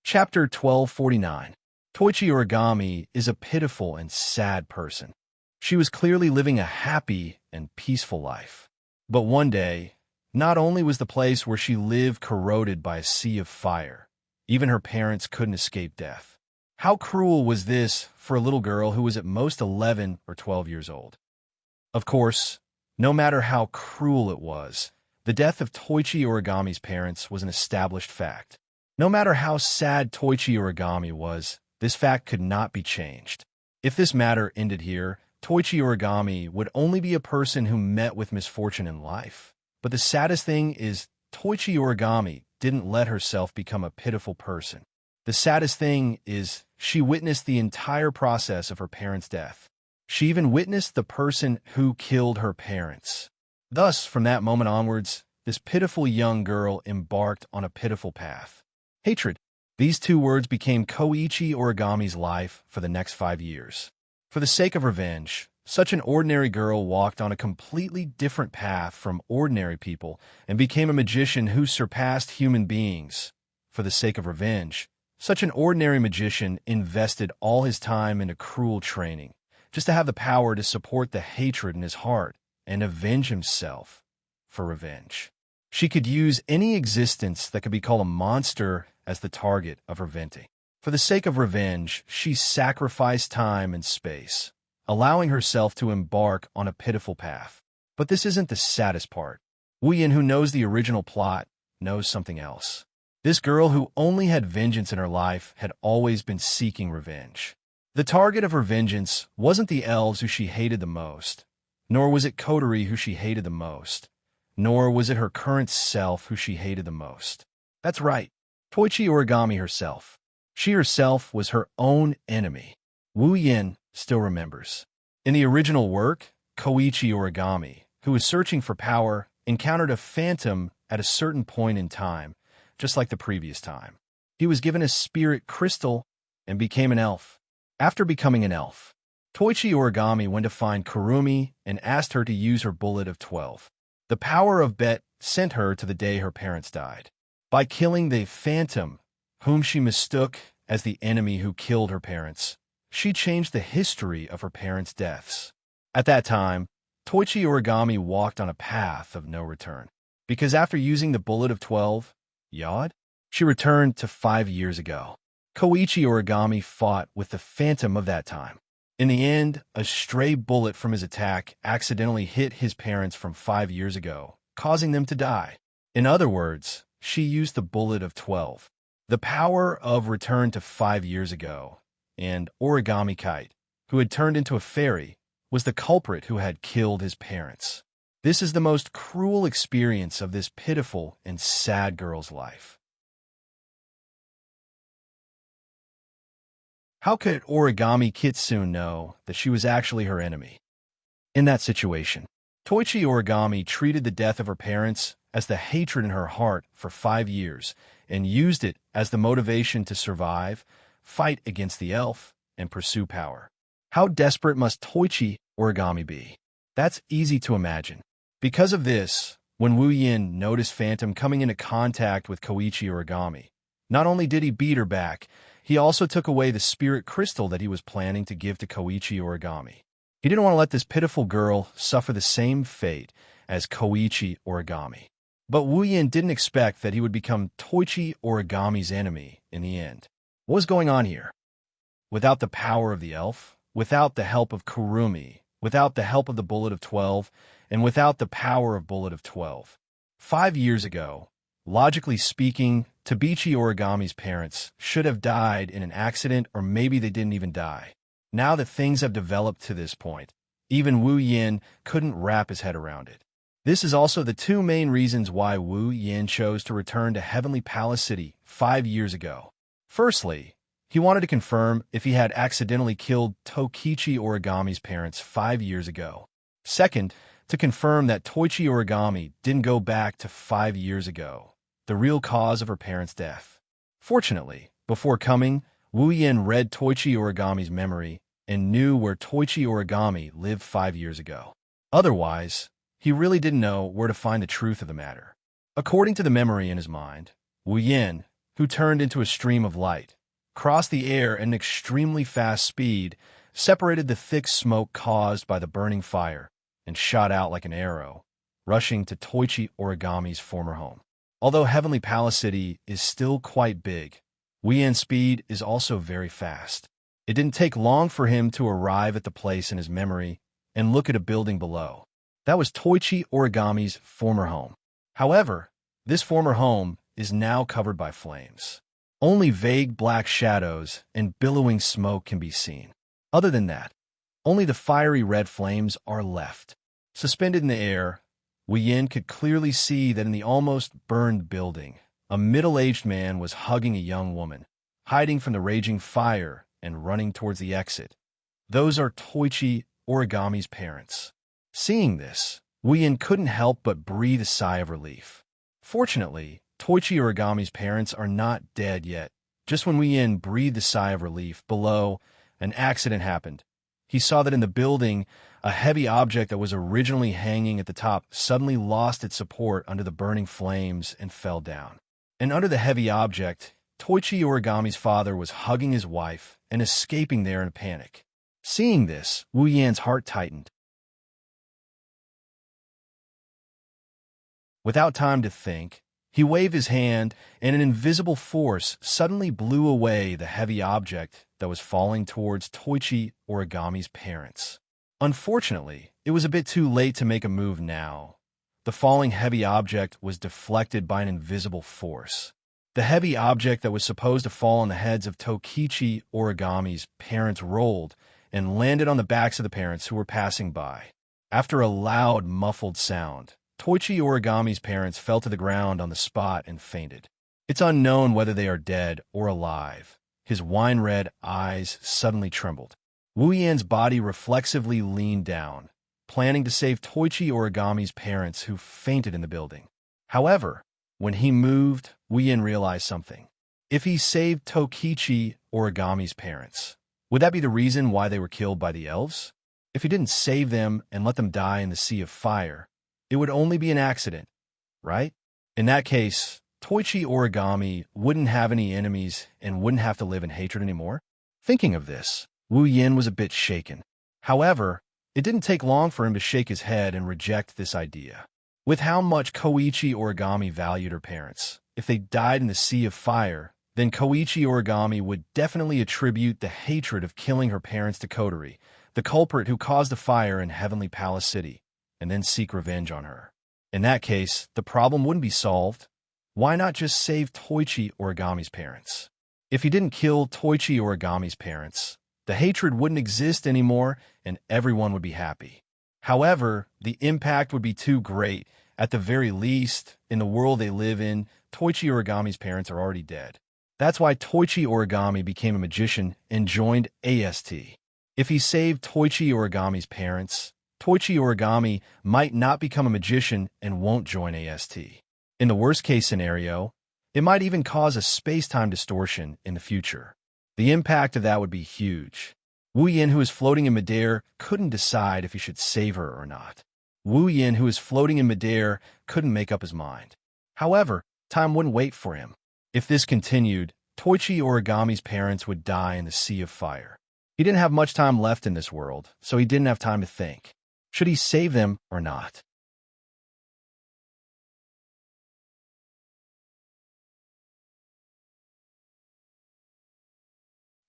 Chapter 1249. Toichi Origami is a pitiful and sad person. She was clearly living a happy and peaceful life. But one day, not only was the place where she lived corroded by a sea of fire, even her parents couldn't escape death. How cruel was this for a little girl who was at most 11 or 12 years old? Of course, no matter how cruel it was, the death of Toichi Origami's parents was an established fact. No matter how sad Toichi Origami was, this fact could not be changed. If this matter ended here, Toichi Origami would only be a person who met with misfortune in life. But the saddest thing is, Toichi Origami didn't let herself become a pitiful person. The saddest thing is, she witnessed the entire process of her parents' death. She even witnessed the person who killed her parents. Thus, from that moment onwards, this pitiful young girl embarked on a pitiful path. Hatred. These two words became Koichi Origami's life for the next 5 years. For the sake of revenge, such an ordinary girl walked on a completely different path from ordinary people and became a magician who surpassed human beings. For the sake of revenge, such an ordinary magician invested all his time into cruel training, just to have the power to support the hatred in his heart and avenge himself for revenge. She could use any existence that could be called a monster as the target of her venting. For the sake of revenge, she sacrificed time and space, allowing herself to embark on a pitiful path. But this isn't the saddest part. Wu Yin, who knows the original plot, knows something else. This girl who only had vengeance in her life had always been seeking revenge. The target of her vengeance wasn't the elves who she hated the most, nor was it Coterie who she hated the most, nor was it her current self who she hated the most. That's right, Toichi Origami herself. She herself was her own enemy. Wu Yin still remembers. In the original work, Koichi Origami, who was searching for power, encountered a phantom at a certain point in time, just like the previous time. He was given a spirit crystal and became an elf. After becoming an elf, Toichi Origami went to find Kurumi and asked her to use her bullet of 12. The power of Bet sent her to the day her parents died. By killing the phantom, whom she mistook as the enemy who killed her parents, she changed the history of her parents' deaths. At that time, Toichi Origami walked on a path of no return. Because after using the bullet of 12, Yod, she returned to 5 years ago. Koichi Origami fought with the phantom of that time. In the end, a stray bullet from his attack accidentally hit his parents from 5 years ago, causing them to die. In other words, she used the bullet of 12. The power of return to 5 years ago, and Origami Kite, who had turned into a fairy, was the culprit who had killed his parents. This is the most cruel experience of this pitiful and sad girl's life. How could Origami Kitsune know that she was actually her enemy? In that situation, Toichi Origami treated the death of her parents as the hatred in her heart for 5 years and used it as the motivation to survive, fight against the elf, and pursue power. How desperate must Toichi Origami be? That's easy to imagine. Because of this, when Wu Yin noticed Phantom coming into contact with Koichi Origami, not only did he beat her back, he also took away the spirit crystal that he was planning to give to Koichi Origami. He didn't want to let this pitiful girl suffer the same fate as Koichi Origami. But Wu Yin didn't expect that he would become Toichi Origami's enemy in the end. What was going on here? Without the power of the elf, without the help of Kurumi, without the help of the Bullet of 12, and without the power of Bullet of 12. 5 years ago, logically speaking, Tabichi Origami's parents should have died in an accident, or maybe they didn't even die. Now that things have developed to this point, even Wu Yin couldn't wrap his head around it. This is also the two main reasons why Wu Yin chose to return to Heavenly Palace City 5 years ago. Firstly, he wanted to confirm if he had accidentally killed Tokichi Origami's parents 5 years ago. Second, to confirm that Toichi Origami didn't go back to 5 years ago, the real cause of her parents' death. Fortunately, before coming, Wu Yin read Toichi Origami's memory and knew where Toichi Origami lived 5 years ago. Otherwise, he really didn't know where to find the truth of the matter. According to the memory in his mind, Wu Yin, who turned into a stream of light, crossed the air at an extremely fast speed, separated the thick smoke caused by the burning fire, and shot out like an arrow, rushing to Toichi Origami's former home. Although Heavenly Palace City is still quite big, Wu Yin's speed is also very fast. It didn't take long for him to arrive at the place in his memory and look at a building below. That was Toichi Origami's former home. However, this former home is now covered by flames. Only vague black shadows and billowing smoke can be seen. Other than that, only the fiery red flames are left. Suspended in the air, Wu Yin could clearly see that in the almost burned building, a middle-aged man was hugging a young woman, hiding from the raging fire and running towards the exit. Those are Toichi Origami's parents. Seeing this, Wu Yin couldn't help but breathe a sigh of relief. Fortunately, Toichi Origami's parents are not dead yet. Just when Wu Yin breathed a sigh of relief, below, an accident happened. He saw that in the building, a heavy object that was originally hanging at the top suddenly lost its support under the burning flames and fell down. And under the heavy object, Toichi Origami's father was hugging his wife and escaping there in a panic. Seeing this, Wu Yin's heart tightened. Without time to think, he waved his hand, and an invisible force suddenly blew away the heavy object that was falling towards Toichi Origami's parents. Unfortunately, it was a bit too late to make a move now. The falling heavy object was deflected by an invisible force. The heavy object that was supposed to fall on the heads of Tokichi Origami's parents rolled and landed on the backs of the parents who were passing by. After a loud, muffled sound, Toichi Origami's parents fell to the ground on the spot and fainted. It's unknown whether they are dead or alive. His wine-red eyes suddenly trembled. Wu Yin's body reflexively leaned down, planning to save Toichi Origami's parents who fainted in the building. However, when he moved, Wu Yin realized something. If he saved Tokichi Origami's parents, would that be the reason why they were killed by the elves? If he didn't save them and let them die in the sea of fire, it would only be an accident, right? In that case, Toichi Origami wouldn't have any enemies and wouldn't have to live in hatred anymore. Thinking of this, Wu Yin was a bit shaken. However, it didn't take long for him to shake his head and reject this idea. With how much Koichi Origami valued her parents, if they died in the sea of fire, then Koichi Origami would definitely attribute the hatred of killing her parents to Kotori, the culprit who caused the fire in Heavenly Palace City, and then seek revenge on her. In that case, the problem wouldn't be solved. Why not just save Toichi Origami's parents? If he didn't kill Toichi Origami's parents, the hatred wouldn't exist anymore and everyone would be happy. However, the impact would be too great. At the very least, in the world they live in, Toichi Origami's parents are already dead. That's why Toichi Origami became a magician and joined AST. If he saved Toichi Origami's parents, Toichi Origami might not become a magician and won't join AST. In the worst-case scenario, it might even cause a space-time distortion in the future. The impact of that would be huge. Wu Yin, who is floating in midair, couldn't decide if he should save her or not. Wu Yin, who is floating in midair, couldn't make up his mind. However, time wouldn't wait for him. If this continued, Toichi Origami's parents would die in the sea of fire. He didn't have much time left in this world, so he didn't have time to think. Should he save them or not?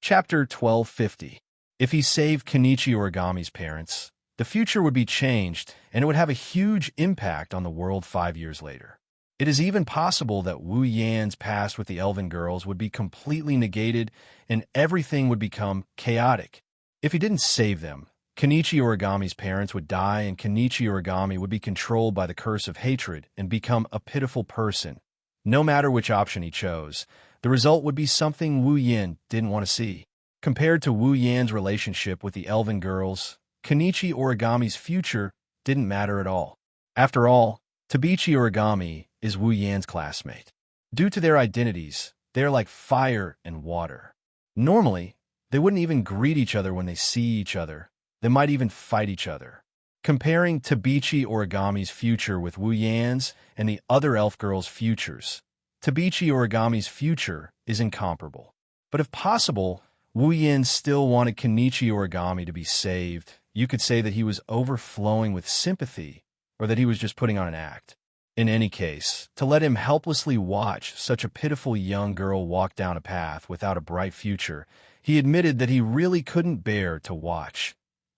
Chapter 1250. If he saved Kenichi Origami's parents, the future would be changed, and it would have a huge impact on the world 5 years later. It is even possible that Wu Yan's past with the elven girls would be completely negated, and everything would become chaotic. If he didn't save them, Kenichi Origami's parents would die, and Kenichi Origami would be controlled by the curse of hatred and become a pitiful person. No matter which option he chose, the result would be something Wu Yan didn't want to see. Compared to Wu Yan's relationship with the elven girls, Kenichi Origami's future didn't matter at all. After all, Tabichi Origami is Wu Yan's classmate. Due to their identities, they are like fire and water. Normally, they wouldn't even greet each other when they see each other. They might even fight each other. Comparing Tabichi Origami's future with Wu Yan's and the other elf girls' futures, Tabichi Origami's future is incomparable. But if possible, Wu Yan still wanted Kenichi Origami to be saved. You could say that he was overflowing with sympathy, or that he was just putting on an act. In any case, to let him helplessly watch such a pitiful young girl walk down a path without a bright future, he admitted that he really couldn't bear to watch.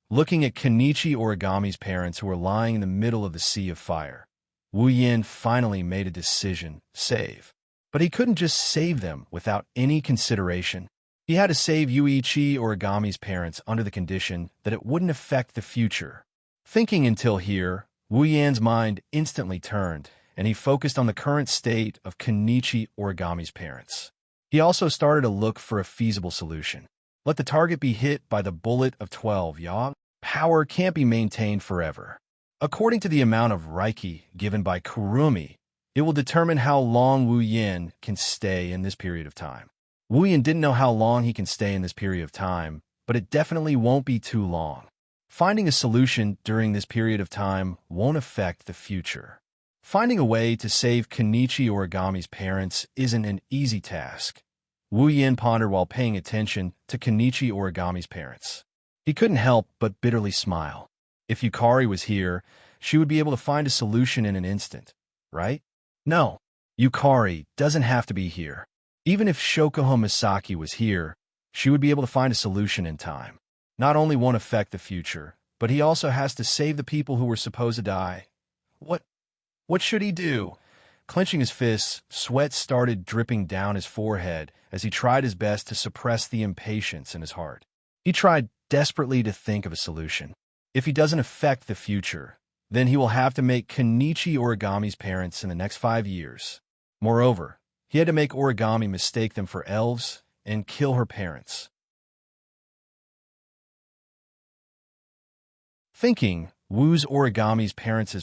Looking at Kenichi Origami's parents who were lying in the middle of the sea of fire, Wu Yan finally made a decision: save. But he couldn't just save them without any consideration. He had to save Yuichi Origami's parents under the condition that it wouldn't affect the future. Thinking until here, Wu Yan's mind instantly turned, and he focused on the current state of Kenichi Origami's parents. He also started to look for a feasible solution. Let the target be hit by the bullet of 12 ya. Power can't be maintained forever. According to the amount of Reiki given by Kurumi, it will determine how long Wu Yan can stay in this period of time. Wu Yan didn't know how long he can stay in this period of time, but it definitely won't be too long. Finding a solution during this period of time won't affect the future. Finding a way to save Kenichi Origami's parents isn't an easy task. Wu Yan pondered while paying attention to Kenichi Origami's parents. He couldn't help but bitterly smile. If Yukari was here, she would be able to find a solution in an instant, right? No, Yukari doesn't have to be here. Even if Shokuho Misaki was here, she would be able to find a solution in time. Not only won't affect the future, but he also has to save the people who were supposed to die. What should he do? Clenching his fists, sweat started dripping down his forehead as he tried his best to suppress the impatience in his heart. He tried desperately to think of a solution. If he doesn't affect the future, then he will have to make Kenichi Origami's parents in the next 5 years. Moreover, he had to make Origami mistake them for elves and kill her parents. Thinking, Wu's Origami's parents'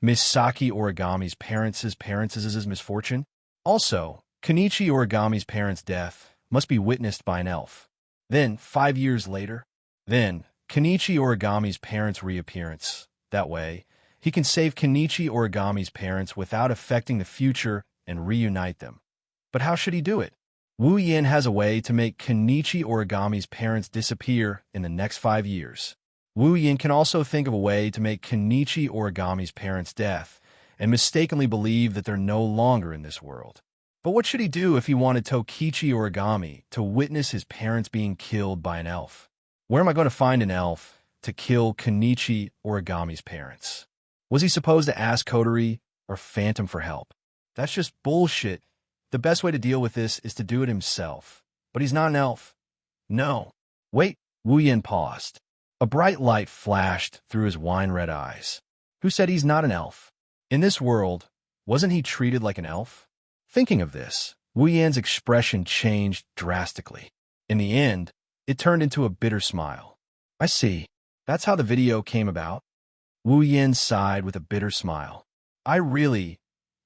Misaki Origami's parents' misfortune. Also, Kenichi Origami's parents' death must be witnessed by an elf. Then, 5 years later, Kenichi Origami's parents' reappearance. That way, he can save Kenichi Origami's parents without affecting the future and reunite them. But how should he do it? Wu Yan has a way to make Kenichi Origami's parents disappear in the next 5 years. Wu Yan can also think of a way to make Kenichi Origami's parents' death and mistakenly believe that they're no longer in this world. But what should he do if he wanted Tokichi Origami to witness his parents being killed by an elf? Where am I going to find an elf to kill Kenichi Origami's parents? Was he supposed to ask Kotori or Phantom for help? That's just bullshit. The best way to deal with this is to do it himself. But he's not an elf. No. Wait, Wu Yan paused. A bright light flashed through his wine-red eyes. Who said he's not an elf? In this world, wasn't he treated like an elf? Thinking of this, Wu Yan's expression changed drastically. In the end, it turned into a bitter smile. I see. That's how the video came about. Wu Yin sighed with a bitter smile. I really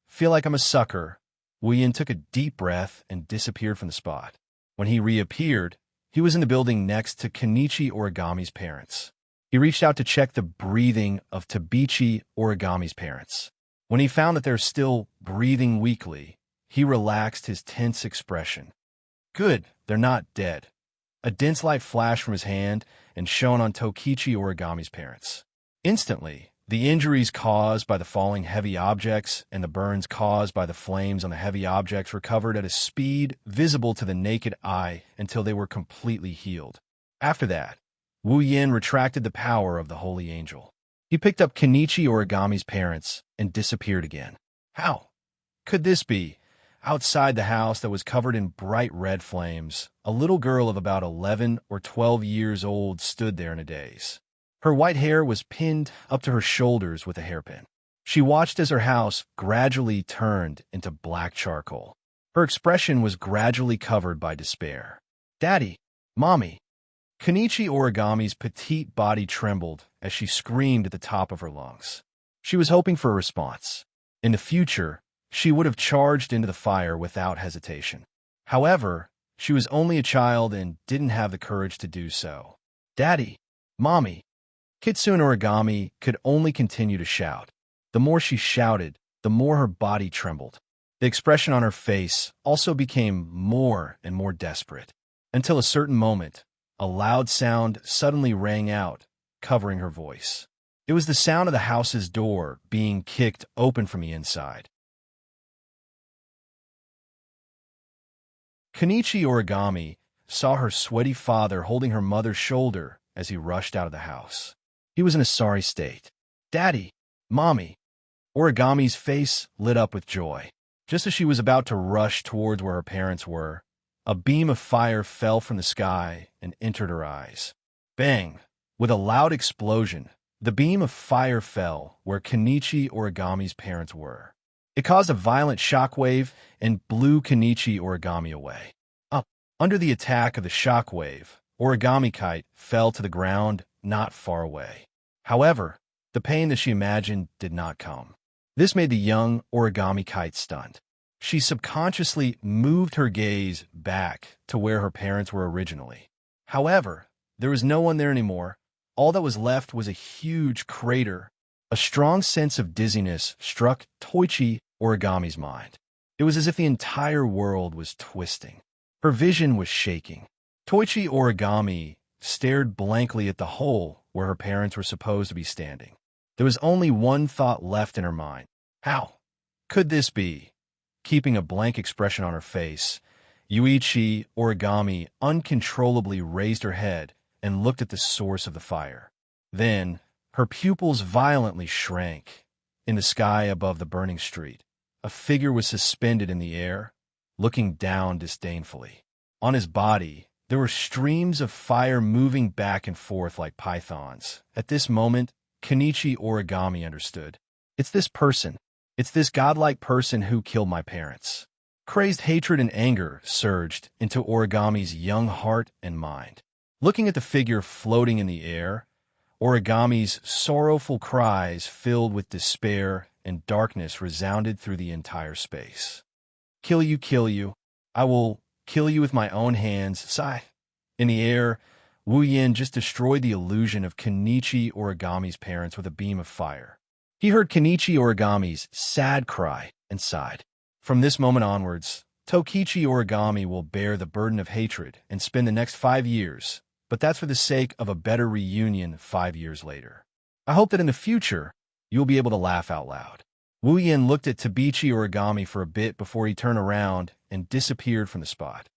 feel like I'm a sucker. Wu Yin took a deep breath and disappeared from the spot. When he reappeared, he was in the building next to Kenichi Origami's parents. He reached out to check the breathing of Tabichi Origami's parents. When he found that they're still breathing weakly, he relaxed his tense expression. Good, they're not dead. A dense light flashed from his hand and shone on Tokichi Origami's parents. Instantly, the injuries caused by the falling heavy objects and the burns caused by the flames on the heavy objects recovered at a speed visible to the naked eye until they were completely healed. After that, Wu Yin retracted the power of the holy angel. He picked up Kenichi Origami's parents and disappeared again. How could this be? Outside the house that was covered in bright red flames, a little girl of about 11 or 12 years old stood there in a daze. Her white hair was pinned up to her shoulders with a hairpin. She watched as her house gradually turned into black charcoal. Her expression was gradually covered by despair. Daddy, Mommy. Kenichi Origami's petite body trembled as she screamed at the top of her lungs. She was hoping for a response. In the future, she would have charged into the fire without hesitation. However, she was only a child and didn't have the courage to do so. Daddy, Mommy. Kitsune Origami could only continue to shout. The more she shouted, the more her body trembled. The expression on her face also became more and more desperate, until a certain moment, a loud sound suddenly rang out, covering her voice. It was the sound of the house's door being kicked open from the inside. Kenichi Origami saw her sweaty father holding her mother's shoulder as he rushed out of the house. He was in a sorry state. Daddy, Mommy. Origami's face lit up with joy. Just as she was about to rush towards where her parents were, a beam of fire fell from the sky and entered her eyes. Bang! With a loud explosion, the beam of fire fell where Kenichi Origami's parents were. It caused a violent shockwave and blew Kenichi Origami away. Up, under the attack of the shockwave, Origami Kite fell to the ground not far away. However, the pain that she imagined did not come. This made the young Origami Kite stunned. She subconsciously moved her gaze back to where her parents were originally. However, there was no one there anymore. All that was left was a huge crater. A strong sense of dizziness struck Toichi Origami's mind. It was as if the entire world was twisting. Her vision was shaking. Toichi Origami stared blankly at the hole where her parents were supposed to be standing. There was only one thought left in her mind. How could this be? Keeping a blank expression on her face, Yuichi Origami uncontrollably raised her head and looked at the source of the fire. Then, her pupils violently shrank. In the sky above the burning street, a figure was suspended in the air, looking down disdainfully. On his body, there were streams of fire moving back and forth like pythons. At this moment, Kenichi Origami understood. It's this person. It's this godlike person who killed my parents. Crazed hatred and anger surged into Origami's young heart and mind. Looking at the figure floating in the air, Origami's sorrowful cries filled with despair and darkness resounded through the entire space. Kill you. I will kill you with my own hands. Sigh. In the air, Wu Yin just destroyed the illusion of Kenichi Origami's parents with a beam of fire. He heard Kenichi Origami's sad cry and sighed. From this moment onwards, Tokichi Origami will bear the burden of hatred and spend the next 5 years, but that's for the sake of a better reunion 5 years later. I hope that in the future, you'll be able to laugh out loud. Wu Yin looked at Tabichi Origami for a bit before he turned around and disappeared from the spot.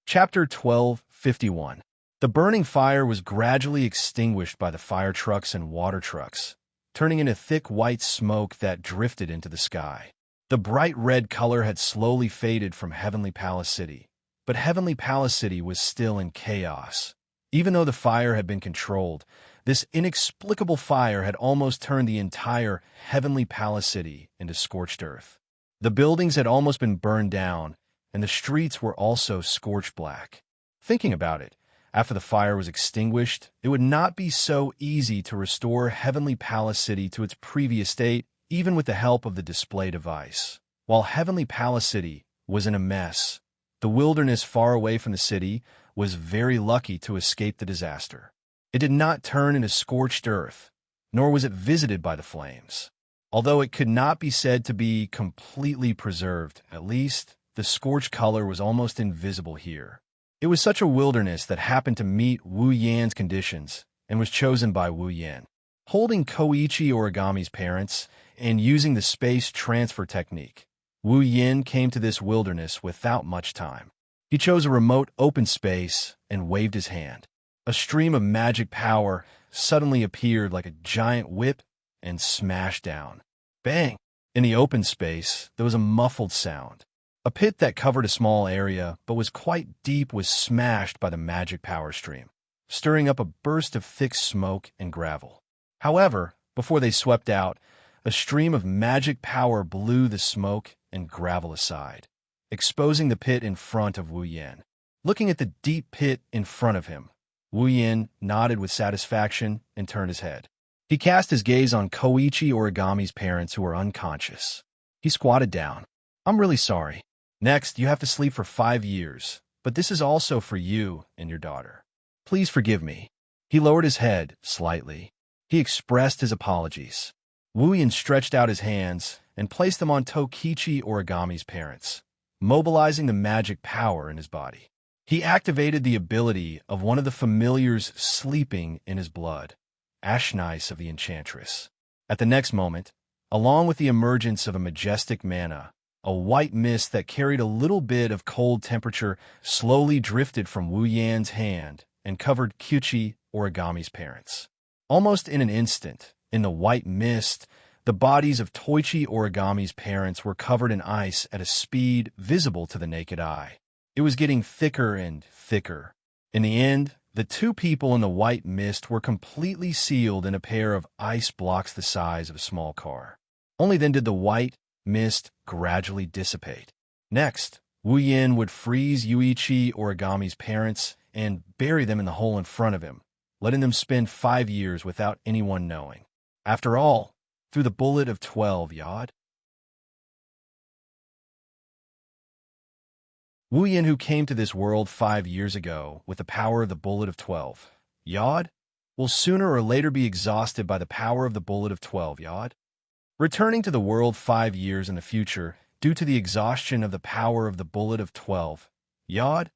Chapter 1251. The burning fire was gradually extinguished by the fire trucks and water trucks, turning into thick white smoke that drifted into the sky. The bright red color had slowly faded from Heavenly Palace City, but Heavenly Palace City was still in chaos. Even though the fire had been controlled, this inexplicable fire had almost turned the entire Heavenly Palace City into scorched earth. The buildings had almost been burned down, and the streets were also scorched black. Thinking about it, after the fire was extinguished, it would not be so easy to restore Heavenly Palace City to its previous state, even with the help of the display device. While Heavenly Palace City was in a mess, the wilderness far away from the city was very lucky to escape the disaster. It did not turn into scorched earth, nor was it visited by the flames. Although it could not be said to be completely preserved, at least the scorched color was almost invisible here. It was such a wilderness that happened to meet Wu Yan's conditions and was chosen by Wu Yan. Holding Koichi Origami's parents and using the space transfer technique, Wu Yan came to this wilderness without much time. He chose a remote open space and waved his hand. A stream of magic power suddenly appeared like a giant whip and smashed down. Bang! In the open space, there was a muffled sound. A pit that covered a small area but was quite deep was smashed by the magic power stream, stirring up a burst of thick smoke and gravel. However, before they swept out, a stream of magic power blew the smoke and gravel aside, exposing the pit in front of Wu Yan. Looking at the deep pit in front of him, Wu Yan nodded with satisfaction and turned his head. He cast his gaze on Koichi Origami's parents who were unconscious. He squatted down. "I'm really sorry. Next, you have to sleep for 5 years, but this is also for you and your daughter. Please forgive me." He lowered his head slightly. He expressed his apologies. Wu Yan stretched out his hands and placed them on Tokichi Origami's parents, mobilizing the magic power in his body. He activated the ability of one of the familiars sleeping in his blood, Ashnice of the Enchantress. At the next moment, along with the emergence of a majestic mana, a white mist that carried a little bit of cold temperature slowly drifted from Wu Yan's hand and covered Kyuchi Origami's parents. Almost in an instant, in the white mist, the bodies of Toichi Origami's parents were covered in ice at a speed visible to the naked eye. It was getting thicker and thicker. In the end, the two people in the white mist were completely sealed in a pair of ice blocks the size of a small car. Only then did the white mist gradually dissipate. Next, Wu Yan would freeze Yuichi Origami's parents and bury them in the hole in front of him, letting them spend 5 years without anyone knowing. After all, through the bullet of 12 yod. Wu Yan, who came to this world 5 years ago with the power of the bullet of 12 yod, will sooner or later be exhausted by the power of the bullet of 12 yod. Returning to the world 5 years in the future due to the exhaustion of the power of the bullet of 12 yod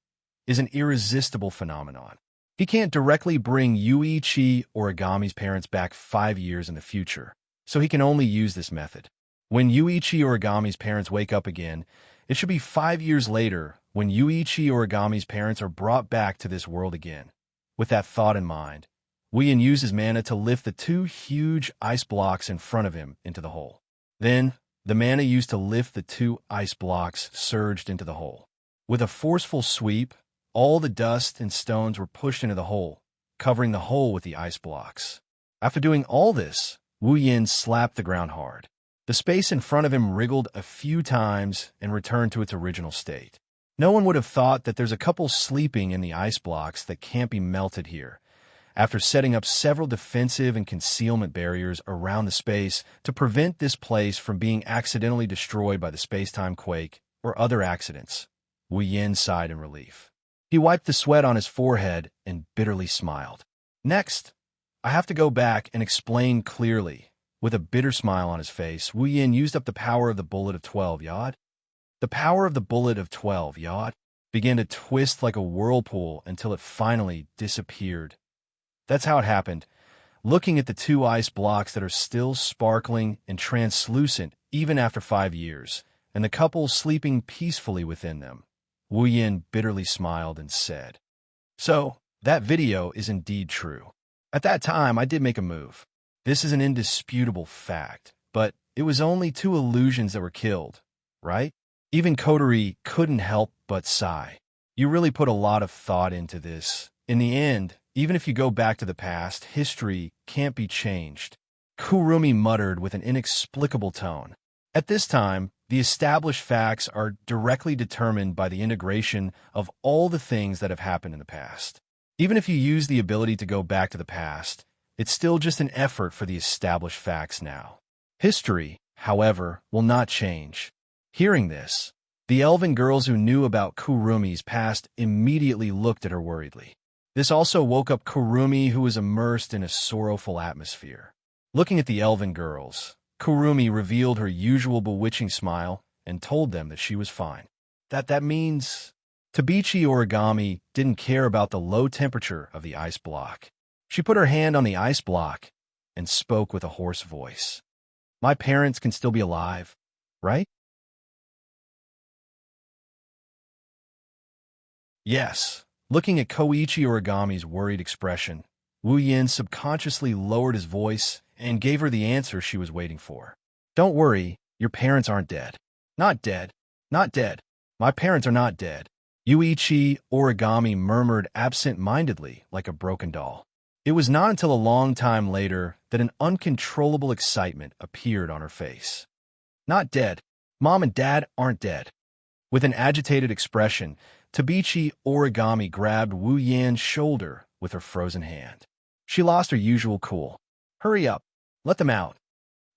is an irresistible phenomenon. He can't directly bring Yuichi Origami's parents back 5 years in the future, so he can only use this method. When Yuichi Origami's parents wake up again, it should be 5 years later when Yuichi Origami's parents are brought back to this world again. With that thought in mind, Wu Yan used his mana to lift the 2 huge ice blocks in front of him into the hole. Then, the mana used to lift the 2 ice blocks surged into the hole. With a forceful sweep, all the dust and stones were pushed into the hole, covering the hole with the ice blocks. After doing all this, Wu Yan slapped the ground hard. The space in front of him wriggled a few times and returned to its original state. No one would have thought that there's a couple sleeping in the ice blocks that can't be melted here. After setting up several defensive and concealment barriers around the space to prevent this place from being accidentally destroyed by the space-time quake or other accidents, Wu Yan sighed in relief. He wiped the sweat on his forehead and bitterly smiled. Next, I have to go back and explain clearly. With a bitter smile on his face, Wu Yan used up the power of the bullet of 12 yod. The power of the bullet of 12 yod began to twist like a whirlpool until it finally disappeared. That's how it happened. Looking at the 2 ice blocks that are still sparkling and translucent even after 5 years, and the couple sleeping peacefully within them, Wu Yan bitterly smiled and said, "So, that video is indeed true. At that time, I did make a move. This is an indisputable fact, but it was only 2 illusions that were killed, right?" Even Kotori couldn't help but sigh. "You really put a lot of thought into this. In the end, even if you go back to the past, history can't be changed," Kurumi muttered with an inexplicable tone. At this time, The established facts are directly determined by the integration of all the things that have happened in the past. Even if you use the ability to go back to the past, it's still just an effort for the established facts now. History, however, will not change. Hearing this, the elven girls who knew about Kurumi's past immediately looked at her worriedly. This also woke up Kurumi, who was immersed in a sorrowful atmosphere. Looking at the elven girls, Kurumi revealed her usual bewitching smile and told them that she was fine. That means Tabichi Origami didn't care about the low temperature of the ice block. She put her hand on the ice block and spoke with a hoarse voice. My parents can still be alive, right? Yes. Looking at Koichi Origami's worried expression, Wu Yin subconsciously lowered his voice and gave her the answer she was waiting for. Don't worry, your parents aren't dead. Not dead. Not dead. My parents are not dead. Yuichi Origami murmured absent-mindedly like a broken doll. It was not until a long time later that an uncontrollable excitement appeared on her face. Not dead. Mom and Dad aren't dead. With an agitated expression, Tabichi Origami grabbed Wu Yan's shoulder with her frozen hand. She lost her usual cool. Hurry up. Let them out.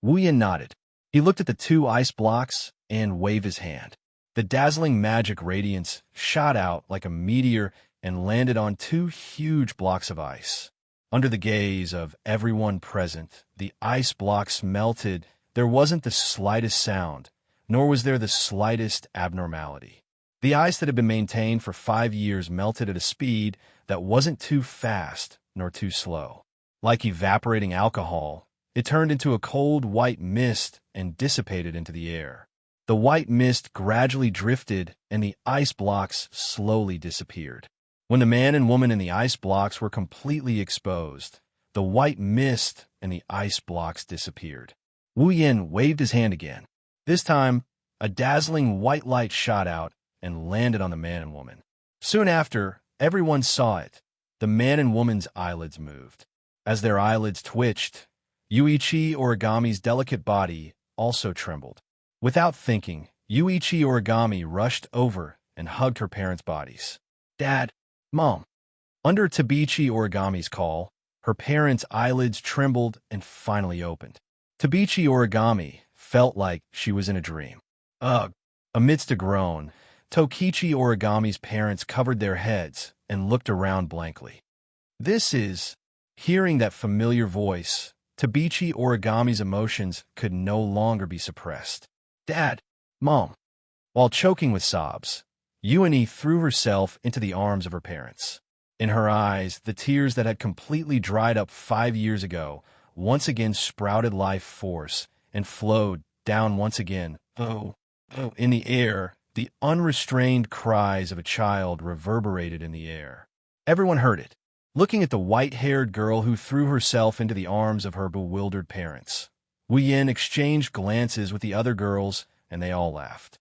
Wu Yan nodded. He looked at the two ice blocks and waved his hand. The dazzling magic radiance shot out like a meteor and landed on two huge blocks of ice. Under the gaze of everyone present, the ice blocks melted. There wasn't the slightest sound, nor was there the slightest abnormality. The ice that had been maintained for 5 years melted at a speed that wasn't too fast nor too slow. Like evaporating alcohol, it turned into a cold white mist and dissipated into the air. The white mist gradually drifted and the ice blocks slowly disappeared. When the man and woman in the ice blocks were completely exposed, the white mist and the ice blocks disappeared. Wu Yin waved his hand again. This time, a dazzling white light shot out and landed on the man and woman. Soon after, everyone saw it. The man and woman's eyelids moved. As their eyelids twitched, Yuichi Origami's delicate body also trembled. Without thinking, Yuichi Origami rushed over and hugged her parents' bodies. Dad, Mom. Under Tabichi Origami's call, her parents' eyelids trembled and finally opened. Tabichi Origami felt like she was in a dream. Ugh! Amidst a groan, Tokichi Origami's parents covered their heads and looked around blankly. Hearing that familiar voice, Tabichi Origami's emotions could no longer be suppressed. Dad, Mom. While choking with sobs, Yuani threw herself into the arms of her parents. In her eyes, the tears that had completely dried up 5 years ago once again sprouted life force and flowed down once again. In the air, the unrestrained cries of a child reverberated in the air. Everyone heard it, looking at the white-haired girl who threw herself into the arms of her bewildered parents. Wu Yin exchanged glances with the other girls, and they all laughed.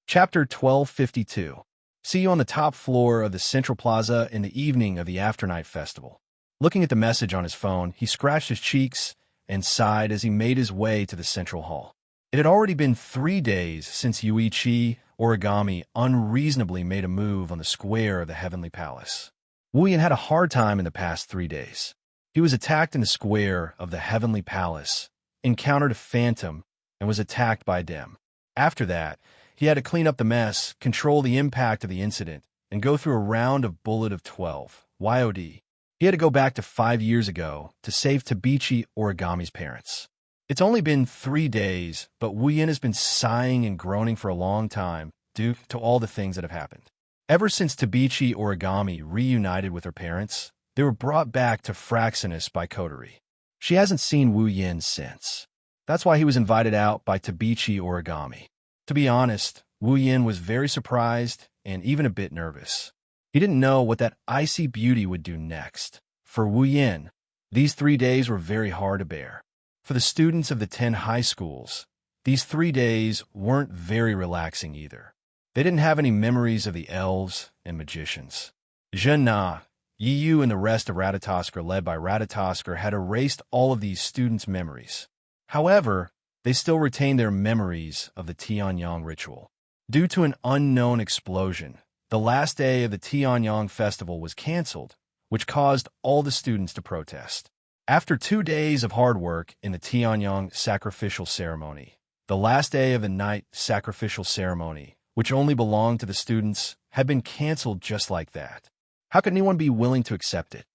Chapter 1252. See you on the top floor of the Central Plaza in the evening of the Afternight Festival. Looking at the message on his phone, he scratched his cheeks and sighed as he made his way to the Central Hall. It had already been 3 days since Yuichi Origami unreasonably made a move on the square of the Heavenly Palace. Wu Yan had a hard time in the past 3 days. He was attacked in the square of the Heavenly Palace, encountered a phantom, and was attacked by them. After that, he had to clean up the mess, control the impact of the incident, and go through a round of Bullet of 12, YOD. He had to go back to 5 years ago to save Tabichi Origami's parents. It's only been 3 days, but Wu Yin has been sighing and groaning for a long time due to all the things that have happened. Ever since Tabichi Origami reunited with her parents, they were brought back to Fraxinus by Coterie. She hasn't seen Wu Yin since. That's why he was invited out by Tabichi Origami. To be honest, Wu Yin was very surprised and even a bit nervous. He didn't know what that icy beauty would do next. For Wu Yin, these 3 days were very hard to bear. For the students of the 10 high schools, these 3 days weren't very relaxing either. They didn't have any memories of the elves and magicians. Jeune Na, Yu and the rest of Ratatoskr, led by Ratatoskr, had erased all of these students' memories. However, they still retained their memories of the Tianyang ritual. Due to an unknown explosion, the last day of the Tianyang festival was cancelled, which caused all the students to protest. After 2 days of hard work in the Tianyang sacrificial ceremony, the last day of the night sacrificial ceremony, which only belonged to the students, had been cancelled just like that. How could anyone be willing to accept it?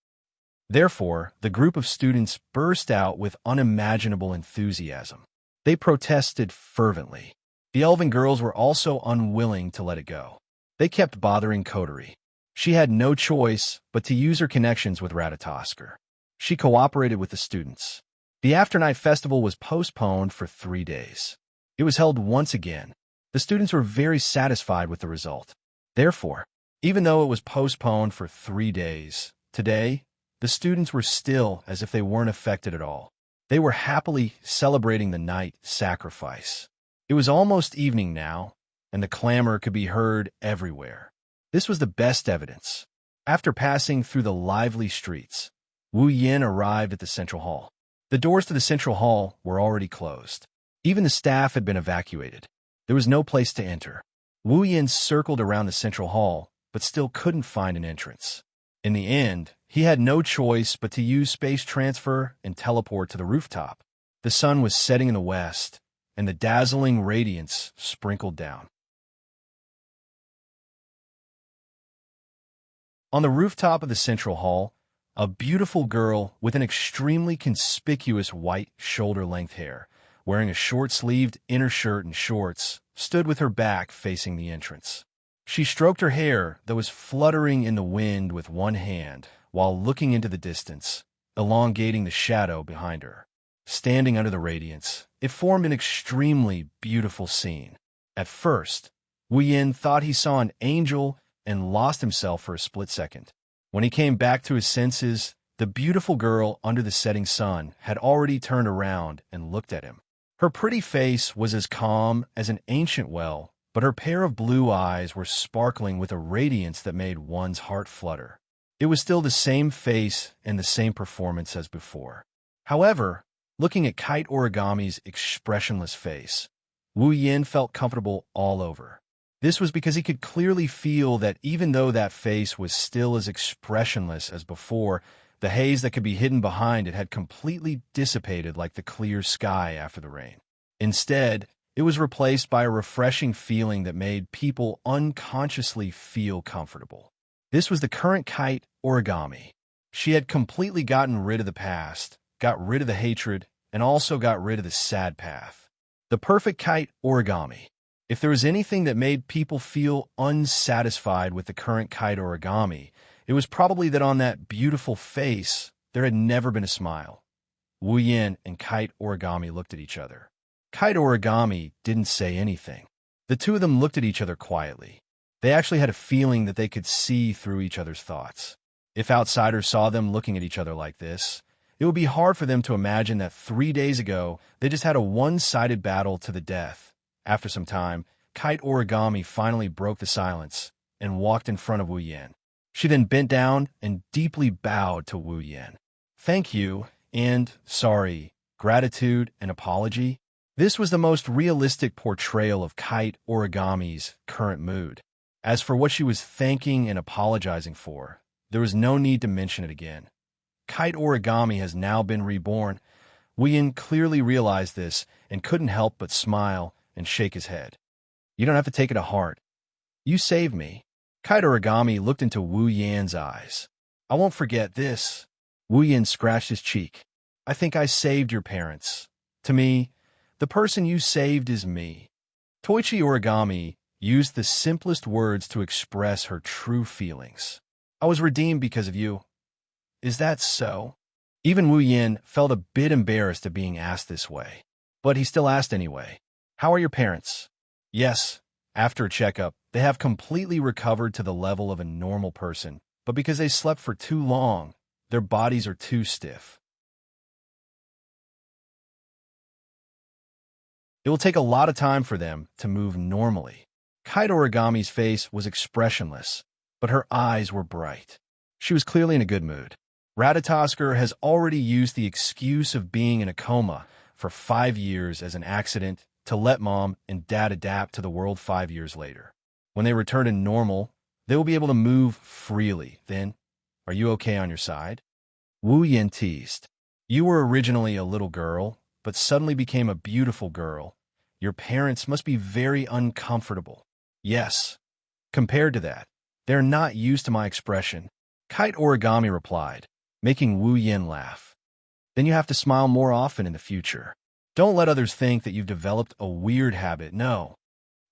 Therefore, the group of students burst out with unimaginable enthusiasm. They protested fervently. The elven girls were also unwilling to let it go. They kept bothering Coterie. She had no choice but to use her connections with Ratatoskr. She cooperated with the students. The afternight festival was postponed for 3 days. It was held once again. The students were very satisfied with the result. Therefore, even though it was postponed for 3 days, today, the students were still as if they weren't affected at all. They were happily celebrating the night sacrifice. It was almost evening now, and the clamor could be heard everywhere. This was the best evidence. After passing through the lively streets, Wu Yin arrived at the central hall. The doors to the central hall were already closed. Even the staff had been evacuated. There was no place to enter. Wu Yin circled around the central hall, but still couldn't find an entrance. In the end, he had no choice but to use space transfer and teleport to the rooftop. The sun was setting in the west, and the dazzling radiance sprinkled down. On the rooftop of the central hall, a beautiful girl with an extremely conspicuous white shoulder-length hair, wearing a short-sleeved inner shirt and shorts, stood with her back facing the entrance. She stroked her hair that was fluttering in the wind with one hand while looking into the distance, elongating the shadow behind her. Standing under the radiance, it formed an extremely beautiful scene. At first, Wu Yin thought he saw an angel and lost himself for a split second. When he came back to his senses, the beautiful girl under the setting sun had already turned around and looked at him. Her pretty face was as calm as an ancient well, but her pair of blue eyes were sparkling with a radiance that made one's heart flutter. It was still the same face and the same performance as before. However, looking at Kite Origami's expressionless face, Wu Yin felt comfortable all over. This was because he could clearly feel that even though that face was still as expressionless as before, the haze that could be hidden behind it had completely dissipated like the clear sky after the rain. Instead, it was replaced by a refreshing feeling that made people unconsciously feel comfortable. This was the current Kite Origami. She had completely gotten rid of the past, got rid of the hatred, and also got rid of the sad path. The perfect Kite Origami. If there was anything that made people feel unsatisfied with the current Kite Origami, it was probably that on that beautiful face, there had never been a smile. Wu Yin and Kite Origami looked at each other. Kite Origami didn't say anything. The two of them looked at each other quietly. They actually had a feeling that they could see through each other's thoughts. If outsiders saw them looking at each other like this, it would be hard for them to imagine that 3 days ago they just had a one-sided battle to the death. After some time, Kite Origami finally broke the silence and walked in front of Wu Yin. She then bent down and deeply bowed to Wu Yin. Thank you, and sorry, gratitude and apology. This was the most realistic portrayal of Kite Origami's current mood. As for what she was thanking and apologizing for, there was no need to mention it again. Kite Origami has now been reborn. Wu Yin clearly realized this and couldn't help but smile and shake his head. You don't have to take it to heart. You saved me. Kite Origami looked into Wu Yin's eyes. I won't forget this. Wu Yin scratched his cheek. I think I saved your parents. To me, the person you saved is me. Toichi Origami used the simplest words to express her true feelings. I was redeemed because of you. Is that so? Even Wu Yin felt a bit embarrassed at being asked this way, but he still asked anyway. How are your parents? Yes, after a checkup, they have completely recovered to the level of a normal person, but because they slept for too long, their bodies are too stiff. It will take a lot of time for them to move normally. Kite Origami's face was expressionless, but her eyes were bright. She was clearly in a good mood. Ratatosker has already used the excuse of being in a coma for 5 years as an accident to let Mom and Dad adapt to the world 5 years later. When they return to normal, they will be able to move freely. Then, are you okay on your side? Wu Yin teased. You were originally a little girl, but suddenly became a beautiful girl. Your parents must be very uncomfortable. Yes. Compared to that, they're not used to my expression. Kite Origami replied, making Wu Yin laugh. Then you have to smile more often in the future. Don't let others think that you've developed a weird habit. No.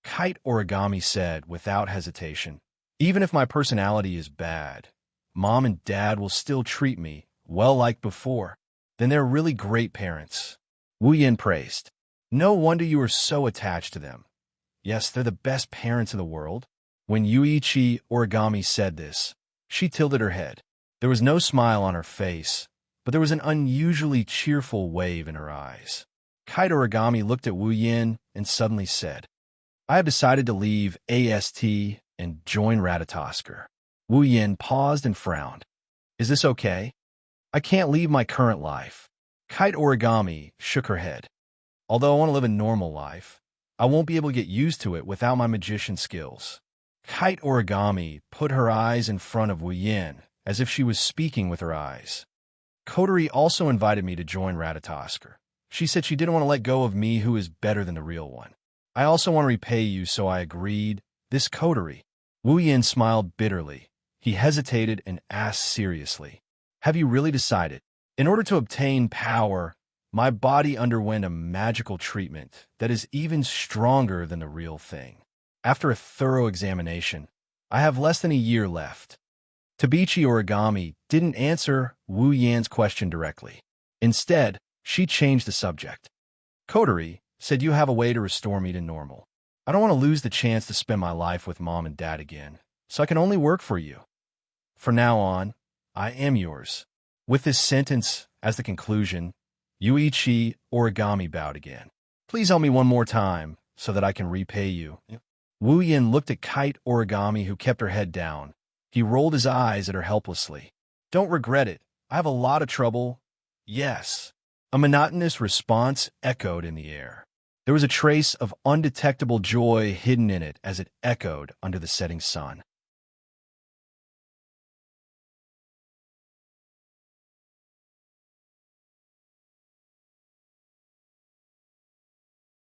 Kite Origami said without hesitation. Even if my personality is bad, Mom and Dad will still treat me well like before. Then they're really great parents. Wu Yin praised. No wonder you are so attached to them. Yes, they're the best parents in the world. When Yuichi Origami said this, she tilted her head. There was no smile on her face, but there was an unusually cheerful wave in her eyes. Kite Origami looked at Wu Yin and suddenly said, I have decided to leave AST and join Ratatosker. Wu Yin paused and frowned. Is this okay? I can't leave my current life. Kite Origami shook her head. Although I want to live a normal life, I won't be able to get used to it without my magician skills. Kite Origami put her eyes in front of Wu Yin, as if she was speaking with her eyes. Coterie also invited me to join Ratatosker. She said she didn't want to let go of me who is better than the real one. I also want to repay you, so I agreed. This coterie. Wu Yin smiled bitterly. He hesitated and asked seriously, Have you really decided? In order to obtain power, my body underwent a magical treatment that is even stronger than the real thing. After a thorough examination, I have less than a year left. Tabichi Origami didn't answer Wu Yan's question directly. Instead, she changed the subject. Coterie said you have a way to restore me to normal. I don't want to lose the chance to spend my life with Mom and Dad again, so I can only work for you. From now on, I am yours. With this sentence as the conclusion, Yuichi Origami bowed again. Please help me one more time so that I can repay you. Wu Yin looked at Kite Origami, who kept her head down. He rolled his eyes at her helplessly. Don't regret it. I have a lot of trouble. Yes. A monotonous response echoed in the air. There was a trace of undetectable joy hidden in it as it echoed under the setting sun.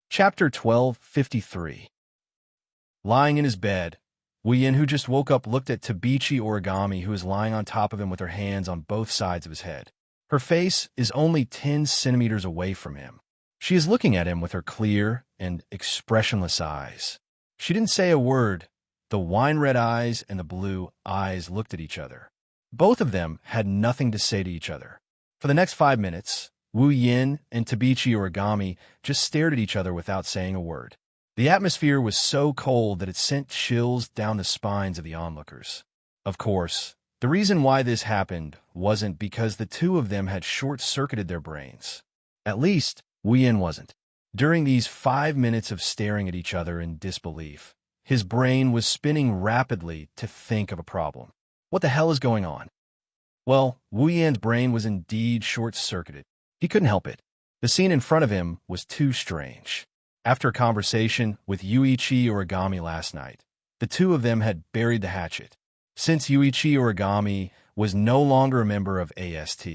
Chapter 1253. Lying in his bed, Wu Yin, who just woke up, looked at Tabichi Origami, who is lying on top of him with her hands on both sides of his head. Her face is only 10 centimeters away from him. She is looking at him with her clear and expressionless eyes. She didn't say a word. The wine-red eyes and the blue eyes looked at each other. Both of them had nothing to say to each other. For the next 5 minutes, Wu Yin and Tabichi Origami just stared at each other without saying a word. The atmosphere was so cold that it sent chills down the spines of the onlookers. Of course, the reason why this happened wasn't because the two of them had short-circuited their brains. At least, Wu Yin wasn't. During these 5 minutes of staring at each other in disbelief, his brain was spinning rapidly to think of a problem. What the hell is going on? Well, Wu Yan's brain was indeed short-circuited. He couldn't help it. The scene in front of him was too strange. After a conversation with Yuichi Origami last night, the two of them had buried the hatchet. Since Yuichi Origami was no longer a member of AST,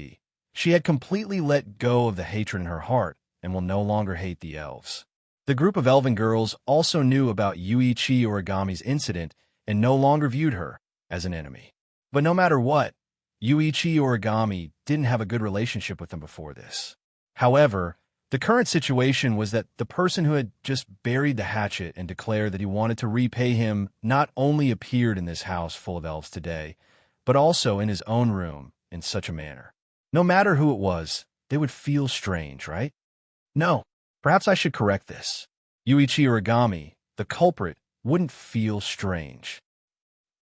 she had completely let go of the hatred in her heart and will no longer hate the elves. The group of elven girls also knew about Yuichi Origami's incident and no longer viewed her as an enemy. But no matter what, Yuichi Origami didn't have a good relationship with them before this. However, the current situation was that the person who had just buried the hatchet and declared that he wanted to repay him not only appeared in this house full of elves today, but also in his own room in such a manner. No matter who it was, they would feel strange, right? No, perhaps I should correct this. Yuichi Origami, the culprit, wouldn't feel strange.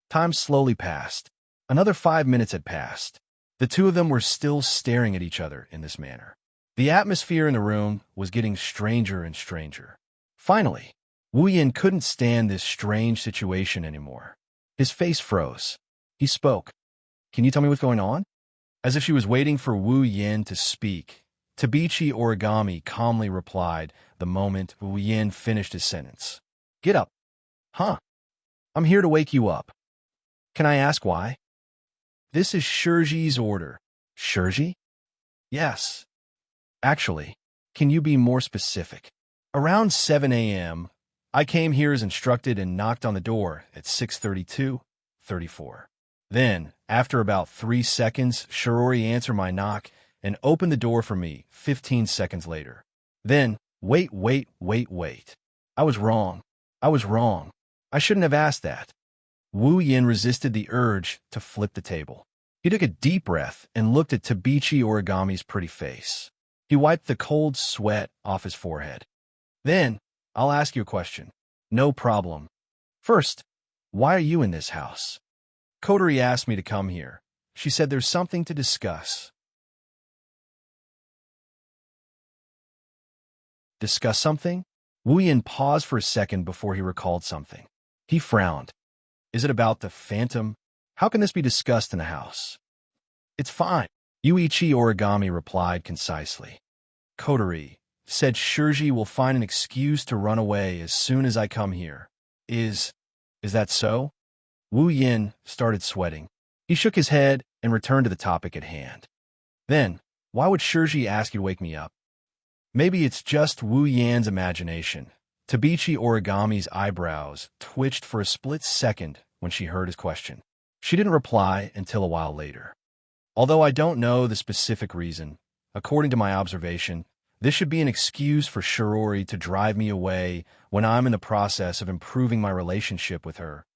Time slowly passed. Another 5 minutes had passed. The two of them were still staring at each other in this manner. The atmosphere in the room was getting stranger and stranger. Finally, Wu Yin couldn't stand this strange situation anymore. His face froze. He spoke. Can you tell me what's going on? As if she was waiting for Wu Yin to speak, Tabichi Origami calmly replied the moment Wu Yin finished his sentence. Get up. Huh? I'm here to wake you up. Can I ask why? This is Shurji's order. Shurji? Yes. Actually, can you be more specific? Around 7 a.m., I came here as instructed and knocked on the door at 6:32:34. Then, after about 3 seconds, Shirori answered my knock and opened the door for me 15 seconds later. Then, wait. I was wrong. I shouldn't have asked that. Wu Yin resisted the urge to flip the table. He took a deep breath and looked at Tabichi Origami's pretty face. He wiped the cold sweat off his forehead. Then, I'll ask you a question. No problem. First, why are you in this house? Kotori asked me to come here. She said there's something to discuss. Discuss something? Wu Yin paused for a second before he recalled something. He frowned. Is it about the phantom? How can this be discussed in the house? It's fine. Yuichi Origami replied concisely. Kotori said Shurji will find an excuse to run away as soon as I come here. Is that so? Wu Yin started sweating. He shook his head and returned to the topic at hand. Then, why would Shurji ask you to wake me up? Maybe it's just Wu Yan's imagination. Tabichi Origami's eyebrows twitched for a split second when she heard his question. She didn't reply until a while later. Although I don't know the specific reason, according to my observation, this should be an excuse for Shirori to drive me away when I'm in the process of improving my relationship with her.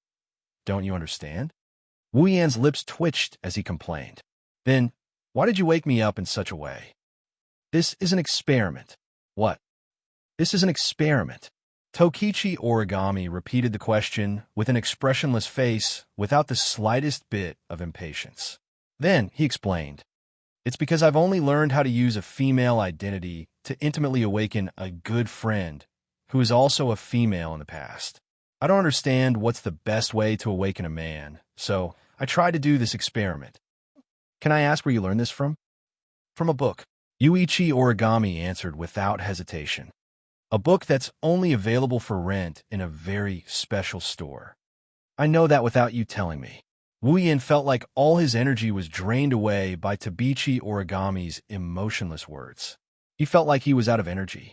Don't you understand? Wu Yan's lips twitched as he complained. Then, why did you wake me up in such a way? This is an experiment. What? This is an experiment. Tokichi Origami repeated the question with an expressionless face without the slightest bit of impatience. Then he explained, it's because I've only learned how to use a female identity to intimately awaken a good friend who is also a female in the past. I don't understand what's the best way to awaken a man, so I tried to do this experiment. Can I ask where you learned this from? From a book. Yuichi Origami answered without hesitation. A book that's only available for rent in a very special store. I know that without you telling me. Wu Yin felt like all his energy was drained away by Tabichi Origami's emotionless words. He felt like he was out of energy.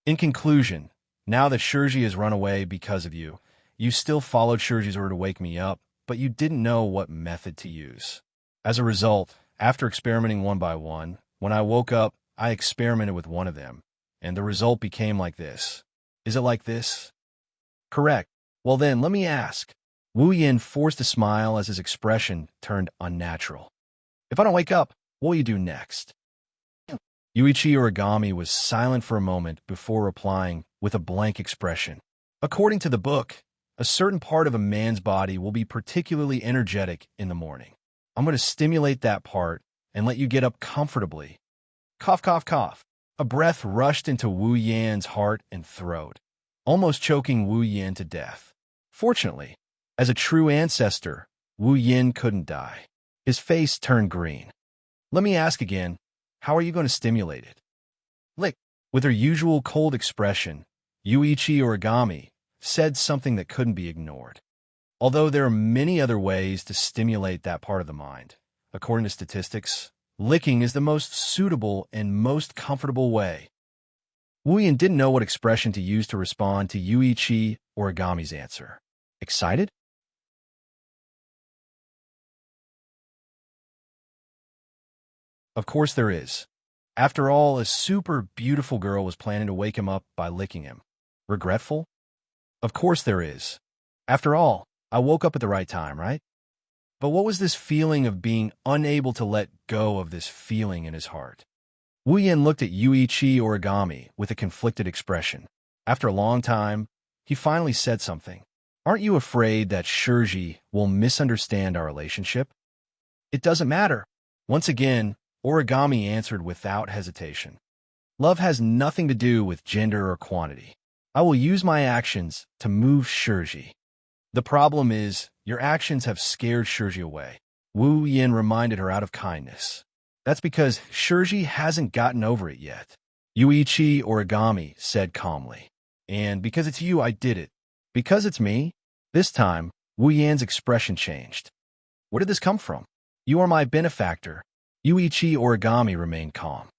In conclusion, now that Shurji has run away because of you, you still followed Shurji's order to wake me up, but you didn't know what method to use. As a result, after experimenting one by one, when I woke up, I experimented with one of them, and the result became like this. Is it like this? Correct. Well then, let me ask. Wu Yin forced a smile as his expression turned unnatural. If I don't wake up, what will you do next? Yuichi Origami was silent for a moment before replying with a blank expression. According to the book, a certain part of a man's body will be particularly energetic in the morning. I'm going to stimulate that part and let you get up comfortably. Cough, cough, cough. A breath rushed into Wu Yan's heart and throat, almost choking Wu Yan to death. Fortunately, as a true ancestor, Wu Yin couldn't die. His face turned green. Let me ask again, how are you going to stimulate it? Lick. With her usual cold expression, Yuichi Origami said something that couldn't be ignored. Although there are many other ways to stimulate that part of the mind, according to statistics, licking is the most suitable and most comfortable way. Wu Yin didn't know what expression to use to respond to Yuichi Origami's answer. Excited? Of course there is. After all, a super beautiful girl was planning to wake him up by licking him. Regretful? Of course there is. After all, I woke up at the right time, right? But what was this feeling of being unable to let go of this feeling in his heart? Wu Yin looked at Yuichi Origami with a conflicted expression. After a long time, he finally said something. Aren't you afraid that Shurji will misunderstand our relationship? It doesn't matter. Once again, Origami answered without hesitation. Love has nothing to do with gender or quantity. I will use my actions to move Shurji. The problem is, your actions have scared Shurji away. Wu Yin reminded her out of kindness. That's because Shirji hasn't gotten over it yet. Yuichi Origami said calmly. And because it's you, I did it. Because it's me? This time, Wu Yan's expression changed. Where did this come from? You are my benefactor. Yuichi Origami remained calm.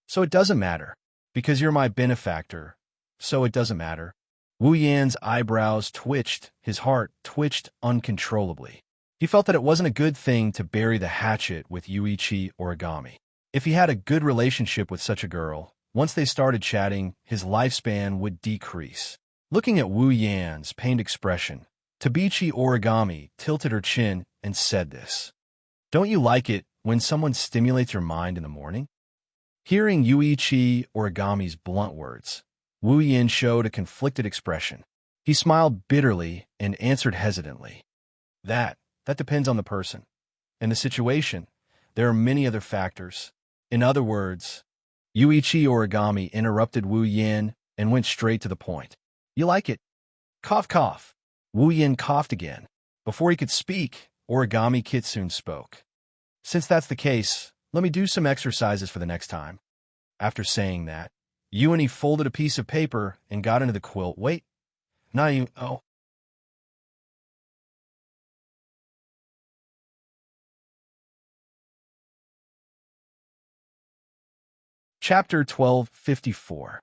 So it doesn't matter. Because you're my benefactor. So it doesn't matter. Wu Yan's eyebrows twitched, his heart twitched uncontrollably. He felt that it wasn't a good thing to bury the hatchet with Yuichi Origami. If he had a good relationship with such a girl, once they started chatting, his lifespan would decrease. Looking at Wu Yan's pained expression, Tabichi Origami tilted her chin and said this. Don't you like it when someone stimulates your mind in the morning? Hearing Yuichi Origami's blunt words, Wu Yan showed a conflicted expression. He smiled bitterly and answered hesitantly. That depends on the person. In the situation, there are many other factors. In other words, Yuichi Origami interrupted Wu Yan and went straight to the point. You like it? Cough, cough. Wu Yan coughed again. Before he could speak, Origami Kitsune spoke. Since that's the case, let me do some exercises for the next time. After saying that, Yuani folded a piece of paper and got into the quilt. Wait, not you. Oh. Chapter 1254.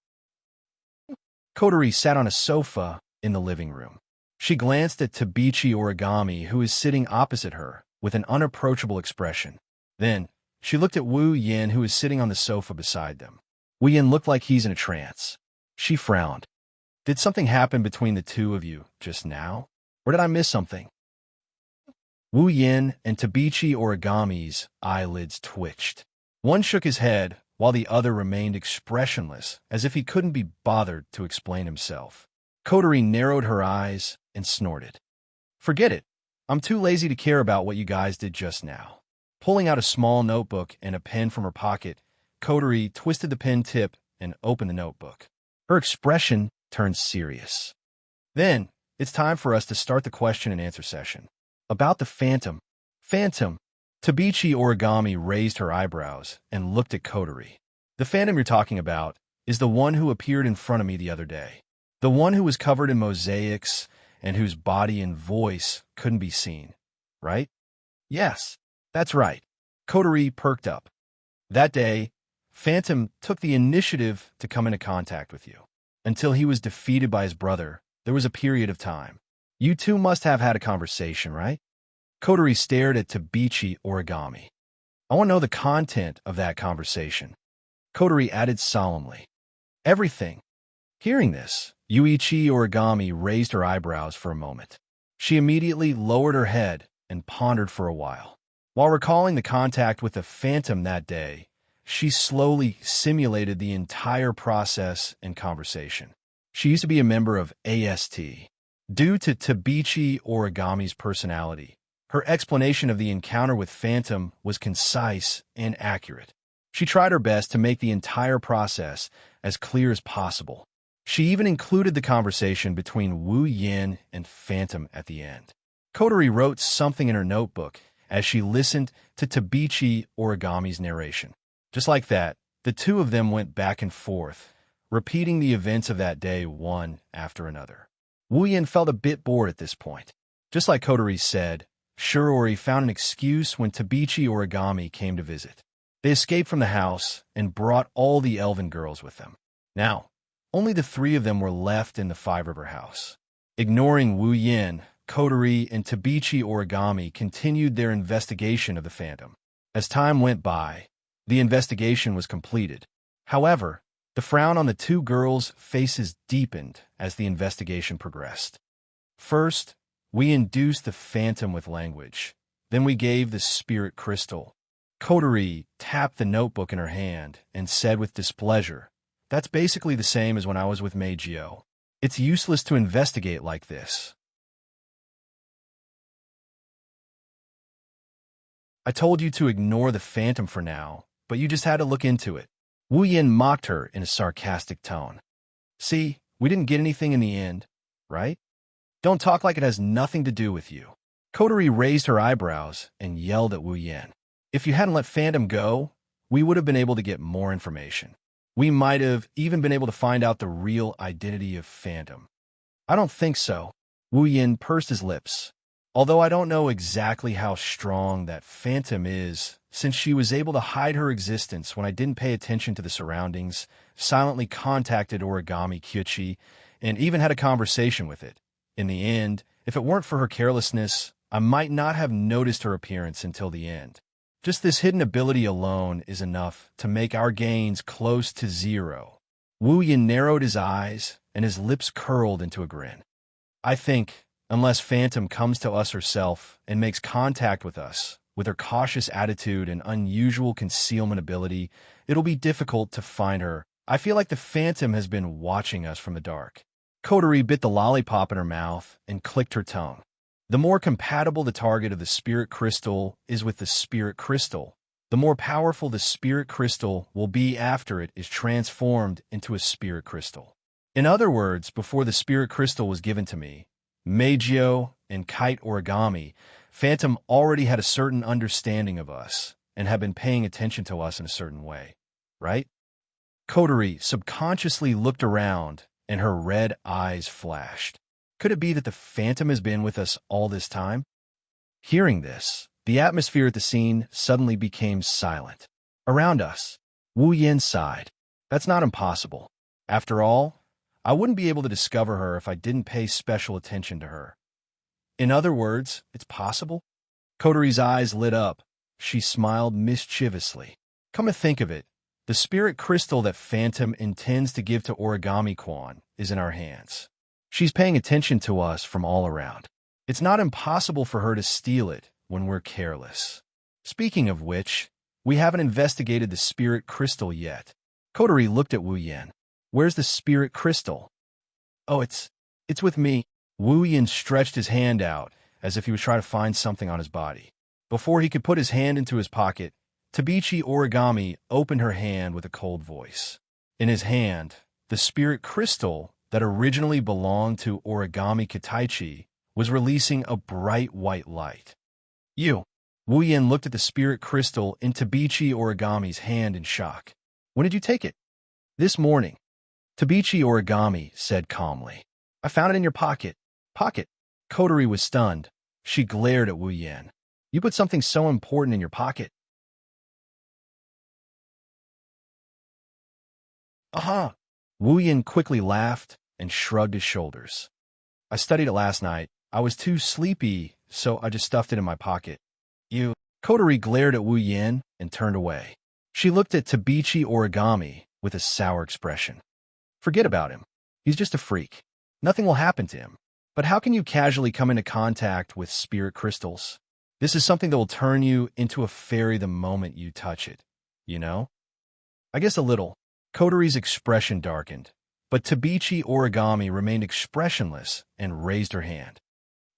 Kotori sat on a sofa in the living room. She glanced at Tabichi Origami, who is sitting opposite her, with an unapproachable expression. Then, she looked at Wu Yan, who is sitting on the sofa beside them. Wu Yan looked like he's in a trance. She frowned. Did something happen between the two of you just now? Or did I miss something? Wu Yan and Tabichi Origami's eyelids twitched. One shook his head, while the other remained expressionless, as if he couldn't be bothered to explain himself. Kotori narrowed her eyes and snorted. Forget it. I'm too lazy to care about what you guys did just now. Pulling out a small notebook and a pen from her pocket, Kotori twisted the pen tip and opened the notebook. Her expression turned serious. Then, it's time for us to start the question and answer session. About the phantom. Phantom. Tabichi Origami raised her eyebrows and looked at Kotori. The phantom you're talking about is the one who appeared in front of me the other day. The one who was covered in mosaics and whose body and voice couldn't be seen, right? Yes, that's right. Kotori perked up. That day, Phantom took the initiative to come into contact with you. Until he was defeated by his brother, there was a period of time. You two must have had a conversation, right? Kotori stared at Tabichi Origami. I want to know the content of that conversation. Kotori added solemnly. Everything. Hearing this, Yuichi Origami raised her eyebrows for a moment. She immediately lowered her head and pondered for a while. While recalling the contact with the phantom that day, she slowly simulated the entire process and conversation. She used to be a member of AST. Due to Tabichi Origami's personality, her explanation of the encounter with Phantom was concise and accurate. She tried her best to make the entire process as clear as possible. She even included the conversation between Wu Yan and Phantom at the end. Kotori wrote something in her notebook as she listened to Tabichi Origami's narration. Just like that, the two of them went back and forth, repeating the events of that day one after another. Wu Yan felt a bit bored at this point. Just like Kotori said, Shirori found an excuse when Tabichi Origami came to visit. They escaped from the house and brought all the elven girls with them. Now, only the three of them were left in the Five River house. Ignoring Wu Yan, Kotori and Tabichi Origami continued their investigation of the phantom. As time went by, the investigation was completed. However, the frown on the two girls' faces deepened as the investigation progressed. First, we induced the phantom with language. Then we gave the spirit crystal. Kotori tapped the notebook in her hand and said with displeasure, "That's basically the same as when I was with Meijio. It's useless to investigate like this. I told you to ignore the phantom for now, but you just had to look into it." Wu Yan mocked her in a sarcastic tone. "See, we didn't get anything in the end, right? Don't talk like it has nothing to do with you." Coterie raised her eyebrows and yelled at Wu Yin. If you hadn't let Phantom go, we would have been able to get more information. We might have even been able to find out the real identity of Phantom. I don't think so. Wu Yin pursed his lips. Although I don't know exactly how strong that Phantom is, since she was able to hide her existence when I didn't pay attention to the surroundings, silently contacted Origami Kyuchi, and even had a conversation with it. In the end, if it weren't for her carelessness, I might not have noticed her appearance until the end. Just this hidden ability alone is enough to make our gains close to zero. Wu Yin narrowed his eyes, and his lips curled into a grin. I think, unless Phantom comes to us herself and makes contact with us, with her cautious attitude and unusual concealment ability, it'll be difficult to find her. I feel like the Phantom has been watching us from the dark. Coterie bit the lollipop in her mouth and clicked her tongue. The more compatible the target of the spirit crystal is with the spirit crystal, the more powerful the spirit crystal will be after it is transformed into a spirit crystal. In other words, before the spirit crystal was given to me, Meijio and Kite Origami, Phantom already had a certain understanding of us and had been paying attention to us in a certain way, right? Coterie subconsciously looked around and her red eyes flashed. Could it be that the Phantom has been with us all this time? Hearing this, the atmosphere at the scene suddenly became silent. Around us, Wu Yin sighed. That's not impossible. After all, I wouldn't be able to discover her if I didn't pay special attention to her. In other words, it's possible? Coterie's eyes lit up. She smiled mischievously. Come to think of it, the spirit crystal that Phantom intends to give to Origami-Kwan is in our hands. She's paying attention to us from all around. It's not impossible for her to steal it when we're careless. Speaking of which, we haven't investigated the spirit crystal yet. Coterie looked at Wu Yin. Where's the spirit crystal? Oh, it's with me. Wu Yin stretched his hand out as if he was trying to find something on his body. Before he could put his hand into his pocket, Tabichi Origami opened her hand with a cold voice. In his hand, the spirit crystal that originally belonged to Origami Kitaichi was releasing a bright white light. Wu Yin looked at the spirit crystal in Tabichi Origami's hand in shock. When did you take it? This morning. Tabichi Origami said calmly. I found it in your pocket. Pocket? Coterie was stunned. She glared at Wu Yin. You put something so important in your pocket? Aha! Wu Yin quickly laughed and shrugged his shoulders. I studied it last night. I was too sleepy, so I just stuffed it in my pocket. Coterie glared at Wu Yin and turned away. She looked at Tabichi Origami with a sour expression. Forget about him. He's just a freak. Nothing will happen to him. But how can you casually come into contact with spirit crystals? This is something that will turn you into a fairy the moment you touch it, you know? I guess a little. Coterie's expression darkened, but Tabichi Origami remained expressionless and raised her hand.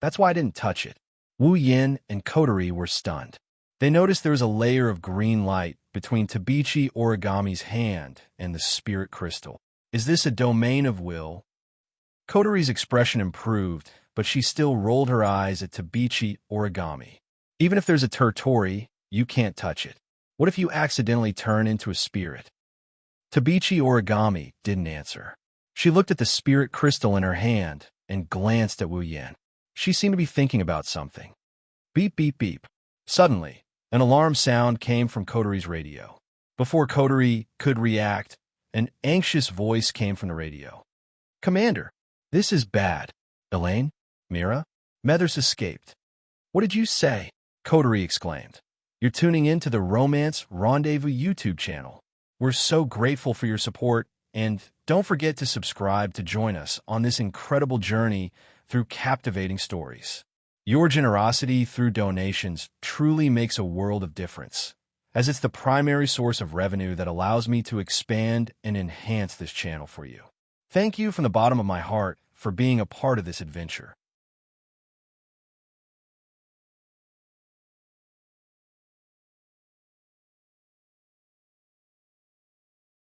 That's why I didn't touch it. Wu Yin and Coterie were stunned. They noticed there was a layer of green light between Tabichi Origami's hand and the spirit crystal. Is this a domain of will? Coterie's expression improved, but she still rolled her eyes at Tabichi Origami. Even if there's a territory, you can't touch it. What if you accidentally turn into a spirit? Tabichi Origami didn't answer. She looked at the spirit crystal in her hand and glanced at Wu Yin. She seemed to be thinking about something. Beep, beep, beep. Suddenly, an alarm sound came from Coterie's radio. Before Coterie could react, an anxious voice came from the radio. Commander, this is bad. Elaine? Mira? Maidens escaped. What did you say? Coterie exclaimed. You're tuning in to the Romance Rendezvous YouTube channel. We're so grateful for your support, and don't forget to subscribe to join us on this incredible journey through captivating stories. Your generosity through donations truly makes a world of difference, as it's the primary source of revenue that allows me to expand and enhance this channel for you. Thank you from the bottom of my heart for being a part of this adventure.